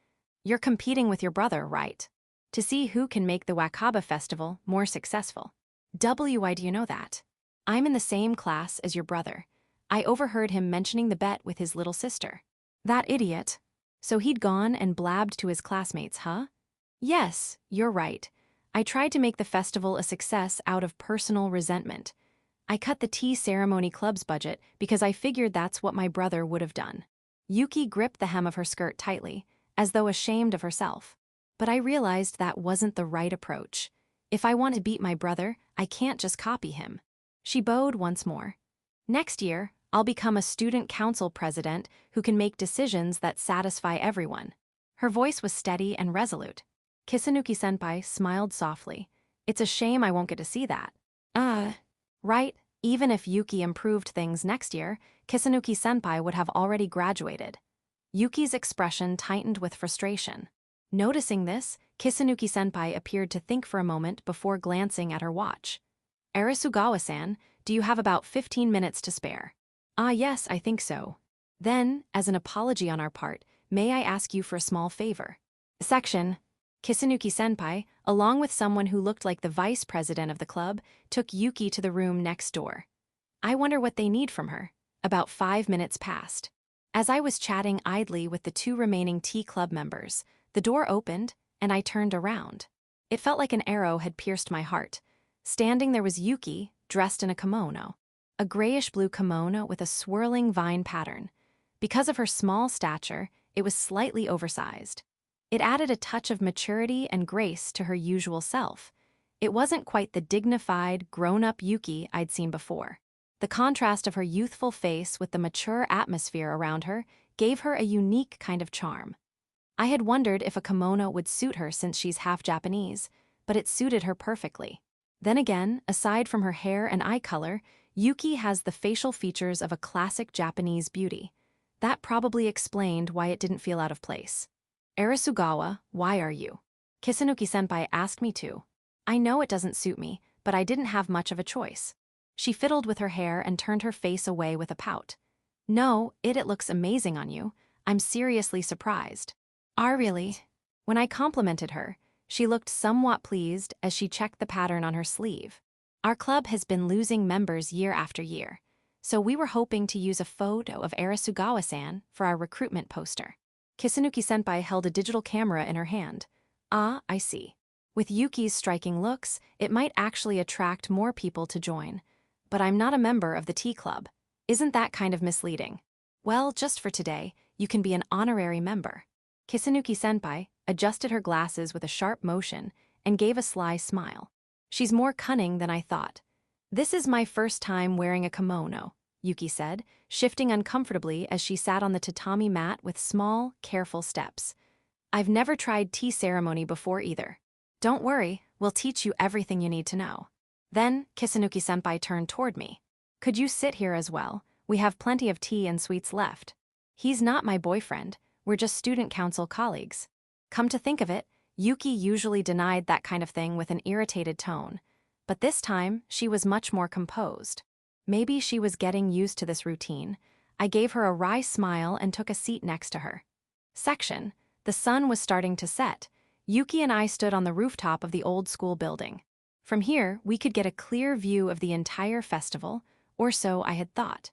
You're competing with your brother, right? To see who can make the Wakaba Festival more successful. Why do you know that? I'm in the same class as your brother. I overheard him mentioning the bet with his little sister. That idiot. So he'd gone and blabbed to his classmates, huh? Yes, you're right. I tried to make the festival a success out of personal resentment. I cut the tea ceremony club's budget because I figured that's what my brother would have done. Yuki gripped the hem of her skirt tightly, as though ashamed of herself. But I realized that wasn't the right approach. If I want to beat my brother, I can't just copy him. She bowed once more. Next year, I'll become a student council president who can make decisions that satisfy everyone. Her voice was steady and resolute. Kisanuki-senpai smiled softly. It's a shame I won't get to see that. Right, even if Yuki improved things next year, Kisanuki-senpai would have already graduated. Yuki's expression tightened with frustration. Noticing this, Kisanuki-senpai appeared to think for a moment before glancing at her watch. Arasugawa-san, do you have about 15 minutes to spare? Yes, I think so. Then, as an apology on our part, may I ask you for a small favor? Section. Kisanuki-senpai, along with someone who looked like the vice president of the club, took Yuki to the room next door. I wonder what they need from her. About 5 minutes passed. As I was chatting idly with the 2 remaining tea club members, the door opened, and I turned around. It felt like an arrow had pierced my heart. Standing there was Yuki, dressed in a kimono. A grayish-blue kimono with a swirling vine pattern. Because of her small stature, it was slightly oversized. It added a touch of maturity and grace to her usual self. It wasn't quite the dignified, grown-up Yuki I'd seen before. The contrast of her youthful face with the mature atmosphere around her gave her a unique kind of charm. I had wondered if a kimono would suit her since she's half Japanese, but it suited her perfectly. Then again, aside from her hair and eye color, Yuki has the facial features of a classic Japanese beauty. That probably explained why it didn't feel out of place. Arasugawa, why are you? Kisanuki-senpai asked me to. I know it doesn't suit me, but I didn't have much of a choice. She fiddled with her hair and turned her face away with a pout. No, it looks amazing on you. I'm seriously surprised. Really? When I complimented her, she looked somewhat pleased as she checked the pattern on her sleeve. Our club has been losing members year after year, so we were hoping to use a photo of Arasugawa-san for our recruitment poster. Kisanuki-senpai held a digital camera in her hand. I see. With Yuki's striking looks, it might actually attract more people to join. But I'm not a member of the tea club. Isn't that kind of misleading? Well, just for today, you can be an honorary member. Kisanuki-senpai adjusted her glasses with a sharp motion and gave a sly smile. She's more cunning than I thought. This is my first time wearing a kimono, Yuki said, shifting uncomfortably as she sat on the tatami mat with small, careful steps. I've never tried tea ceremony before either. Don't worry, we'll teach you everything you need to know. Then, Kisanuki-senpai turned toward me. Could you sit here as well? We have plenty of tea and sweets left. He's not my boyfriend. We're just student council colleagues. Come to think of it, Yuki usually denied that kind of thing with an irritated tone. But this time, she was much more composed. Maybe she was getting used to this routine. I gave her a wry smile and took a seat next to her. Section. The sun was starting to set. Yuki and I stood on the rooftop of the old school building. From here, we could get a clear view of the entire festival, or so I had thought.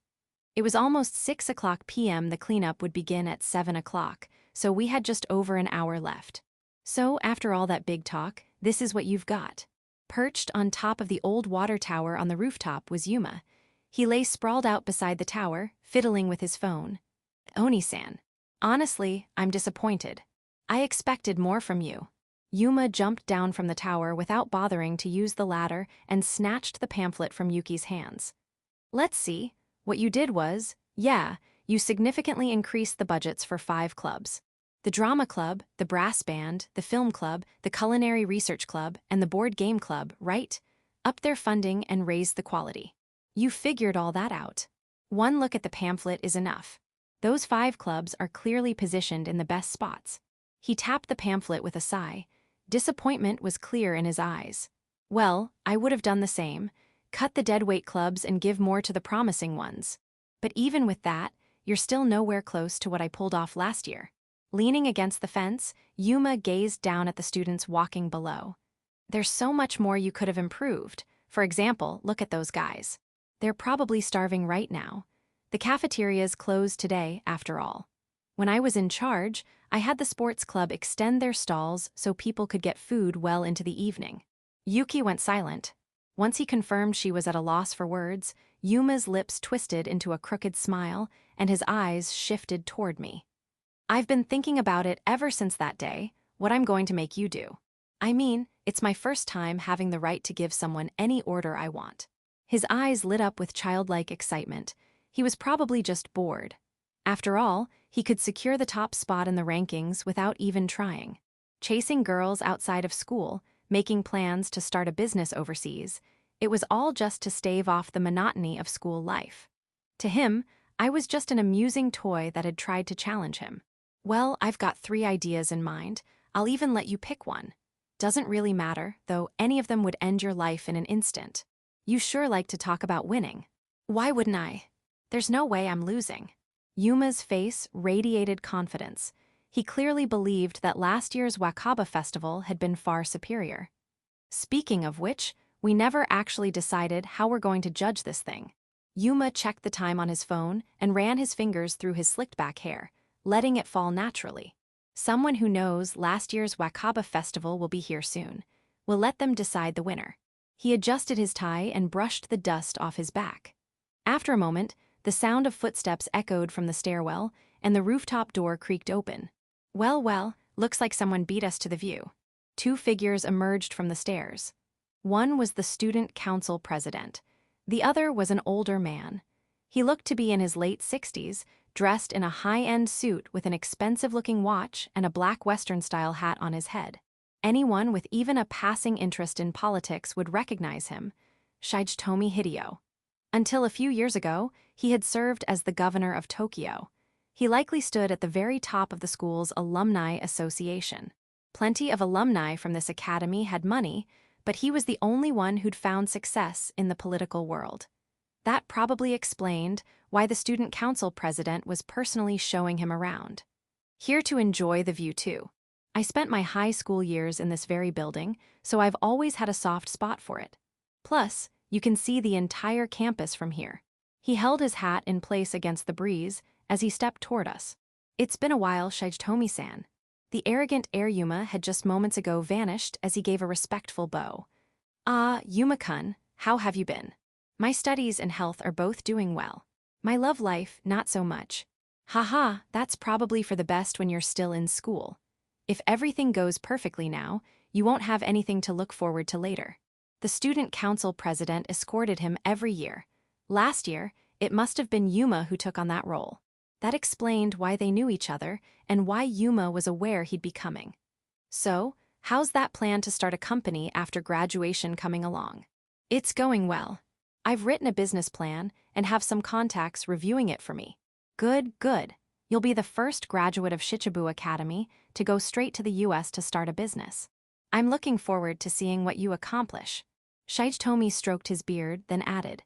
It was almost 6:00 p.m. The cleanup would begin at 7 o'clock, so we had just over an hour left. So, after all that big talk, this is what you've got. Perched on top of the old water tower on the rooftop was Yuma. He lay sprawled out beside the tower, fiddling with his phone. Oni-san. Honestly, I'm disappointed. I expected more from you. Yuma jumped down from the tower without bothering to use the ladder and snatched the pamphlet from Yuki's hands. Let's see. What you did was, you significantly increased the budgets for 5 clubs. The drama club, the brass band, the film club, the culinary research club, and the board game club, right? Upped their funding and raised the quality. You figured all that out. One look at the pamphlet is enough. Those 5 clubs are clearly positioned in the best spots. He tapped the pamphlet with a sigh. Disappointment was clear in his eyes. Well, I would have done the same. Cut the deadweight clubs and give more to the promising ones. But even with that, you're still nowhere close to what I pulled off last year. Leaning against the fence, Yuma gazed down at the students walking below. There's so much more you could have improved. For example, look at those guys. They're probably starving right now. The cafeteria's closed today, after all. When I was in charge, I had the sports club extend their stalls so people could get food well into the evening. Yuki went silent. Once he confirmed she was at a loss for words, Yuma's lips twisted into a crooked smile, and his eyes shifted toward me. I've been thinking about it ever since that day, what I'm going to make you do. I mean, it's my first time having the right to give someone any order I want. His eyes lit up with childlike excitement. He was probably just bored. After all, he could secure the top spot in the rankings without even trying. Chasing girls outside of school, making plans to start a business overseas, it was all just to stave off the monotony of school life. To him, I was just an amusing toy that had tried to challenge him. Well, I've got 3 ideas in mind. I'll even let you pick one. Doesn't really matter, though any of them would end your life in an instant. You sure like to talk about winning. Why wouldn't I? There's no way I'm losing. Yuma's face radiated confidence. He clearly believed that last year's Wakaba festival had been far superior. Speaking of which, we never actually decided how we're going to judge this thing. Yuma checked the time on his phone and ran his fingers through his slicked-back hair, letting it fall naturally. Someone who knows last year's Wakaba festival will be here soon. We'll let them decide the winner. He adjusted his tie and brushed the dust off his back. After a moment, the sound of footsteps echoed from the stairwell, and the rooftop door creaked open. Well, looks like someone beat us to the view. 2 figures emerged from the stairs. One was the student council president. The other was an older man. He looked to be in his late 60s, dressed in a high-end suit with an expensive-looking watch and a black Western-style hat on his head. Anyone with even a passing interest in politics would recognize him, Shigeotomi Hideo. Until a few years ago, he had served as the governor of Tokyo. He likely stood at the very top of the school's alumni association. Plenty of alumni from this academy had money, but he was the only one who'd found success in the political world. That probably explained why the student council president was personally showing him around. Here to enjoy the view too. I spent my high school years in this very building, so I've always had a soft spot for it. Plus, you can see the entire campus from here. He held his hat in place against the breeze as he stepped toward us. It's been a while, Shigeotomi-san. The arrogant Air Yuma had just moments ago vanished as he gave a respectful bow. Yuma-kun, how have you been? My studies and health are both doing well. My love life, not so much. Haha, that's probably for the best when you're still in school. If everything goes perfectly now, you won't have anything to look forward to later. The student council president escorted him every year. Last year, it must have been Yuma who took on that role. That explained why they knew each other and why Yuma was aware he'd be coming. So, how's that plan to start a company after graduation coming along? It's going well. I've written a business plan and have some contacts reviewing it for me. Good. You'll be the first graduate of Shichibu Academy to go straight to the US to start a business. I'm looking forward to seeing what you accomplish. Shigeotomi stroked his beard, then added,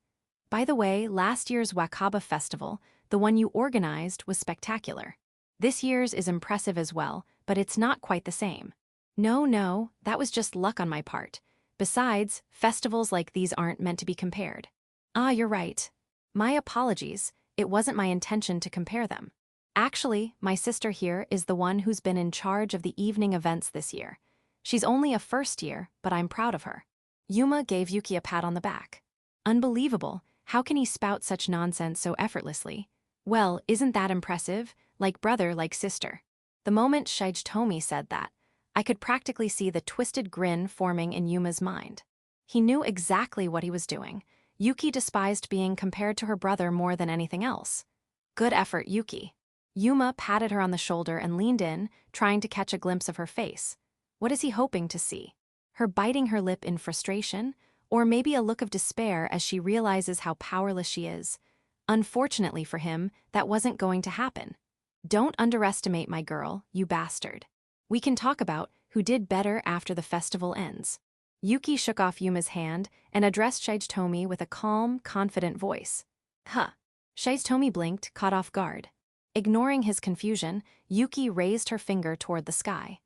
by the way, last year's Wakaba festival, the one you organized, was spectacular. This year's is impressive as well, but it's not quite the same. No, that was just luck on my part. Besides, festivals like these aren't meant to be compared. You're right. My apologies, it wasn't my intention to compare them. Actually, my sister here is the one who's been in charge of the evening events this year. She's only a first year, but I'm proud of her. Yuma gave Yuki a pat on the back. Unbelievable, how can he spout such nonsense so effortlessly? Well, isn't that impressive? Like brother, like sister. The moment Shigeotomi said that, I could practically see the twisted grin forming in Yuma's mind. He knew exactly what he was doing. Yuki despised being compared to her brother more than anything else. Good effort, Yuki. Yuma patted her on the shoulder and leaned in, trying to catch a glimpse of her face. What is he hoping to see? Her biting her lip in frustration? Or maybe a look of despair as she realizes how powerless she is? Unfortunately for him, that wasn't going to happen. Don't underestimate my girl, you bastard. We can talk about who did better after the festival ends. Yuki shook off Yuma's hand and addressed Shizutomi with a calm, confident voice. Huh. Shizutomi blinked, caught off guard. Ignoring his confusion, Yuki raised her finger toward the sky.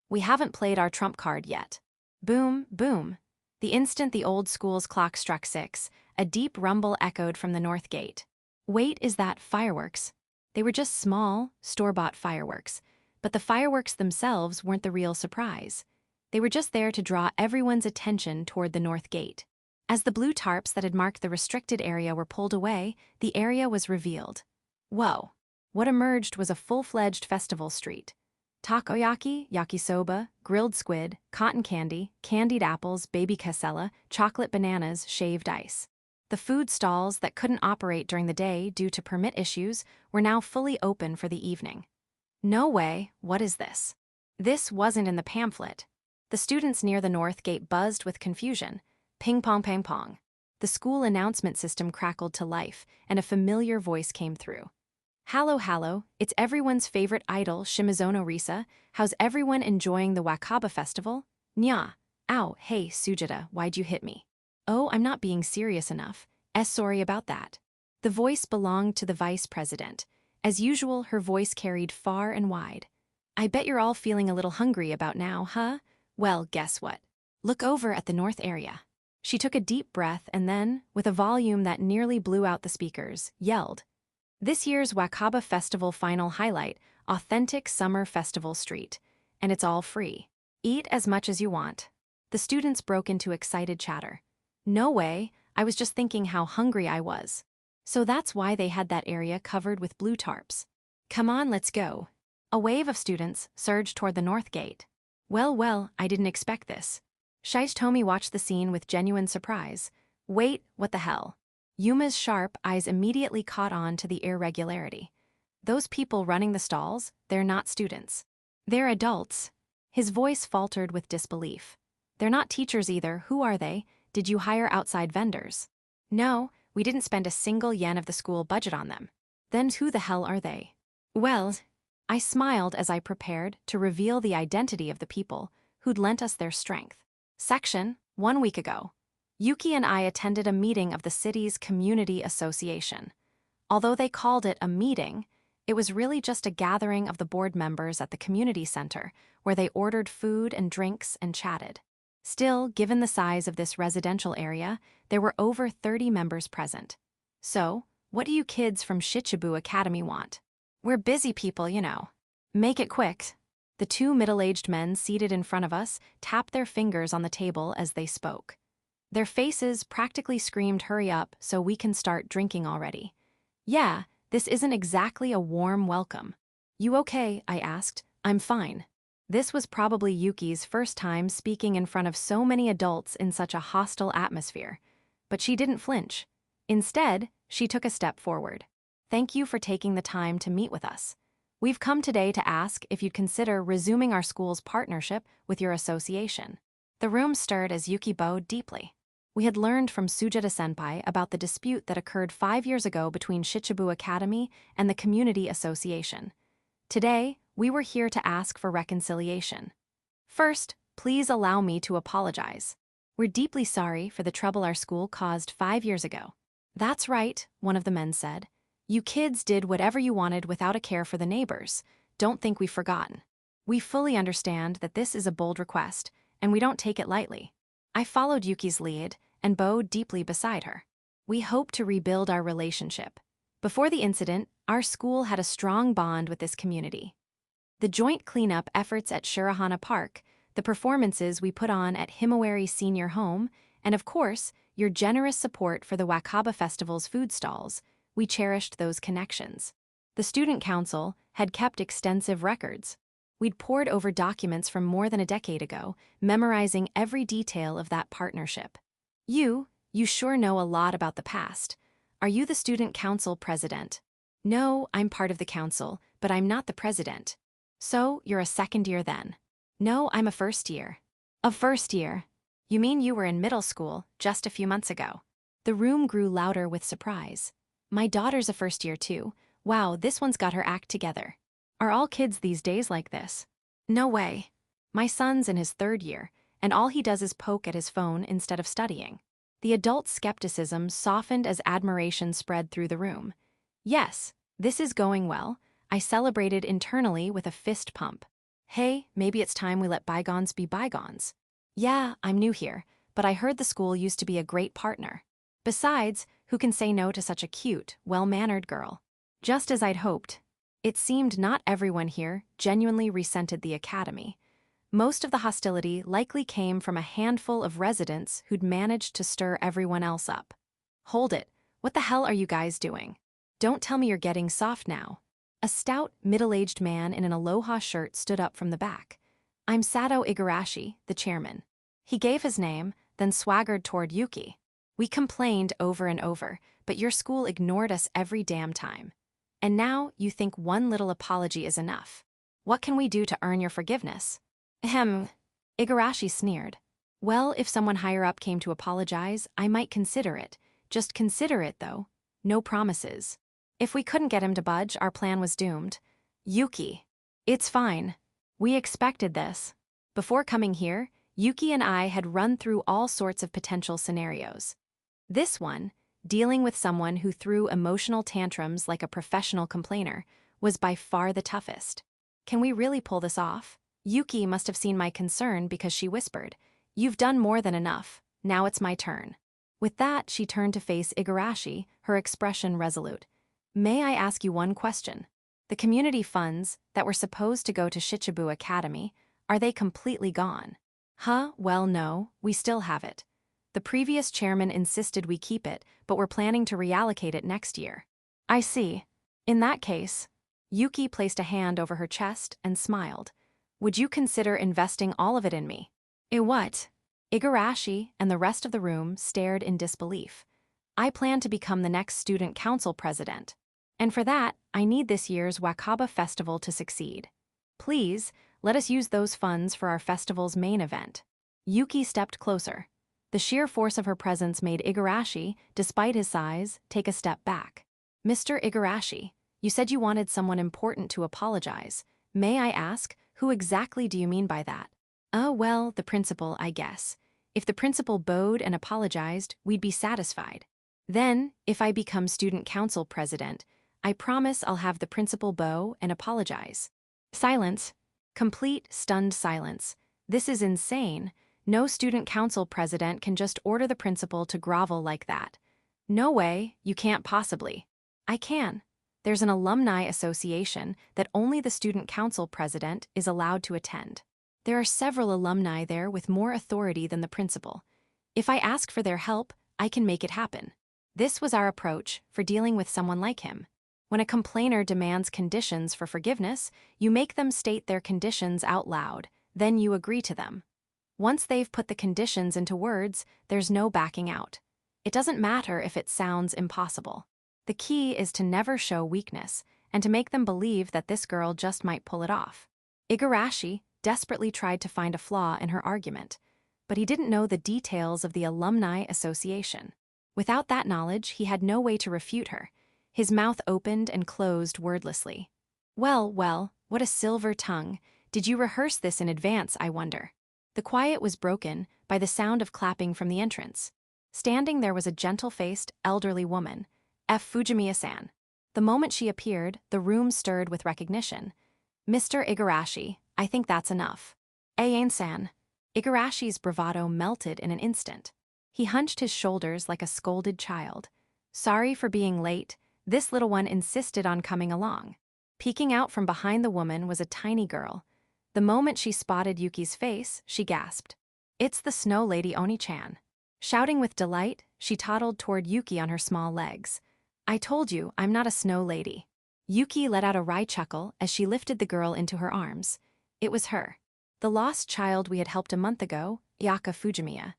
We haven't played our trump card yet. Boom, boom. The instant the old school's clock struck 6, a deep rumble echoed from the north gate. Wait, is that fireworks? They were just small, store-bought fireworks, but the fireworks themselves weren't the real surprise. They were just there to draw everyone's attention toward the north gate. As the blue tarps that had marked the restricted area were pulled away, the area was revealed. Whoa. What emerged was a full-fledged festival street. Takoyaki, yakisoba, grilled squid, cotton candy, candied apples, baby casella, chocolate bananas, shaved ice. The food stalls that couldn't operate during the day due to permit issues were now fully open for the evening. No way, what is this? This wasn't in the pamphlet. The students near the north gate buzzed with confusion. Ping pong pang pong. The school announcement system crackled to life, and a familiar voice came through. Hallo, hallo, it's everyone's favorite idol, Shimizono Risa. How's everyone enjoying the Wakaba festival? Nya. Ow, hey, Sujata, why'd you hit me? Oh, I'm not being serious enough. Sorry about that. The voice belonged to the vice president. As usual, her voice carried far and wide. I bet you're all feeling a little hungry about now, huh? Well, guess what? Look over at the north area. She took a deep breath and then, with a volume that nearly blew out the speakers, yelled. This year's Wakaba Festival final highlight, authentic summer festival street. And it's all free. Eat as much as you want. The students broke into excited chatter. No way, I was just thinking how hungry I was. So that's why they had that area covered with blue tarps. Come on, let's go. A wave of students surged toward the north gate. Well, I didn't expect this. Shizutomi watched the scene with genuine surprise. Wait, what the hell? Yuma's sharp eyes immediately caught on to the irregularity. Those people running the stalls, they're not students. They're adults. His voice faltered with disbelief. They're not teachers either, who are they? Did you hire outside vendors? No, we didn't spend a single yen of the school budget on them. Then who the hell are they? Well, I smiled as I prepared to reveal the identity of the people who'd lent us their strength. Section, 1 week ago. Yuki and I attended a meeting of the city's community association. Although they called it a meeting, it was really just a gathering of the board members at the community center where they ordered food and drinks and chatted. Still, given the size of this residential area, there were over 30 members present. So, what do you kids from Shichibu Academy want? We're busy people, you know. Make it quick. The 2 middle-aged men seated in front of us tapped their fingers on the table as they spoke. Their faces practically screamed, hurry up so we can start drinking already. Yeah, this isn't exactly a warm welcome. You okay? I asked. I'm fine. This was probably Yuki's first time speaking in front of so many adults in such a hostile atmosphere. But she didn't flinch. Instead, she took a step forward. Thank you for taking the time to meet with us. We've come today to ask if you'd consider resuming our school's partnership with your association. The room stirred as Yuki bowed deeply. We had learned from Sujata-senpai about the dispute that occurred 5 years ago between Shichibu Academy and the Community Association. Today, we were here to ask for reconciliation. First, please allow me to apologize. We're deeply sorry for the trouble our school caused 5 years ago. That's right, one of the men said. You kids did whatever you wanted without a care for the neighbors. Don't think we've forgotten. We fully understand that this is a bold request, and we don't take it lightly. I followed Yuki's lead and bowed deeply beside her. We hope to rebuild our relationship. Before the incident, our school had a strong bond with this community. The joint cleanup efforts at Shirahana Park, the performances we put on at Himawari Senior Home, and of course, your generous support for the Wakaba Festival's food stalls, we cherished those connections. The student council had kept extensive records. We'd pored over documents from more than a decade ago, memorizing every detail of that partnership. You sure know a lot about the past. Are you the student council president? No, I'm part of the council, but I'm not the president. So, you're a second year then? No, I'm a first year. A first year? You mean you were in middle school just a few months ago? The room grew louder with surprise. My daughter's a first year too. Wow, this one's got her act together. Are all kids these days like this? No way. My son's in his third year, and all he does is poke at his phone instead of studying. The adult skepticism softened as admiration spread through the room. Yes, this is going well. I celebrated internally with a fist pump. Hey, maybe it's time we let bygones be bygones. Yeah, I'm new here, but I heard the school used to be a great partner. Besides, who can say no to such a cute, well-mannered girl? Just as I'd hoped. It seemed not everyone here genuinely resented the academy. Most of the hostility likely came from a handful of residents who'd managed to stir everyone else up. Hold it, what the hell are you guys doing? Don't tell me you're getting soft now. A stout, middle-aged man in an aloha shirt stood up from the back. I'm Sato Igarashi, the chairman. He gave his name, then swaggered toward Yuki. We complained over and over, but your school ignored us every damn time. And now you think one little apology is enough. What can we do to earn your forgiveness? Ahem. Igarashi sneered. Well, if someone higher up came to apologize, I might consider it. Just consider it, though. No promises. If we couldn't get him to budge, our plan was doomed. Yuki. It's fine. We expected this. Before coming here, Yuki and I had run through all sorts of potential scenarios. This one, dealing with someone who threw emotional tantrums like a professional complainer, was by far the toughest. Can we really pull this off? Yuki must have seen my concern because she whispered, You've done more than enough. Now it's my turn. With that, she turned to face Igarashi, her expression resolute. May I ask you one question? The community funds that were supposed to go to Shichibu Academy, are they completely gone? Huh, well no, we still have it. The previous chairman insisted we keep it, but we're planning to reallocate it next year. I see. In that case, Yuki placed a hand over her chest and smiled. Would you consider investing all of it in me? What? Igarashi and the rest of the room stared in disbelief. I plan to become the next student council president. And for that, I need this year's Wakaba Festival to succeed. Please, let us use those funds for our festival's main event. Yuki stepped closer. The sheer force of her presence made Igarashi, despite his size, take a step back. Mr. Igarashi, you said you wanted someone important to apologize. May I ask, who exactly do you mean by that? Well, the principal, I guess. If the principal bowed and apologized, we'd be satisfied. Then, if I become student council president, I promise I'll have the principal bow and apologize. Silence. Complete, stunned silence. This is insane. No student council president can just order the principal to grovel like that. No way, you can't possibly. I can. There's an alumni association that only the student council president is allowed to attend. There are several alumni there with more authority than the principal. If I ask for their help, I can make it happen. This was our approach for dealing with someone like him. When a complainer demands conditions for forgiveness, you make them state their conditions out loud, then you agree to them. Once they've put the conditions into words, there's no backing out. It doesn't matter if it sounds impossible. The key is to never show weakness, and to make them believe that this girl just might pull it off. Igarashi desperately tried to find a flaw in her argument, but he didn't know the details of the alumni association. Without that knowledge, he had no way to refute her. His mouth opened and closed wordlessly. Well, what a silver tongue. Did you rehearse this in advance, I wonder? The quiet was broken by the sound of clapping from the entrance. Standing there was a gentle-faced, elderly woman, F. Fujimiya-san. The moment she appeared, the room stirred with recognition. Mr. Igarashi, I think that's enough. Ayen-san. Igarashi's bravado melted in an instant. He hunched his shoulders like a scolded child. Sorry for being late. This little one insisted on coming along. Peeking out from behind the woman was a tiny girl. The moment she spotted Yuki's face, she gasped. It's the Snow Lady Oni-chan. Shouting with delight, she toddled toward Yuki on her small legs. I told you, I'm not a snow lady. Yuki let out a wry chuckle as she lifted the girl into her arms. It was her. The lost child we had helped a month ago, Yaka Fujimiya.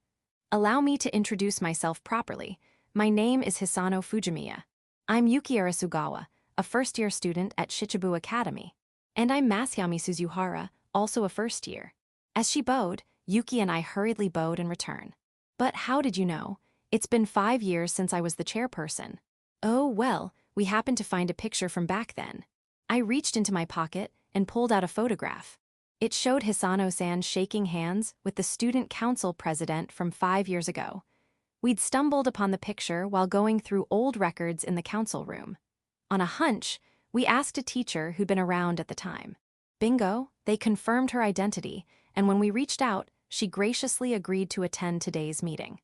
Allow me to introduce myself properly. My name is Hisano Fujimiya. I'm Yuki Arasugawa, a first-year student at Shichibu Academy. And I'm Masyami Suzuhara, also a first year. As she bowed, Yuki and I hurriedly bowed in return. But how did you know? It's been 5 years since I was the chairperson. Oh, well, we happened to find a picture from back then. I reached into my pocket and pulled out a photograph. It showed Hisano-san shaking hands with the student council president from 5 years ago. We'd stumbled upon the picture while going through old records in the council room. On a hunch, we asked a teacher who'd been around at the time. Bingo, they confirmed her identity, and when we reached out, she graciously agreed to attend today's meeting.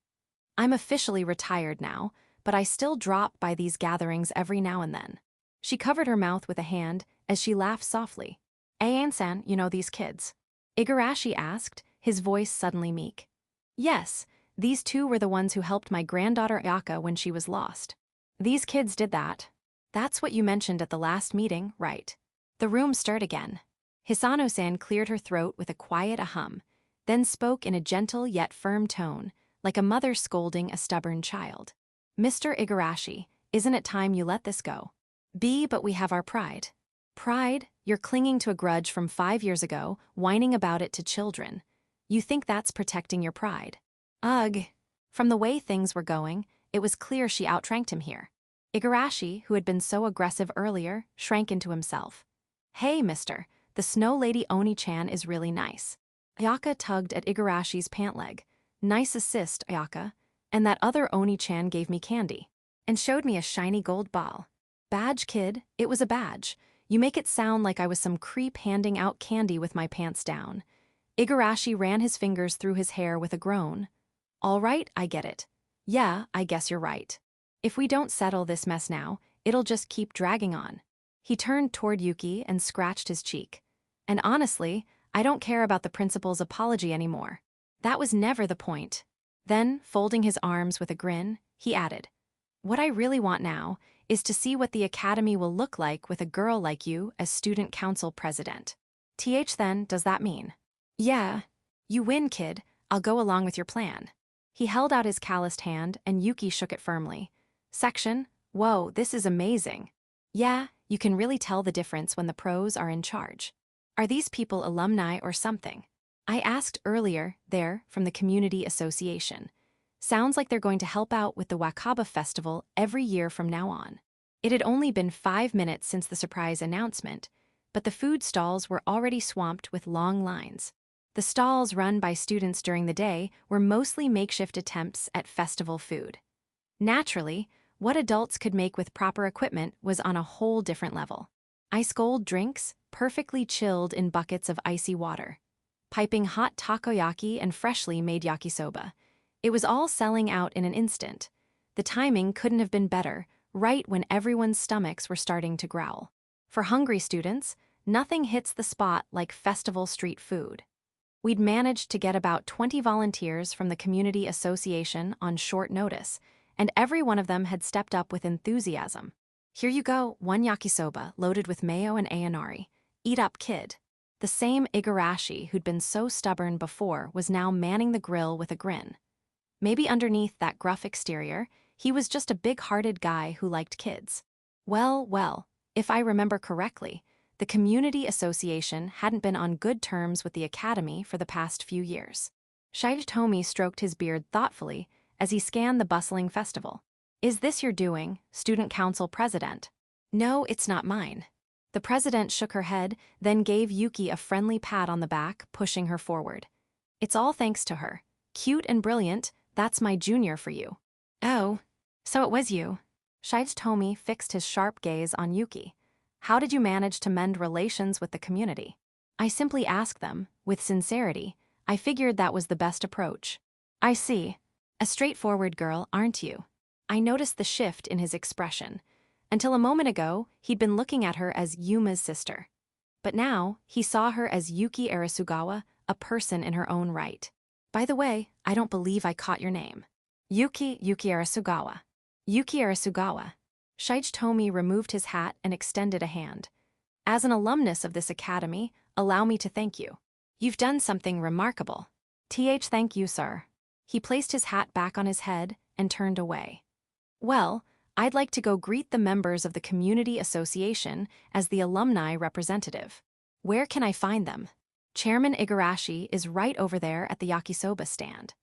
I'm officially retired now, but I still drop by these gatherings every now and then. She covered her mouth with a hand as she laughed softly. Ayan-san, you know these kids? Igarashi asked, his voice suddenly meek. Yes, these two were the ones who helped my granddaughter Ayaka when she was lost. These kids did that. That's what you mentioned at the last meeting, right? The room stirred again. Hisano-san cleared her throat with a quiet ahem, then spoke in a gentle yet firm tone, like a mother scolding a stubborn child. Mr. Igarashi, isn't it time you let this go? But we have our pride. Pride? You're clinging to a grudge from 5 years ago, whining about it to children. You think that's protecting your pride? Ugh. From the way things were going, it was clear she outranked him here. Igarashi, who had been so aggressive earlier, shrank into himself. Hey, mister, the Snow Lady Oni-chan is really nice. Ayaka tugged at Igarashi's pant leg. Nice assist, Ayaka. And that other Oni-chan gave me candy. And showed me a shiny gold ball. Badge, kid, it was a badge. You make it sound like I was some creep handing out candy with my pants down. Igarashi ran his fingers through his hair with a groan. All right, I get it. Yeah, I guess you're right. If we don't settle this mess now, it'll just keep dragging on. He turned toward Yuki and scratched his cheek. And honestly, I don't care about the principal's apology anymore. That was never the point. Then, folding his arms with a grin, he added, what I really want now is to see what the academy will look like with a girl like you as student council president. Then, does that mean? Yeah. You win, kid. I'll go along with your plan. He held out his calloused hand and Yuki shook it firmly. Section, whoa, this is amazing. Yeah, you can really tell the difference when the pros are in charge. Are these people alumni or something? I asked earlier, they're from the community association. Sounds like they're going to help out with the Wakaba festival every year from now on. It had only been 5 minutes since the surprise announcement, but the food stalls were already swamped with long lines. The stalls run by students during the day were mostly makeshift attempts at festival food. Naturally, what adults could make with proper equipment was on a whole different level. Ice-cold drinks, perfectly chilled in buckets of icy water. Piping hot takoyaki and freshly made yakisoba. It was all selling out in an instant. The timing couldn't have been better, right when everyone's stomachs were starting to growl. For hungry students, nothing hits the spot like festival street food. We'd managed to get about 20 volunteers from the community association on short notice, and every one of them had stepped up with enthusiasm. Here you go, one yakisoba loaded with mayo and ayanari. Eat up, kid. The same Igarashi who'd been so stubborn before was now manning the grill with a grin. Maybe underneath that gruff exterior, he was just a big-hearted guy who liked kids. Well, if I remember correctly, the community association hadn't been on good terms with the academy for the past few years. Shitomi stroked his beard thoughtfully as he scanned the bustling festival. Is this your doing, student council president? No, it's not mine. The president shook her head, then gave Yuki a friendly pat on the back, pushing her forward. It's all thanks to her. Cute and brilliant, that's my junior for you. Oh, so it was you. Shitomi fixed his sharp gaze on Yuki. How did you manage to mend relations with the community? I simply asked them, with sincerity. I figured that was the best approach. I see. A straightforward girl, aren't you? I noticed the shift in his expression. Until a moment ago, he'd been looking at her as Yuma's sister. But now, he saw her as Yuki Arasugawa, a person in her own right. By the way, I don't believe I caught your name. Yuki Arasugawa. Yuki Arasugawa. Shitomi removed his hat and extended a hand. As an alumnus of this academy, allow me to thank you. You've done something remarkable. Thank you, sir. He placed his hat back on his head and turned away. Well, I'd like to go greet the members of the community association as the alumni representative. Where can I find them? Chairman Igarashi is right over there at the yakisoba stand.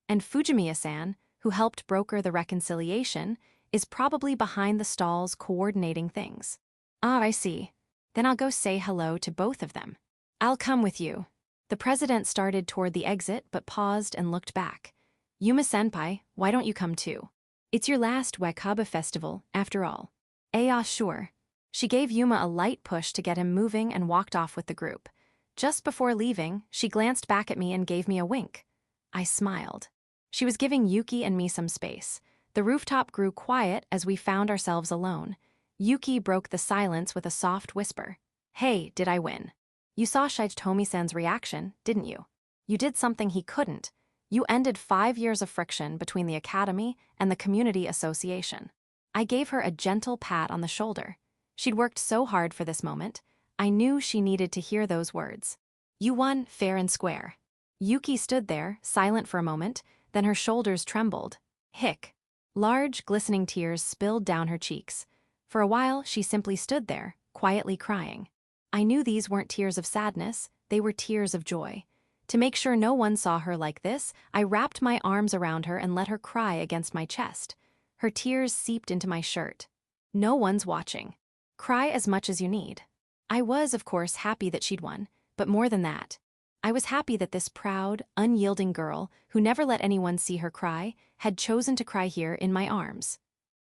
And Fujimiya-san, who helped broker the reconciliation, is probably behind the stalls coordinating things. Ah, I see. Then I'll go say hello to both of them. I'll come with you. The president started toward the exit but paused and looked back. Yuma-senpai, why don't you come too? It's your last Wakaba festival, after all. Ah, sure. She gave Yuma a light push to get him moving and walked off with the group. Just before leaving, she glanced back at me and gave me a wink. I smiled. She was giving Yuki and me some space. The rooftop grew quiet as we found ourselves alone. Yuki broke the silence with a soft whisper. Hey, did I win? You saw Shitomi-san's reaction, didn't you? You did something he couldn't. You ended 5 years of friction between the academy and the community association. I gave her a gentle pat on the shoulder. She'd worked so hard for this moment. I knew she needed to hear those words. You won fair and square. Yuki stood there, silent for a moment, then her shoulders trembled. Hick. Large, glistening tears spilled down her cheeks. For a while, she simply stood there, quietly crying. I knew these weren't tears of sadness, they were tears of joy. To make sure no one saw her like this, I wrapped my arms around her and let her cry against my chest. Her tears seeped into my shirt. No one's watching. Cry as much as you need. I was, of course, happy that she'd won, but more than that. I was happy that this proud, unyielding girl, who never let anyone see her cry, had chosen to cry here in my arms.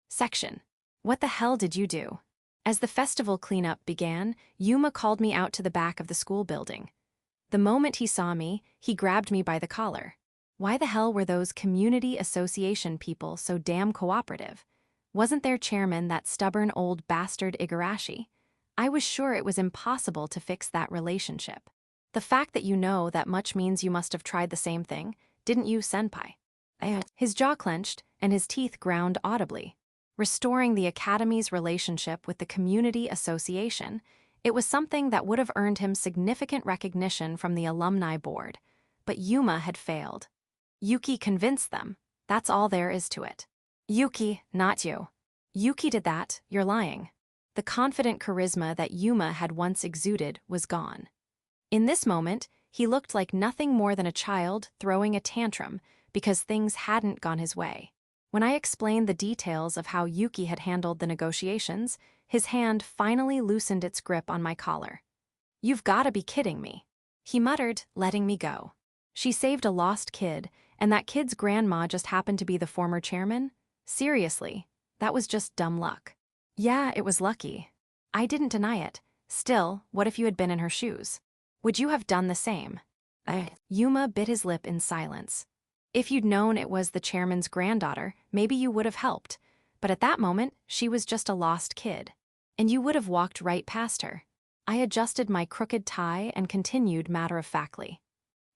Section. What the hell did you do? As the festival cleanup began, Yuma called me out to the back of the school building. The moment he saw me, he grabbed me by the collar. Why the hell were those community association people so damn cooperative? Wasn't their chairman that stubborn old bastard Igarashi? I was sure it was impossible to fix that relationship. The fact that you know that much means you must have tried the same thing, didn't you, senpai? His jaw clenched, and his teeth ground audibly. Restoring the academy's relationship with the community association, it was something that would have earned him significant recognition from the alumni board. But Yuma had failed. Yuki convinced them. That's all there is to it. Yuki, not you. Yuki did that, you're lying. The confident charisma that Yuma had once exuded was gone. In this moment, he looked like nothing more than a child throwing a tantrum because things hadn't gone his way. When I explained the details of how Yuki had handled the negotiations, his hand finally loosened its grip on my collar. You've gotta be kidding me. He muttered, letting me go. She saved a lost kid, and that kid's grandma just happened to be the former chairman? Seriously, that was just dumb luck. Yeah, it was lucky. I didn't deny it. Still, what if you had been in her shoes? Would you have done the same? Yuma bit his lip in silence. If you'd known it was the chairman's granddaughter, maybe you would have helped. But at that moment, she was just a lost kid. And you would have walked right past her. I adjusted my crooked tie and continued matter-of-factly.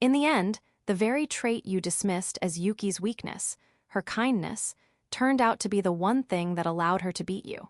In the end, the very trait you dismissed as Yuki's weakness, her kindness, turned out to be the one thing that allowed her to beat you.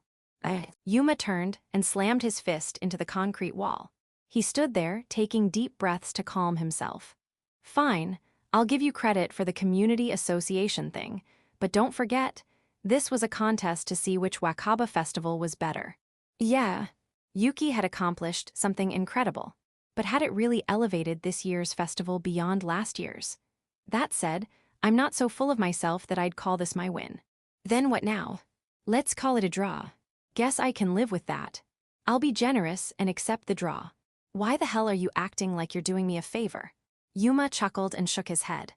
Yuma turned and slammed his fist into the concrete wall. He stood there, taking deep breaths to calm himself. Fine, I'll give you credit for the community association thing, but don't forget, this was a contest to see which Wakaba festival was better. Yeah, Yuki had accomplished something incredible, but had it really elevated this year's festival beyond last year's? That said, I'm not so full of myself that I'd call this my win. Then what now? Let's call it a draw. Guess I can live with that. I'll be generous and accept the draw. Why the hell are you acting like you're doing me a favor? Yuma chuckled and shook his head.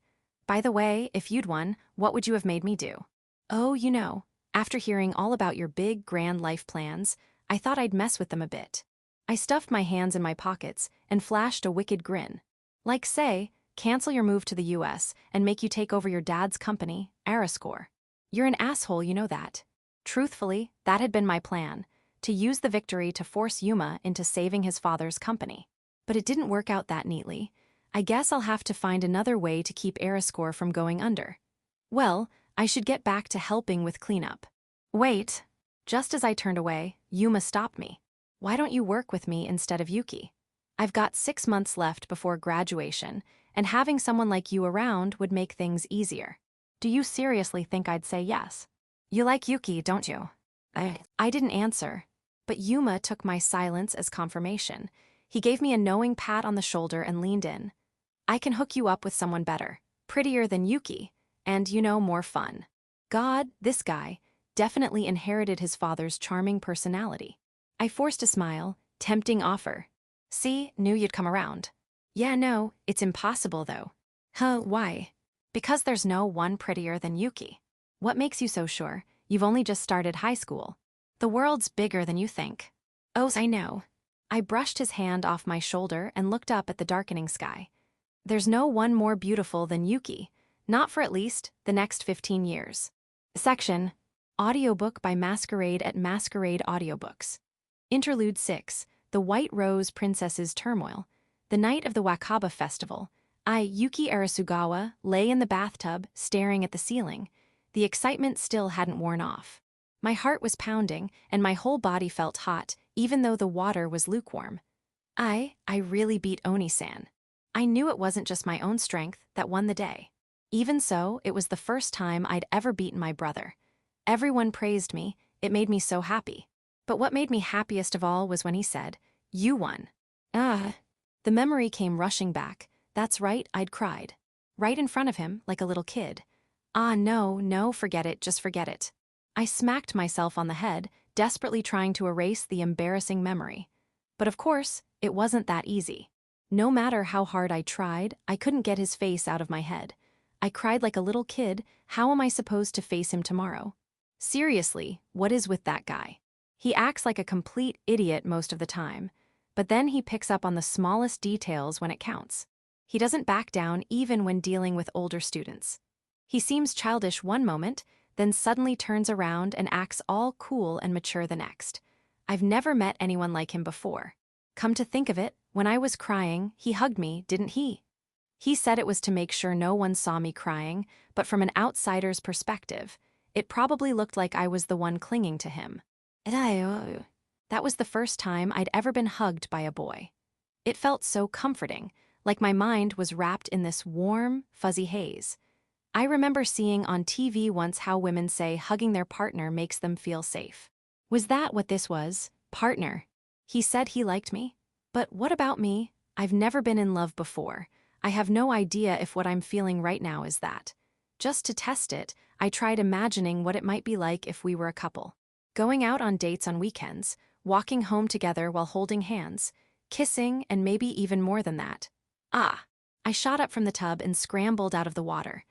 By the way, if you'd won, what would you have made me do? Oh, you know, after hearing all about your big, grand life plans, I thought I'd mess with them a bit. I stuffed my hands in my pockets and flashed a wicked grin. Like say, cancel your move to the US and make you take over your dad's company, Arasugawa. You're an asshole, you know that. Truthfully, that had been my plan, to use the victory to force Yuma into saving his father's company. But it didn't work out that neatly. I guess I'll have to find another way to keep Arasugawa from going under. Well, I should get back to helping with cleanup. Wait. Just as I turned away, Yuma stopped me. Why don't you work with me instead of Yuki? I've got 6 months left before graduation, and having someone like you around would make things easier. Do you seriously think I'd say yes? You like Yuki, don't you? I didn't answer, but Yuma took my silence as confirmation. He gave me a knowing pat on the shoulder and leaned in. I can hook you up with someone better, prettier than Yuki, and, more fun. God, this guy, definitely inherited his father's charming personality. I forced a smile, tempting offer. See, knew you'd come around. Yeah, no, it's impossible though. Huh, why? Because there's no one prettier than Yuki. What makes you so sure? You've only just started high school. The world's bigger than you think. Oh, I know. I brushed his hand off my shoulder and looked up at the darkening sky. There's no one more beautiful than Yuki, not for at least the next 15 years. Section: Audiobook by Masquerade at Masquerade Audiobooks. Interlude 6, The White Rose Princess's Turmoil. The night of the Wakaba Festival, I, Yuki Arasugawa, lay in the bathtub, staring at the ceiling. The excitement still hadn't worn off. My heart was pounding, and my whole body felt hot, even though the water was lukewarm. I really beat Oni-san. I knew it wasn't just my own strength that won the day. Even so, it was the first time I'd ever beaten my brother. Everyone praised me. It made me so happy. But what made me happiest of all was when he said, "You won." The memory came rushing back. That's right, I'd cried. Right in front of him, like a little kid. No, forget it, just forget it. I smacked myself on the head, desperately trying to erase the embarrassing memory. But of course, it wasn't that easy. No matter how hard I tried, I couldn't get his face out of my head. I cried like a little kid. How am I supposed to face him tomorrow? Seriously, what is with that guy? He acts like a complete idiot most of the time, but then he picks up on the smallest details when it counts. He doesn't back down even when dealing with older students. He seems childish one moment, then suddenly turns around and acts all cool and mature the next. I've never met anyone like him before. Come to think of it, when I was crying, he hugged me, didn't he? He said it was to make sure no one saw me crying, but from an outsider's perspective, it probably looked like I was the one clinging to him. That was the first time I'd ever been hugged by a boy. It felt so comforting, like my mind was wrapped in this warm, fuzzy haze. I remember seeing on TV once how women say hugging their partner makes them feel safe. Was that what this was? Partner. He said he liked me. But what about me? I've never been in love before. I have no idea if what I'm feeling right now is that. Just to test it, I tried imagining what it might be like if we were a couple. Going out on dates on weekends, walking home together while holding hands, kissing, and maybe even more than that. I shot up from the tub and scrambled out of the water.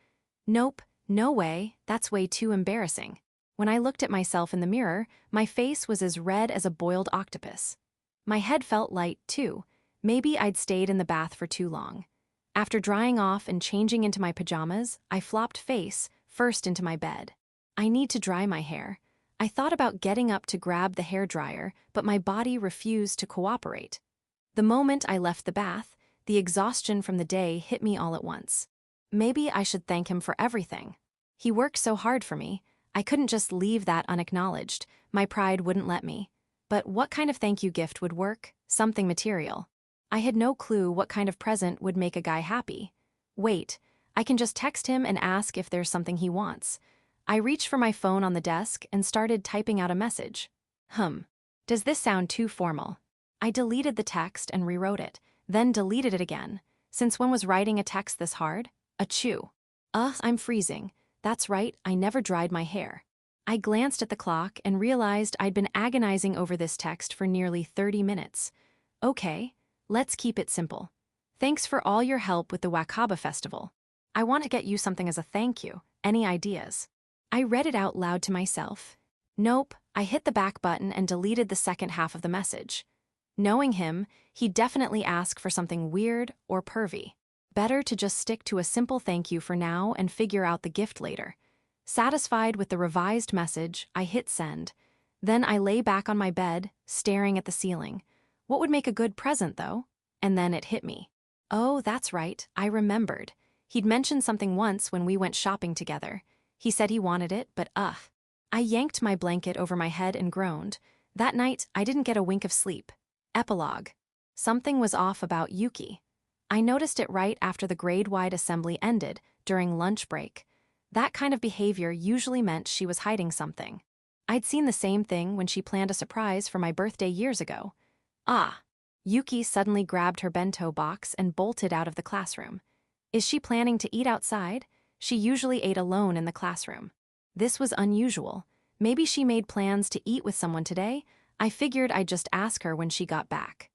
Nope, no way, that's way too embarrassing. When I looked at myself in the mirror, my face was as red as a boiled octopus. My head felt light, too. Maybe I'd stayed in the bath for too long. After drying off and changing into my pajamas, I flopped face first into my bed. I need to dry my hair. I thought about getting up to grab the hairdryer, but my body refused to cooperate. The moment I left the bath, the exhaustion from the day hit me all at once. Maybe I should thank him for everything. He worked so hard for me. I couldn't just leave that unacknowledged. My pride wouldn't let me. But what kind of thank you gift would work? Something material. I had no clue what kind of present would make a guy happy. Wait, I can just text him and ask if there's something he wants. I reached for my phone on the desk and started typing out a message. Does this sound too formal? I deleted the text and rewrote it, then deleted it again. Since when was writing a text this hard? Achoo. I'm freezing. That's right, I never dried my hair. I glanced at the clock and realized I'd been agonizing over this text for nearly 30 minutes. Okay, let's keep it simple. Thanks for all your help with the Wakaba Festival. I want to get you something as a thank you. Any ideas? I read it out loud to myself. Nope, I hit the back button and deleted the second half of the message. Knowing him, he'd definitely ask for something weird or pervy. Better to just stick to a simple thank you for now and figure out the gift later. Satisfied with the revised message, I hit send. Then I lay back on my bed, staring at the ceiling. What would make a good present, though? And then it hit me. Oh, that's right, I remembered. He'd mentioned something once when we went shopping together. He said he wanted it, but I yanked my blanket over my head and groaned. That night, I didn't get a wink of sleep. Epilogue. Something was off about Yuki. I noticed it right after the grade-wide assembly ended, during lunch break. That kind of behavior usually meant she was hiding something. I'd seen the same thing when she planned a surprise for my birthday years ago. Yuki suddenly grabbed her bento box and bolted out of the classroom. Is she planning to eat outside? She usually ate alone in the classroom. This was unusual. Maybe she made plans to eat with someone today. I figured I'd just ask her when she got back.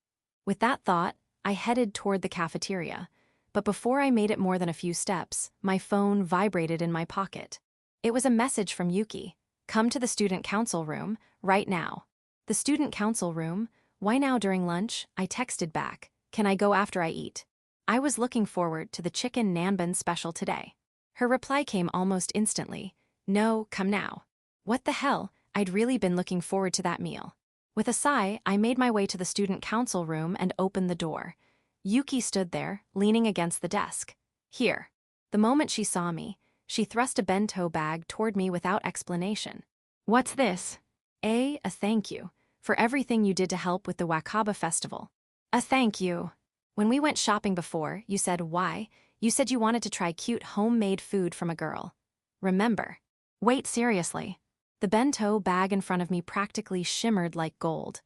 With that thought, I headed toward the cafeteria. But before I made it more than a few steps, my phone vibrated in my pocket. It was a message from Yuki. Come to the student council room, right now. The student council room? Why now during lunch? I texted back. Can I go after I eat? I was looking forward to the chicken nanban special today. Her reply came almost instantly. No, come now. What the hell? I'd really been looking forward to that meal. With a sigh, I made my way to the student council room and opened the door. Yuki stood there, leaning against the desk. Here. The moment she saw me, she thrust a bento bag toward me without explanation. What's this? A thank you for everything you did to help with the Wakaba festival. A thank you. When we went shopping before, you said why? You said you wanted to try cute homemade food from a girl. Remember? Wait, seriously. The bento bag in front of me practically shimmered like gold.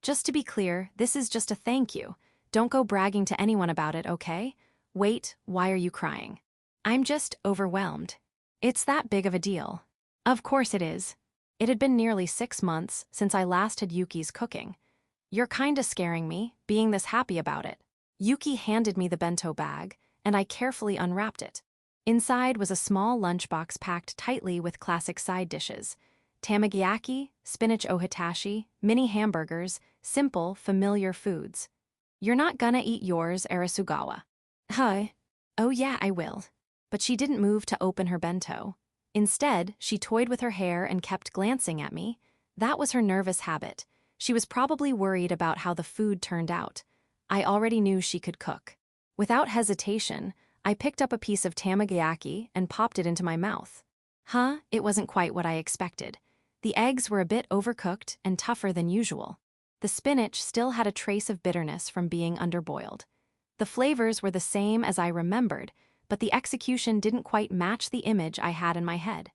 Just to be clear, this is just a thank you. Don't go bragging to anyone about it, okay? Wait, why are you crying? I'm just overwhelmed. It's that big of a deal. Of course it is. It had been nearly 6 months since I last had Yuki's cooking. You're kinda scaring me, being this happy about it. Yuki handed me the bento bag, and I carefully unwrapped it. Inside was a small lunchbox packed tightly with classic side dishes. Tamagoyaki, spinach ohitashi, mini hamburgers, simple, familiar foods. You're not gonna eat yours, Arasugawa. Huh? Oh yeah, I will. But she didn't move to open her bento. Instead, she toyed with her hair and kept glancing at me. That was her nervous habit. She was probably worried about how the food turned out. I already knew she could cook. Without hesitation, I picked up a piece of tamagoyaki and popped it into my mouth. It wasn't quite what I expected. The eggs were a bit overcooked and tougher than usual. The spinach still had a trace of bitterness from being underboiled. The flavors were the same as I remembered, but the execution didn't quite match the image I had in my head.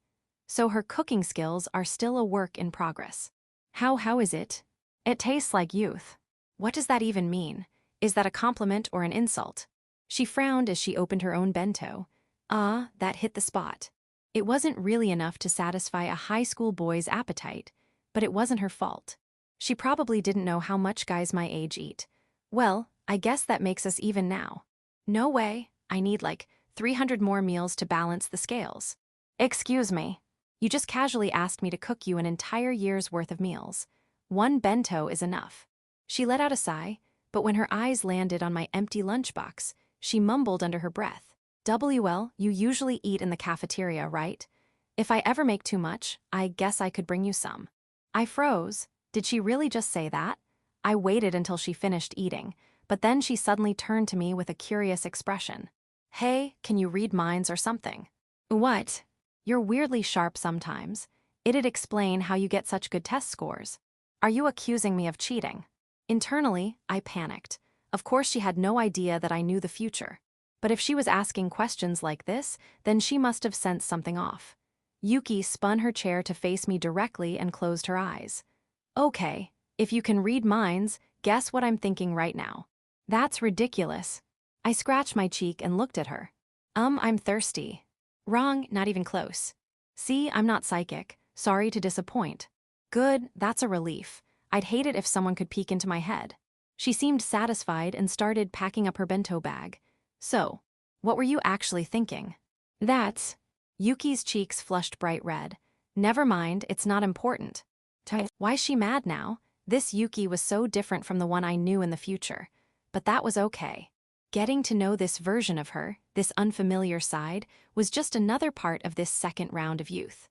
So her cooking skills are still a work in progress. How is it? It tastes like youth. What does that even mean? Is that a compliment or an insult? She frowned as she opened her own bento. That hit the spot. It wasn't really enough to satisfy a high school boy's appetite, but it wasn't her fault. She probably didn't know how much guys my age eat. Well, I guess that makes us even now. No way, I need like 300 more meals to balance the scales. Excuse me. You just casually asked me to cook you an entire year's worth of meals. One bento is enough. She let out a sigh, but when her eyes landed on my empty lunchbox, she mumbled under her breath. "Well, you usually eat in the cafeteria, right? If I ever make too much, I guess I could bring you some." I froze. Did she really just say that? I waited until she finished eating, but then she suddenly turned to me with a curious expression. Hey, can you read minds or something? What? You're weirdly sharp sometimes. It'd explain how you get such good test scores. Are you accusing me of cheating? Internally, I panicked. Of course she had no idea that I knew the future. But if she was asking questions like this, then she must have sensed something off. Yuki spun her chair to face me directly and closed her eyes. Okay, if you can read minds, guess what I'm thinking right now. That's ridiculous. I scratched my cheek and looked at her. I'm thirsty. Wrong, not even close. See, I'm not psychic. Sorry to disappoint. Good, that's a relief. I'd hate it if someone could peek into my head. She seemed satisfied and started packing up her bento bag. So, what were you actually thinking? That's... Yuki's cheeks flushed bright red. Never mind, it's not important. Why's she mad now? This Yuki was so different from the one I knew in the future. But that was okay. Getting to know this version of her, this unfamiliar side, was just another part of this second round of youth.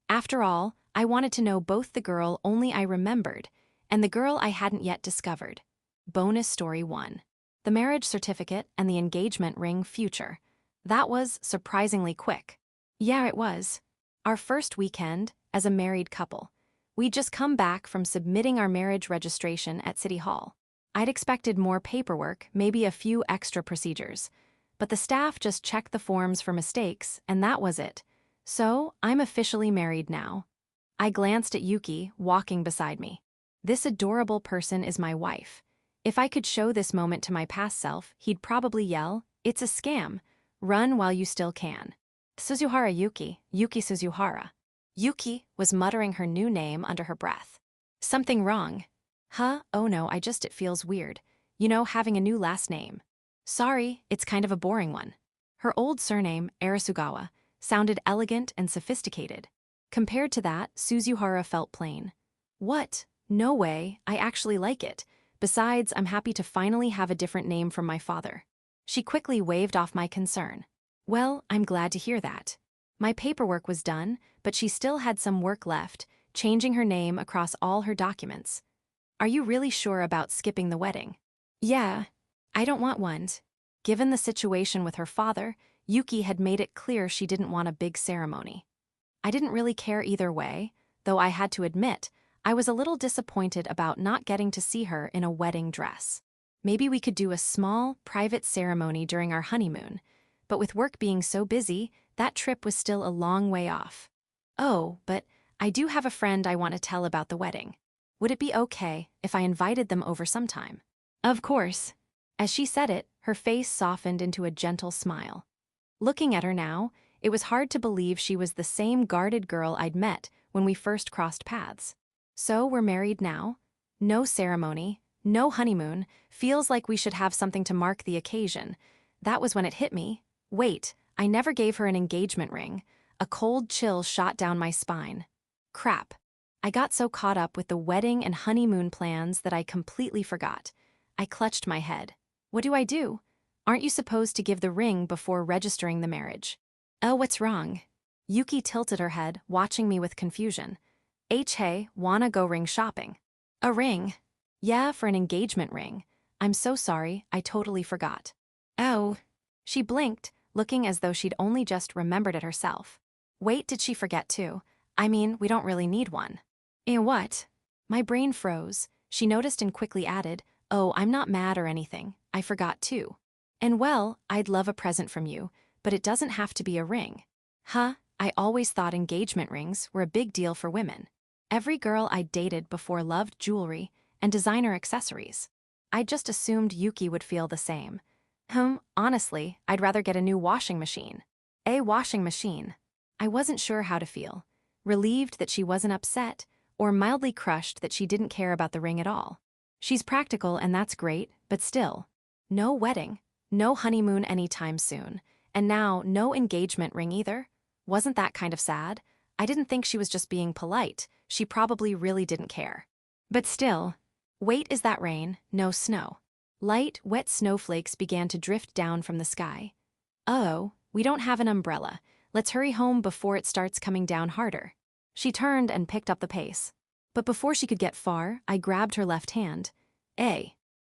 After all, I wanted to know both the girl only I remembered and the girl I hadn't yet discovered. Bonus Story 1. The marriage certificate and the engagement ring future. That was surprisingly quick. Yeah, it was. Our first weekend as a married couple. We'd just come back from submitting our marriage registration at City Hall. I'd expected more paperwork, maybe a few extra procedures. But the staff just checked the forms for mistakes, and that was it. So, I'm officially married now. I glanced at Yuki, walking beside me. This adorable person is my wife. If I could show this moment to my past self, he'd probably yell, "It's a scam. Run while you still can." Suzuhara Yuki, Yuki Suzuhara. Yuki was muttering her new name under her breath. Something wrong? Huh? Oh no, it feels weird. You know, having a new last name. Sorry, it's kind of a boring one. Her old surname, Arasugawa, sounded elegant and sophisticated. Compared to that, Suzuhara felt plain. What? No way, I actually like it. Besides, I'm happy to finally have a different name from my father. She quickly waved off my concern. Well, I'm glad to hear that. My paperwork was done, but she still had some work left, changing her name across all her documents. Are you really sure about skipping the wedding? Yeah, I don't want one. Given the situation with her father, Yuki had made it clear she didn't want a big ceremony. I didn't really care either way, though I had to admit, I was a little disappointed about not getting to see her in a wedding dress. Maybe we could do a small, private ceremony during our honeymoon, but with work being so busy, that trip was still a long way off. Oh, but I do have a friend I want to tell about the wedding. Would it be okay if I invited them over sometime? Of course. As she said it, her face softened into a gentle smile. Looking at her now, it was hard to believe she was the same guarded girl I'd met when we first crossed paths. So we're married now? No ceremony, no honeymoon, feels like we should have something to mark the occasion. That was when it hit me. Wait, I never gave her an engagement ring. A cold chill shot down my spine. Crap. I got so caught up with the wedding and honeymoon plans that I completely forgot. I clutched my head. What do? Aren't you supposed to give the ring before registering the marriage? Oh, what's wrong? Yuki tilted her head, watching me with confusion. Hey, wanna go ring shopping? A ring? Yeah, for an engagement ring. I'm so sorry, I totally forgot. Oh. She blinked, looking as though she'd only just remembered it herself. Wait, did she forget too? I mean, we don't really need one. What? My brain froze. She noticed and quickly added, oh, I'm not mad or anything. I forgot too. And well, I'd love a present from you, but it doesn't have to be a ring. Huh? I always thought engagement rings were a big deal for women. Every girl I'd dated before loved jewelry and designer accessories. I just assumed Yuki would feel the same. Honestly, I'd rather get a new washing machine. A washing machine. I wasn't sure how to feel. Relieved that she wasn't upset, or mildly crushed that she didn't care about the ring at all. She's practical and that's great, but still. No wedding, no honeymoon anytime soon, and now no engagement ring either. Wasn't that kind of sad? I didn't think she was just being polite. She probably really didn't care. But still. Wait, is that rain? No snow. Light, wet snowflakes began to drift down from the sky. Uh-oh, we don't have an umbrella. Let's hurry home before it starts coming down harder. She turned and picked up the pace. But before she could get far, I grabbed her left hand.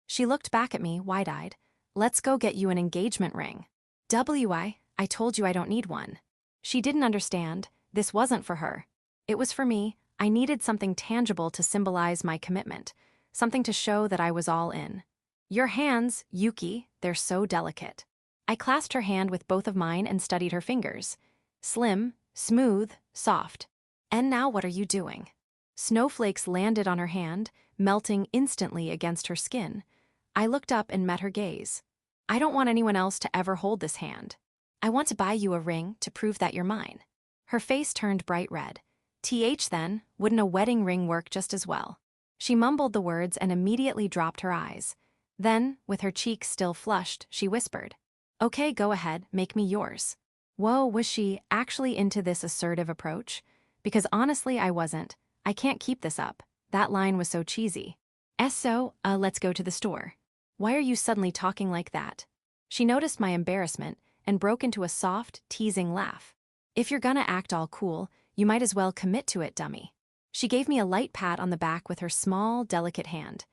She looked back at me, wide-eyed. Let's go get you an engagement ring. I told you I don't need one. She didn't understand. This wasn't for her. It was for me. I needed something tangible to symbolize my commitment. Something to show that I was all in. Your hands, Yuki, they're so delicate. I clasped her hand with both of mine and studied her fingers. Slim, smooth, soft. And now what are you doing? Snowflakes landed on her hand, melting instantly against her skin. I looked up and met her gaze. I don't want anyone else to ever hold this hand. I want to buy you a ring to prove that you're mine. Her face turned bright red. Then, wouldn't a wedding ring work just as well? She mumbled the words and immediately dropped her eyes. Then, with her cheeks still flushed, she whispered, Okay, go ahead, make me yours. Whoa, was she actually into this assertive approach? Because honestly, I wasn't. I can't keep this up. That line was so cheesy. Let's go to the store. Why are you suddenly talking like that? She noticed my embarrassment and broke into a soft, teasing laugh. If you're gonna act all cool, you might as well commit to it, dummy. She gave me a light pat on the back with her small, delicate hand.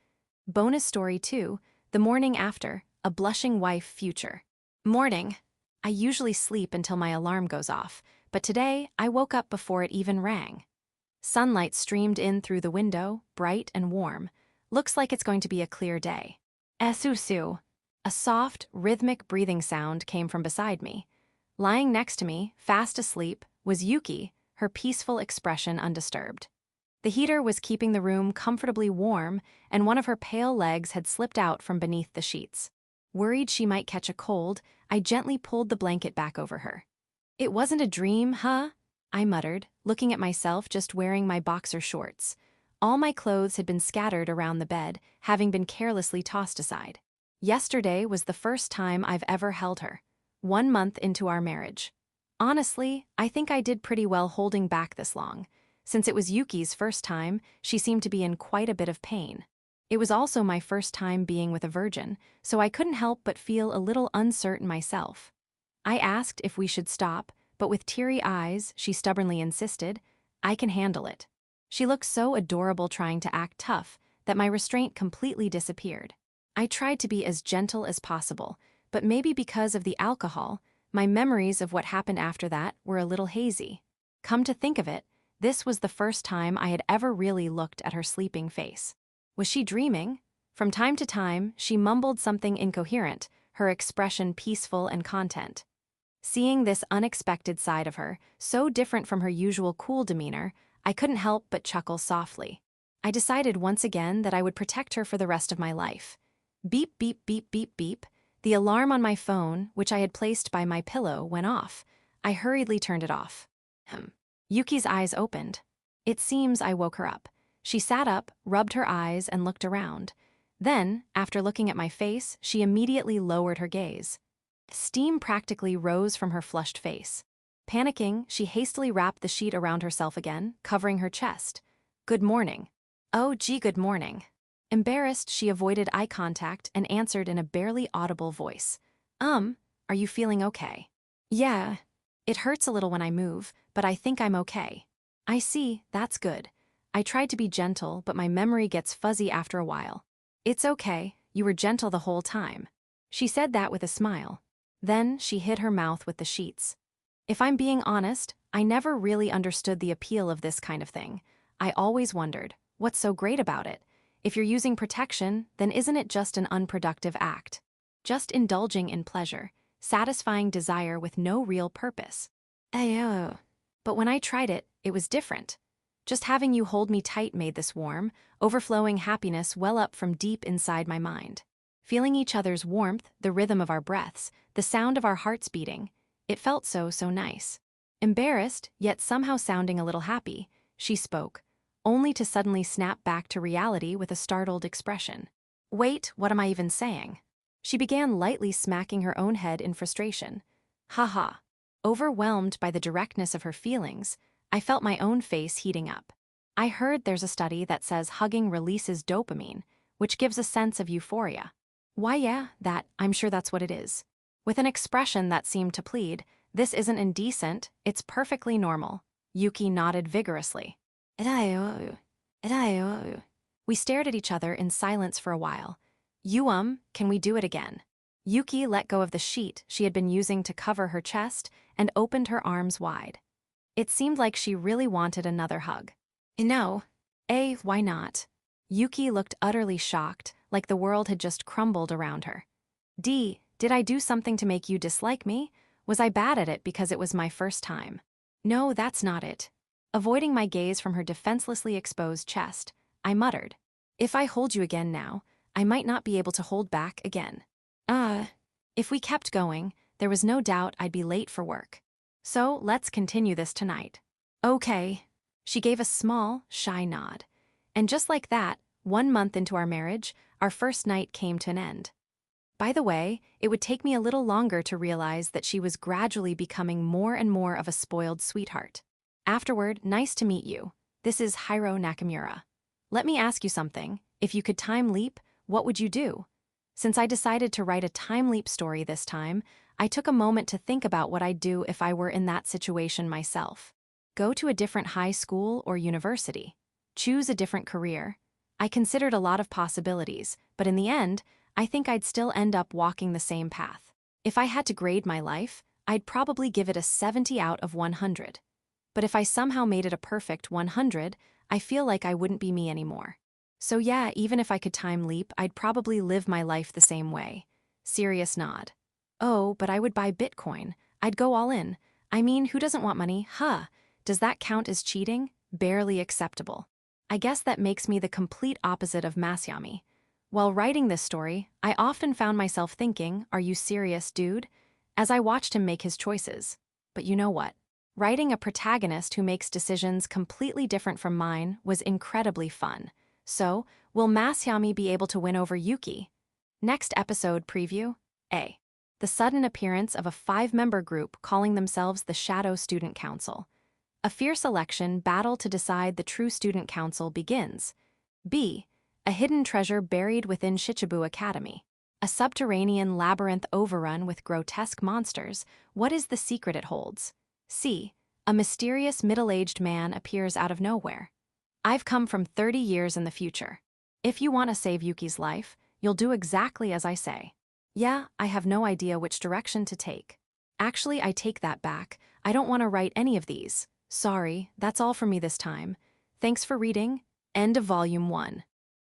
Bonus story 2, the morning after, a blushing wife future. Morning. I usually sleep until my alarm goes off, but today I woke up before it even rang. Sunlight streamed in through the window, bright and warm. Looks like it's going to be a clear day. Esusu. A soft, rhythmic breathing sound came from beside me. Lying next to me, fast asleep, was Yuki, her peaceful expression undisturbed. The heater was keeping the room comfortably warm, and one of her pale legs had slipped out from beneath the sheets. Worried she might catch a cold, I gently pulled the blanket back over her. It wasn't a dream, huh? I muttered, looking at myself just wearing my boxer shorts. All my clothes had been scattered around the bed, having been carelessly tossed aside. Yesterday was the first time I've ever held her. 1 month into our marriage. Honestly, I think I did pretty well holding back this long. Since it was Yuki's first time, she seemed to be in quite a bit of pain. It was also my first time being with a virgin, so I couldn't help but feel a little uncertain myself. I asked if we should stop, but with teary eyes, she stubbornly insisted, "I can handle it." She looked so adorable trying to act tough that my restraint completely disappeared. I tried to be as gentle as possible, but maybe because of the alcohol, my memories of what happened after that were a little hazy. Come to think of it, this was the first time I had ever really looked at her sleeping face. Was she dreaming? From time to time, she mumbled something incoherent, her expression peaceful and content. Seeing this unexpected side of her, so different from her usual cool demeanor, I couldn't help but chuckle softly. I decided once again that I would protect her for the rest of my life. Beep, beep, beep, beep, beep. The alarm on my phone, which I had placed by my pillow, went off. I hurriedly turned it off. Yuki's eyes opened. It seems I woke her up. She sat up, rubbed her eyes, and looked around. Then, after looking at my face, she immediately lowered her gaze. Steam practically rose from her flushed face. Panicking, she hastily wrapped the sheet around herself again, covering her chest. "Good morning." "Oh, gee, good morning." Embarrassed, she avoided eye contact and answered in a barely audible voice. Are you feeling okay?" "Yeah. It hurts a little when I move, but I think I'm okay." "I see, that's good." I tried to be gentle, but my memory gets fuzzy after a while. "It's okay, you were gentle the whole time." She said that with a smile. Then she hid her mouth with the sheets. If I'm being honest, I never really understood the appeal of this kind of thing. I always wondered, what's so great about it? If you're using protection, then isn't it just an unproductive act? Just indulging in pleasure, satisfying desire with no real purpose. Ayo. But when I tried it, it was different. Just having you hold me tight made this warm, overflowing happiness well up from deep inside my mind. Feeling each other's warmth, the rhythm of our breaths, the sound of our hearts beating, it felt so nice. Embarrassed, yet somehow sounding a little happy, she spoke, only to suddenly snap back to reality with a startled expression. "Wait, what am I even saying?" She began lightly smacking her own head in frustration. Haha. Overwhelmed by the directness of her feelings, I felt my own face heating up. I heard there's a study that says hugging releases dopamine, which gives a sense of euphoria. Why yeah, I'm sure that's what it is. With an expression that seemed to plead, "This isn't indecent, it's perfectly normal." Yuki nodded vigorously. We stared at each other in silence for a while. Can we do it again?" Yuki let go of the sheet she had been using to cover her chest and opened her arms wide. It seemed like she really wanted another hug. "No. Why not?" Yuki looked utterly shocked, like the world had just crumbled around her. Did I do something to make you dislike me? Was I bad at it because it was my first time?" "No, that's not it." Avoiding my gaze from her defenselessly exposed chest, I muttered, "If I hold you again now, I might not be able to hold back again." If we kept going, there was no doubt I'd be late for work. "So let's continue this tonight." "Okay." She gave a small, shy nod. And just like that, 1 month into our marriage, our first night came to an end. By the way, it would take me a little longer to realize that she was gradually becoming more and more of a spoiled sweetheart. Afterward, "Nice to meet you. This is Hiro Nakamura. Let me ask you something. If you could time leap, what would you do?" Since I decided to write a time leap story this time, I took a moment to think about what I'd do if I were in that situation myself. Go to a different high school or university. Choose a different career. I considered a lot of possibilities, but in the end, I think I'd still end up walking the same path. If I had to grade my life, I'd probably give it a 70 out of 100. But if I somehow made it a perfect 100, I feel like I wouldn't be me anymore. So yeah, even if I could time leap, I'd probably live my life the same way. Serious nod. "Oh, but I would buy Bitcoin. I'd go all in. I mean, who doesn't want money? Does that count as cheating? Barely acceptable. I guess that makes me the complete opposite of Masyami. While writing this story, I often found myself thinking, are you serious, dude? As I watched him make his choices. But you know what? Writing a protagonist who makes decisions completely different from mine was incredibly fun. So, will Masyami be able to win over Yuki? Next episode preview: A. The sudden appearance of a 5-member group calling themselves the Shadow Student Council. A fierce election battle to decide the true student council begins. B. A hidden treasure buried within Shichibu Academy. A subterranean labyrinth overrun with grotesque monsters. What is the secret it holds? C. A mysterious middle-aged man appears out of nowhere. I've come from 30 years in the future. If you want to save Yuki's life, you'll do exactly as I say. Yeah, I have no idea which direction to take. Actually, I take that back. I don't want to write any of these. Sorry, that's all for me this time. Thanks for reading. End of Volume 1.